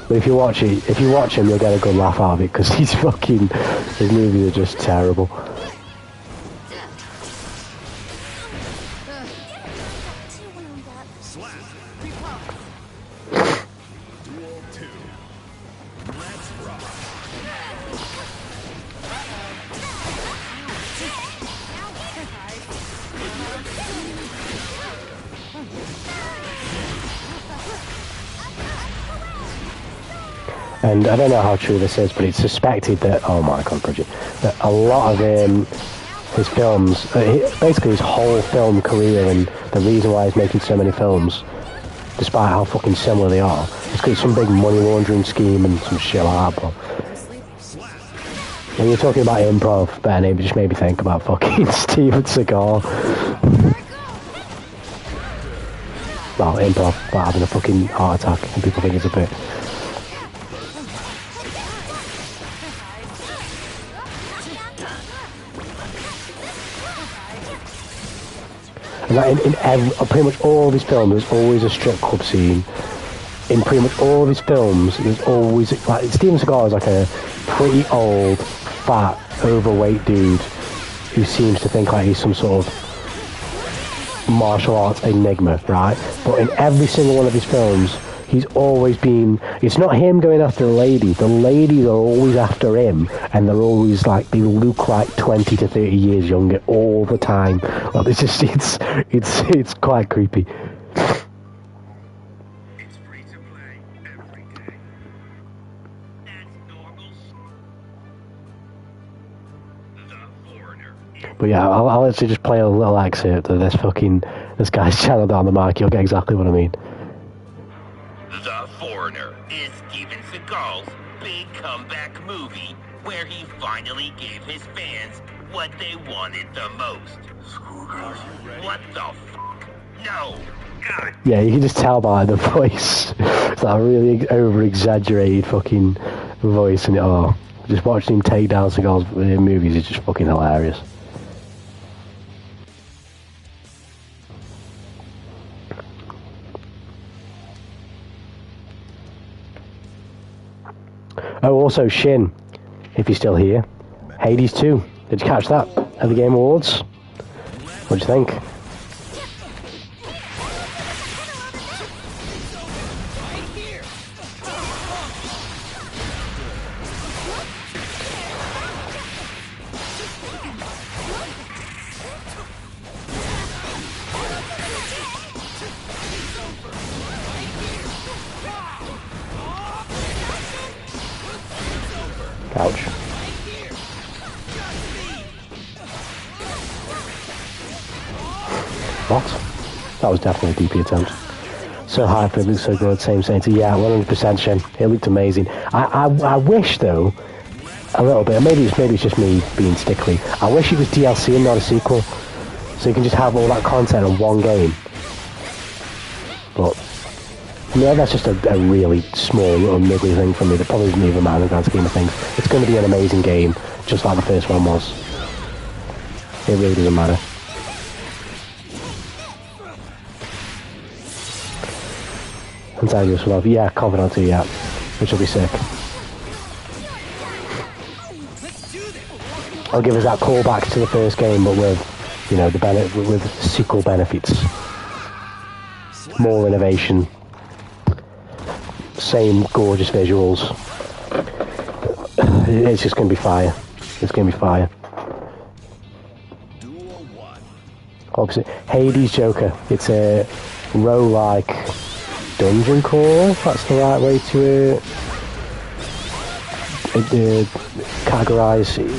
But if you watch him, you'll get a good laugh out of it because his movies are just terrible. And I don't know how true this is, but it's suspected that, oh my god, Bridget, that a lot of his films, basically his whole film career, and the reason why he's making so many films, despite how fucking similar they are, is because some big money laundering scheme and some shit like that. But when you're talking about improv, Ben, it just made me think about fucking Steven Seagal. Well, improv, about having a fucking heart attack, and people think it's a bit. And like in pretty much all of his films, there's always a strip club scene. In pretty much all of his films, there's always, like, Steven Seagal is like a pretty old, fat, overweight dude who seems to think like he's some sort of martial arts enigma, right? But in every single one of his films, he's always been, it's not him going after a lady, the ladies are always after him, and they're always like, they look like 20 to 30 years younger all the time. Like, it's just, it's quite creepy. It's free to play every day. That's normal. The Foreigner. But yeah, I'll actually just play a little excerpt of this guy's channel down the mic, you'll get exactly what I mean. The Foreigner is Steven Seagal's big comeback movie where he finally gave his fans what they wanted the most. What the fuck? No! God! Yeah, you can just tell by the voice. It's like a really over-exaggerated fucking voice, and just watching him take down Seagal's movies is just fucking hilarious. Oh, also Shin, if you're still here. Hades 2. Did you catch that at the Game Awards? What'd you think? Ouch. What? That was definitely a DP attempt. So high, but it looks so good. Same saying to yeah, 100% Shen. It looked amazing. I wish though, a little bit. Maybe it's just me being stickly. I wish it was DLC and not a sequel, so you can just have all that content in one game. But yeah, that's just a really small little niggly thing for me that probably doesn't even matter in the grand scheme of things. It's going to be an amazing game, just like the first one was. It really doesn't matter. Antagonist will have, yeah, Confidant 2, yeah, which will be sick. I'll give us that callback to the first game, but with, you know, with sequel benefits, more innovation, same gorgeous visuals. It's just going to be fire. It's going to be fire. Obviously, Hades Joker. It's a roguelike dungeon crawl. That's the right way to categorize it.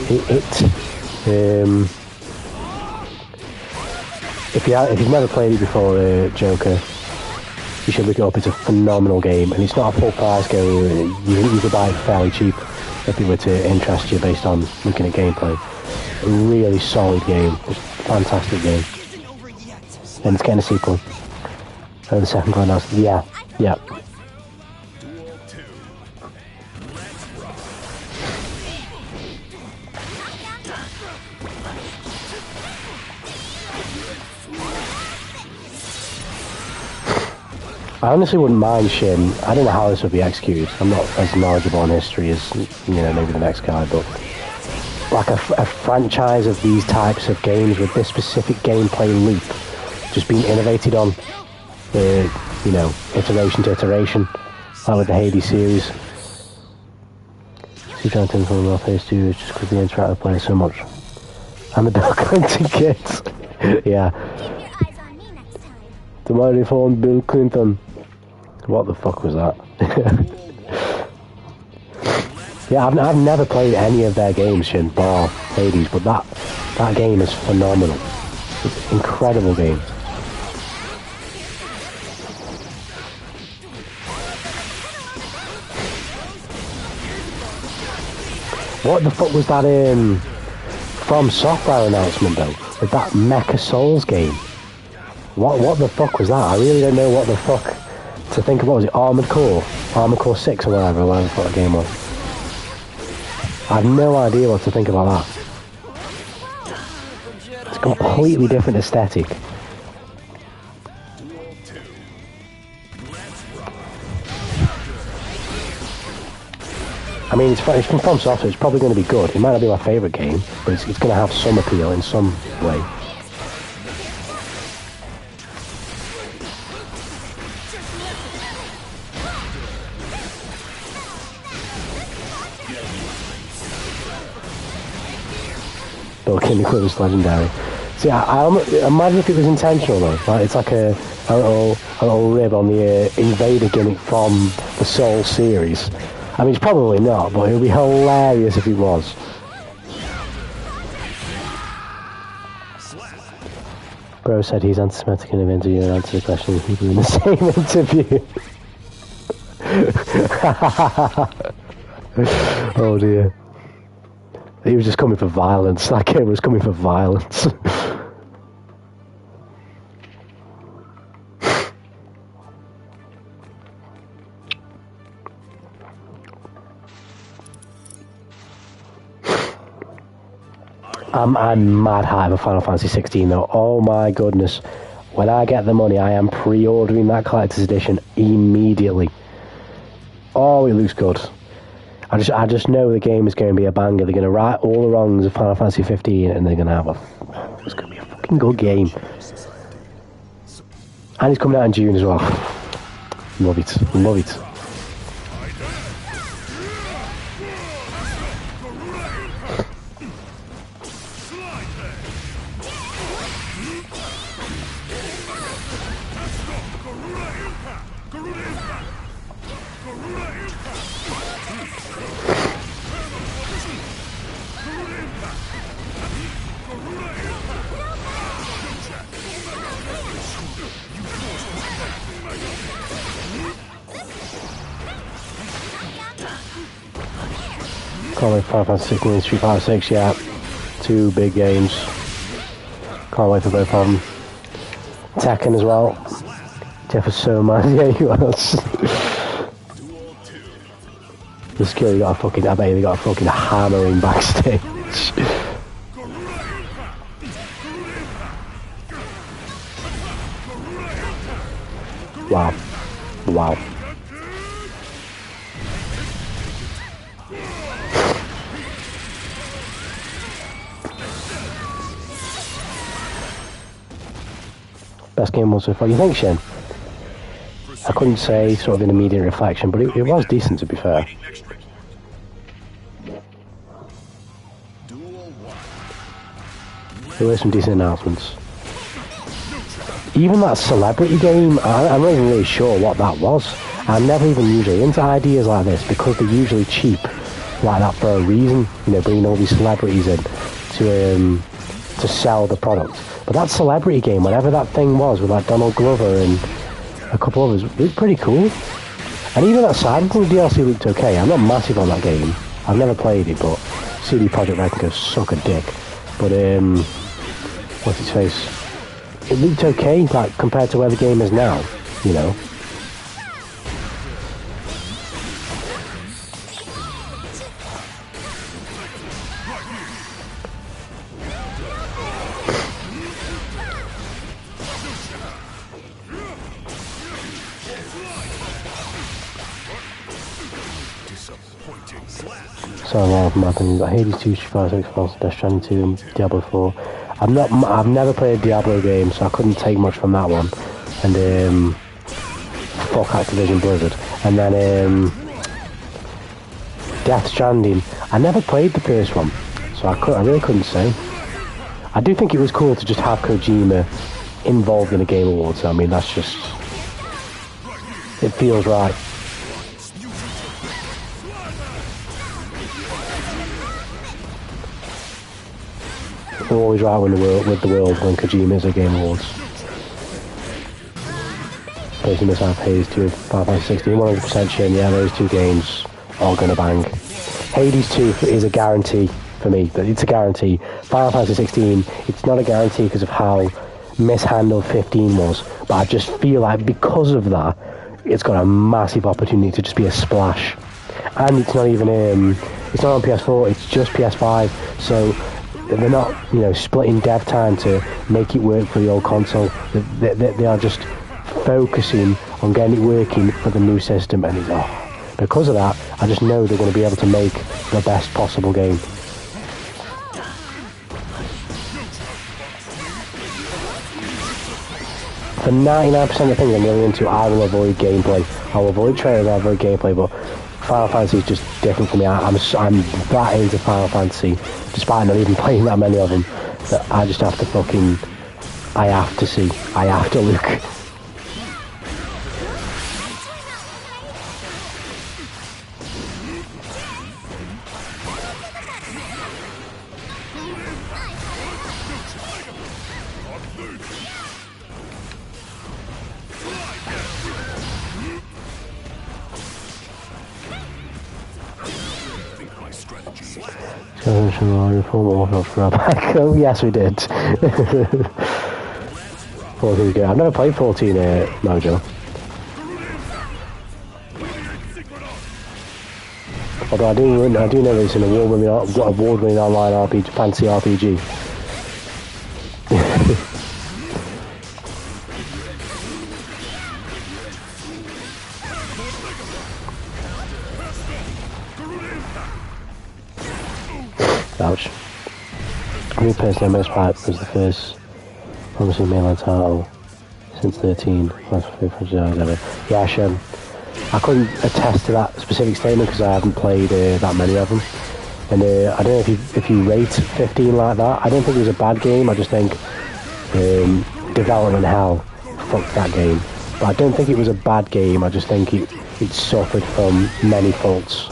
If you've never played it before, Joker, you should look it up. It's a phenomenal game, and it's not a full price game. You could buy it fairly cheap if it were to interest you based on looking at gameplay. A really solid game, just fantastic game. And it's getting a sequel. And the second one now, yeah. I honestly wouldn't mind Shin. I don't know how this would be executed. I'm not as knowledgeable on history as, you know, maybe the next guy, but like a franchise of these types of games with this specific gameplay loop just being innovated on, you know, iteration to iteration, like with the Hades series. See, trying to think from the Phase 2 is just because they interact with players so much. And the Dark Hunting kids. Yeah. Keep your eyes on me next time. The mighty fallen Bill Clinton. What the fuck was that? Yeah, I've never played any of their games, Shin, bar Hades, but that game is phenomenal. It's an incredible game. What the fuck was that From Software announcement though? With that Mecha Souls game? What the fuck was that? I really don't know what the fuck to think of. What was it? Armored Core 6 or whatever the fuck the game was. I have no idea what to think about that. It's a completely different aesthetic. I mean, it's from Software, it's probably going to be good. It might not be my favourite game, but it's going to have some appeal in some way. Bill Clinton was legendary. See, I imagine if it was intentional though. Like, it's like a little rib on the Invader gimmick from the Soul series. I mean, it's probably not, but it would be hilarious if it was. Bro said he's anti-Semitic in an interview and answered the question he did in the same interview. Oh dear. He was just coming for violence. That game was coming for violence. I'm mad high for Final Fantasy 16 though. Oh my goodness. When I get the money, I am pre-ordering that collector's edition immediately. Oh, it looks good. I just know the game is going to be a banger. They're going to right all the wrongs of Final Fantasy 15, and they're going to have it's going to be a fucking good game. And it's coming out in June as well. Love it, love it. Can't wait for Final Fantasy 16 and Street Fighter 6, yeah. 2 big games. Can't wait for both of them. Tekken as well. Jeff is so mad, yeah, he was. The skill, you got a fucking, I bet you got a fucking hammering backstage. Wow. Wow. Best game was so far. You think, Shin? I couldn't say sort of in immediate reflection, but it was decent to be fair. There were some decent announcements. Even that celebrity game, I'm not even really sure what that was. I'm never even usually into ideas like this because they're usually cheap like that for a reason. You know, bringing all these celebrities in to sell the product. But that celebrity game, whatever that thing was with like Donald Glover and a couple others, it was pretty cool. And even that Cyberpunk DLC looked okay. I'm not massive on that game. I've never played it, but CD Projekt Red can go suck a dick. But what's its face? It looked okay, like compared to where the game is now, you know. So a lot of my opinion, I Hades 2, Street Fighter 6, False, Death Stranding 2, and Diablo 4. I've never played a Diablo game, so I couldn't take much from that one. And fuck Activision Blizzard. And then Death Stranding. I never played the first one, so I really couldn't say. I do think it was cool to just have Kojima involved in a Game Awards. I mean, that's just, it feels right. We're always right with the world when Kojima's at Game Awards. Placing this out Hades 2 Final Fantasy 16, 100% sure, yeah, those 2 games are gonna bang. Hades 2 is a guarantee for me, it's a guarantee. Final Fantasy 16, it's not a guarantee because of how mishandled 15 was, but I just feel like because of that, it's got a massive opportunity to just be a splash. And it's not even, it's not on PS4, it's just PS5, so they're not, you know, splitting dev time to make it work for the old console. They are just focusing on getting it working for the new system, and because of that, I just know they're going to be able to make the best possible game. For 99% of things I'm really into, I will avoid gameplay. I'll avoid trailers, I'll avoid gameplay, but Final Fantasy is just different for me. I'm that into Final Fantasy, despite not even playing that many of them, that I just have to I have to see, I have to look. Oh, yes, we did. 14's good. I've never played 14 Mojo. Although I do know that it's an award-winning online RPG, fancy RPG. Ouch. Me personally, Most Pipe was the first promising mainline title since 13. Yeah, I couldn't attest to that specific statement because I haven't played that many of them. And I don't know if you rate 15 like that. I don't think it was a bad game. I just think development hell fucked that game. But I don't think it was a bad game. I just think it suffered from many faults.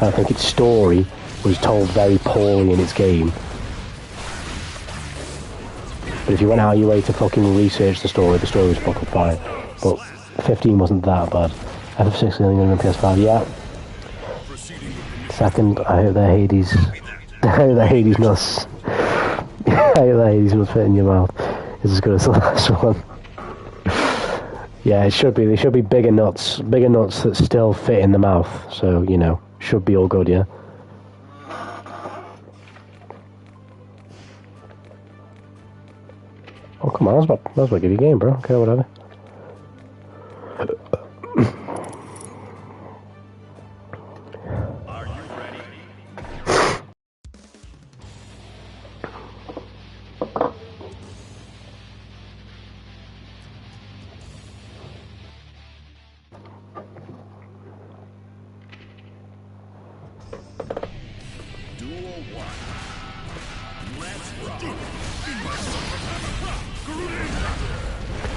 I think its story was told very poorly in its game. But if you went out of your way to fucking research the story was fucking fine. But 15 wasn't that bad. FF6 on PS5, yeah. Second, I hope that Hades. I hope that Hades nuts. I hope that Hades nuts fit in your mouth. It's as good as the last one. Yeah, it should be. They should be bigger nuts that still fit in the mouth. So, you know, should be all good, yeah. Oh, come on, I might as well give you a game, bro. Okay, whatever. Are you ready? Duel 1. Let's rock.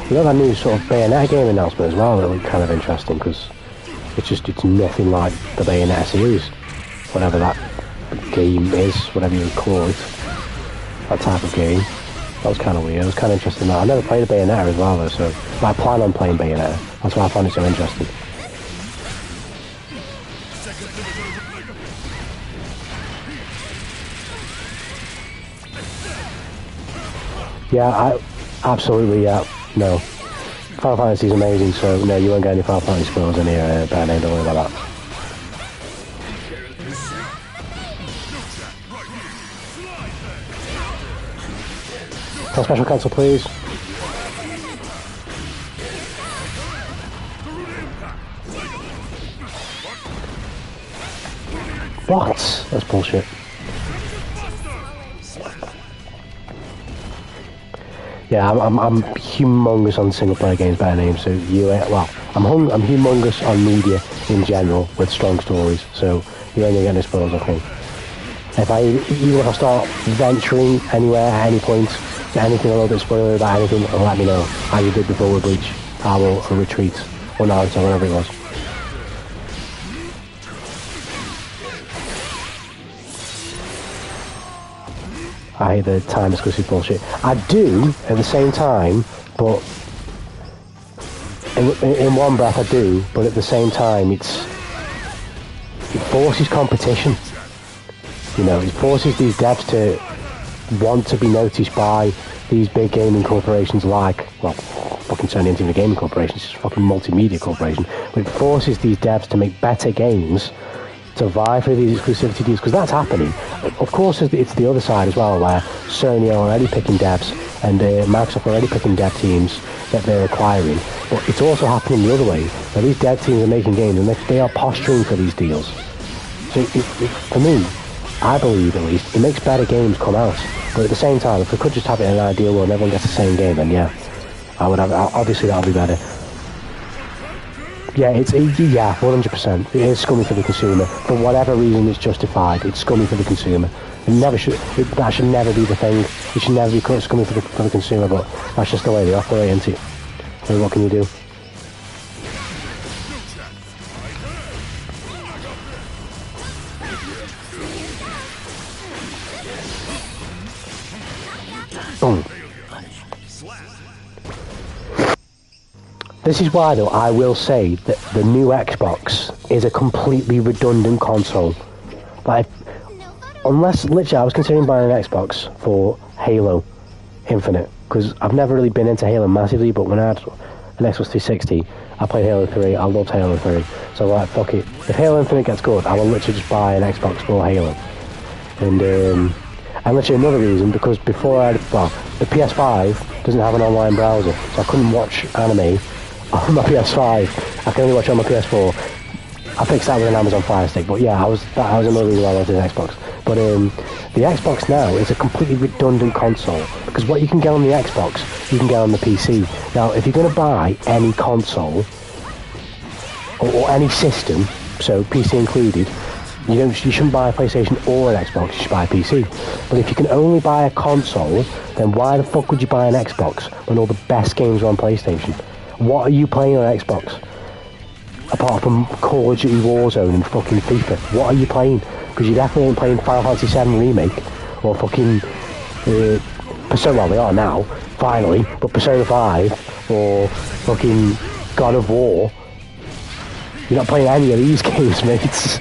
You got that new sort of Bayonetta game announcement as well that looked kind of interesting because it's nothing like the Bayonetta series, whatever that game is, whatever you would call it, that type of game. That was kind of weird. It was kind of interesting. I never played a Bayonetta as well though, so I plan on playing Bayonetta. That's why I found it so interesting. Yeah, absolutely, yeah. No. Final Fantasy is amazing, so no, you won't get any Final Fantasy spoilers in here, better name, don't worry about that. Can special cancel, please? What? That's bullshit. Yeah, I'm humongous on single player games, better names. So I'm humongous on media in general with strong stories. So you ain't gonna get any spoilers, I think. Even if I start venturing anywhere at any point, to anything a little bit spoiler about anything, let me know. How you did before with Bleach, I will retreat, or Naruto, whatever it was. I hate the time exclusive bullshit. I do at the same time, but in one breath I do, but at the same time it forces competition. You know, it forces these devs to want to be noticed by these big gaming corporations like, well, fucking Sony isn't even a gaming corporation, it's just a fucking multimedia corporation, but it forces these devs to make better games to vie for these exclusivity deals, because that's happening. Of course, it's the other side as well, where Sony are already picking devs and Microsoft are already picking dev teams that they're acquiring. But it's also happening the other way, where these dev teams are making games and they are posturing for these deals. So for me, I believe at least, it makes better games come out. But at the same time, if we could just have it in an ideal world and everyone gets the same game, then yeah, I would have. Obviously, that would be better. Yeah, 100%. It is scummy for the consumer. For whatever reason, it's justified. It's scummy for the consumer. That should never be the thing. It should never be scummy for the consumer, but that's just the way they operate, isn't it? So what can you do? Boom. This is why, though, I will say that the new Xbox is a completely redundant console. Like, unless, literally, I was considering buying an Xbox for Halo Infinite, because I've never really been into Halo massively, but when I had an Xbox 360, I played Halo 3, I loved Halo 3, so I'm like, fuck it. If Halo Infinite gets good, I will literally just buy an Xbox for Halo. And literally another reason, because before the PS5 doesn't have an online browser, so I couldn't watch anime on my PS5. I can only watch it on my PS4. I fixed that with an Amazon Fire Stick, but yeah, that was another reason why I wanted an Xbox. But the Xbox now is a completely redundant console, because what you can get on the Xbox, you can get on the PC. Now, if you're going to buy any console, or any system, so PC included, you shouldn't buy a PlayStation or an Xbox, you should buy a PC. But if you can only buy a console, then why the fuck would you buy an Xbox when all the best games are on PlayStation? What are you playing on Xbox? Apart from Call of Duty Warzone and fucking FIFA. What are you playing? Because you definitely ain't playing Final Fantasy VII Remake, or fucking Persona, well they are now, finally, but Persona 5, or fucking God of War. You're not playing any of these games, mates.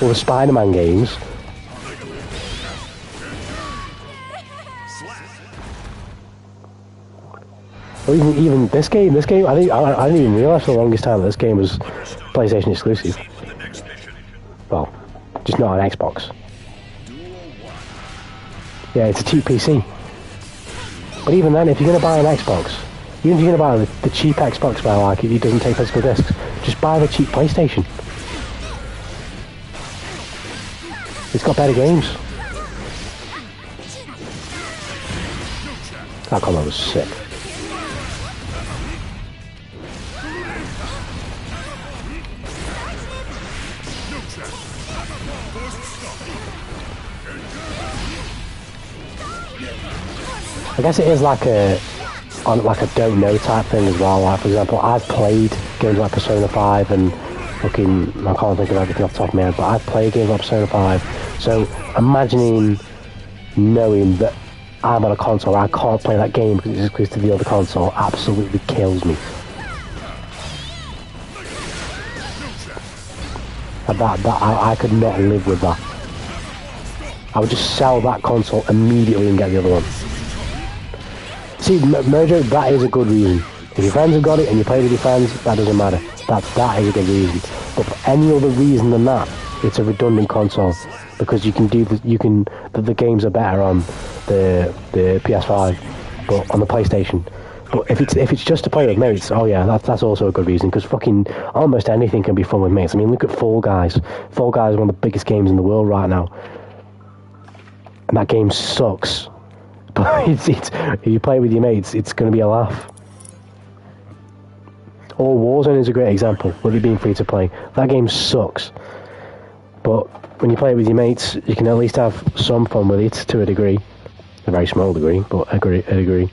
Or the Spider-Man games. Or even this game, I think I didn't even realise for the longest time that this game was PlayStation exclusive. Well, just not on Xbox. Yeah, it's a cheap PC. But even then, if you're going to buy an Xbox, even if you're going to buy the cheap Xbox, where like it doesn't take physical discs, just buy the cheap PlayStation. It's got better games. That combo was sick. I guess it is like a don't know type thing as well. Like for example, I've played games like Persona 5 and fucking, I can't think of everything off the top of my head, but I've played games like Persona 5. So imagining knowing that I'm on a console where I can't play that game because it's exclusive to the other console absolutely kills me. I could not live with that. I would just sell that console immediately and get the other one. See, Mojo, that is a good reason. If your friends have got it and you play with your friends, that doesn't matter. That is a good reason. But for any other reason than that, it's a redundant console because you can do the games are better on the PS5, but on the PlayStation. But if it's just to play with mates, oh yeah, that's also a good reason because fucking almost anything can be fun with mates. I mean, look at Fall Guys. Fall Guys is one of the biggest games in the world right now, and that game sucks. But it's if you play with your mates, it's going to be a laugh. Or Warzone is a great example, with it being free to play. That game sucks. But when you play it with your mates, you can at least have some fun with it to a degree. A very small degree, but a degree.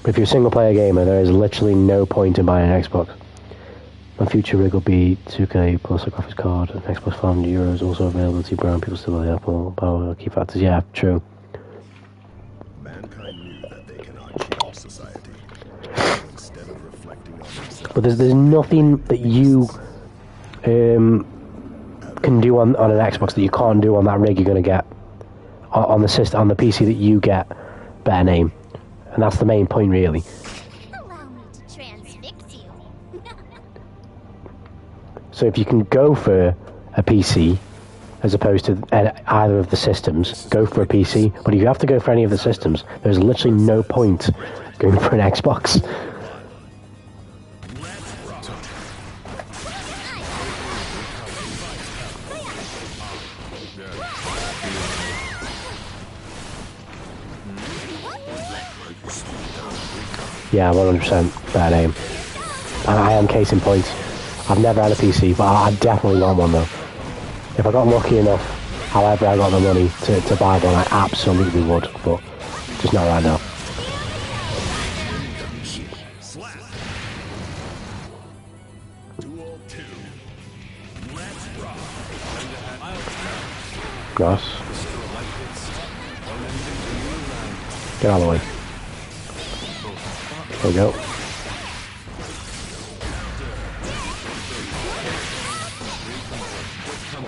But if you're a single player gamer, there is literally no point in buying an Xbox. My future rig will be 2K plus a graphics card and Xbox €500, also availability brown, people still buy Apple, power, key factors, yeah, true. Mankind knew that they cannot change society. Instead of reflecting on themselves. But there's nothing that you can do on an Xbox that you can't do on that rig you're going to get. On the system, on the PC that you get, better name. And that's the main point, really. Allow me to transfix you. So if you can go for a PC, as opposed to either of the systems, go for a PC. But if you have to go for any of the systems, there's literally no point going for an Xbox. Yeah, 100% better name. And I am case in point. I've never had a PC, but I definitely want one though. If I got lucky enough, however I got the money to buy one, I absolutely would, but just not right now. Nice. Get out of the way. There we go.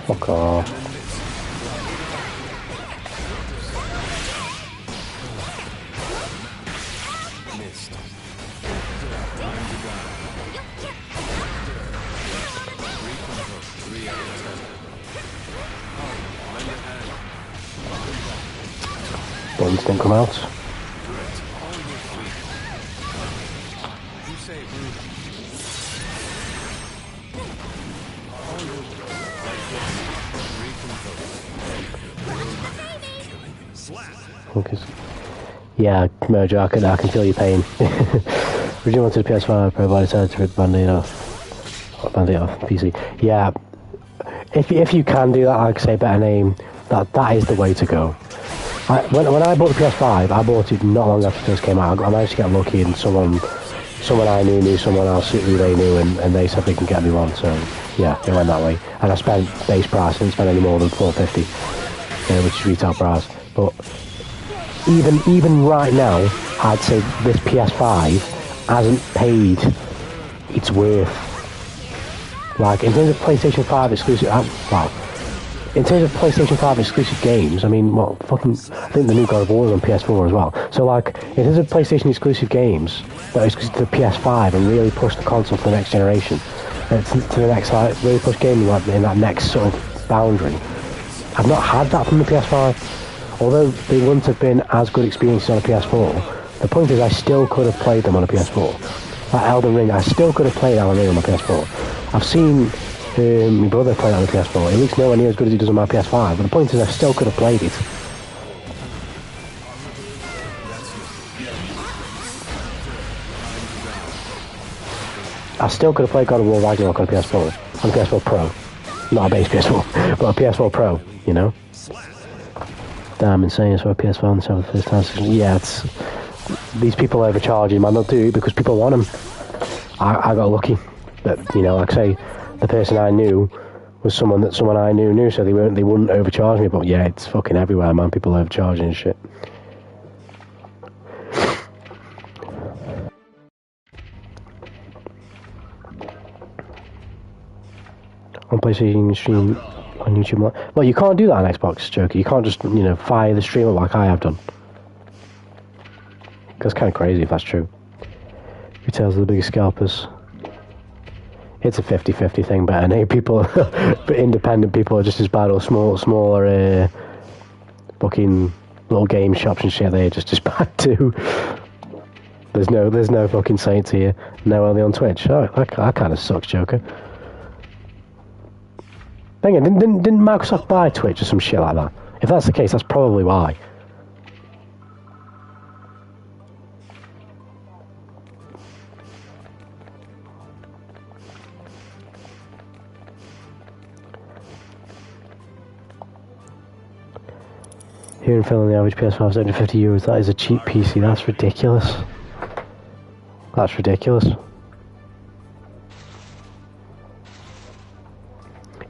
Fuck off. Buttons didn't come out. Yeah, Mojo, I can feel your pain. Bridget wanted a PS5 Pro, but I decided to rip the Band-Aid off PC. Yeah, if you can do that, like say better name, that is the way to go. When I bought the PS5, I bought it not long after it first came out. I managed to get lucky, and someone I knew someone else who they knew, and they said they can get me one. So yeah, it went that way. And I spent base price, I didn't spend any more than $450, which is retail price. But even right now, I'd say this PS5 hasn't paid its worth. Like in terms of PlayStation 5 exclusive, in terms of PlayStation 5 exclusive games, I mean, I think the new God of War is on PS4 as well. So, like, in terms of PlayStation exclusive games that are exclusive to the PS5 and really push the console to the next generation, to the next, like, really push gaming like, in that next sort of boundary, I've not had that from the PS5. Although they wouldn't have been as good experiences on a PS4, the point is I still could have played them on a PS4. Like Elden Ring, I still could have played Elden Ring on my PS4. I've seen my brother played it on the PS4. It looks nowhere near as good as he does on my PS5, but the point is I still could have played it. I still could have played God of War Ragnarok on PS4. On PS4 Pro. Not a base PS4, but a PS4 Pro, you know? Damn insane, so a PS4 on the first time. Yeah, these people are overcharging, man. They'll do it because people want them. I got lucky. But, you know, like I say, the person I knew was someone I knew, so they wouldn't overcharge me. But yeah, it's fucking everywhere, man. People overcharging and shit. On PlayStation stream on YouTube. Well, you can't do that on Xbox, Joker. You can't just, fire the stream up like I have done. That's kind of crazy if that's true. Retail's the biggest scalpers. It's a 50-50 thing, but I know people, but independent people are just as bad, or smaller, fucking little game shops and shit. They're just as bad too. There's no fucking saints here. No, only on Twitch. Oh, that kind of sucks, Joker. Dang it! Didn't Microsoft buy Twitch or some shit like that? If that's the case, that's probably why. Here in Finland, the average PS5 is €150. That is a cheap PC. That's ridiculous. That's ridiculous.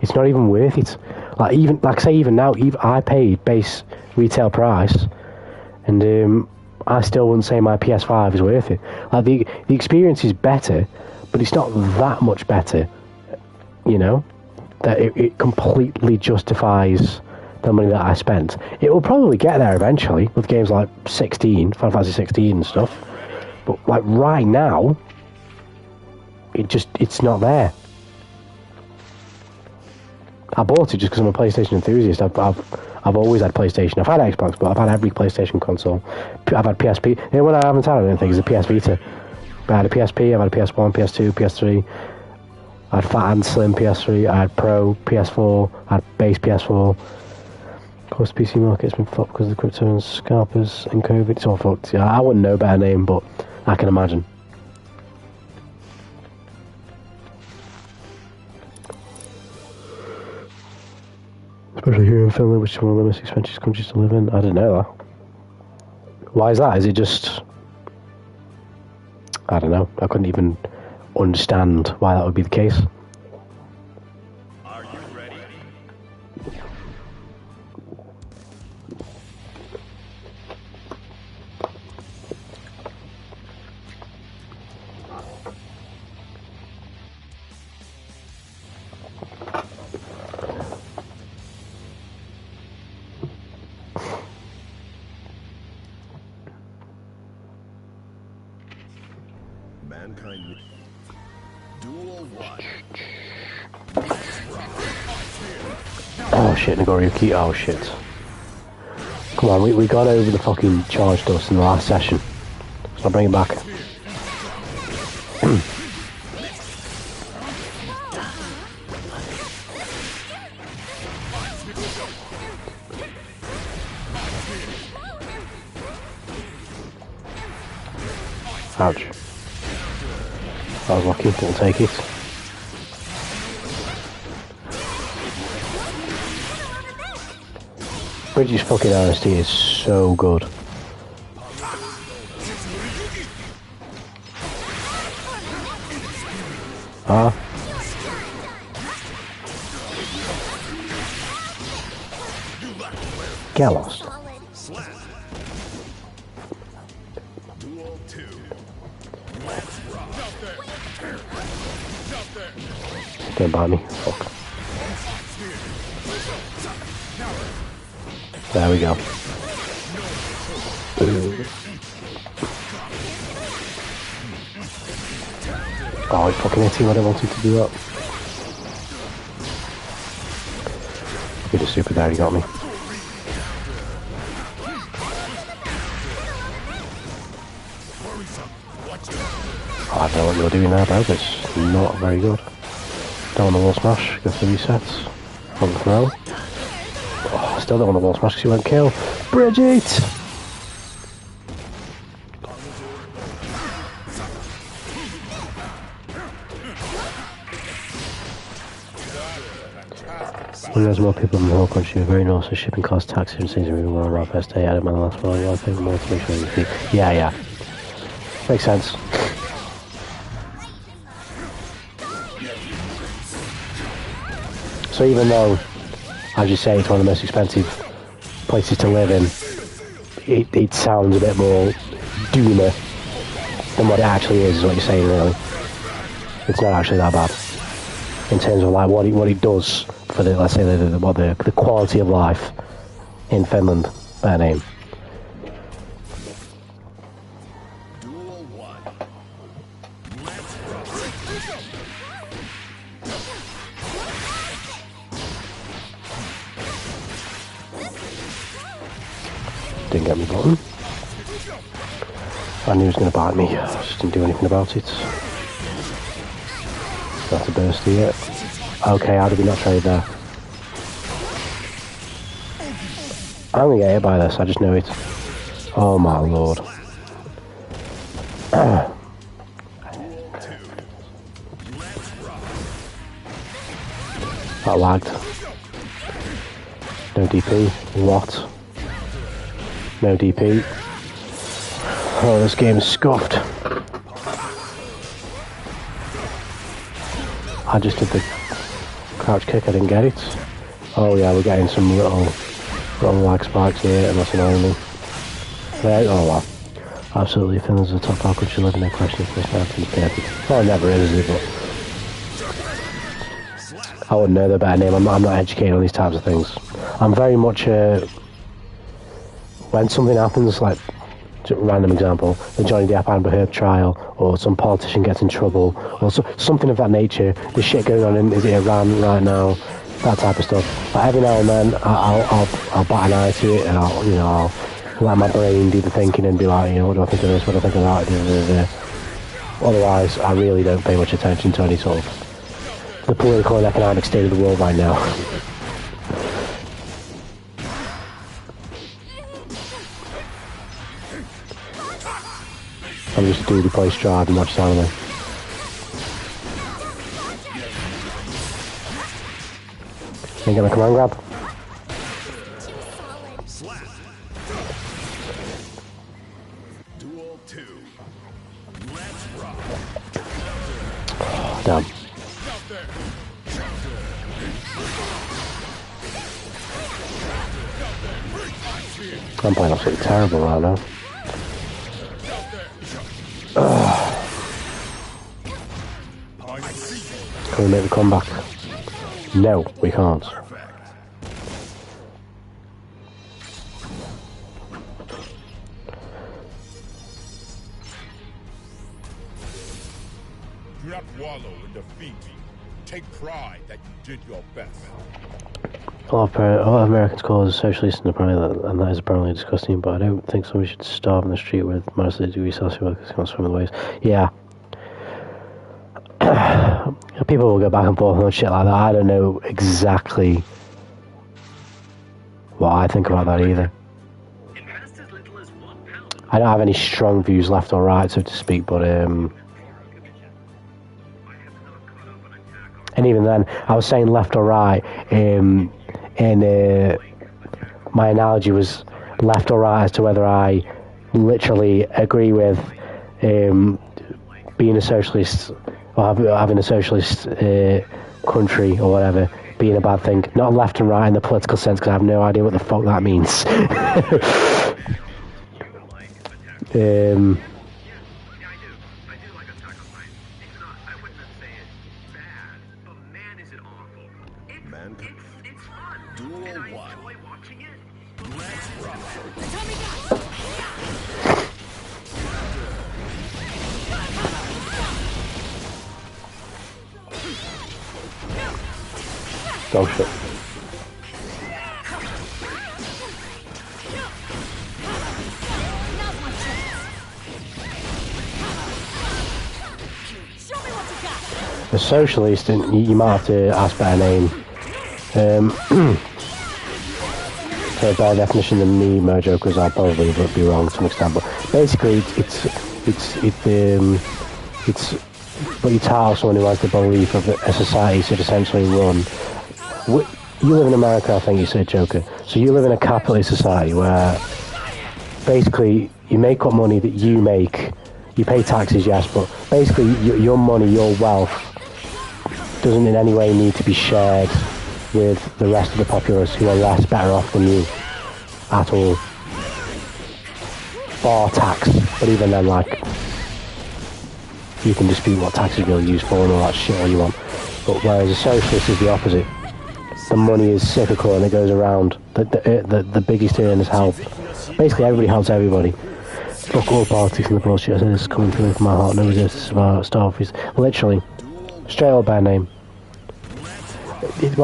It's not even worth it. Even now, I paid base retail price, and I still wouldn't say my PS5 is worth it. Like the experience is better, but it's not that much better. You know, that it completely justifies the money that I spent. It will probably get there eventually with games like Final Fantasy 16 and stuff. But like right now, it's not there. I bought it just because I'm a PlayStation enthusiast. I've always had PlayStation. I've had Xbox, but I've had every PlayStation console. I've had PSP. The only one I haven't had, I don't think, is a PS Vita. But I had a PSP, I've had a PS1, PS2, PS3. I had Fat and Slim PS3, I had Pro, PS4, I had base PS4. Of course, the PC market's been fucked because of the crypto and scalpers and COVID. It's all fucked. Yeah, I wouldn't know a better name, but I can imagine. Especially here in Finland, which is one of the most expensive countries to live in. I didn't know that. Why is that? Is it just... I don't know. I couldn't even understand why that would be the case. Are you ready? Mankind. Duel 1. Oh shit, Nagoriyuki. Oh shit. Come on, we got over the fucking charge dust in the last session. So I'll bring it back. Ouch. I was lucky, didn't take it. Bridget's fucking RST is so good. Ah. Get lost. Don't bite me. Fuck. There we go. Oh, he fucking hit him. I didn't want him to do that. He did super there, he got me. Oh, I don't know what you're doing there, bro. It's not very good. Down on the wall smash, go for the resets. On the throw. Oh, still don't want the wall smash because he won't kill. Bridget! When there's more people in the whole country, a very nice shipping costs, taxes and things are moving on around first day. I had my last one, I think more to make sure you see. Yeah. Makes sense. So even though, as you say, it's one of the most expensive places to live in, it sounds a bit more doomer than what it actually is what you're saying, really. It's not actually that bad. In terms of like what it does for the, let's say, the quality of life in Finland. Better name. Didn't get me button. I knew he was going to bite me, just didn't do anything about it. That's a burst here. Okay, how did we not trade there? I'm going to get hit by this, I just know it. Oh my lord. That lagged. No DP. What? No DP. Oh, this game's scuffed. I just did the crouch kick, I didn't get it. Oh yeah, we're getting some little lag spikes here, and that's annoying me. There, oh wow. Absolutely, Finland's a top power country, living no question if this mountain's perfect. Well, it never is it, but I wouldn't know the better name. I'm not educated on these types of things. I'm very much when something happens, like just a random example, the Johnny Depp Amber Heard trial, or some politician gets in trouble, or something of that nature. The shit going on in Iran right now, that type of stuff. But every now and then, I'll bat an eye to it, and I'll let my brain do the thinking and be like, what do I think of this? What do I think of that? Otherwise, I really don't pay much attention to any sort of the political and economic state of the world right now. I'm just a dude who plays Stride and watches anime. Can you get my command grab? Oh, damn. I'm playing absolutely terrible right now. Can we make the comeback? No, we can't. Do not wallow in defeat. Take pride that you did your best. A lot of Americans call us socialists, and that is apparently disgusting, but I don't think somebody should starve in the street with mostly degree Celsius workers can't swim in the waves. Yeah. People will go back and forth on shit like that. I don't know exactly what I think about that either. I don't have any strong views left or right, so to speak, but and even then, I was saying left or right, and my analogy was left or right as to whether I literally agree with being a socialist or having a socialist country or whatever being a bad thing. Not left and right in the political sense, because I have no idea what the fuck that means. Oh shit. A socialist, and you might have to ask by a name. So by definition than me, Mojo, because I'll probably be wrong to some extent. But basically, it's but you tell someone who has the belief of a society should essentially run. You live in America, I think you said, Joker. So you live in a capitalist society where basically you make up money that you make. You pay taxes, yes, but basically your money, your wealth, doesn't in any way need to be shared with the rest of the populace who are less better off than you at all. Bar tax, but even then, like, you can dispute what tax is really used for and all that shit all you want. But whereas a socialist is the opposite. The money is cyclical and it goes around. The biggest earners help. Basically, everybody helps everybody. Fuck all politics and the bullshit. This is coming through from my heart. No resistance about stuff. Is literally straight up bad name. It's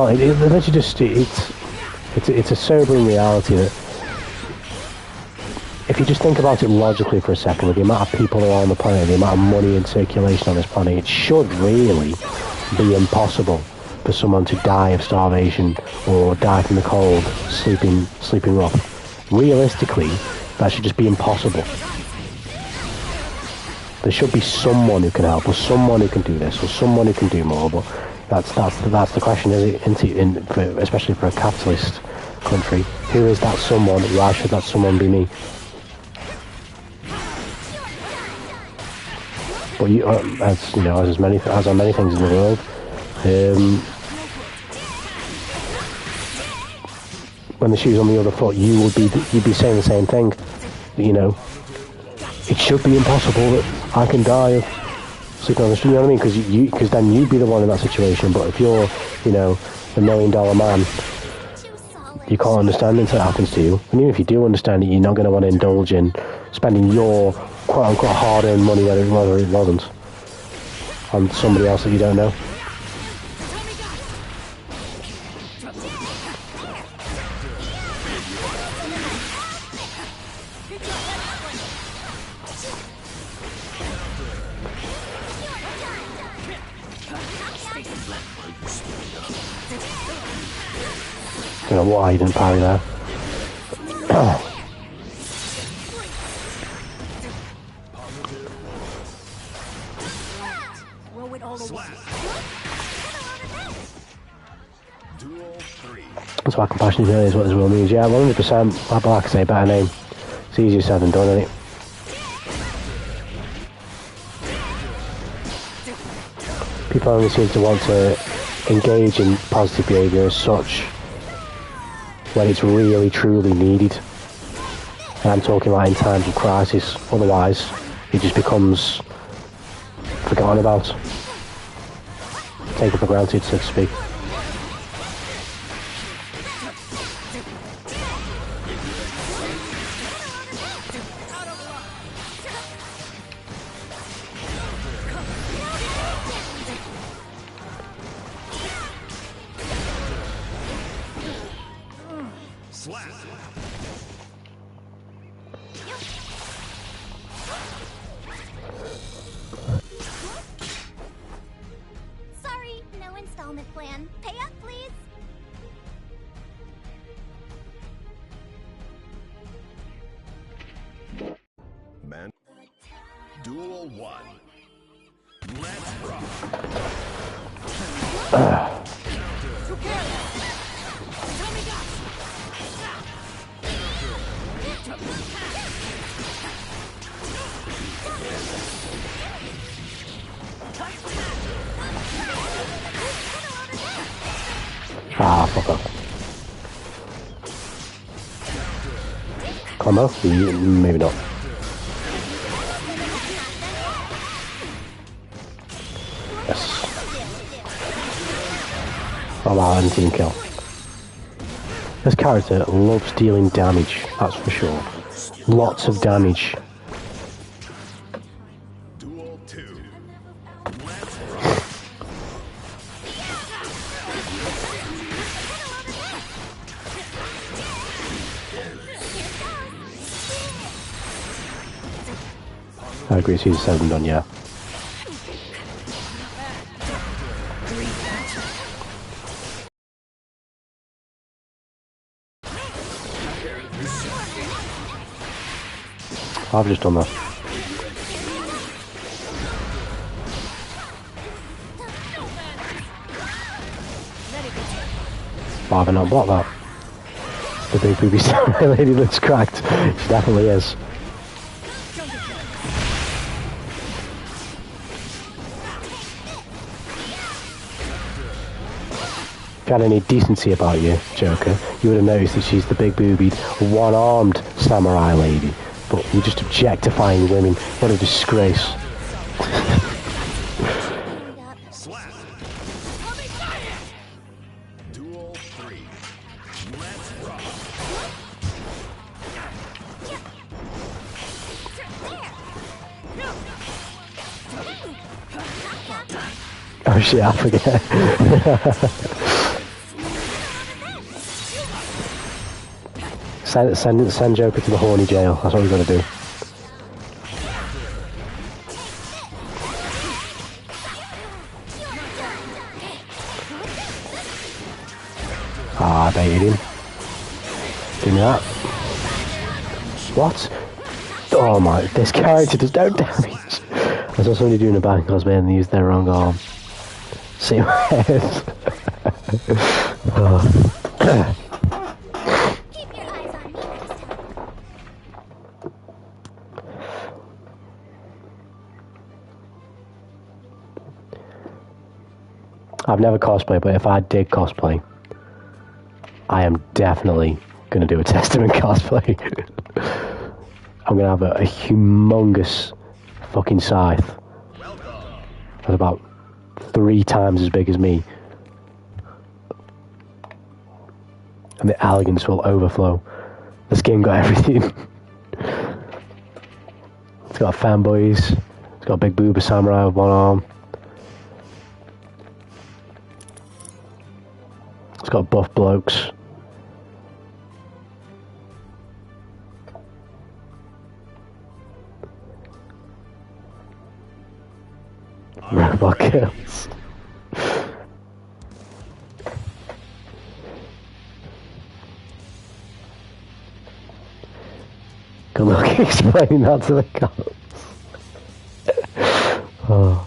a sobering reality that if you just think about it logically for a second, with the amount of people that are on the planet, the amount of money in circulation on this planet, it should really be impossible for someone to die of starvation or die from the cold, sleeping rough. Realistically, that should just be impossible. There should be someone who can help, or someone who can do this, or someone who can do more. But that's the question, is it? Especially for a capitalist country, who is that someone? Why should that someone be me? But as on many things in the world, when the shoe's on the other foot, you'd be saying the same thing. You know, it should be impossible that I can die of sleeping on the street. You know what I mean? Because then you'd be the one in that situation. But if you're, the $1 million man, you can't understand it until it happens to you. And even if you do understand it, you're not going to want to indulge in spending your quote-unquote hard-earned money, whether it wasn't, on somebody else that you don't know. I don't know why you didn't parry there. That's why compassion really is what this world means. Yeah, 100%. Like I say, better name. It's easier said than done, isn't it? People only seem to want to engage in positive behaviour as such when it's really truly needed. And I'm talking like in times of crisis. Otherwise, it just becomes forgotten about, taken for granted, so to speak. Sorry, no installment plan. Duel 1. Let's rock. Ah, fuck off. Combo? Maybe not. Yes. Oh wow, and team kill. This character loves dealing damage, that's for sure. Lots of damage. Duel 2. I agree, season 7 done, yeah. I've just done that. Why have I not blocked that? The big booby lady looks cracked. She definitely is. Got any decency about you, Joker, you would have noticed that she's the big boobied, one-armed samurai lady. But you're just objectifying women. What a disgrace. Slap. Duel 3. Let's rock. Oh shit, I forget. Send Joker to the horny jail. That's what we're gonna do. Ah, I baited him. Give me that. What? Oh my, this character does no damage. I saw somebody doing a back cosplay and they used their wrong arm. See my head. Oh. Keep your eyes on me next time. I've never cosplayed, but if I did cosplay, I am definitely going to do a Testament cosplay. I'm going to have a humongous fucking scythe. That's about 3 times as big as me. And the elegance will overflow. The skin got everything. It's got fanboys. It's got a big boob, a samurai with one arm. It's got buff blokes. Robot kills. Good luck explaining that to the cops. Oh.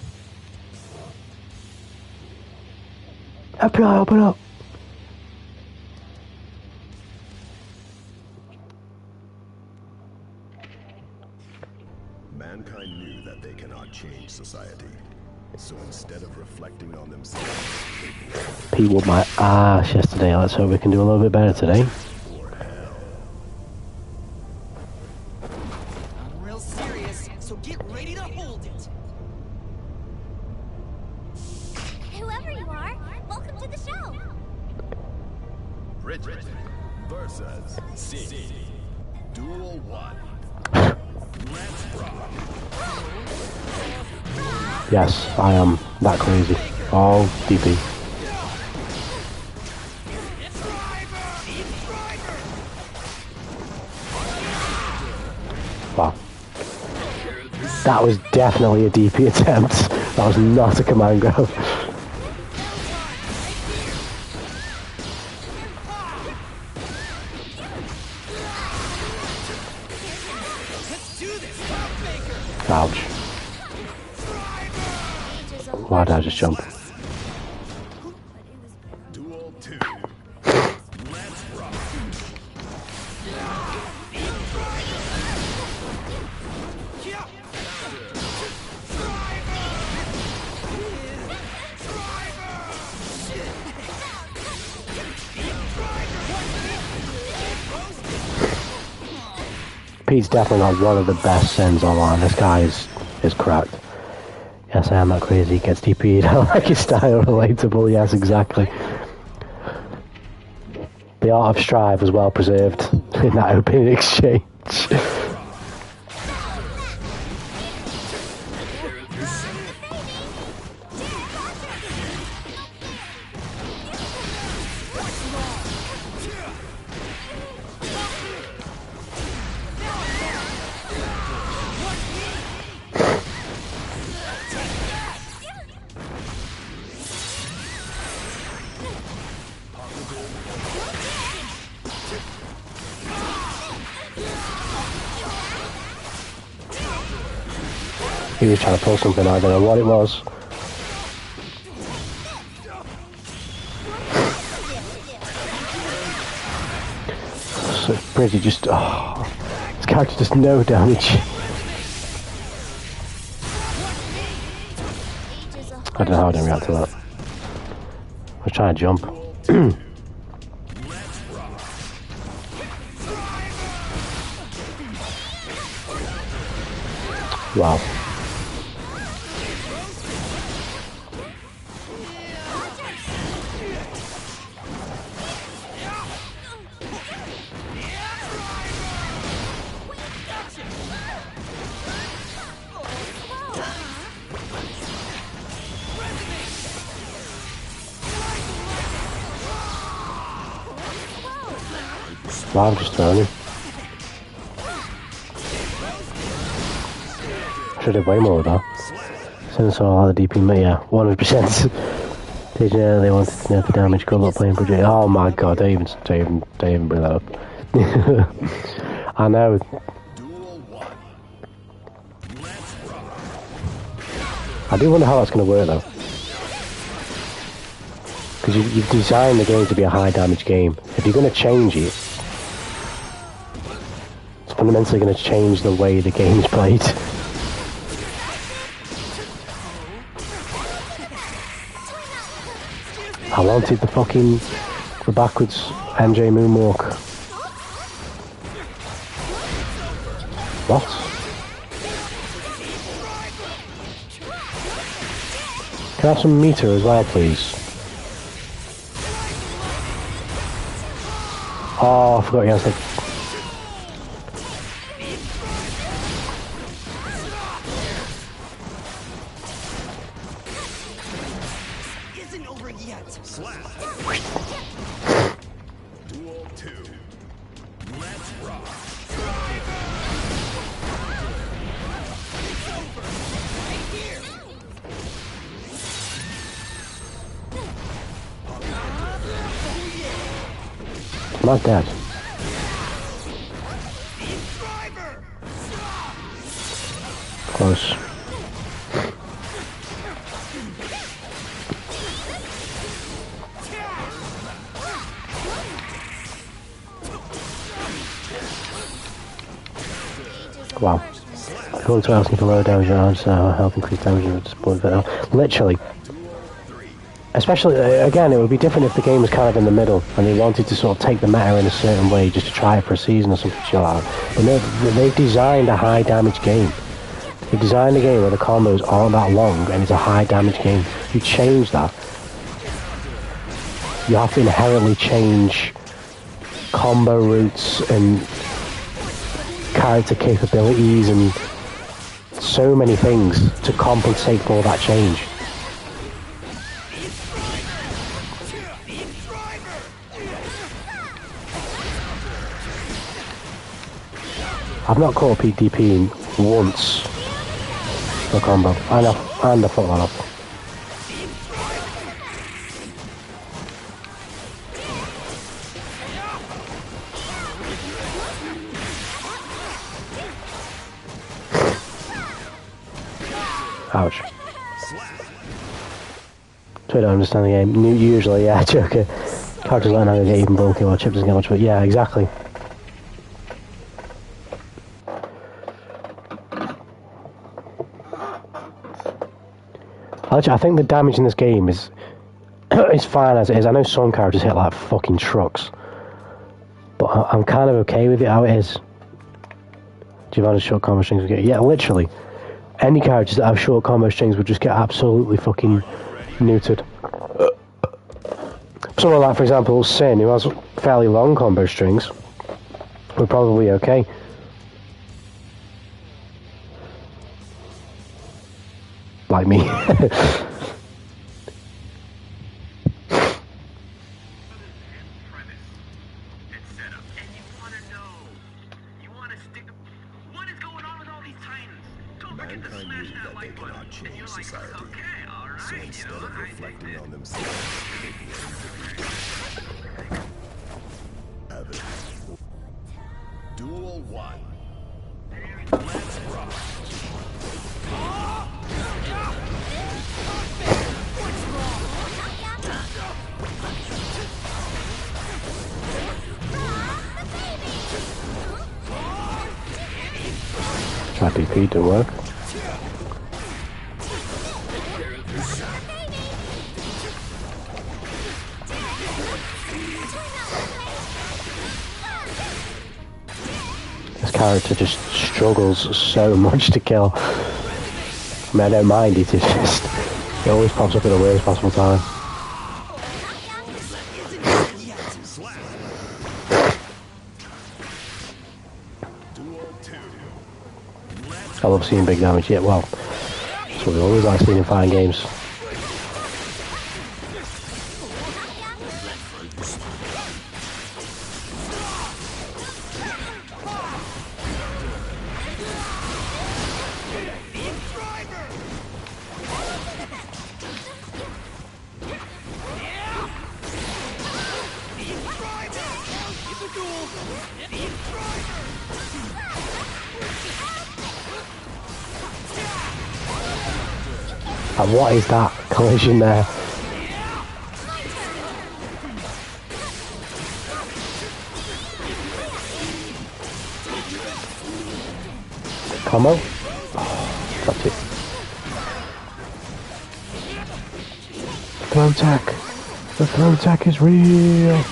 FBI, open up. Mankind knew that they cannot change society. So instead of reflecting on themselves, Pete whooped my ass yesterday. Let's hope we can do a little bit better today. or hell. I'm real serious, so get ready to hold it. Whoever you are, welcome to the show. Bridget versus C. Duel 1. Let's rock. Yes, I am that crazy. Oh, DP. Wow. That was definitely a DP attempt. That was not a command grab. Ouch. Why did I just jump? Duel 2. Let's rock. Pete's definitely not one of the best sins online. This guy is cracked. Yes, I am that crazy. He gets DP'd. I like his style, relatable. Yes, exactly. The art of strive was well preserved in that opening exchange. He was trying to pull something, I don't know what it was. So Bridget just, his character does no damage. I don't know how I didn't react to that. I was trying to jump. Wow. Wow, I'm just throwing him. Should have way more of that. Since all the DP, yeah, 100%. Did you know they wanted to nerf the damage? Good luck playing Bridget. Oh my god, don't even bring that up. I know. I do wonder how that's going to work though. Because you've designed the game to be a high damage game. If you're going to change it, it's fundamentally going to change the way the game's played. I wanted the backwards NJ moonwalk. What? Can I have some meter as well, please? Oh, I forgot he has the... Isn't over yet. Slap. Duel 2. Let's rock. I'm not dead. Close. Wow. Going to asking for lower damage rounds, health increase damage and support. Literally. Especially, again, it would be different if the game was kind of in the middle and they wanted to sort of take the meta in a certain way just to try it for a season or something chill out. But no, they've designed a high damage game. They've designed a game where the combos aren't that long and it's a high damage game. You change that, you have to inherently change combo routes and character capabilities and so many things to compensate for that change. I've not caught a PDP once for a combo, and I thought that off. Ouch. So I don't understand the game. Usually, yeah, Joker. Characters like now get even bulky while Chip doesn't get much, but yeah, exactly. Actually, I think the damage in this game is fine as it is. I know some characters hit like fucking trucks, but I'm kind of okay with it how it is. Do you have short combo strings? Yeah, literally. Any characters that have short combo strings would just get absolutely fucking neutered. Someone like, for example, Sin, who has fairly long combo strings, we're probably okay. Like me. Mankind knew that they cannot change society. So instead of reflecting on themselves, they blamed the beast. Evan. Duel 1. Let's rock. Try DP to work. This character just struggles so much to kill. I mean, I don't mind it, it's just it always pops up at the worst possible time. I love seeing big damage, yeah, well, that's what we always like seeing in fighting games. And what is that collision there? Combo? Oh, dropped it. Throw attack! The throw attack is real!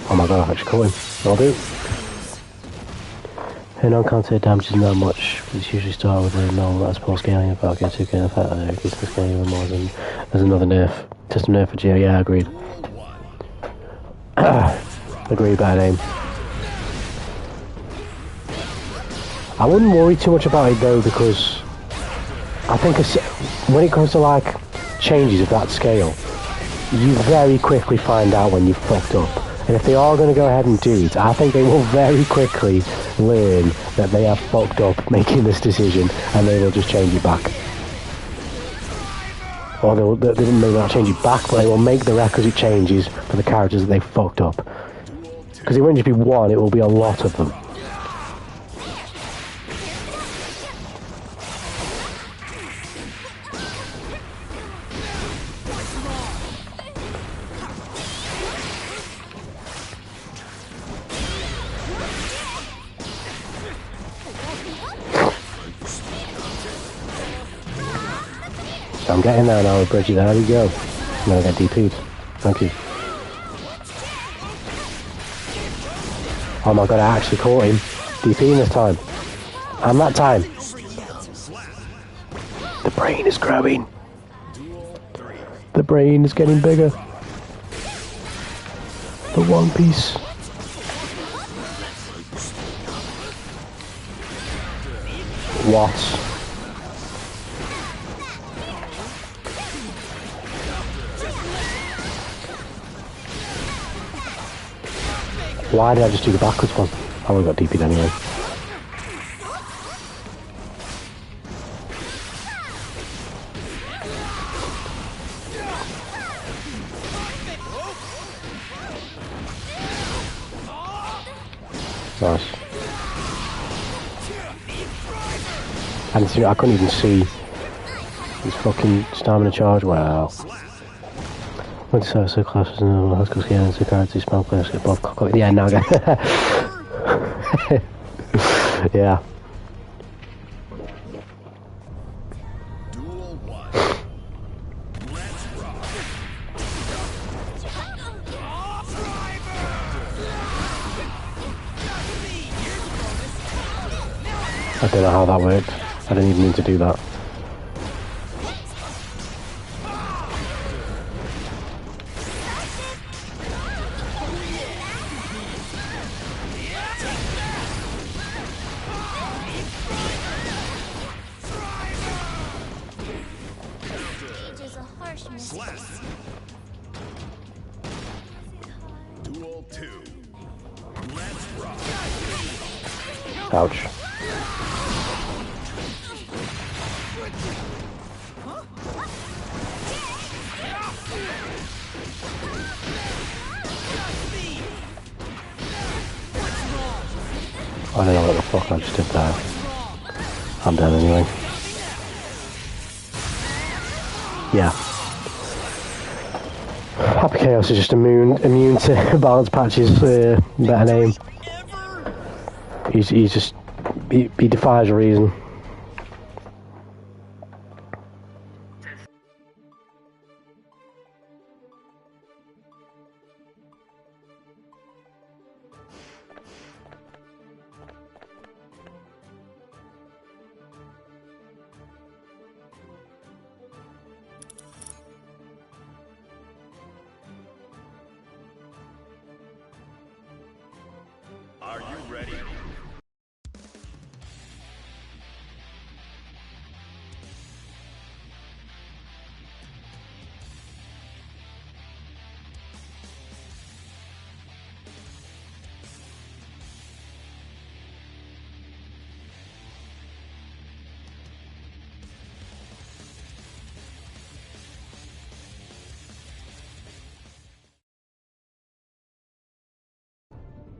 Oh my god, I actually caught him. I'll do. Her non-counter damage isn't that much, but it's usually started with a null that's poor scaling and Falcon 2 can affect her, increase the scaling even more than there's another nerf. Just a nerf for Geo, yeah, agreed. Agreed, bad aim. I wouldn't worry too much about it though, because I think when it comes to like changes of that scale, you very quickly find out when you've fucked up. And if they are going to go ahead and do it, I think they will very quickly learn that they have fucked up making this decision, and they will just change it back. Or they may not change it back, but they will make the requisite changes for the characters that they fucked up. Because it won't just be one, it will be a lot of them. I'm getting there now with Bridget, there we go. I'm gonna get DP'd. Thank you. Oh my god, I actually caught him. DP'ing this time. And that time. The brain is growing. The brain is getting bigger. The One Piece. What? Why did I just do the backwards one? I would have got DP'd anyway. Nice. I couldn't even see He's fucking stamina charge. Wow. Went to so classes and high school skiing and security spell players get both cock. Yeah, now again. Yeah. Duel 1. Let's rock. I don't know how that worked. I didn't even mean to do that. Age is a harsh mistress. Duel 2. Let's rock. Ouch. I don't know what the fuck I just did there. I'm dead anyway. Yeah. Happy Chaos is just immune to balance patches. Better name. He's just he defies reason. Are you ready?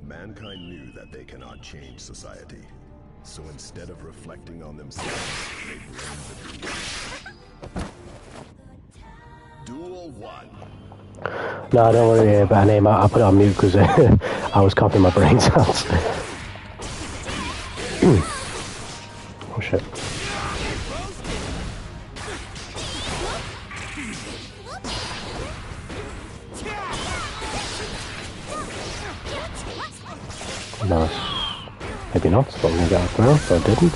Mankind knew that they cannot change society. So instead of reflecting on themselves, they blamed the beast. Duel 1. No, I don't want to hear a bad name. I'll put it on mute because I was copying my brain sounds. Oh shit. Nice. Maybe not, but I'm gonna get out now, but I didn't.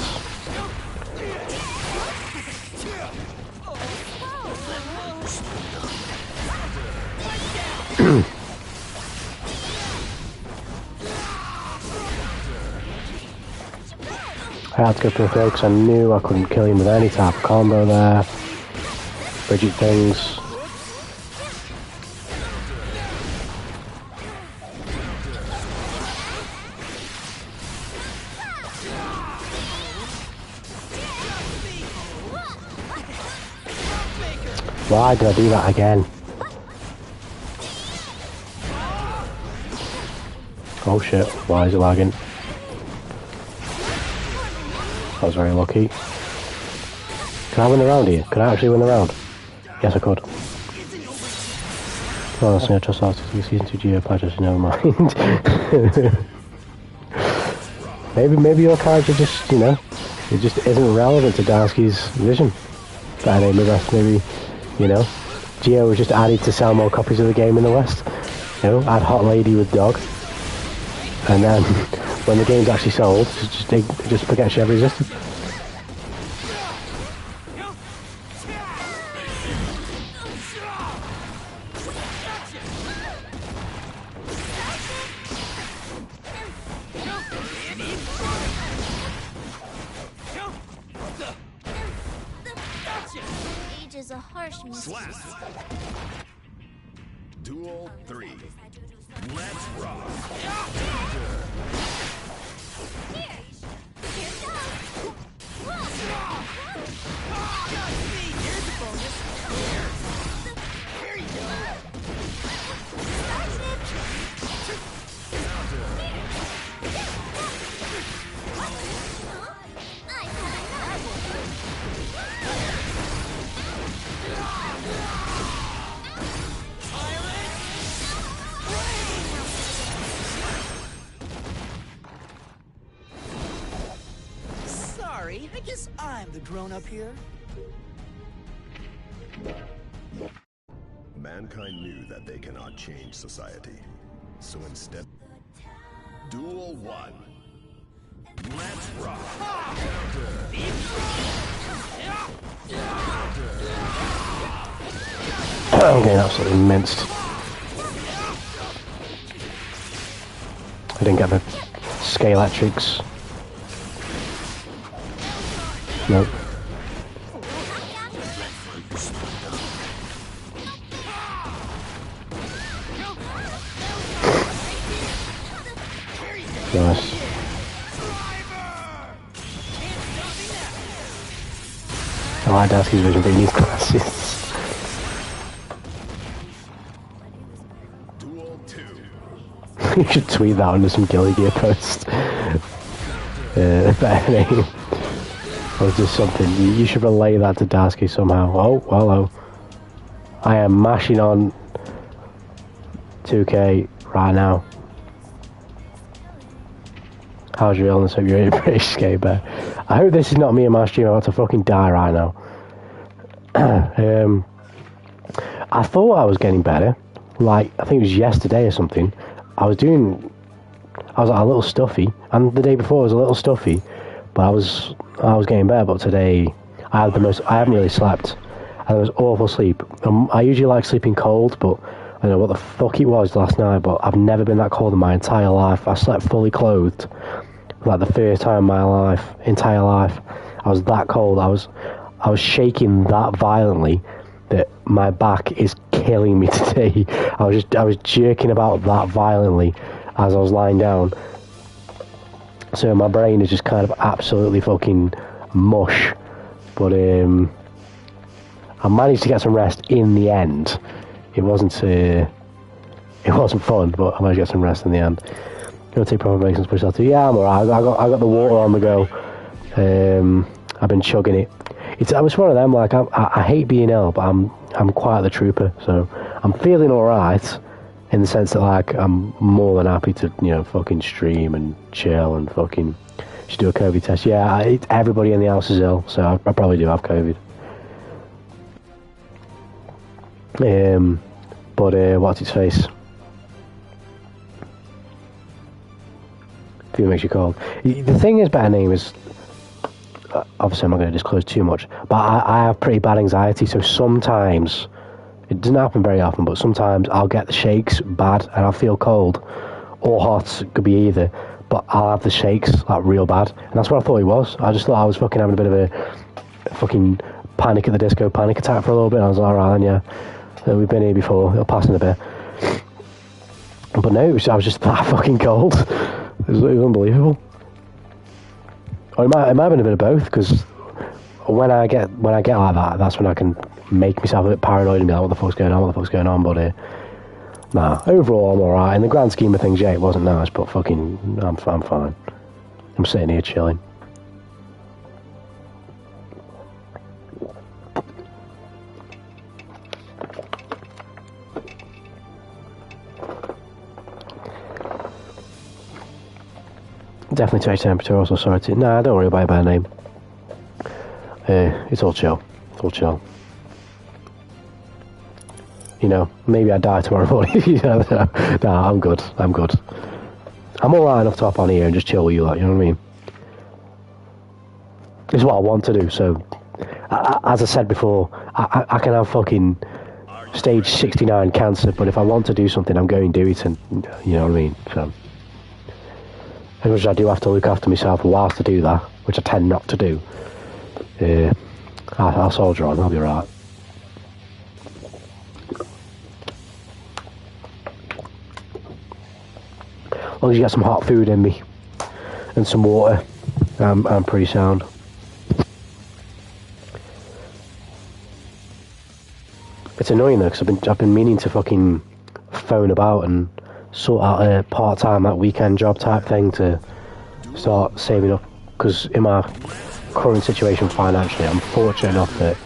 I had to go for a throw because I knew I couldn't kill him with any type of combo there. Bridget things. Why did I do that again? Oh shit, why is it lagging? I was very lucky. Can I win the round here? Can I actually win the round? Yes, I could. Oh, that's just after season 2 Geo patches, never mind. maybe your character just, you know, it just isn't relevant to Darsky's vision. But anyway, maybe, you know, Geo was just added to sell more copies of the game in the West. You know, add Hot Lady with Dog. And then, when the game's actually sold, just forget she ever existed. Age is a harsh mistress. Duel 3. Let's rock. I'm the grown-up here. Mankind knew that they cannot change society. So instead... Duel 1. Let's rock! I'm getting absolutely minced. I didn't get the Scalextrics. Nope. Nice. I like Daski's vision, but he needs glasses. Duel 2. You should tweet that under some Guilty Gear post. Better name. Or just something. You should relay that to Dasky somehow. Oh, hello. I am mashing on 2K right now. How's your illness? Hope you're in a British skater. I hope this is not me in my stream. I'm about to fucking die right now. I thought I was getting better. Like, I think it was yesterday or something. I was like a little stuffy, and the day before I was a little stuffy, but I was getting better. But today, I haven't really slept. I was awful sleep. I usually like sleeping cold, but I don't know what the fuck it was last night, but I've never been that cold in my entire life. I slept fully clothed, like the first time in my entire life. I was that cold. I was shaking that violently that my back is killing me today. I was jerking about that violently as I was lying down. So my brain is just kind of absolutely fucking mush. But I managed to get some rest in the end. It wasn't fun, but I managed to get some rest in the end. Gonna take proper breaks and push that too. Yeah, I'm alright. I got the water on the go. I've been chugging it. I was one of them. Like I hate being ill, but I'm quite the trooper. So I'm feeling alright in the sense that like I'm more than happy to fucking stream and chill and fucking just do a COVID test. Yeah, everybody in the house is ill, so I probably do have COVID. But what's its face? If it makes you cold. The thing is, better name is. Obviously, I'm not going to disclose too much, but I have pretty bad anxiety. So sometimes it doesn't happen very often, but sometimes I'll get the shakes bad and I'll feel cold or hot. It could be either, but I'll have the shakes like real bad, and that's what I thought it was. I just thought I was fucking having a bit of a fucking Panic at the Disco panic attack for a little bit. And I was like, alright, yeah. We've been here before, it'll pass in a bit. But no, I was just that fucking cold. It was unbelievable. Or it might have been a bit of both, because when I get like that, that's when I can make myself a bit paranoid and be like, what the fuck's going on, but nah, overall I'm alright. In the grand scheme of things, yeah, it wasn't nice, but fucking, I'm fine. I'm sitting here chilling. Definitely take temperature, also sorry to... Nah, don't worry about a bad name. It's all chill. Maybe I die tomorrow morning. Nah, I'm good. I'm alright enough to hop on here and just chill with you, like, you know what I mean? It's what I want to do, so... as I said before, I can have fucking stage 69 cancer, but if I want to do something, I'm going to do it, and you know what I mean? So... as much as I do have to look after myself whilst I do that, which I tend not to do, I'll soldier on, I'll be alright. As long as you get some hot food in me, and some water, I'm pretty sound. It's annoying though, because I've been meaning to fucking phone about and sort out a part-time, that weekend job type thing to start saving up, because in my current situation financially, I'm fortunate enough that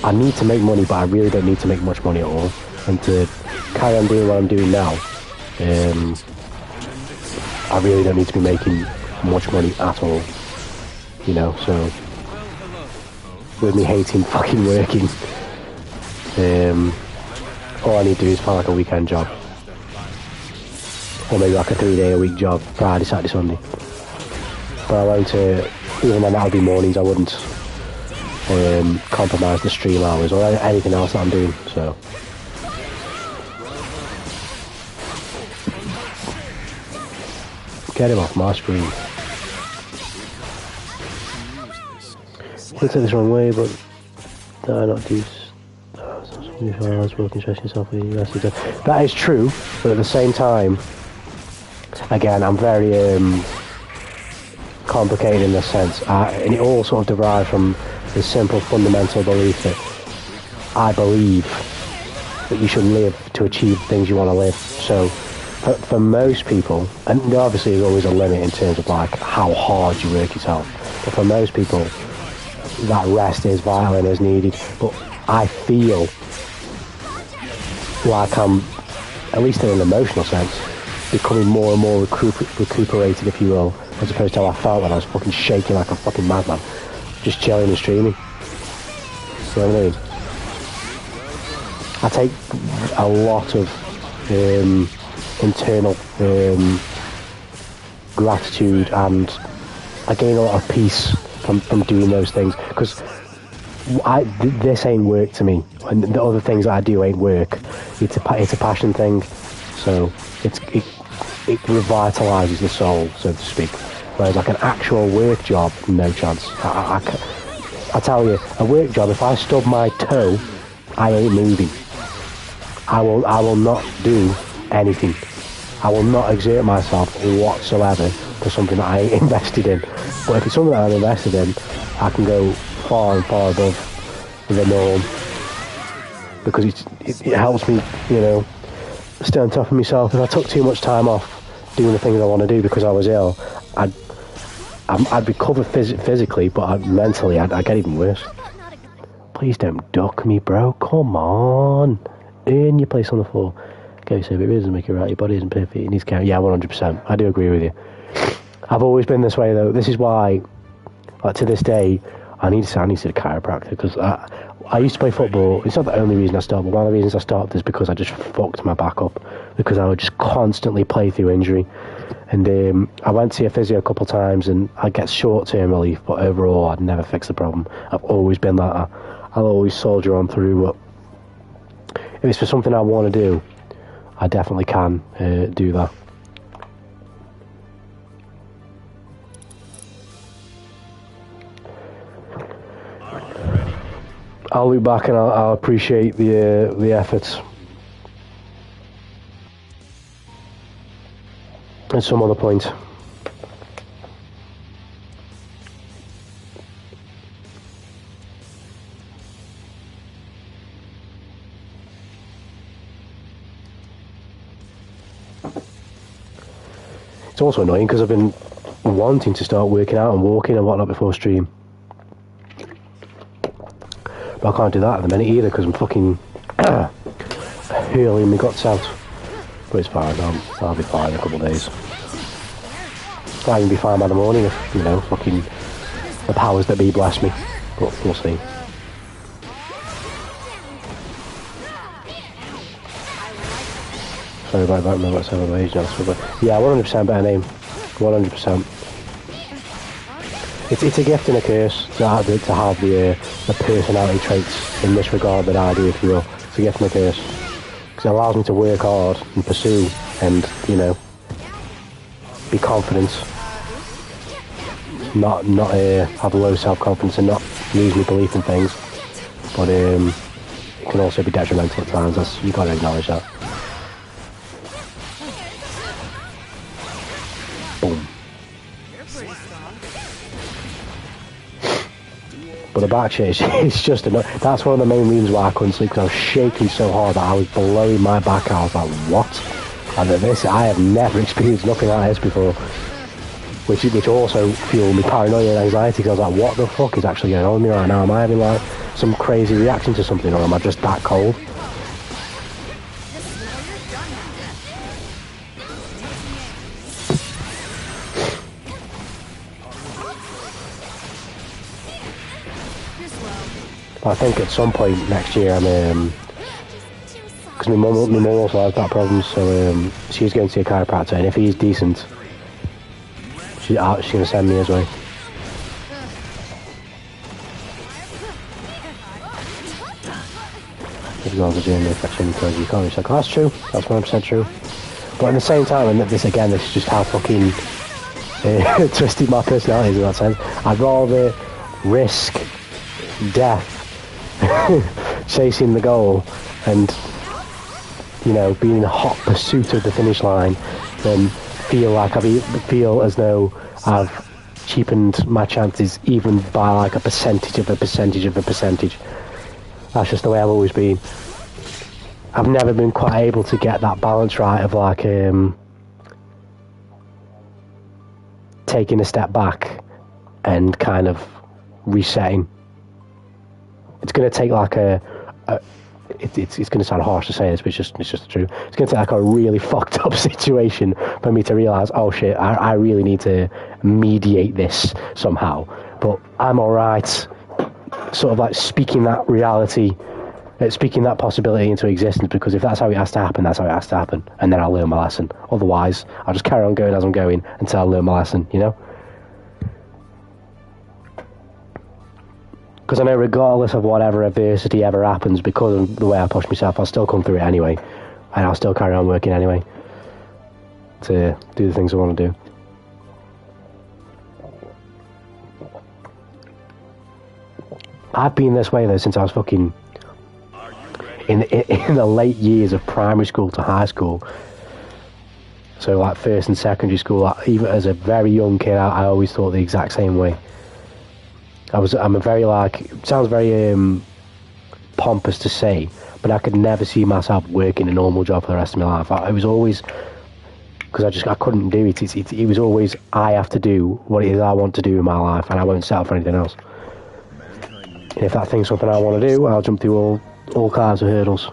I need to make money, but I really don't need to make much money at all, and to carry on doing what I'm doing now, I really don't need to be making much money at all, so with me hating fucking working. All I need to do is find like a weekend job. Or maybe like a 3-day-a-week job, Friday, Saturday, Sunday. But I won't, even when that would be mornings, I wouldn't compromise the stream hours or anything else that I'm doing, so. Get him off my screen. He'll take this wrong way, but not do. That is true, but at the same time, again, I'm very complicated in this sense, and it all sort of derives from the simple fundamental belief that I believe that you should live to achieve things you want to live. So for most people, and obviously there's always a limit in terms of like how hard you work yourself, but for most people that rest is vital and is needed. But I feel like I'm, at least in an emotional sense, becoming more and more recuperated, if you will, as opposed to how I felt when I was fucking shaking like a fucking madman, just chilling and streaming. You know what I mean? I take a lot of internal gratitude, and I gain a lot of peace from doing those things, because this ain't work to me, and the other things that I do ain't work. It's a passion thing, so it revitalises the soul, so to speak. Whereas like an actual work job, no chance. I tell you, a work job, if I stub my toe, I ain't moving. I will not do anything. I will not exert myself whatsoever for something that I ain't invested in. But if it's something that I'm invested in, I can go far and far above the norm, because it helps me, you know, stay on top of myself. If I took too much time off doing the things I want to do because I was ill, I'd recover physically, but mentally I'd get even worse. Please don't duck me, bro. Come on, earn your place on the floor. Okay, so if it doesn't make it right, your body isn't perfect, it needs care. Yeah, 100%. I do agree with you. I've always been this way, though. This is why, like, to this day, I need to see a chiropractor, because I used to play football. It's not the only reason I stopped, but one of the reasons I stopped is because I just fucked my back up, because I would just constantly play through injury. And I went to see a physio a couple of times, and I get short-term relief, but overall I'd never fix the problem. I've always been like that. I'll always soldier on through, but if it's for something I want to do, I definitely can do that. I'll look back and I'll appreciate the efforts. At some other point. It's also annoying because I've been wanting to start working out and walking and whatnot before stream. But I can't do that at the minute either because I'm fucking hurling my guts out. But it's fine, I'll be fine in a couple of days. I'll even be fine by the morning if, you know, fucking the powers that be bless me. But we'll see. Sorry about that, no, that's how my age now. Yeah, 100% better name. 100%. It's a gift and a curse to have the personality traits in this regard that I do, if you will. It's a gift and a curse. Because it allows me to work hard and pursue and, you know, be confident. Not have low self-confidence and not lose my belief in things. But it can also be detrimental at times. You've got to acknowledge that. Boom. But the back shit is just enough. That's one of the main reasons why I couldn't sleep, because I was shaking so hard that I was blowing my back out. I was like, what? And I have never experienced nothing like this before. Which also fueled me paranoia and anxiety, because I was like, what the fuck is actually going on with me right now? Am I having like some crazy reaction to something, or am I just that cold? But I think at some point next year I'm because my mum also has back problems, so she's going to see a chiropractor, and if he's decent, she's going to send me his way. If you go on the gym, they fetch him because you can't. It's like, oh, that's true, that's 100% true. But at the same time, and this is just how fucking twisted my personality is in that sense. I'd rather risk death chasing the goal and, you know, being in hot pursuit of the finish line than feel as though I've cheapened my chances even by like a percentage of a percentage of a percentage. That's just the way I've always been. I've never been quite able to get that balance right of like taking a step back and kind of resetting. It's going to take like it's going to sound harsh to say this, but it's just true. It's going to take like a really fucked up situation for me to realise, oh shit, I really need to mediate this somehow. But I'm alright sort of like speaking that reality, speaking that possibility into existence, because if that's how it has to happen, that's how it has to happen, and then I'll learn my lesson. Otherwise, I'll just carry on going as I'm going until I learn my lesson, you know? Because I know regardless of whatever adversity ever happens, because of the way I push myself, I'll still come through it anyway, and I'll still carry on working anyway to do the things I want to do. I've been this way though since I was fucking in the late years of primary school to high school. So like first and secondary school, even as a very young kid, I always thought the exact same way. I'm a very like, it sounds very pompous to say, but I could never see myself working a normal job for the rest of my life. I was always, because I couldn't do it. It was always, I have to do what it is I want to do in my life, and I won't settle for anything else. And if that thing's something I want to do, I'll jump through all kinds of hurdles.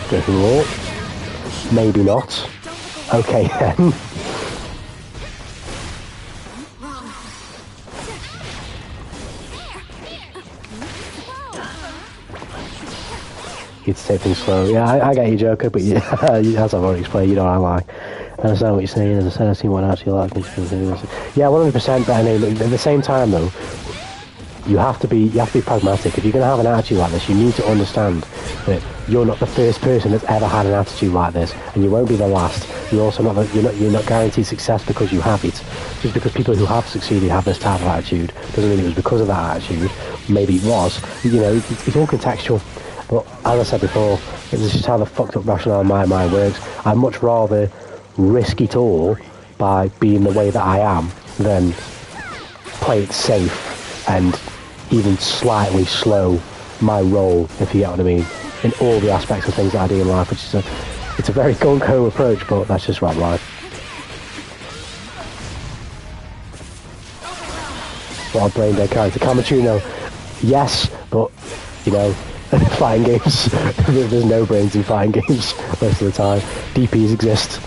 Go through all. Maybe not. Okay then. To take things slow. Yeah, I get you, Joker, but yeah, as I've already explained, you know what I like. I understand what you're saying. As I said, I've seen what else you like. Yeah, 100%. But I mean, at the same time, though, you have to be pragmatic. If you're going to have an attitude like this, you need to understand that you're not the first person that's ever had an attitude like this, and you won't be the last. You're also you're not guaranteed success because you have it. Just because people who have succeeded have this type of attitude doesn't mean it was because of that attitude. Maybe it was. You know, it's all contextual. But as I said before, this is just how the fucked up rationale of my mind works. I'd much rather risk it all by being the way that I am than play it safe and even slightly slow my roll, if you get what I mean, in all the aspects of things that I do in life, which is it's a very gung-ho approach, but that's just what I'm like. What a brain dead character. Camachuno, yes, but, you know, fighting games, there's no brains in fighting games most of the time. DPs exist.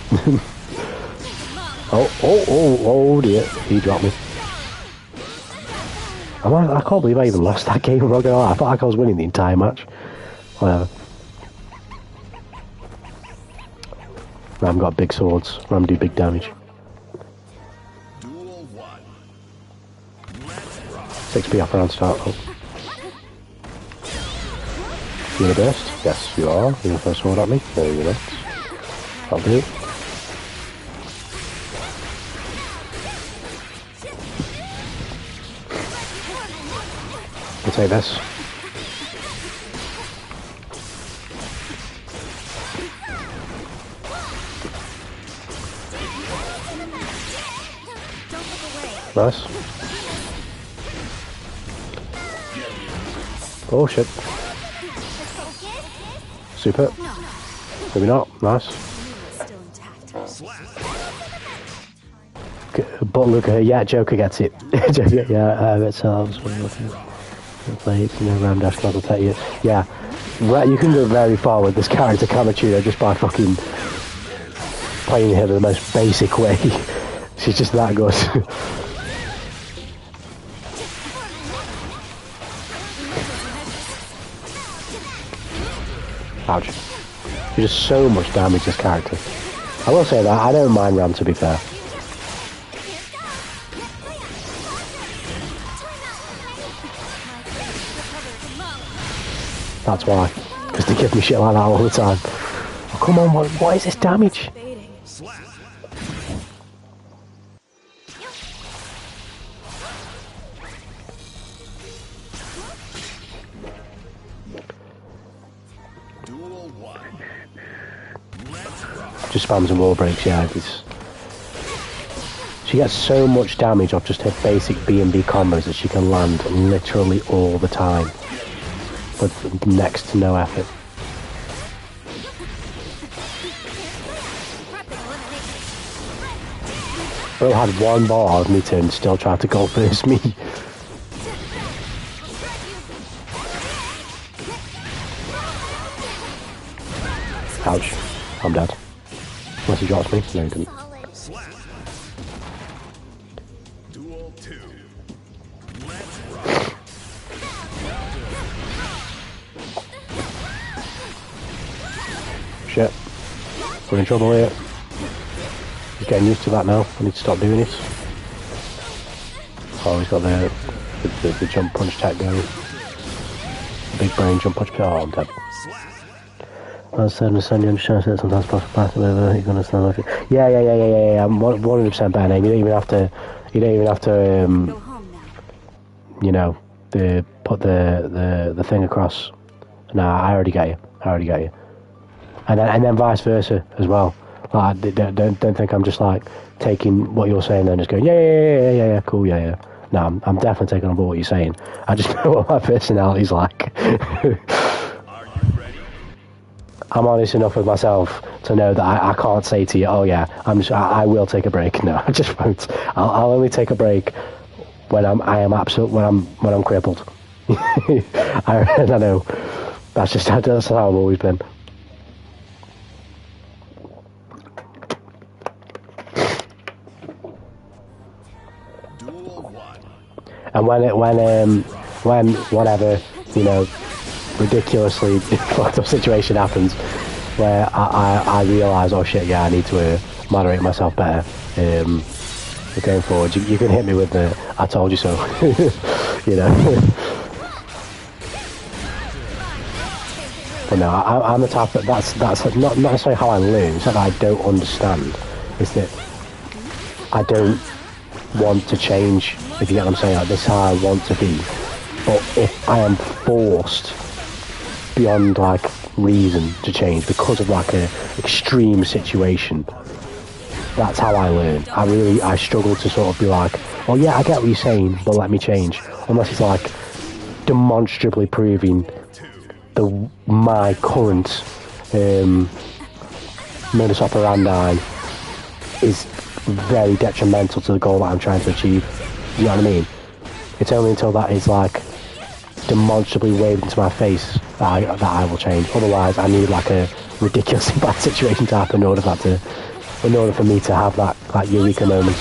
oh dear, he dropped me. I can't believe I even lost that game. I'm not gonna lie, I felt like I was winning the entire match. Whatever. Ram got big swords. Ram do big damage. 6p off round start. Oh. You in a burst? Yes, you are. You're going to throw a sword at me? No, you're not. I'll do. I'll take this. Nice. Oh shit. Super. Maybe not. Nice. But look at her. Yeah, Joker gets it. Joker, yeah, it's Blades, you know, Ram Dash can also take you. Yeah, you can go very far with this character Kamakura just by fucking playing her the most basic way. She's just that good. Ouch. She does so much damage, this character. I will say that, I don't mind Ram, to be fair. That's why. Because they give me shit like that all the time. Oh, come on, what is this damage? Just spams and wall breaks, yeah. She gets so much damage off just her basic B&B combos that she can land literally all the time with next to no effort. Bro had one bar of me to and still tried to goal first me. Ouch. I'm dead. Unless he drops me. No, he didn't. Shit. We're in trouble here. He's getting used to that now. I need to stop doing it. Oh, he's got the jump punch tech going. The big brain jump punch. Oh, I'm dead. I said, understand you understand that sometimes possible path over, you're gonna stand like it. Yeah. I'm 100% better name. You don't even have to, you know, put the thing across. Nah, I already get you. And then vice versa as well. Like, don't think I'm just like taking what you're saying and just going, yeah, cool, yeah. No, I'm definitely taking on board what you're saying. I just know what my personality's like. I'm honest enough with myself to know that I can't say to you, oh yeah, I will take a break. No, I just won't. I'll only take a break when I'm crippled. I know. That's how I've always been. And when whatever, you know, ridiculously fucked up situation happens where I realise, oh shit, yeah, I need to moderate myself better going forward. You can hit me with the I told you so. You know. But no, I'm the type that that's not necessarily how I learn. It's not that I don't understand. It's that I don't want to change, if you get what I'm saying. Like, this is how I want to be. But if I am forced beyond like reason to change because of like a extreme situation, that's how I learn. I struggle to sort of be like, oh yeah, I get what you're saying, but let me change. Unless it's like demonstrably proving my current modus operandi is very detrimental to the goal that I'm trying to achieve. You know what I mean? It's only until that is like demonstrably waved into my face that I will change. Otherwise, I need like a ridiculously bad situation to happen in order for me to have that eureka moment.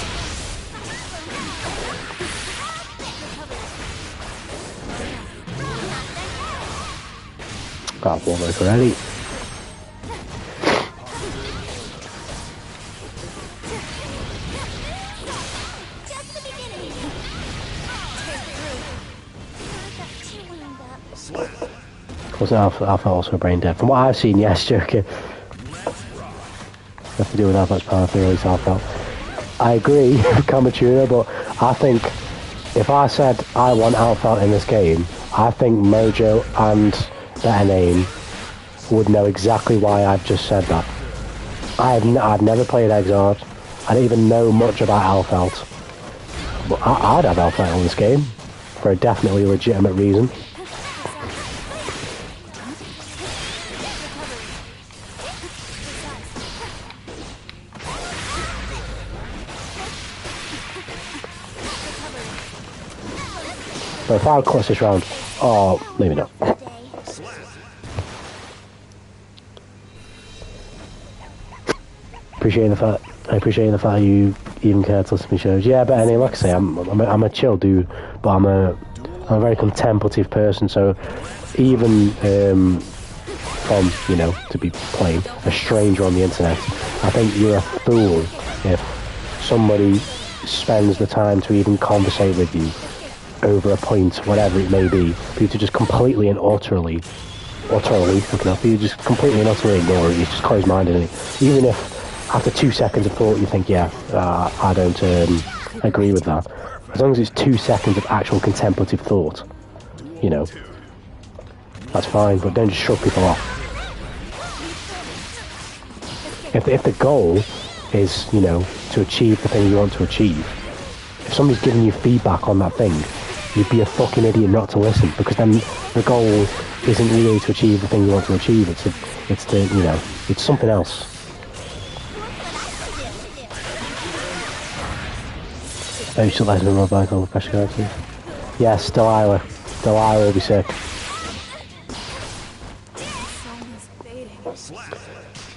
Got one break already. Wasn't Alpha also brain dead? From what I've seen, yes, Joker. Have to do with Alpha's power to release Alpha. I agree with Kamakura, but I think if I said I want Alpha in this game, I think Mojo and Better Name would know exactly why I've just said that. I've never played Exard. I don't even know much about Alfeld. But I'd have Alfeld in this game for a definitely legitimate reason. But if I would clutch this round, Or maybe not. I appreciate the fact you even care to listen to me shows. Yeah, but anyway, like I say, I'm a chill dude, but I'm a very contemplative person. So even from to be plain, a stranger on the internet, I think you're a fool if somebody spends the time to even conversate with you over a point, whatever it may be, for you to just completely and utterly, you just completely and utterly ignore it. You just close-minded, even if after 2 seconds of thought you think, I don't agree with that. As long as it's 2 seconds of actual contemplative thought, that's fine, but don't just shrug people off. If the goal is, to achieve the thing you want to achieve, if somebody's giving you feedback on that thing, you'd be a fucking idiot not to listen, because then the goal isn't really to achieve the thing you want to achieve, it's something else. Oh, you should let me more back on the pressure characters. Yes, Delilah will be sick.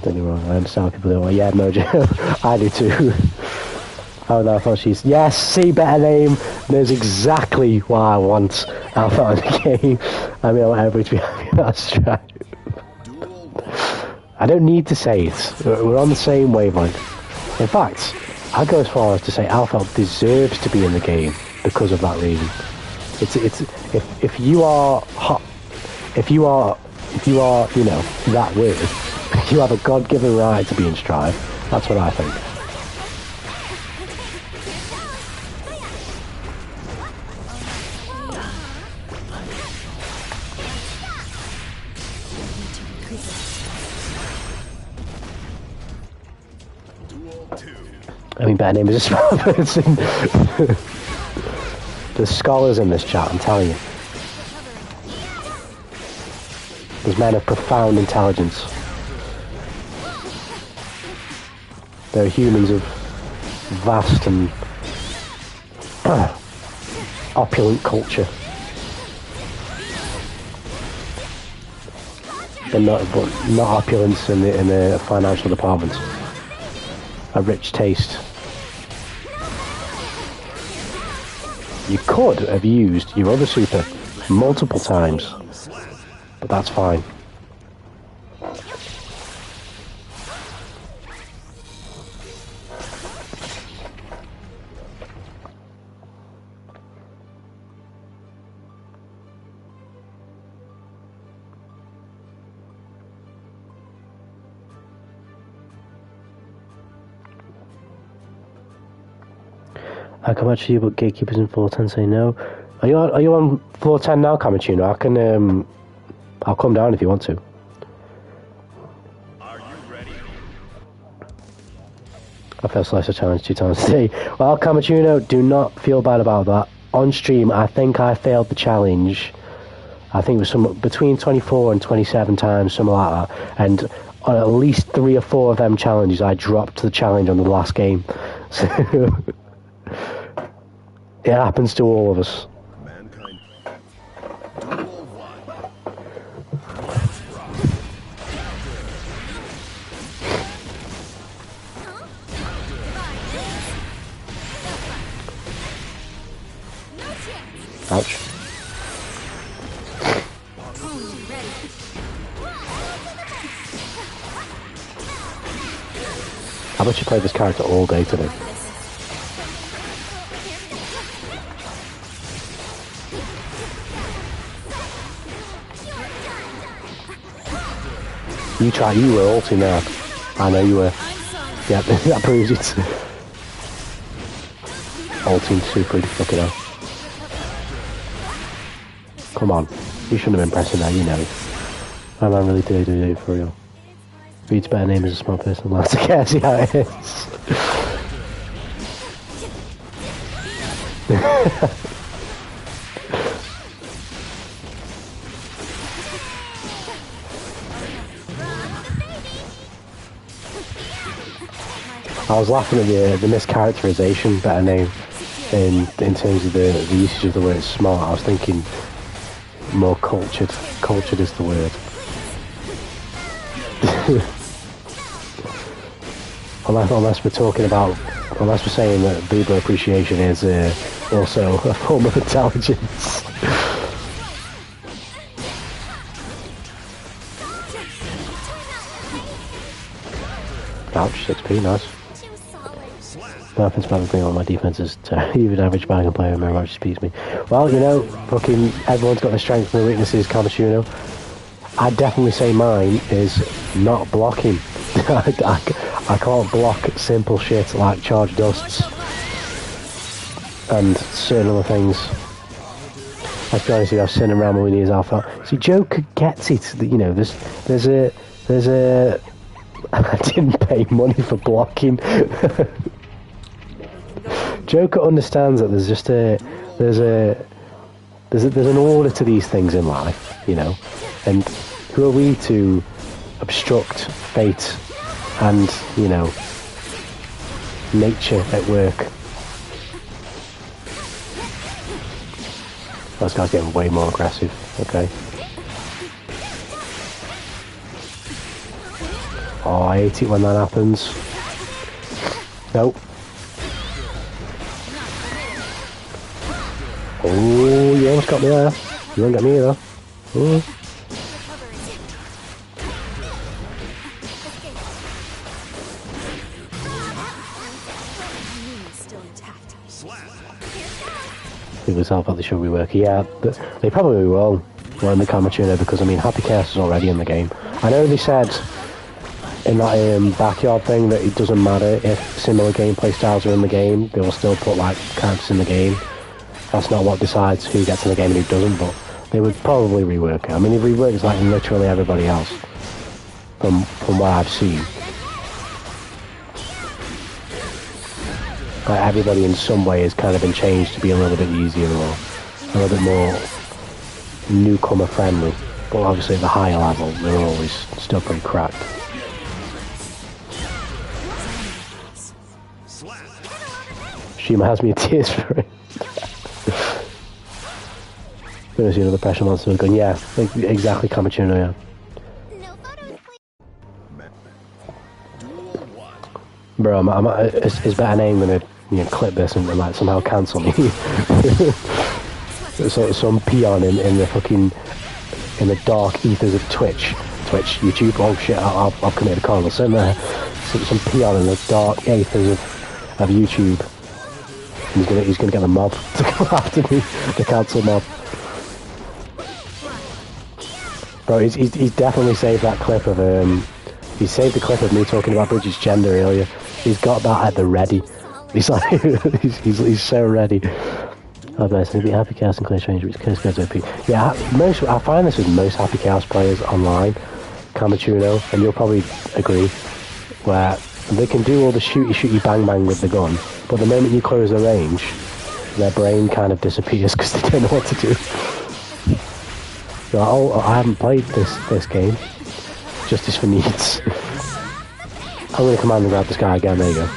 Don't get me wrong, I understand what people do. Well, yeah, Mojo, I do too. Oh no, I thought yes, see, better name, knows exactly what I want Alpha on the game. I mean, I want everybody to be happy, that's right. I don't need to say it, we're on the same wavelength. In fact, I go as far as to say Alpha deserves to be in the game because of that reason. If you are that weird, you have a God-given right to be in Strive. That's what I think. I mean, better name is a smart person. There's scholars in this chat, I'm telling you. There's men of profound intelligence. There are humans of vast and opulent culture. But not opulence in the financial department. A rich taste. You could have used your other super multiple times, but that's fine. I come at you, but gatekeepers in floor 10 say no. Are you on floor 10 now, Kamachino? I can I'll come down if you want to. Are you ready? I failed Slicer Challenge 2 times today. Well, Kamachino, do not feel bad about that. On stream, I think I failed the challenge. I think it was between 24 and 27 times, something like that. And on at least 3 or 4 of them challenges, I dropped the challenge on the last game. So it happens to all of us. Mankind. Ouch. How about you play this character all day today? You were ulting there. I know you were. Yeah, that proves it. Ulting super, fucking hell. Come on. You shouldn't have been pressing that, you know it. My man really do for real. Reed's better name is a small person, lads. I can't see how it is. I was laughing at the mischaracterization, better name, in terms of the usage of the word smart. I was thinking, more cultured. Cultured is the word. unless we're talking about, unless we're saying that Bieber appreciation is also a form of intelligence. Ouch, 6p, nice. My offense probably on my defense is even average, but I can play with my match beats me. Well, you know, fucking everyone's got their strengths and their weaknesses, Kamasuno. I'd definitely say mine is not blocking. I can't block simple shit like charge dusts and certain other things. Let's be honest with you, I've seen him around when he is alpha. See, Joker gets it. You know, there's a. I didn't pay money for blocking. Joker understands that there's just there's an order to these things in life, you know, and who are we to obstruct fate and, you know, nature at work? This guy's getting way more aggressive. Okay. Oh, I hate it when that happens. Nope. Oh, you almost got me there. You won't get me either. Oh. Give yourself out the should rework. Yeah, they probably will learn the Kamachuna because, I mean, Happy Chaos is already in the game. I know they said in that backyard thing that it doesn't matter if similar gameplay styles are in the game, they will still put like characters in the game. That's not what decides who gets in the game and who doesn't, but they would probably rework it. I mean, they rework like literally everybody else from what I've seen. Like everybody in some way has kind of been changed to be a little bit easier or a little bit more newcomer friendly, but obviously at the higher level they're always still pretty cracked. Shima has me in tears for it. Gonna see another pressure monster with a gun. Yeah, exactly, Kamachuna, yeah. Bro, it's better name than a clip this and like somehow cancel me. So some peon in the fucking in the dark ethers of Twitch, YouTube. Oh shit, I've committed a cardinal sin there. Some peon in the dark ethers of YouTube. He's gonna get the mob to come after me, the council mob. Bro, he's definitely saved that clip of he saved the clip of me talking about Bridget's gender earlier. He's got that at the ready. He's like he's so ready. Oh nice, and be Happy Chaos and Clear Strange, which Curse goes OP. Yeah, I find this with most Happy Chaos players online, Kamachuna, and you'll probably agree, where they can do all the shooty bang bang with the gun, but the moment you close the range, their brain kind of disappears because they don't know what to do. They're like, oh, I haven't played this game. Justice for needs. I'm going to command and grab this guy again, there you go.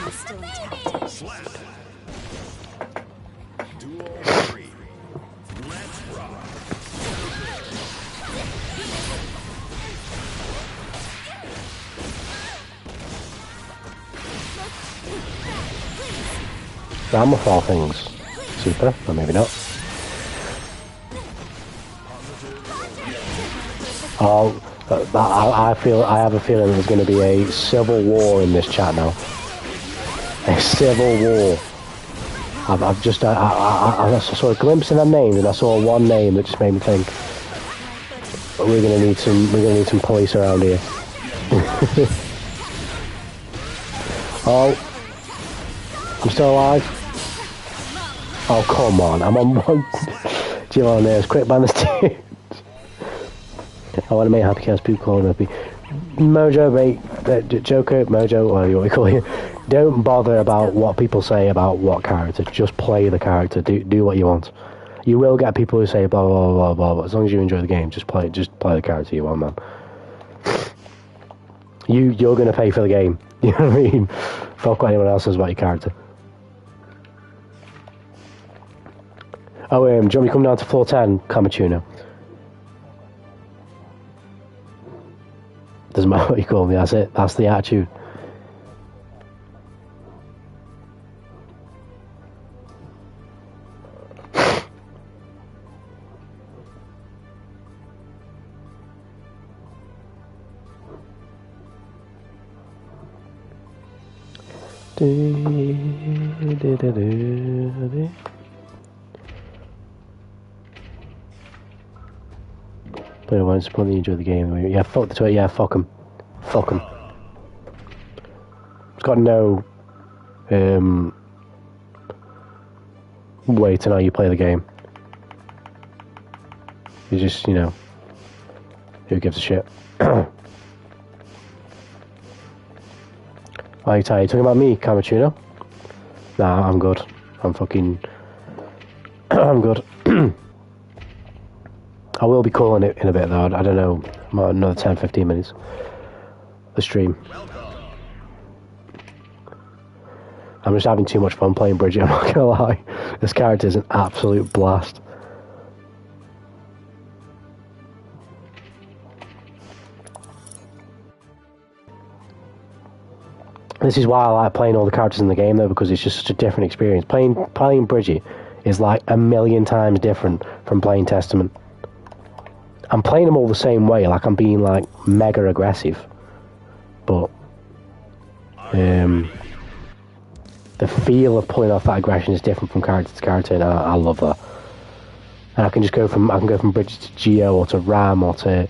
Ram of all things. Super, or maybe not. Oh, I have a feeling there's going to be a civil war in this chat now. A civil war. I saw a glimpse in that name, and I saw one name that just made me think we're going to need some police around here. Oh, I'm still alive. Oh come on, I'm on one. Jill on there, quick ban the stage. I want to make Happy Chaos poop call Mojo, mate, Joker, Mojo, whatever you want to call you. Don't bother about what people say about what character. Just play the character. Do what you want. You will get people who say blah blah blah blah blah. As long as you enjoy the game, just play the character you want, man. You're gonna pay for the game. You know what I mean? Fuck what anyone else says about your character. Oh, do you want me to come down to floor 10, Kamachuna? Doesn't matter what you call me, that's it. That's the attitude. But I won't support the enjoy the game. Yeah, fuck the Twitter. Yeah, fuck him. Fuck him. It's got no way to know you play the game. You just, you know, who gives a shit? Are you tired? You talking about me, Camachuno? Nah, I'm good. I'm fucking... I'm good. I will be calling it in a bit though. I don't know, about another 10-15 minutes. The stream. I'm just having too much fun playing Bridget, I'm not gonna lie. This character is an absolute blast. This is why I like playing all the characters in the game though, because it's just such a different experience. Playing Bridget is like a million times different from playing Testament. I'm playing them all the same way, like I'm being like mega aggressive. But the feel of pulling off that aggression is different from character to character, and I love that. And I can go from Bridget to Geo or to Ram or to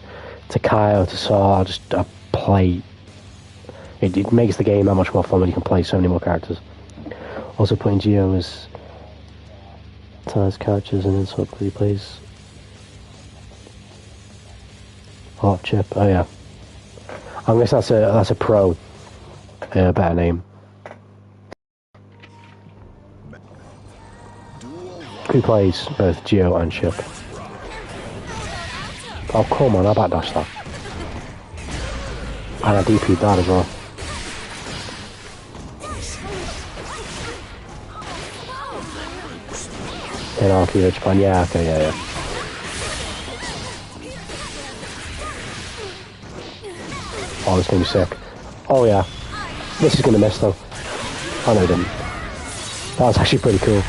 Kai or to Saw. I play. It makes the game that much more fun when you can play so many more characters. Also playing Geo as characters and then sort of replays. Hot Chip, oh yeah. I guess that's a pro. Better name. Who plays both Geo and Chip? Oh come on, I backdashed that. And I DP'd that as well. In Arcade Japan, yeah, okay, yeah. Oh, this is going to be sick. Oh yeah. This is going to miss though. Oh no, it didn't. That was actually pretty cool.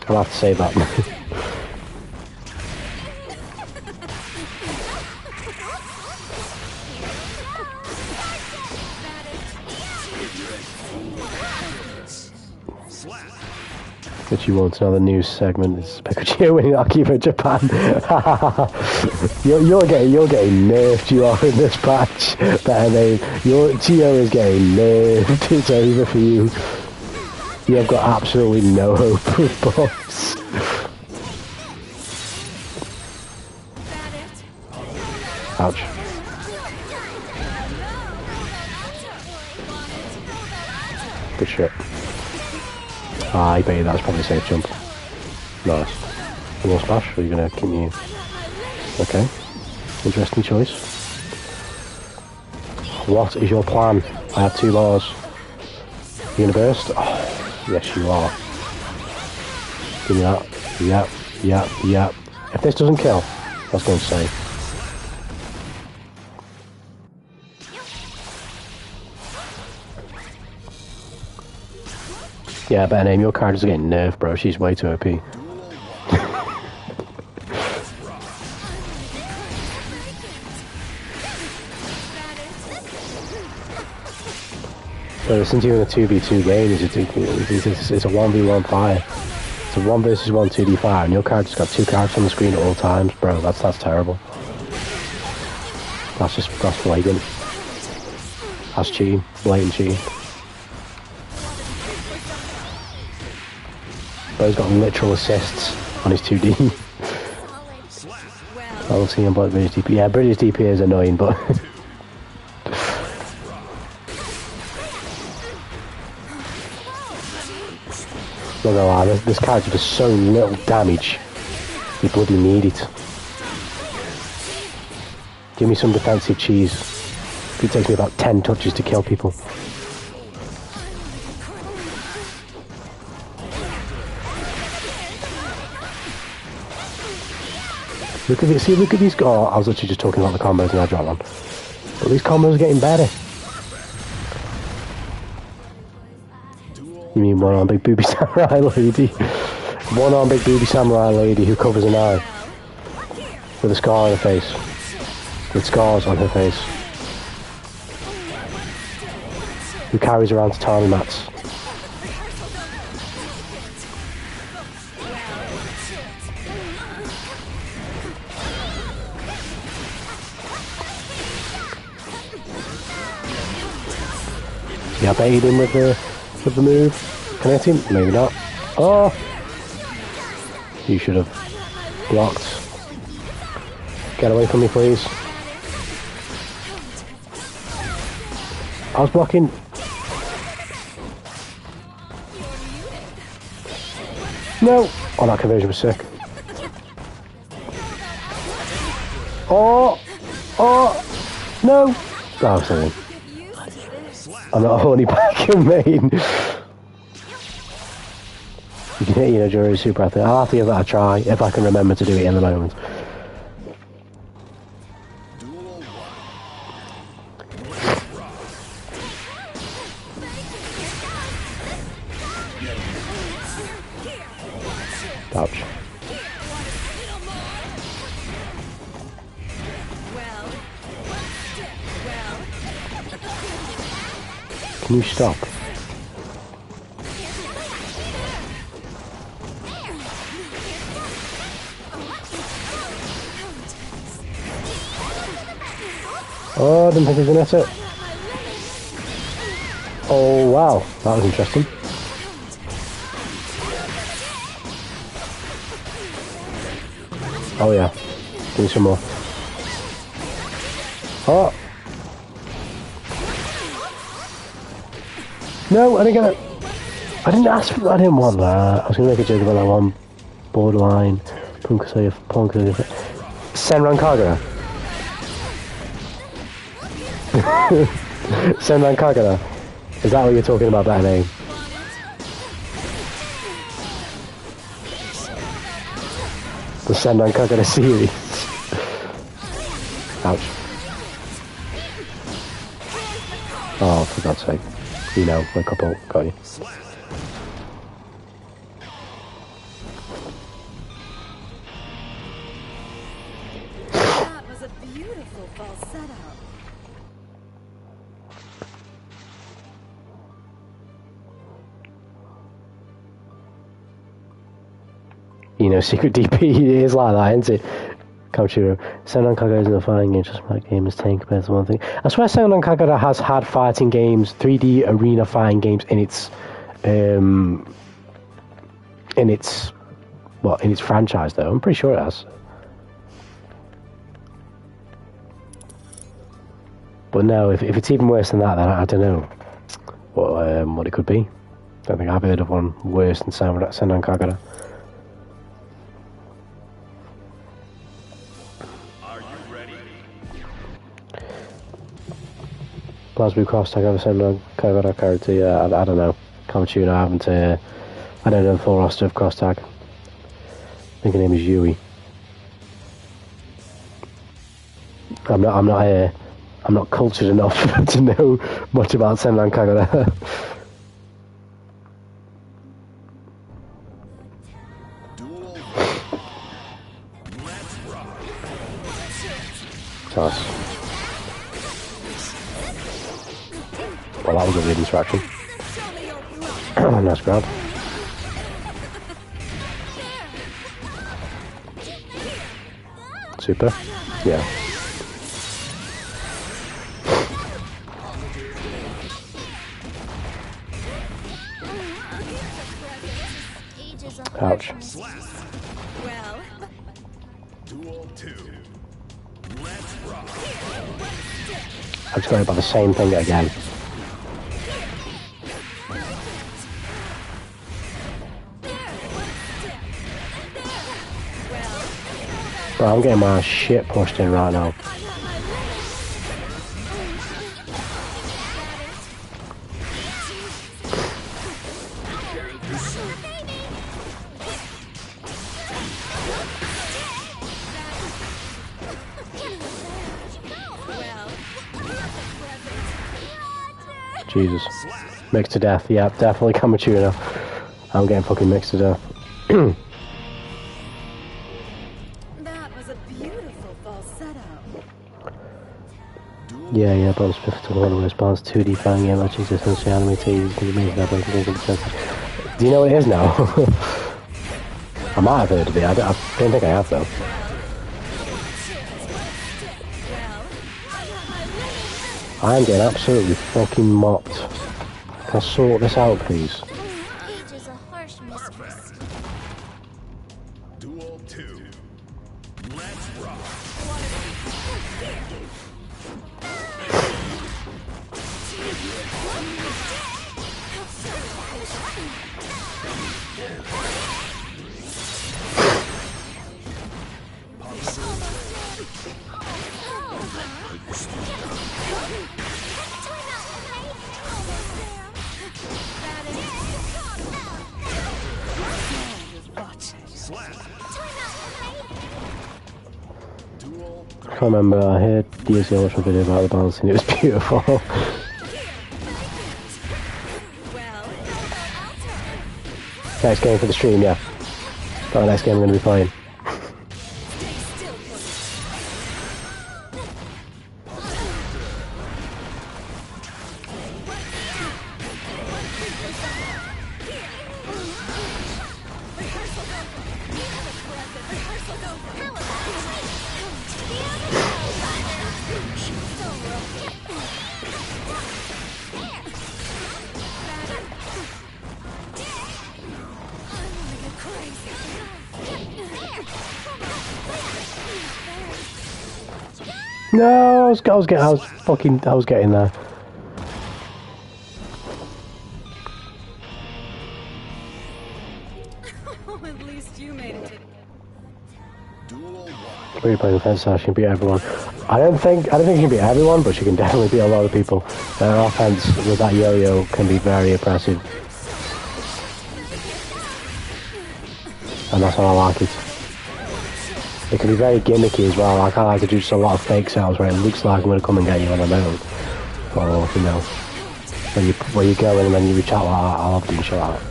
I'll have to save that. Which you want another news segment is Pikachu winning Akiba Japan. you're getting nerfed, you are, in this patch. Better name. Your Geo is getting nerfed. It's over for you. You have got absolutely no hope of boss. Ouch. Good shit. I bet you that's probably a safe jump. Nice. One more splash, or are you going to keep me... Okay. Interesting choice. What is your plan? I have 2 bars. You going to burst? Oh, yes you are. Give me that. Yep. If this doesn't kill, I was going to say. Yeah, better name. Your character's getting nerfed, bro. She's way too OP. So since you're in a 2v2 game, it's a 1v1 fire. It's a 1 versus 1 2d fire, and your character's got 2 characters on the screen at all times, bro. That's terrible. That's flagrant. That's cheating. Blatant cheating. Bro's got literal assists on his 2D. I don't see him about British DP. Yeah, British DP is annoying, but... Not gonna lie, this character does so little damage. You bloody need it. Give me some defensive cheese. It takes me about 10 touches to kill people. Look at this. See, look at these. Oh, I was literally just talking about the combos and I dropped one. But these combos are getting better. You mean one-arm big booby samurai lady? One-arm big booby samurai lady who covers an eye with a scar on her face. With scars on her face. Who carries around tatami mats. Yeah, I baited him with the move. Can I hit him? Maybe not. Oh! You should have blocked. Get away from me, please. I was blocking. No! Oh, that conversion was sick. Oh! Oh! No! Oh, sorry. I'm not holding back in main. You can hit, you know, during super athlete. I'll have to give that a try if I can remember to do it in the moment. Ouch. Can you stop? Oh, I didn't think he was going to hit it. Oh, wow. That was interesting. Oh, yeah. Give me some more. Oh! No, I didn't get it. I didn't ask for that. I didn't want that. I was going to make a joke about that one. Borderline. Punkasaya. Senran Kagura. Senran Kagura. Is that what you're talking about, that name? The Senran Kagura series. Ouch. Oh, for God's sake. You know, a couple. Got you. That was a beautiful false setup. You know, secret DP is like that, isn't it? Kamchiro. Senran Kagura isn't a fighting game, just like game is 10 compared to one thing. I swear Senran Kagura has had fighting games, 3D arena fighting games in its franchise though. I'm pretty sure it has. But no, if it's even worse than that, then I don't know what it could be. I don't think I've heard of one worse than Senran Kagura. Glasgow Cross tag ever send on Kagura character, yeah, I don't know. Kamatuna, I haven't I don't know the full roster of cross tag. I think her name is Yui. I'm not cultured enough to know much about Senran Kagura. Toss. Well, that was a weird distraction. Nice grab. Super. Yeah. Ouch. Well, Duel 2. Let's rock. I'm just going about the same thing again. Bro, I'm getting my shit pushed in right now. Jesus. Mixed to death. Yeah, definitely Kamatsu now. I'm getting fucking mixed to death. That was a beautiful falsetto. Yeah, but it's just one of response 2D fan game that exists in anime teams can be made that like Do you know what it is now? I might have heard of it. I don't think I have though. I am getting absolutely fucking mopped. Can I sort this out, please? Age is a harsh mistress. Duel 2. Let's rock. I can't remember, I heard years ago watching a video about the balance and it was beautiful. Next game for the stream, yeah. That's the next game I'm going to be playing. No, I was getting there. At least you made it to... Really playing defense, so she can beat everyone. I don't think she can beat everyone, but she can definitely beat a lot of people. Her offense with that yo-yo can be very impressive, and that's how I like it. It can be very gimmicky as well. Like I like to do just a lot of fake sales where it looks like I'm going to come and get you on a moon. Or, you know, where you go in and then you reach out like that. I love doing shit like that.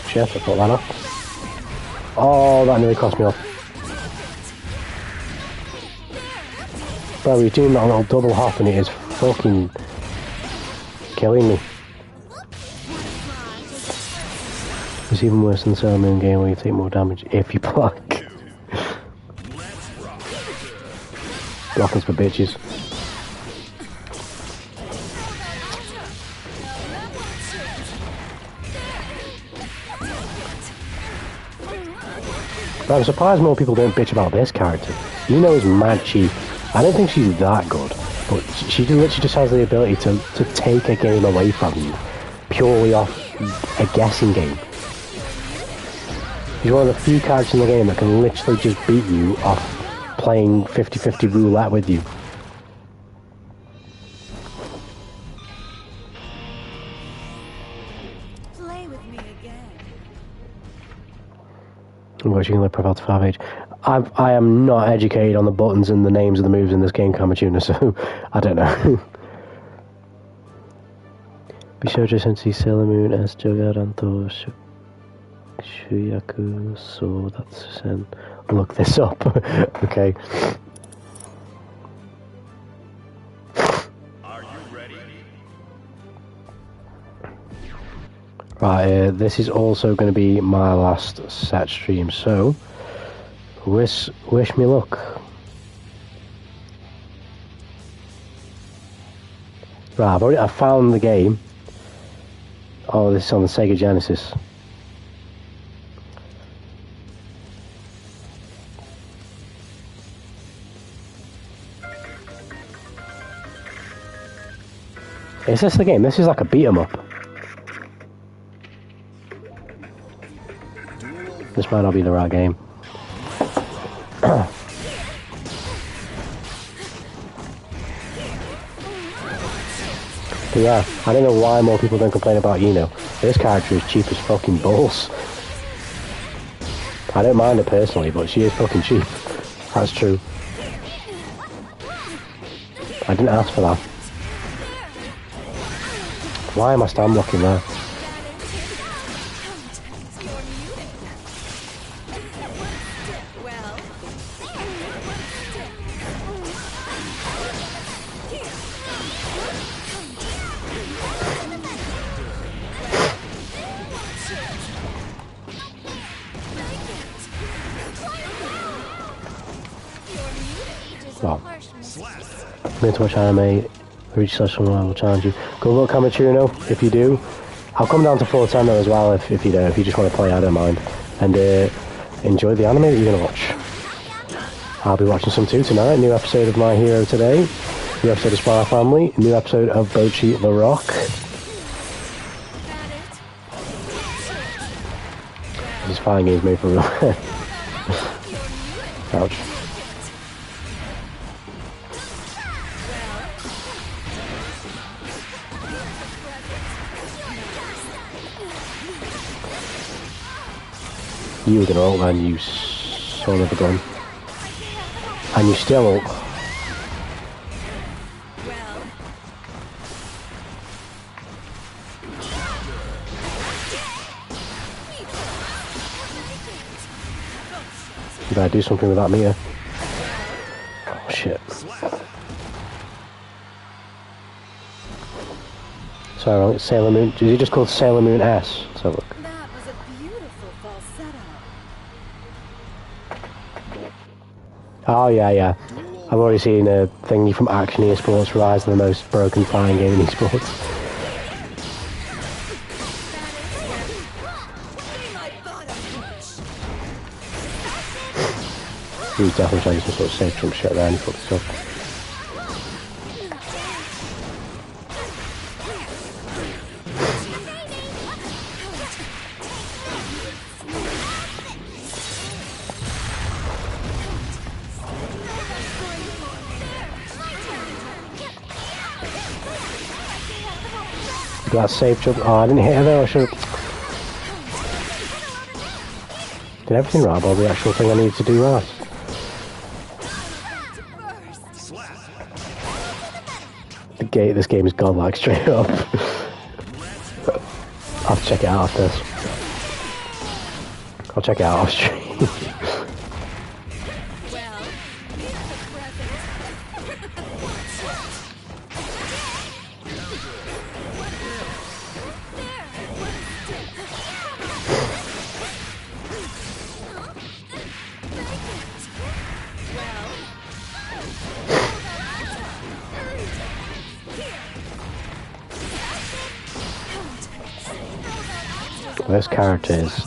Shit, I put that off. Oh, that nearly cost me off. Bro, you're doing that little double hop and it is fucking killing me. It's even worse than the Sailor Moon game where you take more damage if you block. Blocking's for bitches. But I'm surprised more people don't bitch about this character. Yuno is mad cheap. I don't think she's that good, but she literally just has the ability to take a game away from you purely off a guessing game. He's one of the few characters in the game that can literally just beat you off playing 50-50 roulette with you. Play with me again. I'm watching the profile to 5H. I am not educated on the buttons and the names of the moves in this game, Kamatuna, so I don't know. Bishojo Sensei Sailor Moon as Jogaranto Shuyaku, so that's sen. Look this up. Okay. Are you ready? Right, this is also going to be my last set stream, so wish me luck. Right, I found the game. Oh, this is on the Sega Genesis. Is this the game? This is like a beat 'em up. This might not be the right game. But yeah, I don't know why more people don't complain about Yuno. This character is cheap as fucking balls. I don't mind her personally, but she is fucking cheap. That's true. I didn't ask for that. Why am I stand blocking there? Well, I'm going to watch anime, reach such someone I will challenge you. Good luck, Kamatuno, if you do. I'll come down to 410 though as well if you don't, if you just want to play, I don't mind. And enjoy the anime that you're going to watch. I'll be watching some too tonight. New episode of My Hero Today, new episode of Spy Family, new episode of Bochi the Rock. This fighting game's made for real. Ouch. You were gonna ult then, you son of a gun. And you still ult. You better do something with that meter. Oh shit. Sorry, it's Sailor Moon. Is he just called Sailor Moon S? Let's have a look. That was a beautiful falsetto. Oh yeah. I've already seen a thingy from Action Esports Rise, the most broken flying game in esports. He was definitely trying some sort of safe jump shit there and he fucked us up. That safe jump. Oh, I didn't hit her though. I should have. Did everything right about the actual thing I needed to do right. This game is godlike straight up. I'll have to check it out after this. I'll check it out off stream. This character is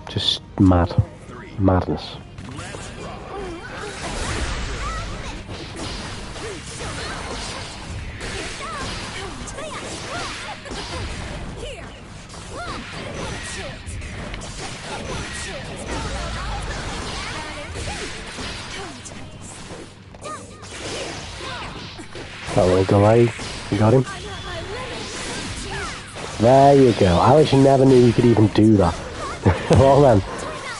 just madness. That little delay, you got him? There you go. I actually never knew you could even do that. Well then,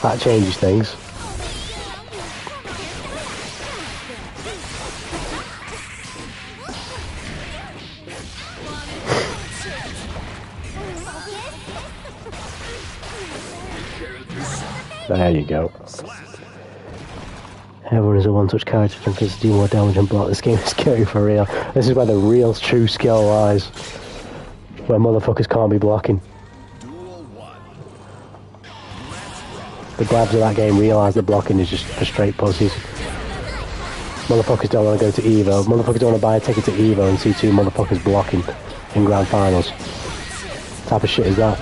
that changes things. There you go. Everyone is a one-touch character and can do more damage and block. This game is scary for real. This is where the real true skill lies. Where motherfuckers can't be blocking. The devs of that game realise that blocking is just for straight pussies. Motherfuckers don't want to go to EVO. Motherfuckers don't want to buy a ticket to EVO and see two motherfuckers blocking in grand finals. What type of shit is that?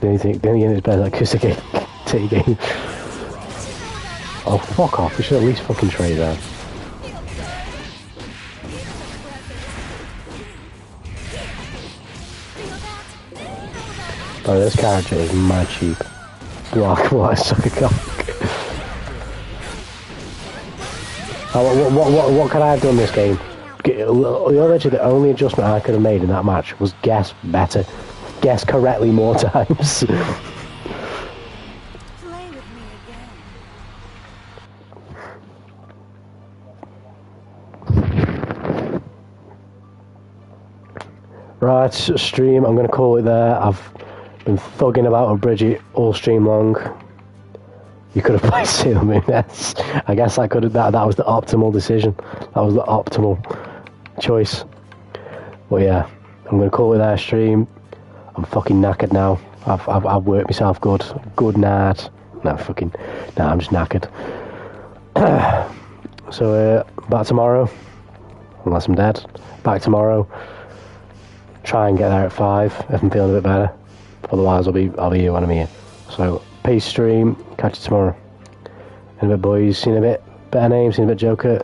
Then again, it's better like Kusake titty game. Oh, fuck off. We should at least fucking trade that. Oh, this character is mad cheap. Block, what a sucker cock. Oh, what could I have done this game? Literally, the only adjustment I could have made in that match was guess better. Guess correctly more times. Play with me again. Right, stream, I'm going to call it there. I've been thugging about with Bridget all stream long. You could have played Sailor Moon S. I guess I could have, that was the optimal decision. That was the optimal choice. But yeah, I'm going to call it there, stream. I'm fucking knackered now. I've worked myself good. Good night. No, I'm just knackered. So, back tomorrow. Unless I'm dead. Back tomorrow. Try and get there at 5 if I'm feeling a bit better. Otherwise, I'll be here when I'm here. So, peace stream. Catch you tomorrow. In a bit, boys. Seen a bit better names. Seen a bit Joker.